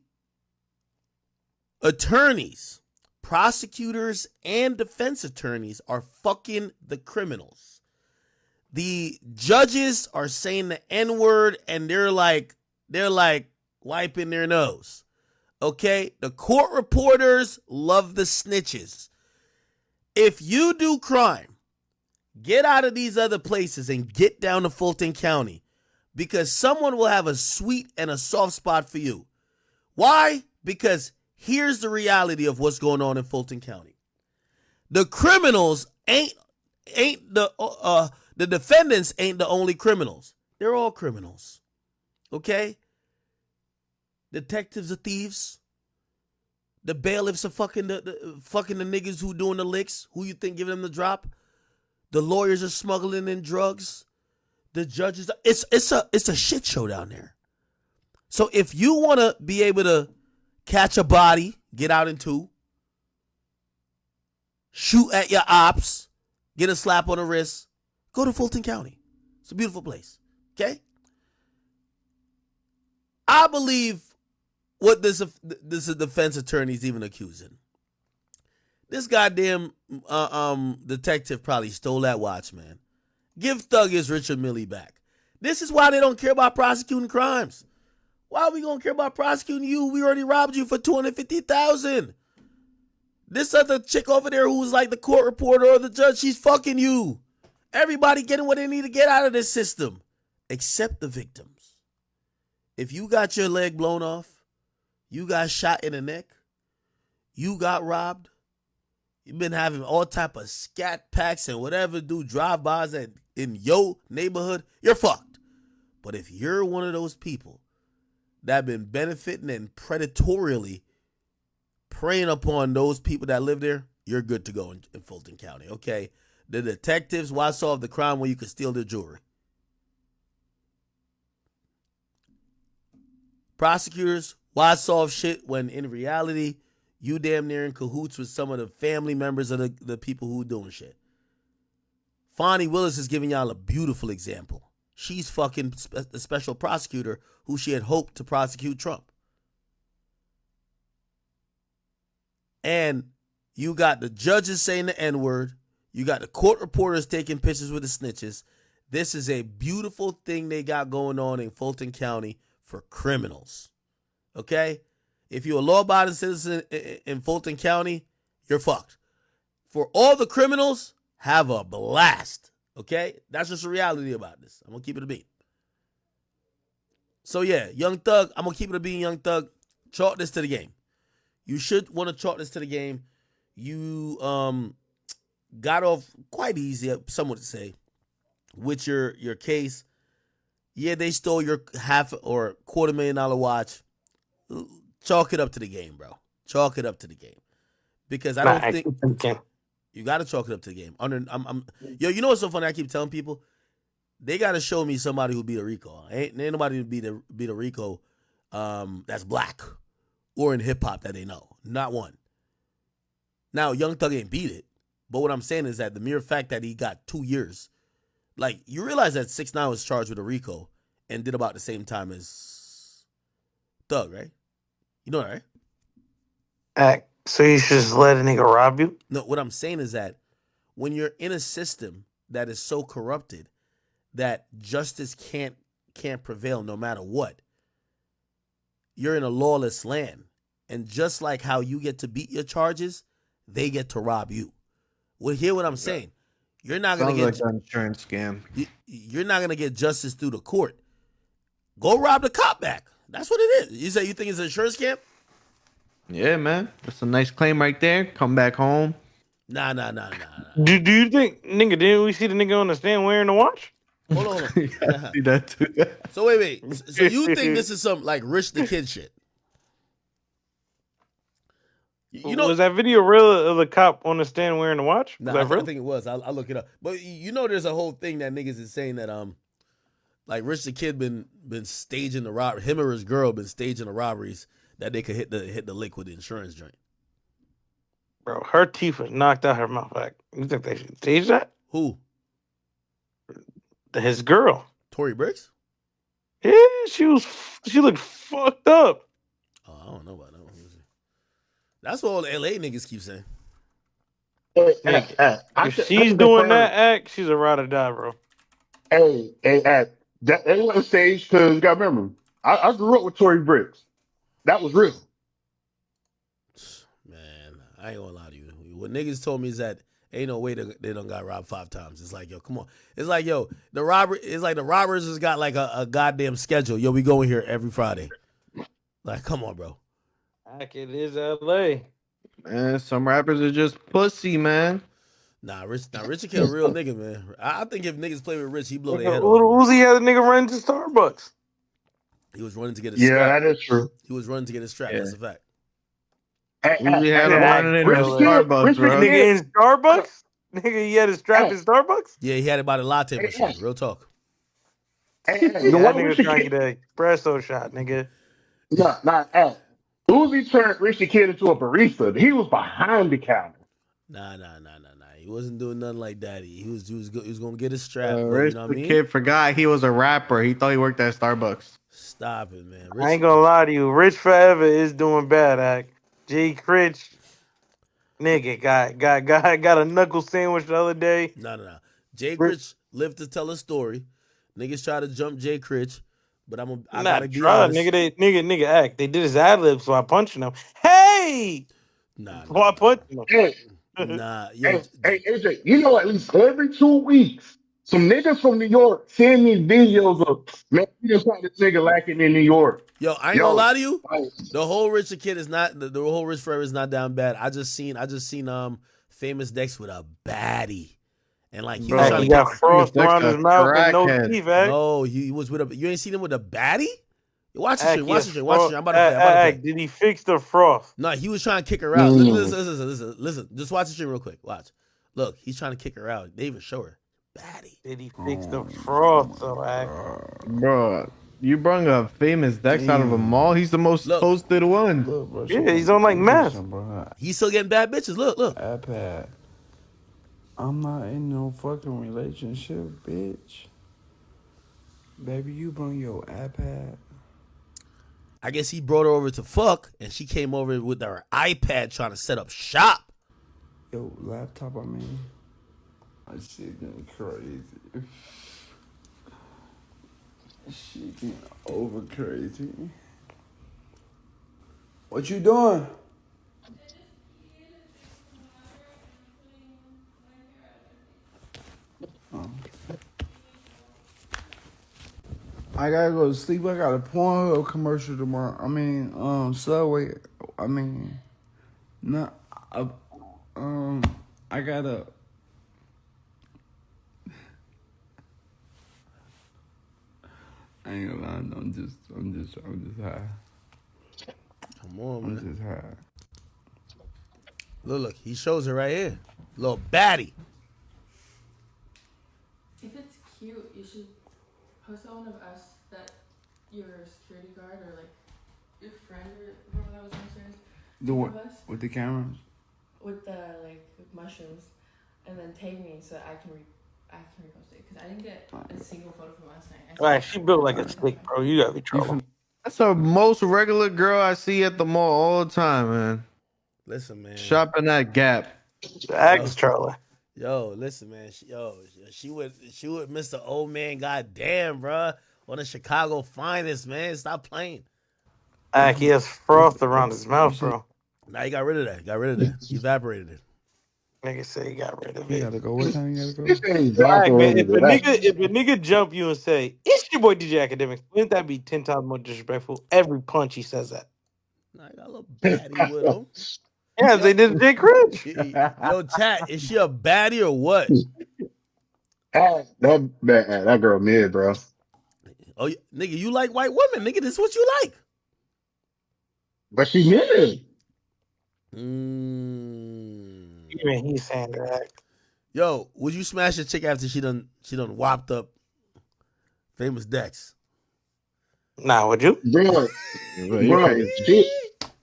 attorneys, prosecutors, and defense attorneys are fucking the criminals. The judges are saying the N-word and they're like wiping their nose. Okay? The court reporters love the snitches. If you do crime, get out of these other places and get down to Fulton County, because someone will have a sweet and a soft spot for you. Why? Because here's the reality of what's going on in Fulton County. The criminals ain't the defendants ain't the only criminals. They're all criminals. Okay? Detectives are thieves. The bailiffs are fucking the niggas who doing the licks. Who you think giving them the drop? The lawyers are smuggling in drugs. The judges, it's a shit show down there. So if you want to be able to catch a body, get out in two, shoot at your ops, get a slap on the wrist, go to Fulton County. It's a beautiful place. Okay? I believe what this defense attorney is even accusing. This goddamn detective probably stole that watch, man. Give Thug his Richard Mille back. This is why they don't care about prosecuting crimes. Why are we gonna care about prosecuting you? We already robbed you for $250,000. This other chick over there who's like the court reporter or the judge, she's fucking you. Everybody getting what they need to get out of this system, except the victims. If you got your leg blown off, you got shot in the neck, you got robbed, you've been having all type of scat packs and whatever, do drive-bys in your neighborhood, you're fucked. But if you're one of those people that have been benefiting and predatorily preying upon those people that live there, you're good to go in Fulton County, okay? The detectives, why solve the crime when you could steal their jewelry? Prosecutors, why solve shit when in reality you damn near in cahoots with some of the family members of the people who doing shit? Fonnie Willis is giving y'all a beautiful example. She's fucking the special prosecutor who she had hoped to prosecute Trump. And you got the judges saying the N-word. You got the court reporters taking pictures with the snitches. This is a beautiful thing they got going on in Fulton County for criminals. Okay? If you're a law-abiding citizen in Fulton County, you're fucked. For all the criminals, have a blast. Okay? That's just the reality about this. I'm going to keep it a beat. So yeah, Young Thug, I'm going to keep it a beat, Young Thug. Chalk this to the game. You should want to chalk this to the game. You got off quite easy, some would say, with your case. Yeah, they stole your half or $250,000 watch. Chalk it up to the game, bro. Chalk it up to the game. Because I don't think You got to chalk it up to the game. Yo, you know what's so funny? I keep telling people they got to show me somebody who beat a Rico. Ain't nobody who beat a Rico that's black or in hip hop that they know. Not one. Now, Young Thug ain't beat it, but what I'm saying is that the mere fact that he got 2 years, like you realize that 6ix9ine was charged with a Rico and did about the same time as Thug, right? You know that, right? So you should just let a nigga rob you? No, what I'm saying is that when you're in a system that is so corrupted that justice can't prevail no matter what, you're in a lawless land. And just like how you get to beat your charges, they get to rob you. Well, hear what I'm saying. You're not gonna Sounds get like an insurance scam. you're not gonna get justice through the court. Go rob the cop back. That's what it is. You say you think it's an insurance scam? Yeah, man. That's a nice claim right there. Come back home. Nah. Do you think, nigga, didn't we see the nigga on the stand wearing the watch? Hold on. Yeah, I see that too. So wait. So you think this is some like Rich the Kid shit? You know, was that video real of the cop on the stand wearing the watch? Was nah, that real? I think it was. I'll look it up. But you know, there's a whole thing that niggas is saying that like Rich the Kid been staging the robbery. Him or his girl been staging the robberies that they could hit the lick with the insurance joint. Bro, her teeth was knocked out her mouth. Like, you think they should stage that? Who? His girl. Tory Bricks? Yeah, she looked fucked up. Oh, I don't know about that one. That's what all the LA niggas keep saying. If she's doing that act, she's a ride or die, bro. Hey, that they wasn't staged because you got to remember, I grew up with Tory Bricks. That was real. Man, I ain't gonna lie to you. What niggas told me is that ain't no way they done got robbed 5 times. It's like, yo, come on. It's like, yo, the robbers has got like a goddamn schedule. Yo, we going here every Friday. Like, come on, bro. Heck, it is LA. Man, some rappers are just pussy, man. Nah, Richard Kid a real nigga, man. I think if niggas play with Rich, he blow their head Little off. Uzi had a nigga run to Starbucks. He was running to get his strap. Yeah, that is true. He was running to get his strap. Yeah. That's a fact. Uzi had him running in Rich the Kid, Starbucks, bro. Nigga in Starbucks? Nigga, he had his strap in Starbucks? Yeah, he had it by the latte machine. Real talk. the Yeah, way that nigga Richard trying to Kid, get a espresso shot, nigga. Uzi turned Richard Kid into a barista. He was behind the counter. Nah. He wasn't doing nothing like that. He was gonna get his strap. But, Rich you know what I the mean? Kid forgot he was a rapper. He thought he worked at Starbucks. Stop it, man. I ain't gonna lie to you. Rich Forever is doing bad, act. Jay Critch, nigga, got a knuckle sandwich the other day. No. Jay Critch lived to tell a story. Niggas try to jump Jay Critch, but I gotta be honest. Nigga, act. They did his ad libs while punching him. Hey! While punching him. Yo. Hey, AJ, you know, at least every 2 weeks, some niggas from New York send me videos of, man, we just found this nigga lacking in New York. Yo, I ain't gonna lie to you. The whole Richard Kid is not the whole Rich Forever is not down bad. I just seen Famous Dex with a baddie. And like he was trying He to got frost around his mouth and no teeth, eh? No, he was with you ain't seen him with a baddie? Watch this shit. I'm about to play. Did he fix the frost? No, he was trying to kick her out. Listen. Just watch the stream real quick. Watch. Look, he's trying to kick her out. They even show her. Baddie. Did he fix the frost though, act? Bro, you brung a Famous Dex out of a mall. He's the most toasted one. Yeah, he's on like meth. He's still getting bad bitches. Look. iPad. I'm not in no fucking relationship, bitch. Baby, you bring your iPad. I guess he brought her over to fuck, and she came over with her iPad trying to set up shop. Yo, laptop, I mean. That shit getting crazy. Shit getting over crazy. What you doing? I gotta go to sleep. I got a Pornhub commercial tomorrow. I mean, Subway. I mean, not. I gotta. I ain't gonna lie. I'm just high. Come on, man. I'm just high. Look, he shows her right here. Little baddie. If it's cute, you should post on one of us that your security guard or like your friend or whoever that was downstairs. The One what? of us With the cameras? with the like mushrooms, and then tag me so that I can repost it because I didn't get a single photo from last night. Right, she built like a stick, bro. You gotta be trolling. That's the most regular girl I see at the mall all the time, man. Listen, man. Shopping at Gap. Axe trolling. Yo, listen, man. She would Mr. Old Man. Goddamn, bruh. One of Chicago finest, man. Stop playing. He has froth around his mouth, bro. Nah, he got rid of that. He evaporated it. Nigga say he got rid of You it. gotta go. What time you gotta go? Right, man. If a nigga jump you and say, it's your boy DJ Academics, wouldn't that be 10 times more disrespectful? Every punch he says that. Nah, I got a little baddie with him. Yeah, they did Jay Cringe. Yo, chat, is she a baddie or what? That girl mid, bro. Oh, nigga, you like white women, nigga. This is what you like. But she mid. Even he's saying that. Yo, would you smash a chick after she done whopped up Famous Dex? Nah, would you?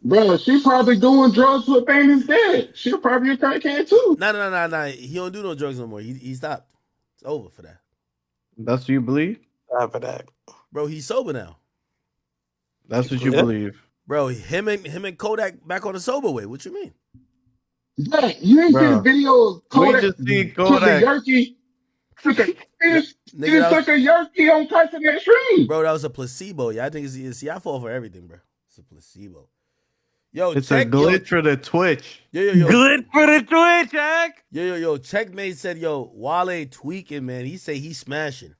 Bro, she probably doing drugs with Famous Dead. She'll probably a crackhead too. Nah. He don't do no drugs no more. He stopped. It's over for that. That's what you believe? Stop for that. Bro, he's sober now. That's what you believe. Bro, him and Kodak back on the sober way. What you mean? Yeah, you ain't seen the video of Kodak. We just see Took a Kodak. yerky. He took a yerky on Tyson Extreme. Bro, that was a placebo. Yeah, I think see, I fall for everything, bro. It's a placebo. Yo, It's a glitch for the Twitch. Yo. Glitch for the Twitch, Jack. Yo. Checkmate said, yo, Wale tweaking, man. He say he's smashing.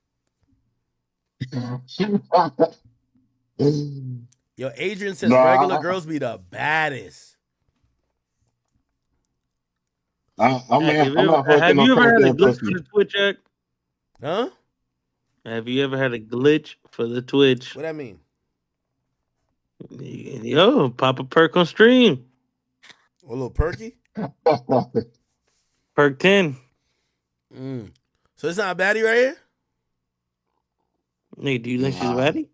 Yo, Adrian says regular girls be the baddest. I'm not have you ever had a glitch pussy. for the Twitch, Jack? Huh? Have you ever had a glitch for the Twitch? What that mean? Yo, pop a perk on stream. A little perky? Perk 10. So it's not a baddie right here? Nigga, do you think she's a baddie?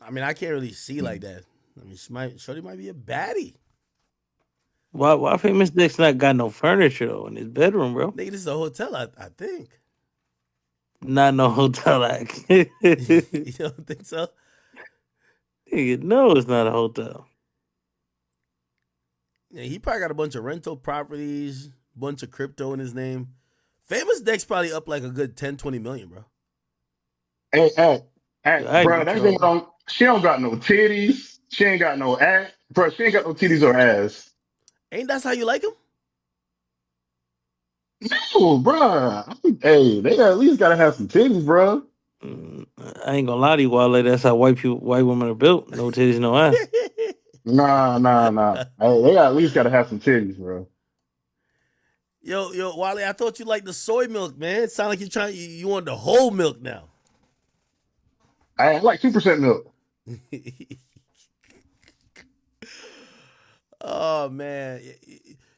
I mean, I can't really see like that. I mean, Shorty might be a baddie. Why Famous Dex not got no furniture though in his bedroom, bro? Nigga, this is a hotel, I think. Not no hotel like. You don't think so? Nigga, no, it's not a hotel. Yeah, he probably got a bunch of rental properties, bunch of crypto in his name. Famous Dex probably up like a good 10, 20 million, bro. Hey, bro, that girl she don't got no titties. She ain't got no ass. Bro, she ain't got no titties or ass. Ain't that how you like him? No, bro. Hey, they at least gotta have some titties, bro. I ain't gonna lie to you, Wale. That's how white women are built. No titties, no ass. Nah. Hey, they at least gotta have some titties, bro. Yo, Wale, I thought you liked the soy milk, man. It sounds like you want the whole milk now. I like 2% milk. Oh man,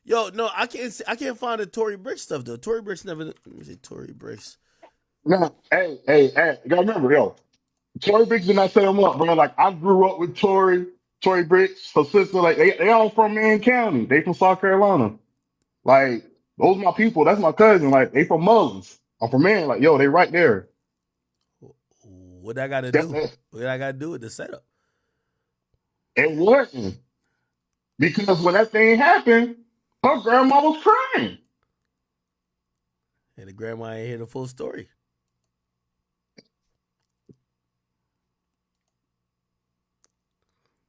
yo, no, I can't find the Tory Bricks stuff though. Tory Bricks never. Let me see Tory Bricks. No, hey, you gotta remember, yo, Tory Bricks did not set him up, bro. Like I grew up with Tory Bricks, her sister, like they all from Man County. They from South Carolina. Like those my people. That's my cousin. Like they from Mullins. I'm from Man. Like yo, they right there. What I gotta do? What I gotta do with the setup? It wasn't. Because when that thing happened, her grandma was crying. And the grandma ain't hear the full story.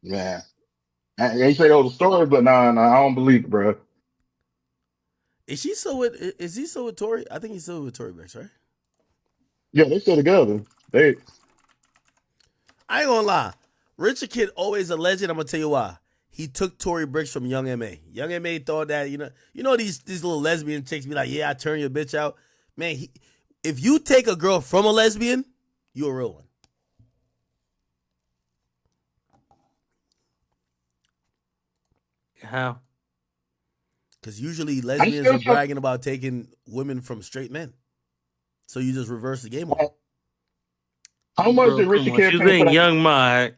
Yeah. They say the story, but nah, I don't believe it, bro. Is he still with Tory? I think he's still with Tory Bricks, right? Yeah, they still together. I ain't gonna lie. Richard Kid always a legend. I'm gonna tell you why. He took Tory Bricks from Young M.A. Young M.A. thought that, you know these little lesbian chicks be like, yeah, I turn your bitch out. Man, if you take a girl from a lesbian, you a real one. How? Because usually I'm lesbians still are fuck. bragging about taking women from straight men. So you just reverse the game on them. How much Bro, did come Richard on. Kidd She's pay for being that? young ma.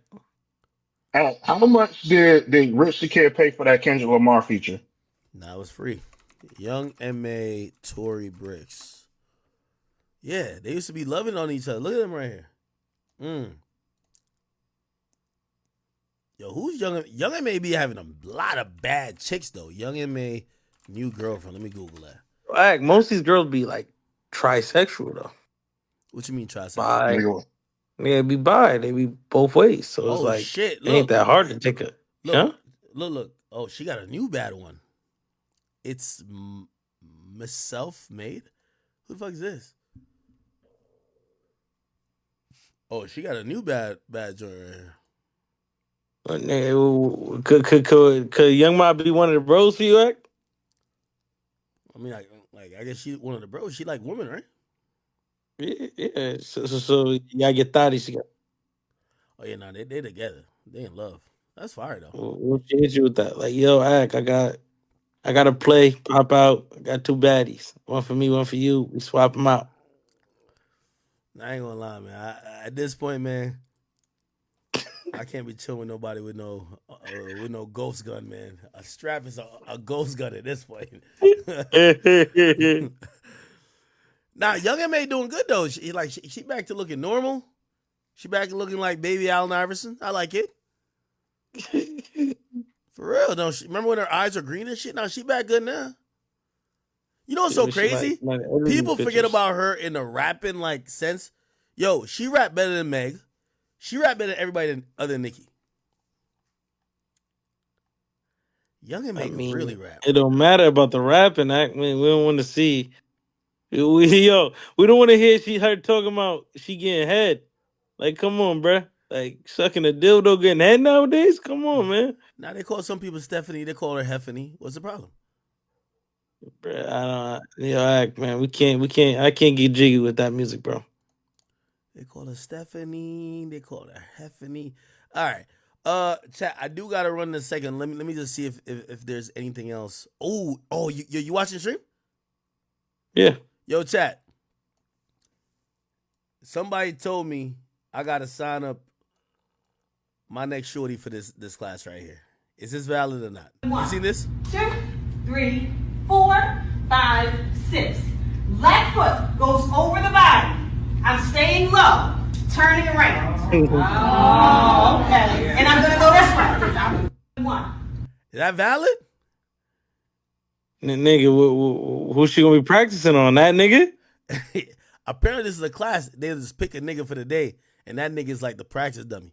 How much did Richard Kidd pay for that Kendrick Lamar feature? Nah, it was free. Young M.A. Tory Bricks. Yeah, they used to be loving on each other. Look at them right here. Yo, who's Young? Young M.A. be having a lot of bad chicks, though. Young M.A. new girlfriend. Let me Google that. Like, most of these girls be like trisexual though. What you mean trisexual? Bi. Nigga, Yeah, be bi. They be both ways. So it's Oh, like shit. it ain't Look. that hard to take a Look. huh? Look. Oh, she got a new bad one. It's Miss Self-Made. Who the fuck is this? Oh, she got a new bad joint right here. Could Young Ma be one of the bros for you, Act? I mean, I guess she one of the bros. She like women, right? Yeah. So you gotta get thotties together. Oh yeah, nah, they together. They in love. That's fire though. What you hit you with that? Like, yo, Act, I got to play, pop out. I got two baddies. One for me, one for you. We swap them out. I ain't gonna lie, man. At this point, man, I can't be chilling with nobody with no ghost gun, man. A strap is a ghost gun at this point. Nah, Young M.A. doing good though. She back to looking normal. She back to looking like baby Allen Iverson. I like it. For real, though. Remember when her eyes were green and shit? Now she back good now. You know what's so She crazy? like editing People forget pictures. about her in the rapping like sense. Yo, she rap better than Meg. She rap better than everybody other than Nicki. Young and I Meg mean, really rap. it don't matter about the rapping. Act. Man, we don't want to see. We don't want to hear her talking about she getting head. Like, come on, bruh. Like sucking a dildo getting head nowadays. Come on, man. Now they call some people Stephanie. They call her Heffany. What's the problem? Bruh, I don't. Act, man. We can't. I can't get jiggy with that music, bro. They call her Stephanie. They call her Heffany. All right. Chat. I do gotta run in a second. Let me just see if there's anything else. Oh, you watching the stream? Yeah. Yo, chat. Somebody told me I gotta sign up my next shorty for this class right here. Is this valid or not? You seen this? 2, 3, 4, 5, 6. Left foot goes over the body. I'm staying low, turning around. Oh, okay. And I'm gonna go this way. 1. Is that valid? Nigga, who's she gonna be practicing on? That nigga? Apparently, this is a class. They just pick a nigga for the day, and that nigga is like the practice dummy.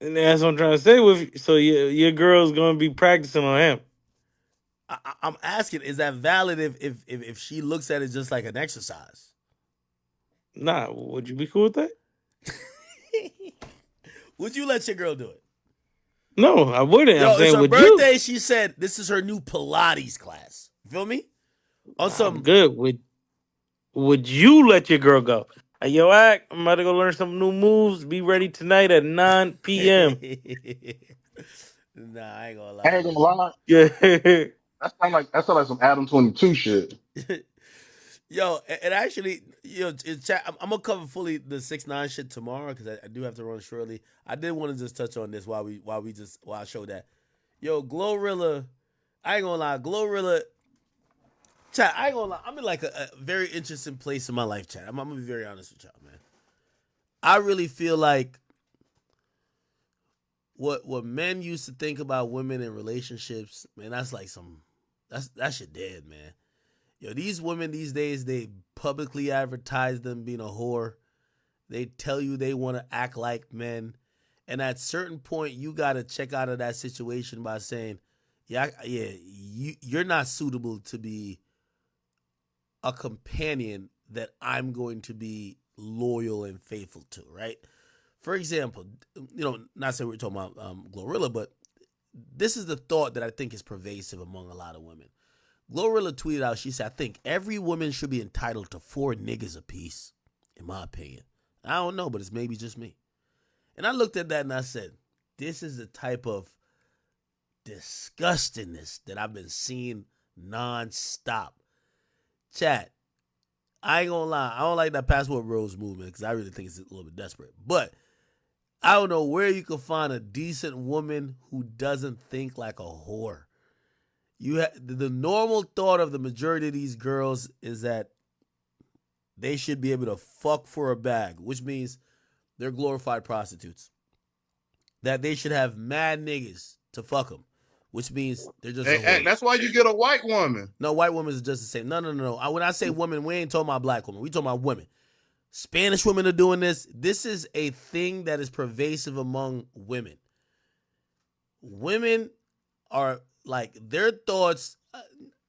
And that's what I'm trying to say. So your girl's gonna be practicing on him. I'm asking, is that valid if she looks at it just like an exercise? Nah, would you be cool with that? Would you let your girl do it? No, I wouldn't. Yo, I'm it's saying, her would birthday. you? She said this is her new Pilates class. You feel me? On I'm some good. Would you let your girl go? Hey, yo, Act, I'm about to go learn some new moves. Be ready tonight at 9 p.m. Nah, I ain't gonna I ain't gonna lie. Yeah. That sound like some Adam 22 shit. Yo, and actually, I'm gonna cover fully the 6ix9ine shit tomorrow because I do have to run shortly. I did want to just touch on this while I show that. Yo, Glorilla, I ain't gonna lie, Glorilla, chat. I ain't gonna lie, I'm in like a very interesting place in my life, chat. I'm gonna be very honest with y'all, man. I really feel like what men used to think about women in relationships, man, that's like that shit dead, man. Yo, these women these days, they publicly advertise them being a whore. They tell you they want to act like men. And at certain point, you got to check out of that situation by saying, you're not suitable to be a companion that I'm going to be loyal and faithful to, right? For example, not saying we're talking about Glorilla, but this is the thought that I think is pervasive among a lot of women. Glorilla tweeted out, she said, I think every woman should be entitled to 4 niggas apiece, in my opinion. I don't know, but it's maybe just me. And I looked at that and I said, this is the type of disgustingness that I've been seeing non-stop. Chat, I ain't gonna lie. I don't like that passport bros movement because I really think it's a little bit desperate. But I don't know where you can find a decent woman who doesn't think like a whore. The normal thought of the majority of these girls is that they should be able to fuck for a bag, which means they're glorified prostitutes. That they should have mad niggas to fuck them, which means they're just a whore. That's why you get a white woman. No, white women is just the same. No. When I say women, we ain't talking about black women. We talking about women. Spanish women are doing this. This is a thing that is pervasive among women. Women are like their thoughts.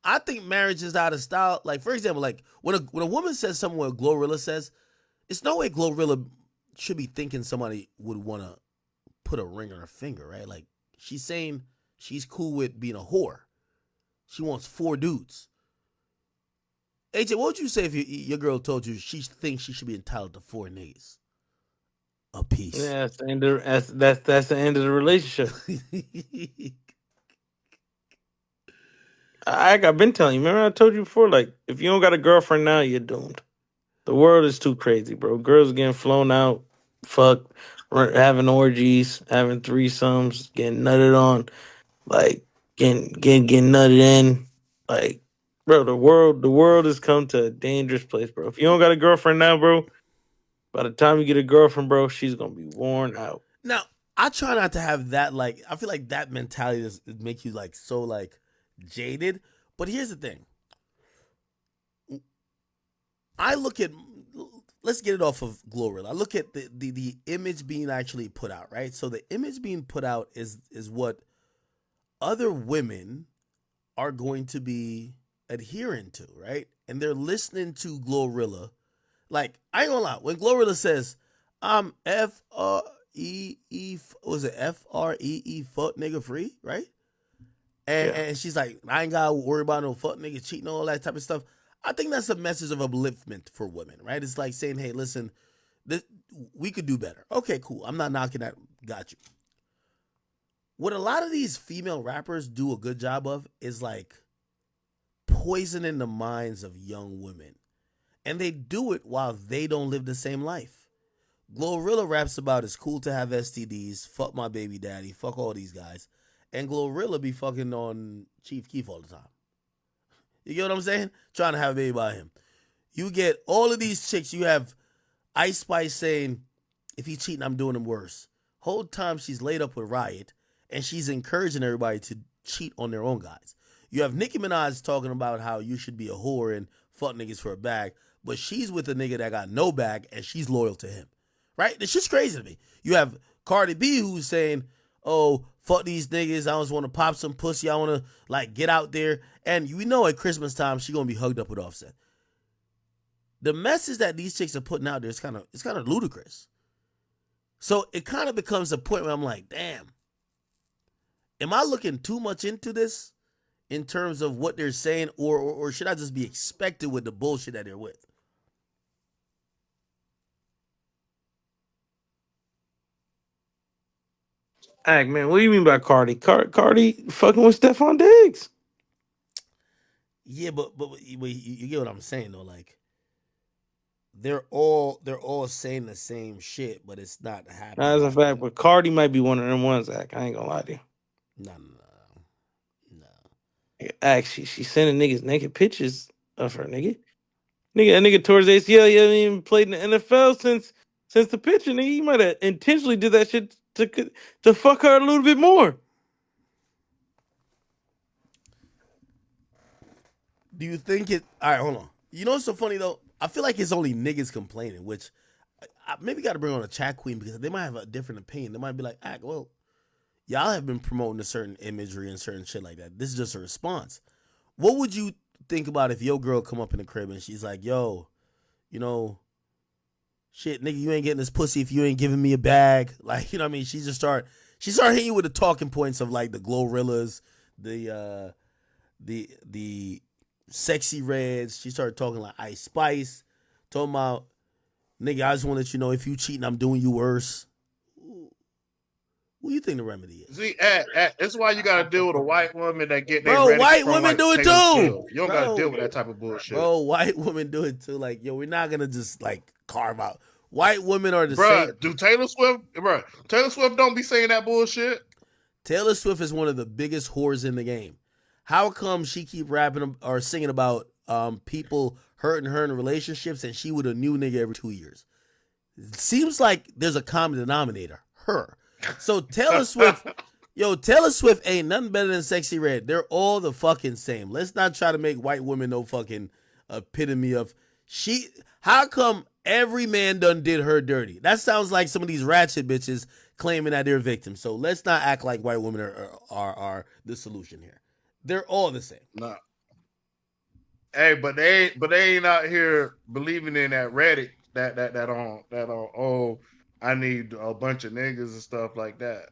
I think marriage is out of style. Like, for example, like when a woman says something what Glorilla says, it's no way Glorilla should be thinking somebody would want to put a ring on her finger, right? Like, she's saying she's cool with being a whore. She wants 4 dudes. AJ, what would you say if your girl told you she thinks she should be entitled to 4 niggas a piece? Yeah, that's the end of that's the end of the relationship. I've been telling you. Remember I told you before, like, if you don't got a girlfriend now, you're doomed. The world is too crazy, bro. Girls getting flown out, fucked, having orgies, having threesomes, getting nutted on, like getting nutted in. Like, bro, the world has come to a dangerous place, bro. If you don't got a girlfriend now, bro, by the time you get a girlfriend, bro, she's gonna be worn out. Now, I try not to have that, like, I feel like that mentality does make you like so like jaded. But here's the thing. I look at, let's get it off of Glorilla. I look at the image being actually put out, right? So the image being put out is what other women are going to be adhering to, right? And they're listening to Glorilla. Like, I ain't gonna lie, when Glorilla says, I'm F-R-E-E, was it F-R-E-E, fuck nigga free, right? And she's like, I ain't gotta worry about no fuck nigga cheating, all that type of stuff. I think that's a message of upliftment for women, right? It's like saying, hey, listen, we could do better. Okay, cool. I'm not knocking that. Got you. What a lot of these female rappers do a good job of is like poisoning the minds of young women. And they do it while they don't live the same life. Glorilla raps about it's cool to have STDs, fuck my baby daddy, fuck all these guys. And Glorilla be fucking on Chief Keef all the time. You get what I'm saying? Trying to have a baby by him. You get all of these chicks. You have Ice Spice saying, if he's cheating, I'm doing him worse. Whole time she's laid up with Riot, and she's encouraging everybody to cheat on their own guys. You have Nicki Minaj talking about how you should be a whore and fuck niggas for a bag, but she's with a nigga that got no bag, and she's loyal to him. Right? This shit's crazy to me. You have Cardi B who's saying, oh, fuck these niggas. I just want to pop some pussy. I want to, like, get out there. And you know at Christmas time, she going to be hugged up with Offset. The message that these chicks are putting out there is kind of ludicrous. So it kind of becomes a point where I'm like, damn, am I looking too much into this in terms of what they're saying, or should I just be expected with the bullshit that they're with? Heck, man, what do you mean by Cardi? Cardi fucking with Stephon Diggs. Yeah, but you get what I'm saying though. Like, they're all saying the same shit, but it's not happening. As a fact, but Cardi might be one of them ones, Zach. I ain't gonna lie to you. No. Actually, she's sending niggas naked pictures of her, nigga. A nigga towards ACL, he hasn't even played in the NFL since the picture, nigga. He might have intentionally did that shit to fuck her a little bit more. Do you think it? All right, hold on. You know what's so funny though? I feel like it's only niggas complaining, which I maybe got to bring on a chat queen because they might have a different opinion. They might be like, well, y'all have been promoting a certain imagery and certain shit like that. This is just a response. What would you think about if your girl come up in the crib and she's like, yo, you know, shit, nigga, you ain't getting this pussy if you ain't giving me a bag. Like, you know what I mean? She start hitting you with the talking points of like the Glorillas, the Sexy Reds. She started talking like Ice Spice, talking about, nigga, I just want to let you know if you cheating, I'm doing you worse. Who you think the remedy is? See, that's why you gotta deal with a white woman that get their Bro, Reddit white from women like do it Taylor too. Swift. You don't gotta deal with that type of bullshit. Bro, white women do it too. Like, yo, we're not gonna just like carve out. White women are the Bruh, same. do Taylor Swift, Taylor Swift don't be saying that bullshit. Taylor Swift is one of the biggest whores in the game. How come she keep rapping or singing about people hurting her in relationships and she with a new nigga every 2 years? It seems like there's a common denominator, her. So Taylor Swift, Taylor Swift ain't nothing better than Sexy Red. They're all the fucking same. Let's not try to make white women no fucking epitome of she. How come every man done did her dirty? That sounds like some of these ratchet bitches claiming that they're victims. So let's not act like white women are the solution here. They're all the same. Nah. Hey, but they ain't out here believing in that Reddit that on oh, I need a bunch of niggas and stuff like that.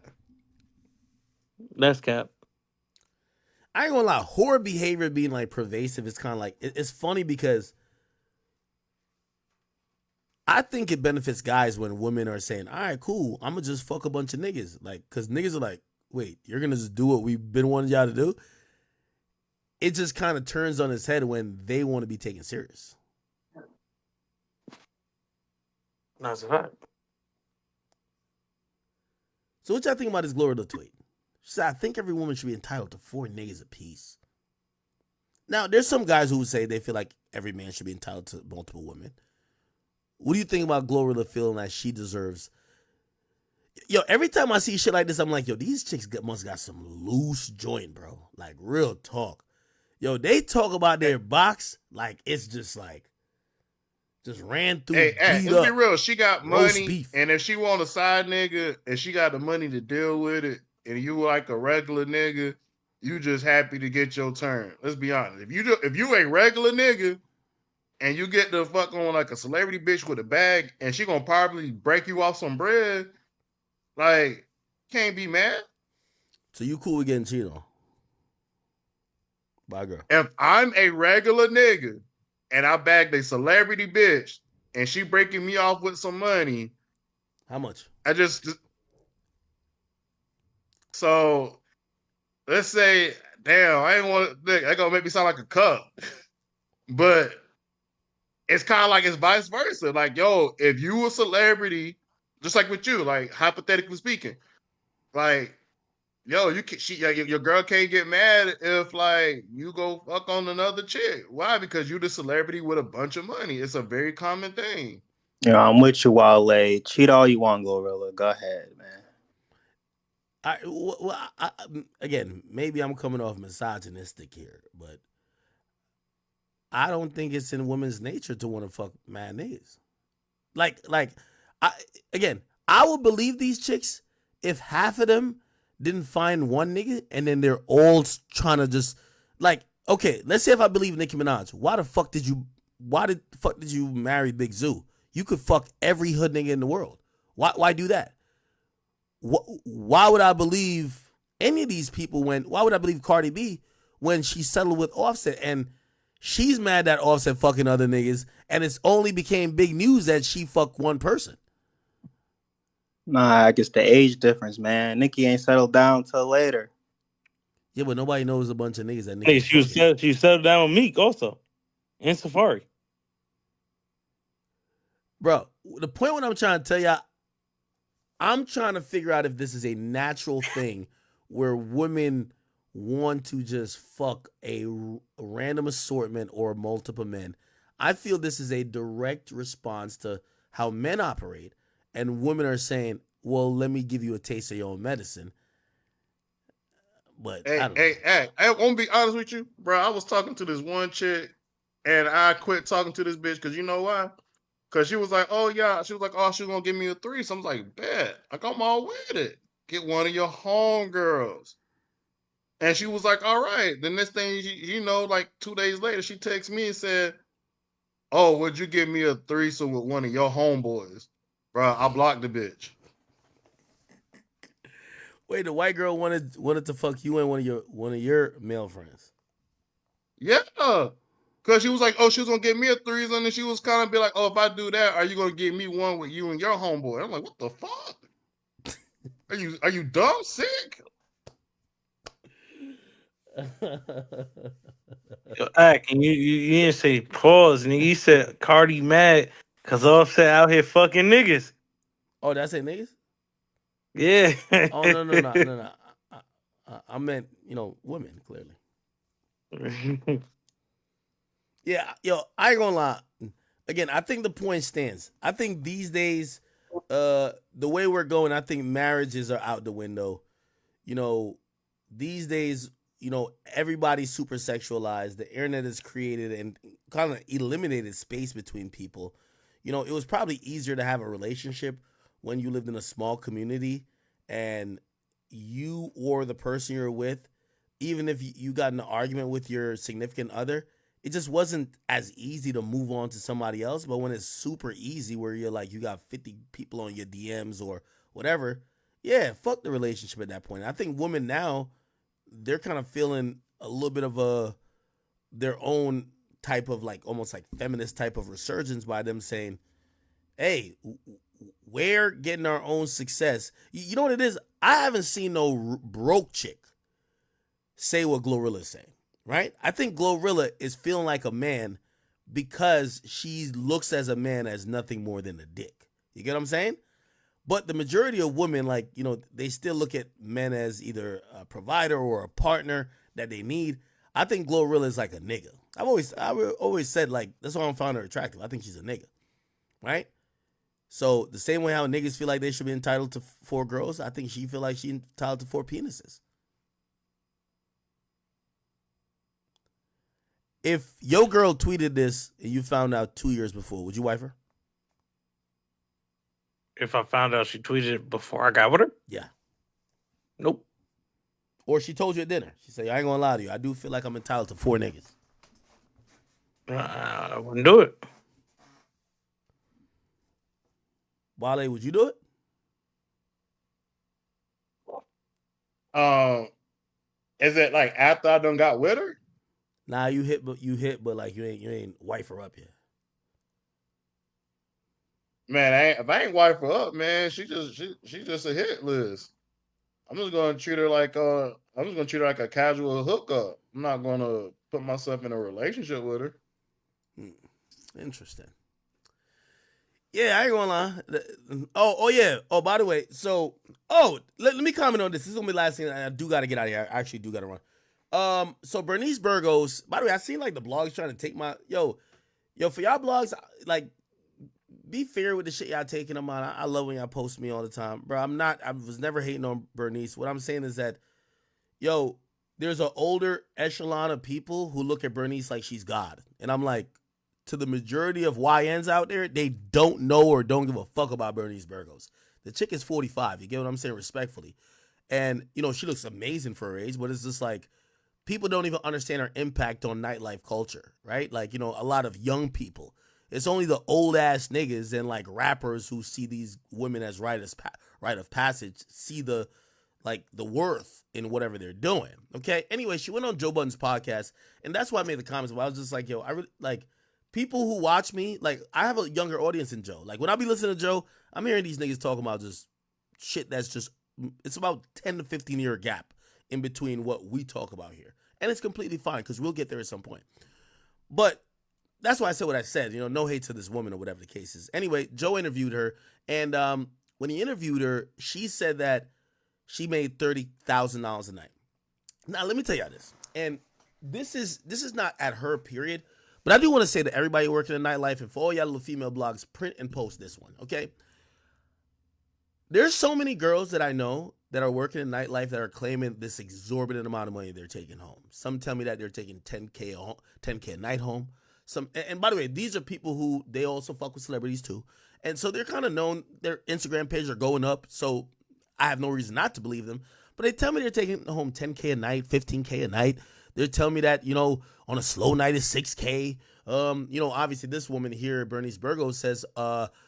That's cap. I ain't gonna lie, whore behavior being like pervasive is kind of like it's funny because I think it benefits guys when women are saying, "All right, cool, I'm gonna just fuck a bunch of niggas," like because niggas are like, "Wait, you're gonna just do what we've been wanting y'all to do?" It just kind of turns on its head when they want to be taken serious. That's a fact. So what y'all think about this Glorilla tweet? She said, "I think every woman should be entitled to 4 niggas apiece." Now, there's some guys who would say they feel like every man should be entitled to multiple women. What do you think about Glorilla feeling that she deserves? Yo, every time I see shit like this, I'm like, yo, these chicks must got some loose joint, bro. Like, real talk. Yo, they talk about their box like it's just like, just ran through. Hey, beat let's up, be real. She got roast money, beef. and if she want a side nigga, and she got the money to deal with it, and you like a regular nigga, you just happy to get your turn. Let's be honest. If you a regular nigga, and you get the fuck on like a celebrity bitch with a bag, and she gonna probably break you off some bread, like, can't be mad. So you cool with getting cheated on by a girl? If I'm a regular nigga and I bagged a celebrity bitch and she breaking me off with some money, how much? So let's say, damn, I ain't want to. That gonna make me sound like a cup, but it's kind of like it's vice versa. Like, yo, if you a celebrity, just like with you, like hypothetically speaking, like, yo, your girl can't get mad if like you go fuck on another chick. Why? Because you the celebrity with a bunch of money. It's a very common thing. Yeah, I'm with you, Wale. Cheat all you want, Glorilla. Go ahead, man. Again, maybe I'm coming off misogynistic here, but I don't think it's in women's nature to want to fuck mad niggas. I would believe these chicks if half of them didn't find one nigga and then they're all trying to just like, okay, let's say if I believe Nicki Minaj, why the fuck did you marry Big Zoo? You could fuck every hood nigga in the world. Why do that? Why would I believe any of these people why would I believe Cardi B when she settled with Offset and she's mad that Offset fucking other niggas and it's only became big news that she fucked one person? Nah, I guess the age difference, man. Nicki ain't settled down till later. Yeah, but nobody knows a bunch of niggas that Hey, Nicki she settled down with Meek also, and Safari. Bro, the point what I'm trying to tell y'all, I'm trying to figure out if this is a natural thing where women want to just fuck a random assortment or multiple men. I feel this is a direct response to how men operate, and women are saying, well, let me give you a taste of your own medicine. But hey, I'm gonna be honest with you, bro. I was talking to this one chick, and I quit talking to this bitch because you know why? Because she was like, oh yeah, she was like, oh, she's gonna give me a threesome. I was like, bet, like I'm all with it. Get one of your homegirls. And she was like, all right. The next thing you know, like 2 days later, she texted me and said, oh, would you give me a threesome with one of your homeboys? Bro, I blocked the bitch. Wait, the white girl wanted to fuck you and one of your male friends. Yeah. Cause she was like, oh, she was gonna give me a threesome, and she was kind of be like, oh, if I do that, are you gonna give me one with you and your homeboy? I'm like, what the fuck? Are you dumb, sick? Yo, Ack, and you didn't say pause, nigga. You said Cardi mad because Offset out here fucking niggas. Oh, did I say niggas? Yeah. Oh no. I meant women clearly. Yeah, yo, I ain't gonna lie. Again, I think the point stands. I think these days, the way we're going, I think marriages are out the window. You know, these days, everybody's super sexualized. The internet has created and kind of eliminated space between people. It was probably easier to have a relationship when you lived in a small community and you or the person you're with, even if you got in an argument with your significant other, it just wasn't as easy to move on to somebody else. But when it's super easy, where you're like, you got 50 people on your DMs or whatever, yeah, fuck the relationship at that point. I think women now, they're kind of feeling a little bit of their own type of like almost like feminist type of resurgence by them saying, hey, we're getting our own success. You know what it is? I haven't seen no broke chick say what Glorilla's saying, right? I think Glorilla is feeling like a man because she looks as a man as nothing more than a dick. You get what I'm saying? But the majority of women, like, they still look at men as either a provider or a partner that they need. I think Glorilla is like a nigga. I always said, like, that's why I found her attractive. I think she's a nigga, right? So the same way how niggas feel like they should be entitled to 4 girls, I think she feel like she's entitled to 4 penises. If your girl tweeted this and you found out 2 years before, would you wife her? If I found out she tweeted it before I got with her? Yeah. Nope. Or she told you at dinner. She said, I ain't gonna lie to you. I do feel like I'm entitled to 4 niggas. I wouldn't do it. Wale, would you do it? Is it like after I done got with her? Nah, you hit, but like you ain't wife her up yet. Man, if I ain't wife her up, man, she just a hit list. I'm just gonna treat her like a casual hookup. I'm not gonna put myself in a relationship with her. Interesting. Yeah, I ain't gonna lie. Oh yeah. Oh, by the way, so let me comment on this. This is gonna be the last thing. I do gotta get out of here. I actually do gotta run. So Bernice Burgos. By the way, I seen like the blogs trying to take my yo for y'all blogs. Like, be fair with the shit y'all taking them on. I love when y'all post me all the time, bro. I was never hating on Bernice. What I'm saying is that, there's an older echelon of people who look at Bernice like she's God, and I'm like, to the majority of YNs out there, they don't know or don't give a fuck about Bernice Burgos. The chick is 45. You get what I'm saying? Respectfully. And, she looks amazing for her age, but it's just like, people don't even understand her impact on nightlife culture, right? Like, a lot of young people. It's only the old ass niggas and like rappers who see these women as rite of passage, see the worth in whatever they're doing. Okay. Anyway, she went on Joe Budden's podcast, and that's why I made the comments. But I was just like, I really like people who watch me. Like, I have a younger audience than Joe. Like, when I be listening to Joe, I'm hearing these niggas talking about just shit that's just, it's about 10 to 15 year gap in between what we talk about here. And it's completely fine because we'll get there at some point. But that's why I said what I said. No hate to this woman or whatever the case is. Anyway, Joe interviewed her. And when he interviewed her, she said that she made $30,000 a night. Now, let me tell y'all this. And this is not at her period. But I do want to say to everybody working in nightlife, and for all y'all little female blogs, print and post this one, okay? There's so many girls that I know that are working in nightlife that are claiming this exorbitant amount of money they're taking home. Some tell me that they're taking $10K a night home. And by the way, these are people who, they also fuck with celebrities too. And so they're kind of known, their Instagram pages are going up, so I have no reason not to believe them. But they tell me they're taking home $10K a night, $15K a night. They're telling me that, on a slow night is $6K. Obviously this woman here, Bernice Burgos, says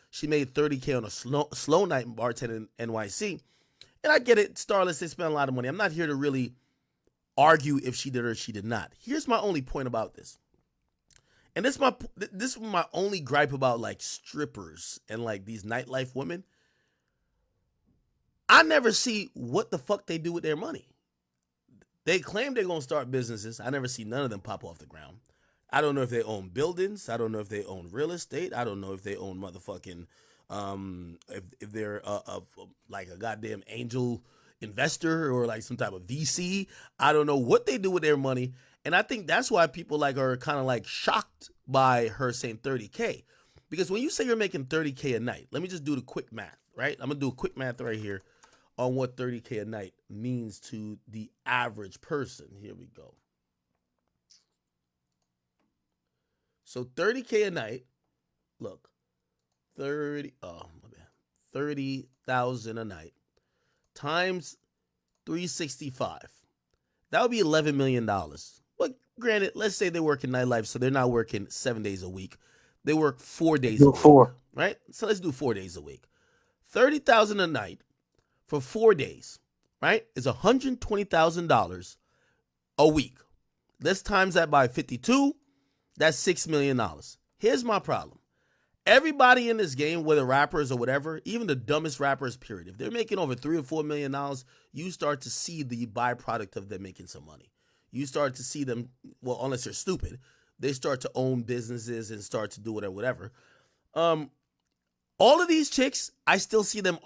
she made $30K on a slow night bartending in NYC. And I get it, starlets, they spend a lot of money. I'm not here to really argue if she did or she did not. Here's my only point about this. And this is my only gripe about like strippers and like these nightlife women. I never see what the fuck they do with their money. They claim they're gonna start businesses. I never see none of them pop off the ground. I don't know if they own buildings. I don't know if they own real estate. I don't know if they own motherfucking if they're like a goddamn angel investor or like some type of VC. I don't know what they do with their money. And I think that's why people like are kind of like shocked by her saying 30K. Because when you say you're making 30K a night, let me just do the quick math, right? I'm gonna do a quick math right here on what 30K a night means to the average person. Here we go. So 30K a night, look, 30,000 a night times 365. That would be $11 million. But granted, let's say they work in nightlife, so they're not working 7 days a week. They work 4 days a week. 4. Right? So let's do 4 days a week. 30,000 a night for 4 days, right, is $120,000 a week. Let's times that by 52. That's $6 million. Here's my problem. Everybody in this game, whether rappers or whatever, even the dumbest rappers, period, if they're making over $3 or $4 million, you start to see the byproduct of them making some money. You start to see them, well, unless they're stupid, they start to own businesses and start to do whatever. All of these chicks, I still see them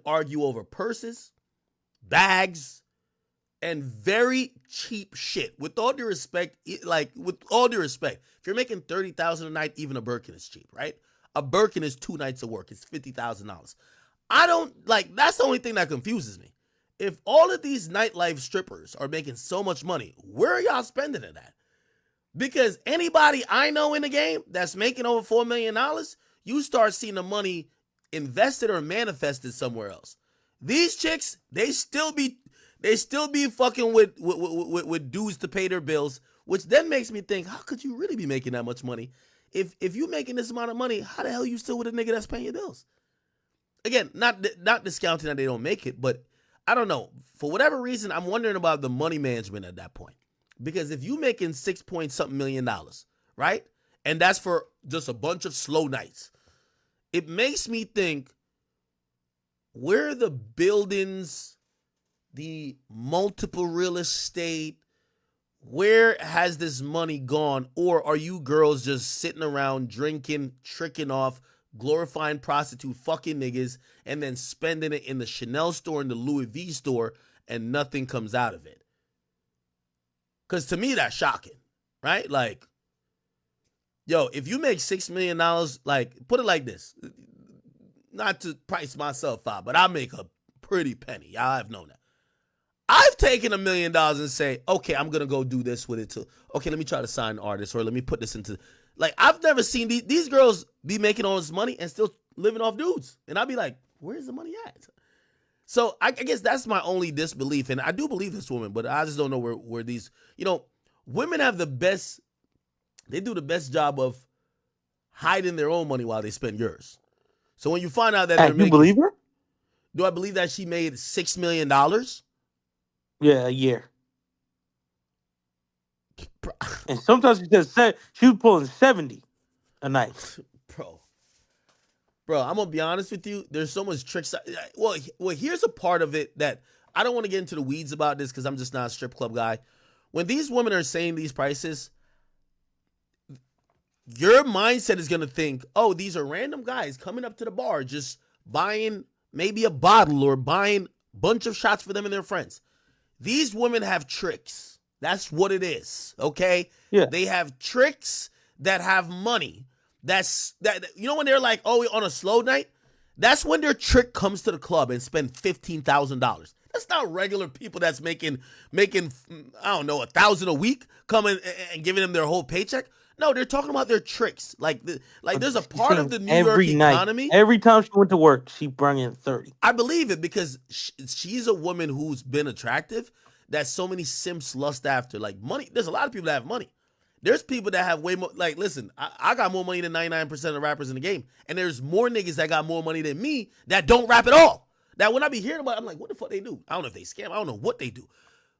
argue over purses, bags, and very cheap shit. With all due respect, if you're making $30,000 a night, even a Birkin is cheap, right? A Birkin is 2 nights of work. It's $50,000. I don't like. That's the only thing that confuses me. If all of these nightlife strippers are making so much money, where are y'all spending it at? Because anybody I know in the game that's making over $4 million, you start seeing the money invested or manifested somewhere else. These chicks, they still be fucking with dudes to pay their bills, which then makes me think, how could you really be making that much money? If you making this amount of money, how the hell you still with a nigga that's paying your bills? Again, not discounting that they don't make it, but I don't know. For whatever reason, I'm wondering about the money management at that point. Because if you making $6 point something million, right? And that's for just a bunch of slow nights, it makes me think, where are the buildings, the multiple real estate, where has this money gone? Or are you girls just sitting around drinking, tricking off, glorifying prostitute, fucking niggas, and then spending it in the Chanel store and the Louis V store and nothing comes out of it? Because to me, that's shocking, right? Like, yo, if you make $6 million, like, put it like this, not to price myself out, but I make a pretty penny. Y'all have known that. I've taken $1 million and say, okay, I'm going to go do this with it too. Okay, let me try to sign artists, or let me put this into, like, I've never seen these girls be making all this money and still living off dudes. And I'd be like, where's the money at? So I guess that's my only disbelief. And I do believe this woman, but I just don't know where these, women have they do the best job of hiding their own money while they spend yours. So when you find out that You believe her? Do I believe that she made $6 million? Yeah, a year. And sometimes she was pulling 70 a night. Bro, I'm gonna be honest with you. There's so much tricks. Well, here's a part of it that I don't want to get into the weeds about this because I'm just not a strip club guy. When these women are saying these prices, your mindset is gonna think, oh, these are random guys coming up to the bar just buying maybe a bottle or buying a bunch of shots for them and their friends. These women have tricks. That's what it is. Okay? Yeah. They have tricks that have money. When they're like, oh, on a slow night, that's when their trick comes to the club and spend $15,000. That's not regular people that's making I don't know, $1,000 a week coming and giving them their whole paycheck. No, they're talking about their tricks. Like there's a part of the New York economy. Every time she went to work, she brought in 30. I believe it because she's a woman who's been attractive that so many simps lust after. Like money, there's a lot of people that have money. There's people that have way more. Like, listen, I got more money than 99% of the rappers in the game. And there's more niggas that got more money than me that don't rap at all. That when I be hearing about it, I'm like, what the fuck they do? I don't know if they scam. I don't know what they do.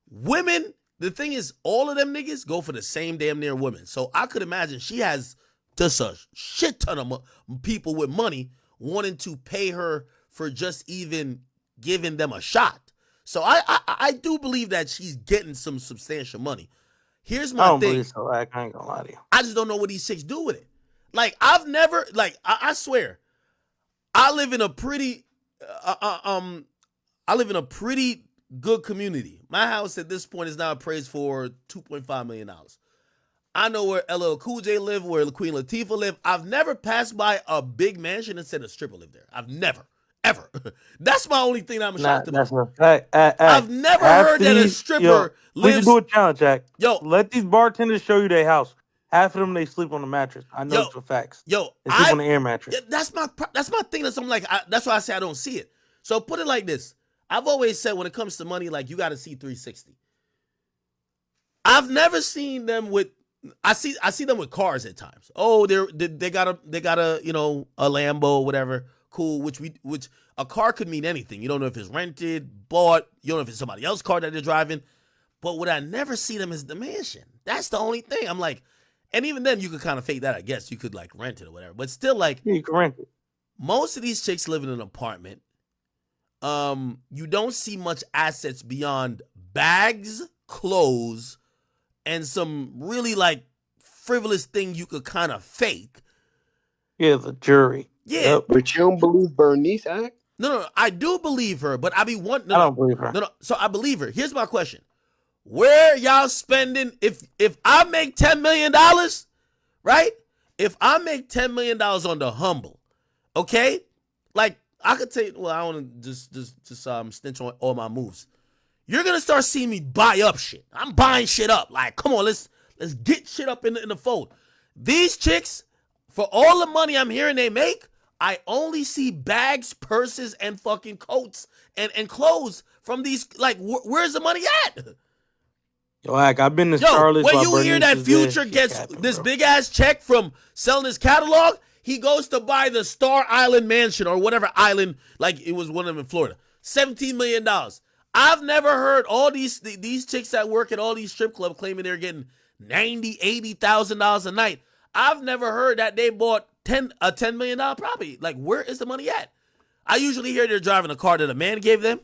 Women, the thing is, all of them niggas go for the same damn near women. So I could imagine she has just a shit ton of people with money wanting to pay her for just even giving them a shot. So I do believe that she's getting some substantial money. Here's I my don't thing. believe so. I ain't gonna lie to you. I just don't know what these chicks do with it. Like I've never I swear, I live in a pretty I live in a pretty good community. My house at this point is now appraised for $2.5 million. I know where LL Cool J live, where Queen Latifah live. I've never passed by a big mansion and said a stripper lived there. I've never, ever. That's my only thing I'm Nah, shocked that's about. a fact. I've never Half heard that a these, yo, stripper we can lives. do a challenge, Jack. Yo, let these bartenders show you their house. Half of them they sleep on the mattress. I know yo, it's for facts. yo, They sleep on the air mattress. yeah, that's my thing. That's I'm like that's why I say I don't see it. So put it like this: I've always said when it comes to money, like you got to see 360. I've never seen them with. I see them with cars at times. Oh, they got a you know a Lambo, whatever. Cool. Which a car could mean anything. You don't know if it's rented, bought. You don't know if it's somebody else's car that they're driving. But what I never see them is the mansion. That's the only thing. I'm like, and even then you could kind of fake that. I guess you could like rent it or whatever. But still, like you can rent it. Most of these chicks live in an apartment. You don't see much assets beyond bags, clothes, and some really like frivolous thing you could kind of fake. Yeah, the jury. Yeah. Yep. But you don't believe Bernice act? No, I do believe her, but I be wanting. I don't believe her. No. So I believe her. Here's my question: where y'all spending? If I make $10 million, right? If I make $10 million on the humble, okay, like I could take. Well, I want to just stench on all my moves. You're gonna start seeing me buy up shit. I'm buying shit up. Like, come on, let's get shit up in the fold. These chicks, for all the money I'm hearing they make, I only see bags, purses, and fucking coats and clothes from these. Like, where's the money at? Yo, I've been to Charlotte. When you hear that Future gets this big ass check from selling his catalog, he goes to buy the Star Island mansion or whatever island, like it was one of them in Florida. $17 million. I've never heard all these chicks that work at all these strip clubs claiming they're getting $90,000, $80,000 a night. I've never heard that they bought a $10 million property. Like, where is the money at? I usually hear they're driving a car that a man gave them.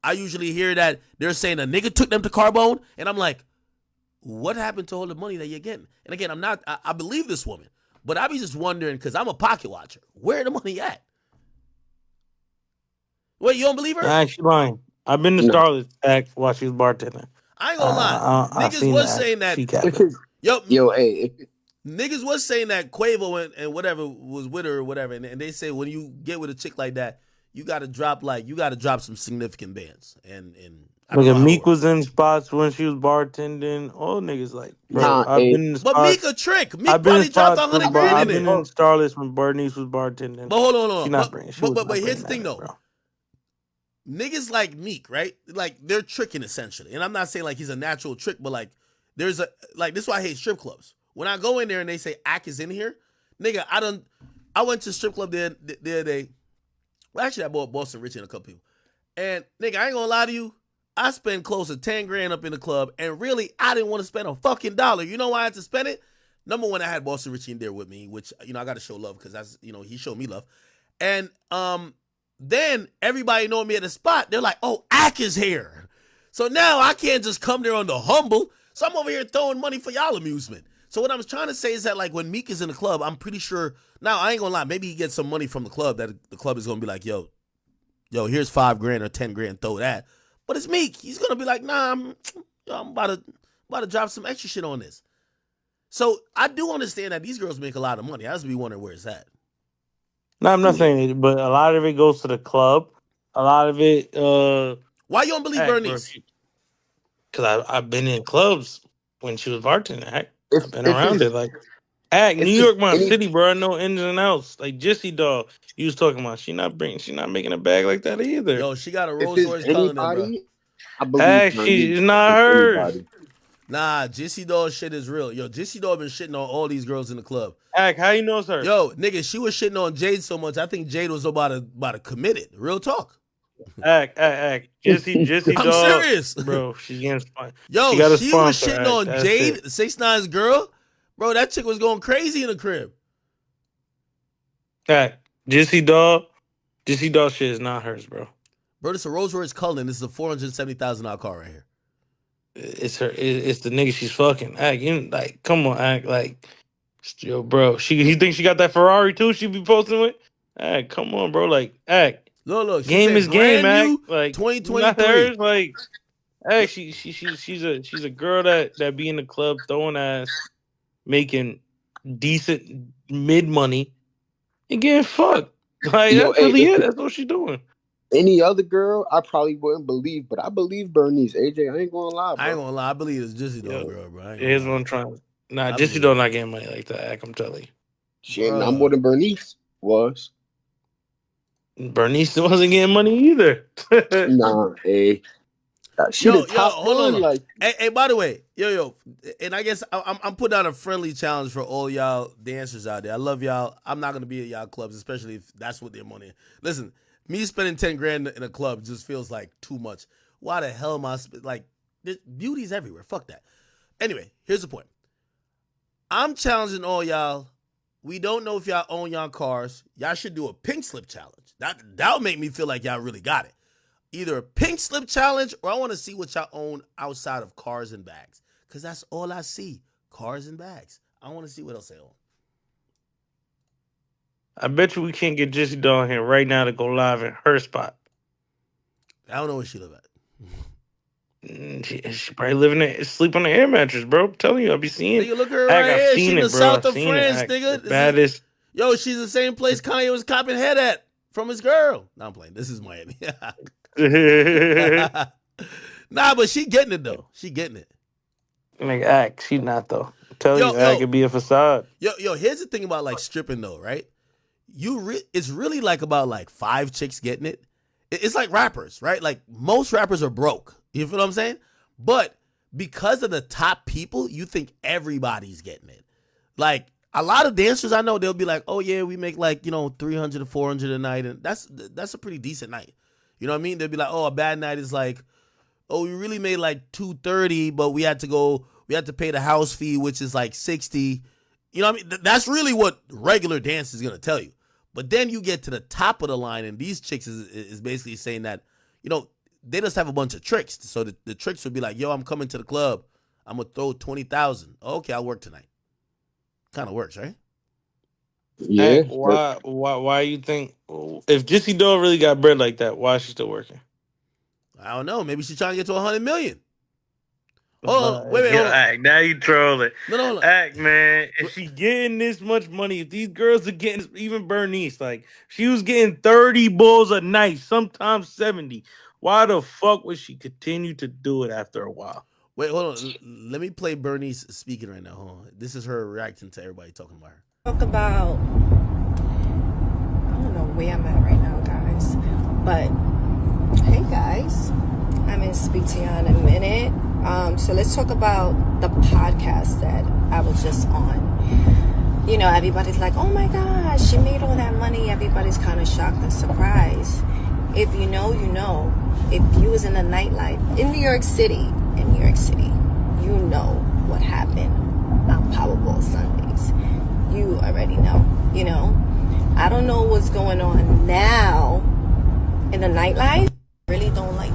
I usually hear that they're saying a nigga took them to Carbone. And I'm like, what happened to all the money that you're getting? And again, I believe this woman, but I be just wondering, because I'm a pocket watcher, where the money at? Wait, you don't believe her? Nah, she lying. I've been to Charlotte while she was bartending. I ain't gonna lie. Niggas was saying that. Niggas was saying that Quavo and whatever was with her or whatever, and they say when you get with a chick like that, you gotta drop some significant bands. And Look at Meek was in spots when she was bartending. All niggas like, bro. I've been in spots. But Meek a trick. Meek probably dropped $100 grand I've in been it. in Starlets when Bernice was bartending. But hold on. She not bringing. But here's the thing though. Bro. Niggas like Meek, right? Like they're tricking essentially. And I'm not saying like he's a natural trick, but like there's this is why I hate strip clubs. When I go in there and they say Ack is in here, nigga, I went to strip club the other day. Well, actually I bought Boston Richie and a couple people. And nigga, I ain't gonna lie to you. I spent close to 10 grand up in the club, and really, I didn't want to spend a fucking dollar. You know why I had to spend it? Number one, I had Boston Richie in there with me, which, I got to show love because that's, he showed me love. And then everybody knowing me at the spot, they're like, oh, Ack is here. So now I can't just come there on the humble. So I'm over here throwing money for y'all amusement. So what I'm trying to say is that, like, when Meek is in the club, I'm pretty sure, now I ain't gonna lie, maybe he gets some money from the club that the club is gonna be like, yo, here's 5 grand or 10 grand, throw that. But it's Meek. He's gonna be like, nah, I'm about to drop some extra shit on this. So I do understand that these girls make a lot of money. I just be wondering where it's at. No, I'm not saying it, but a lot of it goes to the club. A lot of it. Why you don't believe Bernice? Because I've been in clubs when she was bartending. I've been around it. Like, New York, my city, bro. I know ins and outs. Like Jesse Dog, you was talking about. She not making a bag like that either. Yo, she got a Rolls Royce calling them, bro. I believe she's not hers. Anybody. Nah, Jesse Dog shit is real. Yo, Jesse Dog been shitting on all these girls in the club. How you know it's her? Yo, nigga, she was shitting on Jade so much. I think Jade was about to commit it. Real talk. Jesse I'm Dog, serious, bro. She getting sponsored. Yo, she was shitting on Jade, 6ix9ine's girl. Bro, that chick was going crazy in the crib. Jesse Dog shit is not hers, bro. Bro, this is a Rolls Royce Cullinan. This is a $470,000 car right here. It's her. It's the nigga she's fucking. Act, you like, come on, act like, yo, bro. He thinks she got that Ferrari too. She be posting with. Act, come on, bro. Like, act. Look, she Game said is game, brand act. new Like, not 2023. hers. Like, act. She's a girl that be in the club throwing ass, making decent mid money, and getting fucked. Like, Yo, that's hey, really it. That's what she's doing. any other girl, I probably wouldn't believe, but I believe Bernice. AJ, I ain't gonna lie, I ain't bro. gonna lie. I believe it's Jizzy Dog Yo, girl, bro. I ain't gonna here's what lie. I'm trying. Nah, I Jesse believe don't it. not getting money like that. Act, I'm telling you. She ain't not more Bruh. than Bernice was. Bernice wasn't getting money either. Nah, hey. She the top Hold one, on. like Hey, by the way, and I guess I'm putting out a friendly challenge for all y'all dancers out there. I love y'all. I'm not gonna be at y'all clubs, especially if that's what their money is. Listen, me spending 10 grand in a club just feels like too much. Why the hell am I like? Beauty's everywhere. Fuck that. Anyway, here's the point. I'm challenging all y'all. We don't know if y'all own y'all cars. Y'all should do a pink slip challenge. That'll make me feel like y'all really got it. Either a pink slip challenge or I want to see what y'all own outside of cars and bags. Because that's all I see. Cars and bags. I want to see what else they own. I bet you we can't get Jesse Dawn here right now to go live in her spot. I don't know where she live at. She probably living there, sleep on the air mattress, bro. I'm telling you, I be seeing. Nigga, look at her Act, right I've here. She seen in the it, bro. south I've of seen it. France, Act, the nigga. baddest. She's the same place Kanye was copping head at from his girl. No, I'm playing. This is Miami. Nah, but she getting it, though. She getting it. Like, act, she not though. I'm telling you, act Yo, could be a facade. here's the thing about like stripping though, right? It's really like about like 5 chicks getting it. It's like rappers, right? Like most rappers are broke. You feel what I'm saying? But because of the top people, you think everybody's getting it. Like a lot of dancers I know, they'll be like, "Oh yeah, we make like 300 to 400 a night," and that's a pretty decent night. You know what I mean? They'll be like, "Oh, a bad night is like, oh, we really made like 230, but we had to pay the house fee, which is like 60." You know what I mean? That's really what regular dance is gonna tell you. But then you get to the top of the line, and these chicks is basically saying that, they just have a bunch of tricks. So the tricks would be like, "Yo, I'm coming to the club. I'm gonna throw 20,000. Okay, I'll work tonight." Kind of works, right? yeah. Act, why you think if Jesse Dawn really got bread like that, why is she still working? I don't know. Maybe she's trying to get to 100 million. Oh, wait, Yeah, hold on. act, now you trolling. No, hold on. Act, man. If she getting this much money, if these girls are getting, even Bernice, like she was getting 30 bulls a night, sometimes 70. Why the fuck would she continue to do it after a while? Wait, hold on. Let me play Bernice speaking right now. Hold on. This is her reacting to everybody talking about her. Talk about, I don't know where I'm at right now, guys, but hey guys, I'm gonna speak to you in a minute. So let's talk about the podcast that I was just on. Everybody's like, "Oh my gosh, she made all that money." Everybody's kind of shocked and surprised. If you know, you know. If you was in the nightlife in New York City, you know what happened on Powerball Sundays. You already know. I don't know what's going on now in the nightlife. Really don't like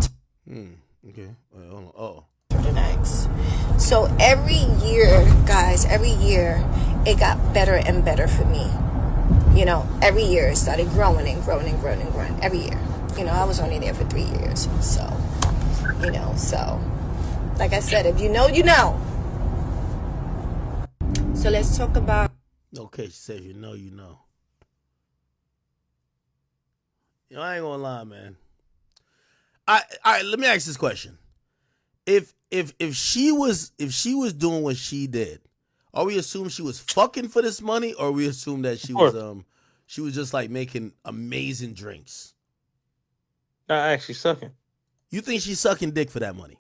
Okay. Wait, hold on. Oh. Akademiks. So every year, guys, it got better and better for me. Every year it started growing and growing and growing and growing. Every year. I was only there for 3 years. So, like I said, if you know, you know. So let's talk about. Okay, she says you know. I ain't gonna lie, man. All right, let me ask this question. If she was doing what she did, are we assume she was fucking for this money, or we assume that she was just like making amazing drinks? Actually sucking. You think she's sucking dick for that money?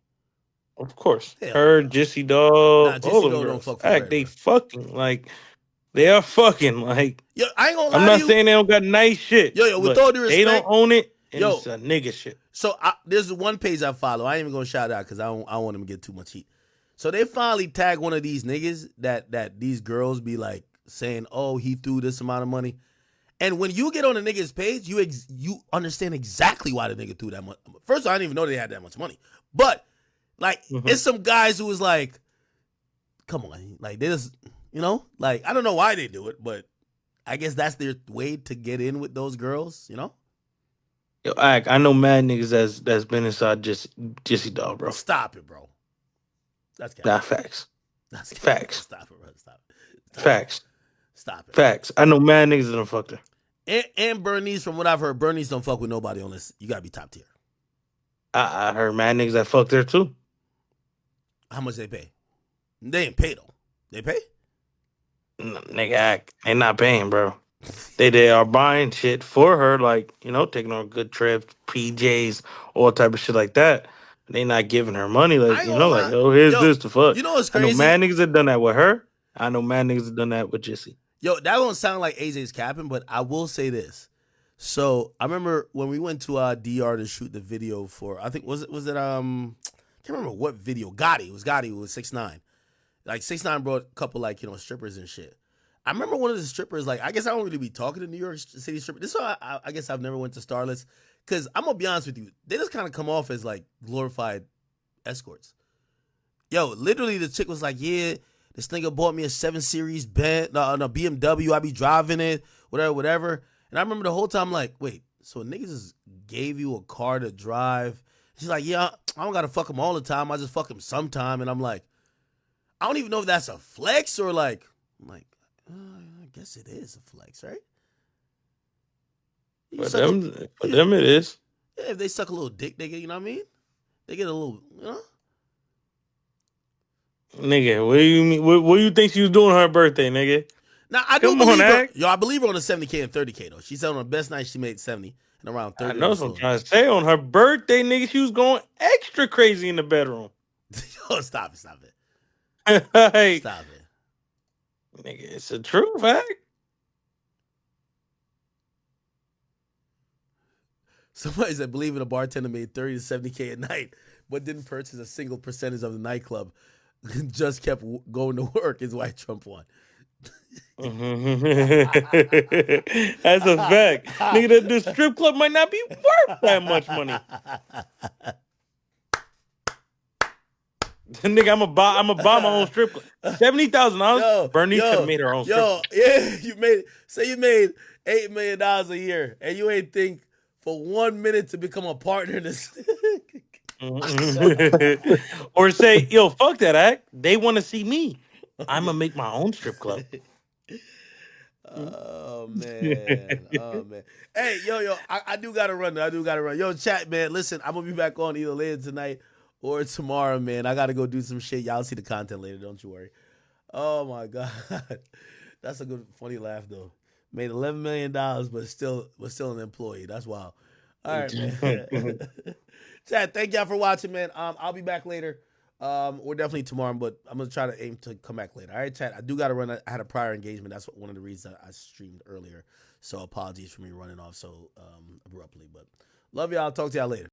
Of course. Hell Her, no. Jesse Dog, Jesse all them Dog don't girls. fuck for Act, bread, they bro. fucking like. They are fucking like. Yo, I ain't gonna lie I'm to not you. saying they don't got nice shit. Yo, with but all due they don't respect, own it, and it's a nigga shit. So there's one page I follow. I ain't even gonna shout out because I don't want them to get too much heat. So they finally tag one of these niggas that these girls be like saying, "Oh, he threw this amount of money," And when you get on a nigga's page, you understand exactly why the nigga threw that much. First of all, I didn't even know they had that much money. But like, it's some guys who was like, come on, like they just, like I don't know why they do it, but I guess that's their way to get in with those girls, Yo, I know mad niggas that's been inside Jissy Dog, bro. Stop it, bro. That's cap. Nah, facts. That's cap. Facts. Stop it, bro. Stop it. Facts. Stop it. Facts. I know mad niggas that don't fuck her. And Bernice, from what I've heard, Bernice don't fuck with nobody on this. You gotta be top tier. I heard mad niggas that fucked her too. How much they pay? They ain't pay though. They pay? Nigga, they not paying, bro. They are buying shit for her, like, taking her on good trips, PJs, all type of shit like that. They not giving her money, like, like, oh, here's this to fuck. You know what's I know crazy? mad niggas that done that with her. I know mad niggas that done that with Jissy. Yo, that won't sound like AJ's capping, but I will say this. So I remember when we went to DR to shoot the video for, I think was it I can't remember what video. Gotti. It was 6ix9ine. Like 6ix9ine brought a couple like, strippers and shit. I remember one of the strippers, like, I guess I don't really be talking to New York City strippers. This is why I guess I've never went to Starlets. Because I'm going to be honest with you. They just kind of come off as, like, glorified escorts. Yo, literally the chick was like, yeah, this nigga bought me a 7 Series BMW. I be driving it, whatever. And I remember the whole time, like, wait, so niggas just gave you a car to drive? She's like, yeah, I don't got to fuck him all the time. I just fuck him sometime. And I'm like, I don't even know if that's a flex or like, I'm like, I guess it is a flex, right? For them it is. Yeah, if they suck a little dick, they get, you know what I mean? They get a little, Nigga, what do you mean? What do you think she was doing on her birthday, nigga? Now, I do believe her. Yo, I believe her on the 70K and 30K, though. She said on the best night she made 70 and around 30. I know what I'm trying to say. On her birthday, nigga, she was going extra crazy in the bedroom. Yo, stop it. Hey, stop it. Nigga, it's a true fact. Somebody said, believe it, a bartender made 30 to 70K a night, but didn't purchase a single percentage of the nightclub. Just kept going to work. Is why Trump won. That's a fact. Nigga, the strip club might not be worth that much money. Nigga, I'm gonna buy my own strip club. $70,000. Bernice could have made her own strip club. Yeah, you made $8 million a year, and you ain't think for 1 minute to become a partner in this. Or say, yo, fuck that act. They want to see me. I'm gonna make my own strip club. Oh man. Hey, yo, I do gotta run. Yo, chat, man. Listen, I'm gonna be back on either later tonight or tomorrow, man. I gotta go do some shit. Y'all see the content later. Don't you worry. Oh my god, that's a good, funny laugh though. Made $11 million, but still an employee. That's wild. All right, man. Chat, thank y'all for watching, man. I'll be back later. Or definitely tomorrow, but I'm gonna try to aim to come back later. All right, chat. I do gotta run. I had a prior engagement. That's one of the reasons I streamed earlier. So apologies for me running off so abruptly. But love y'all. Talk to y'all later.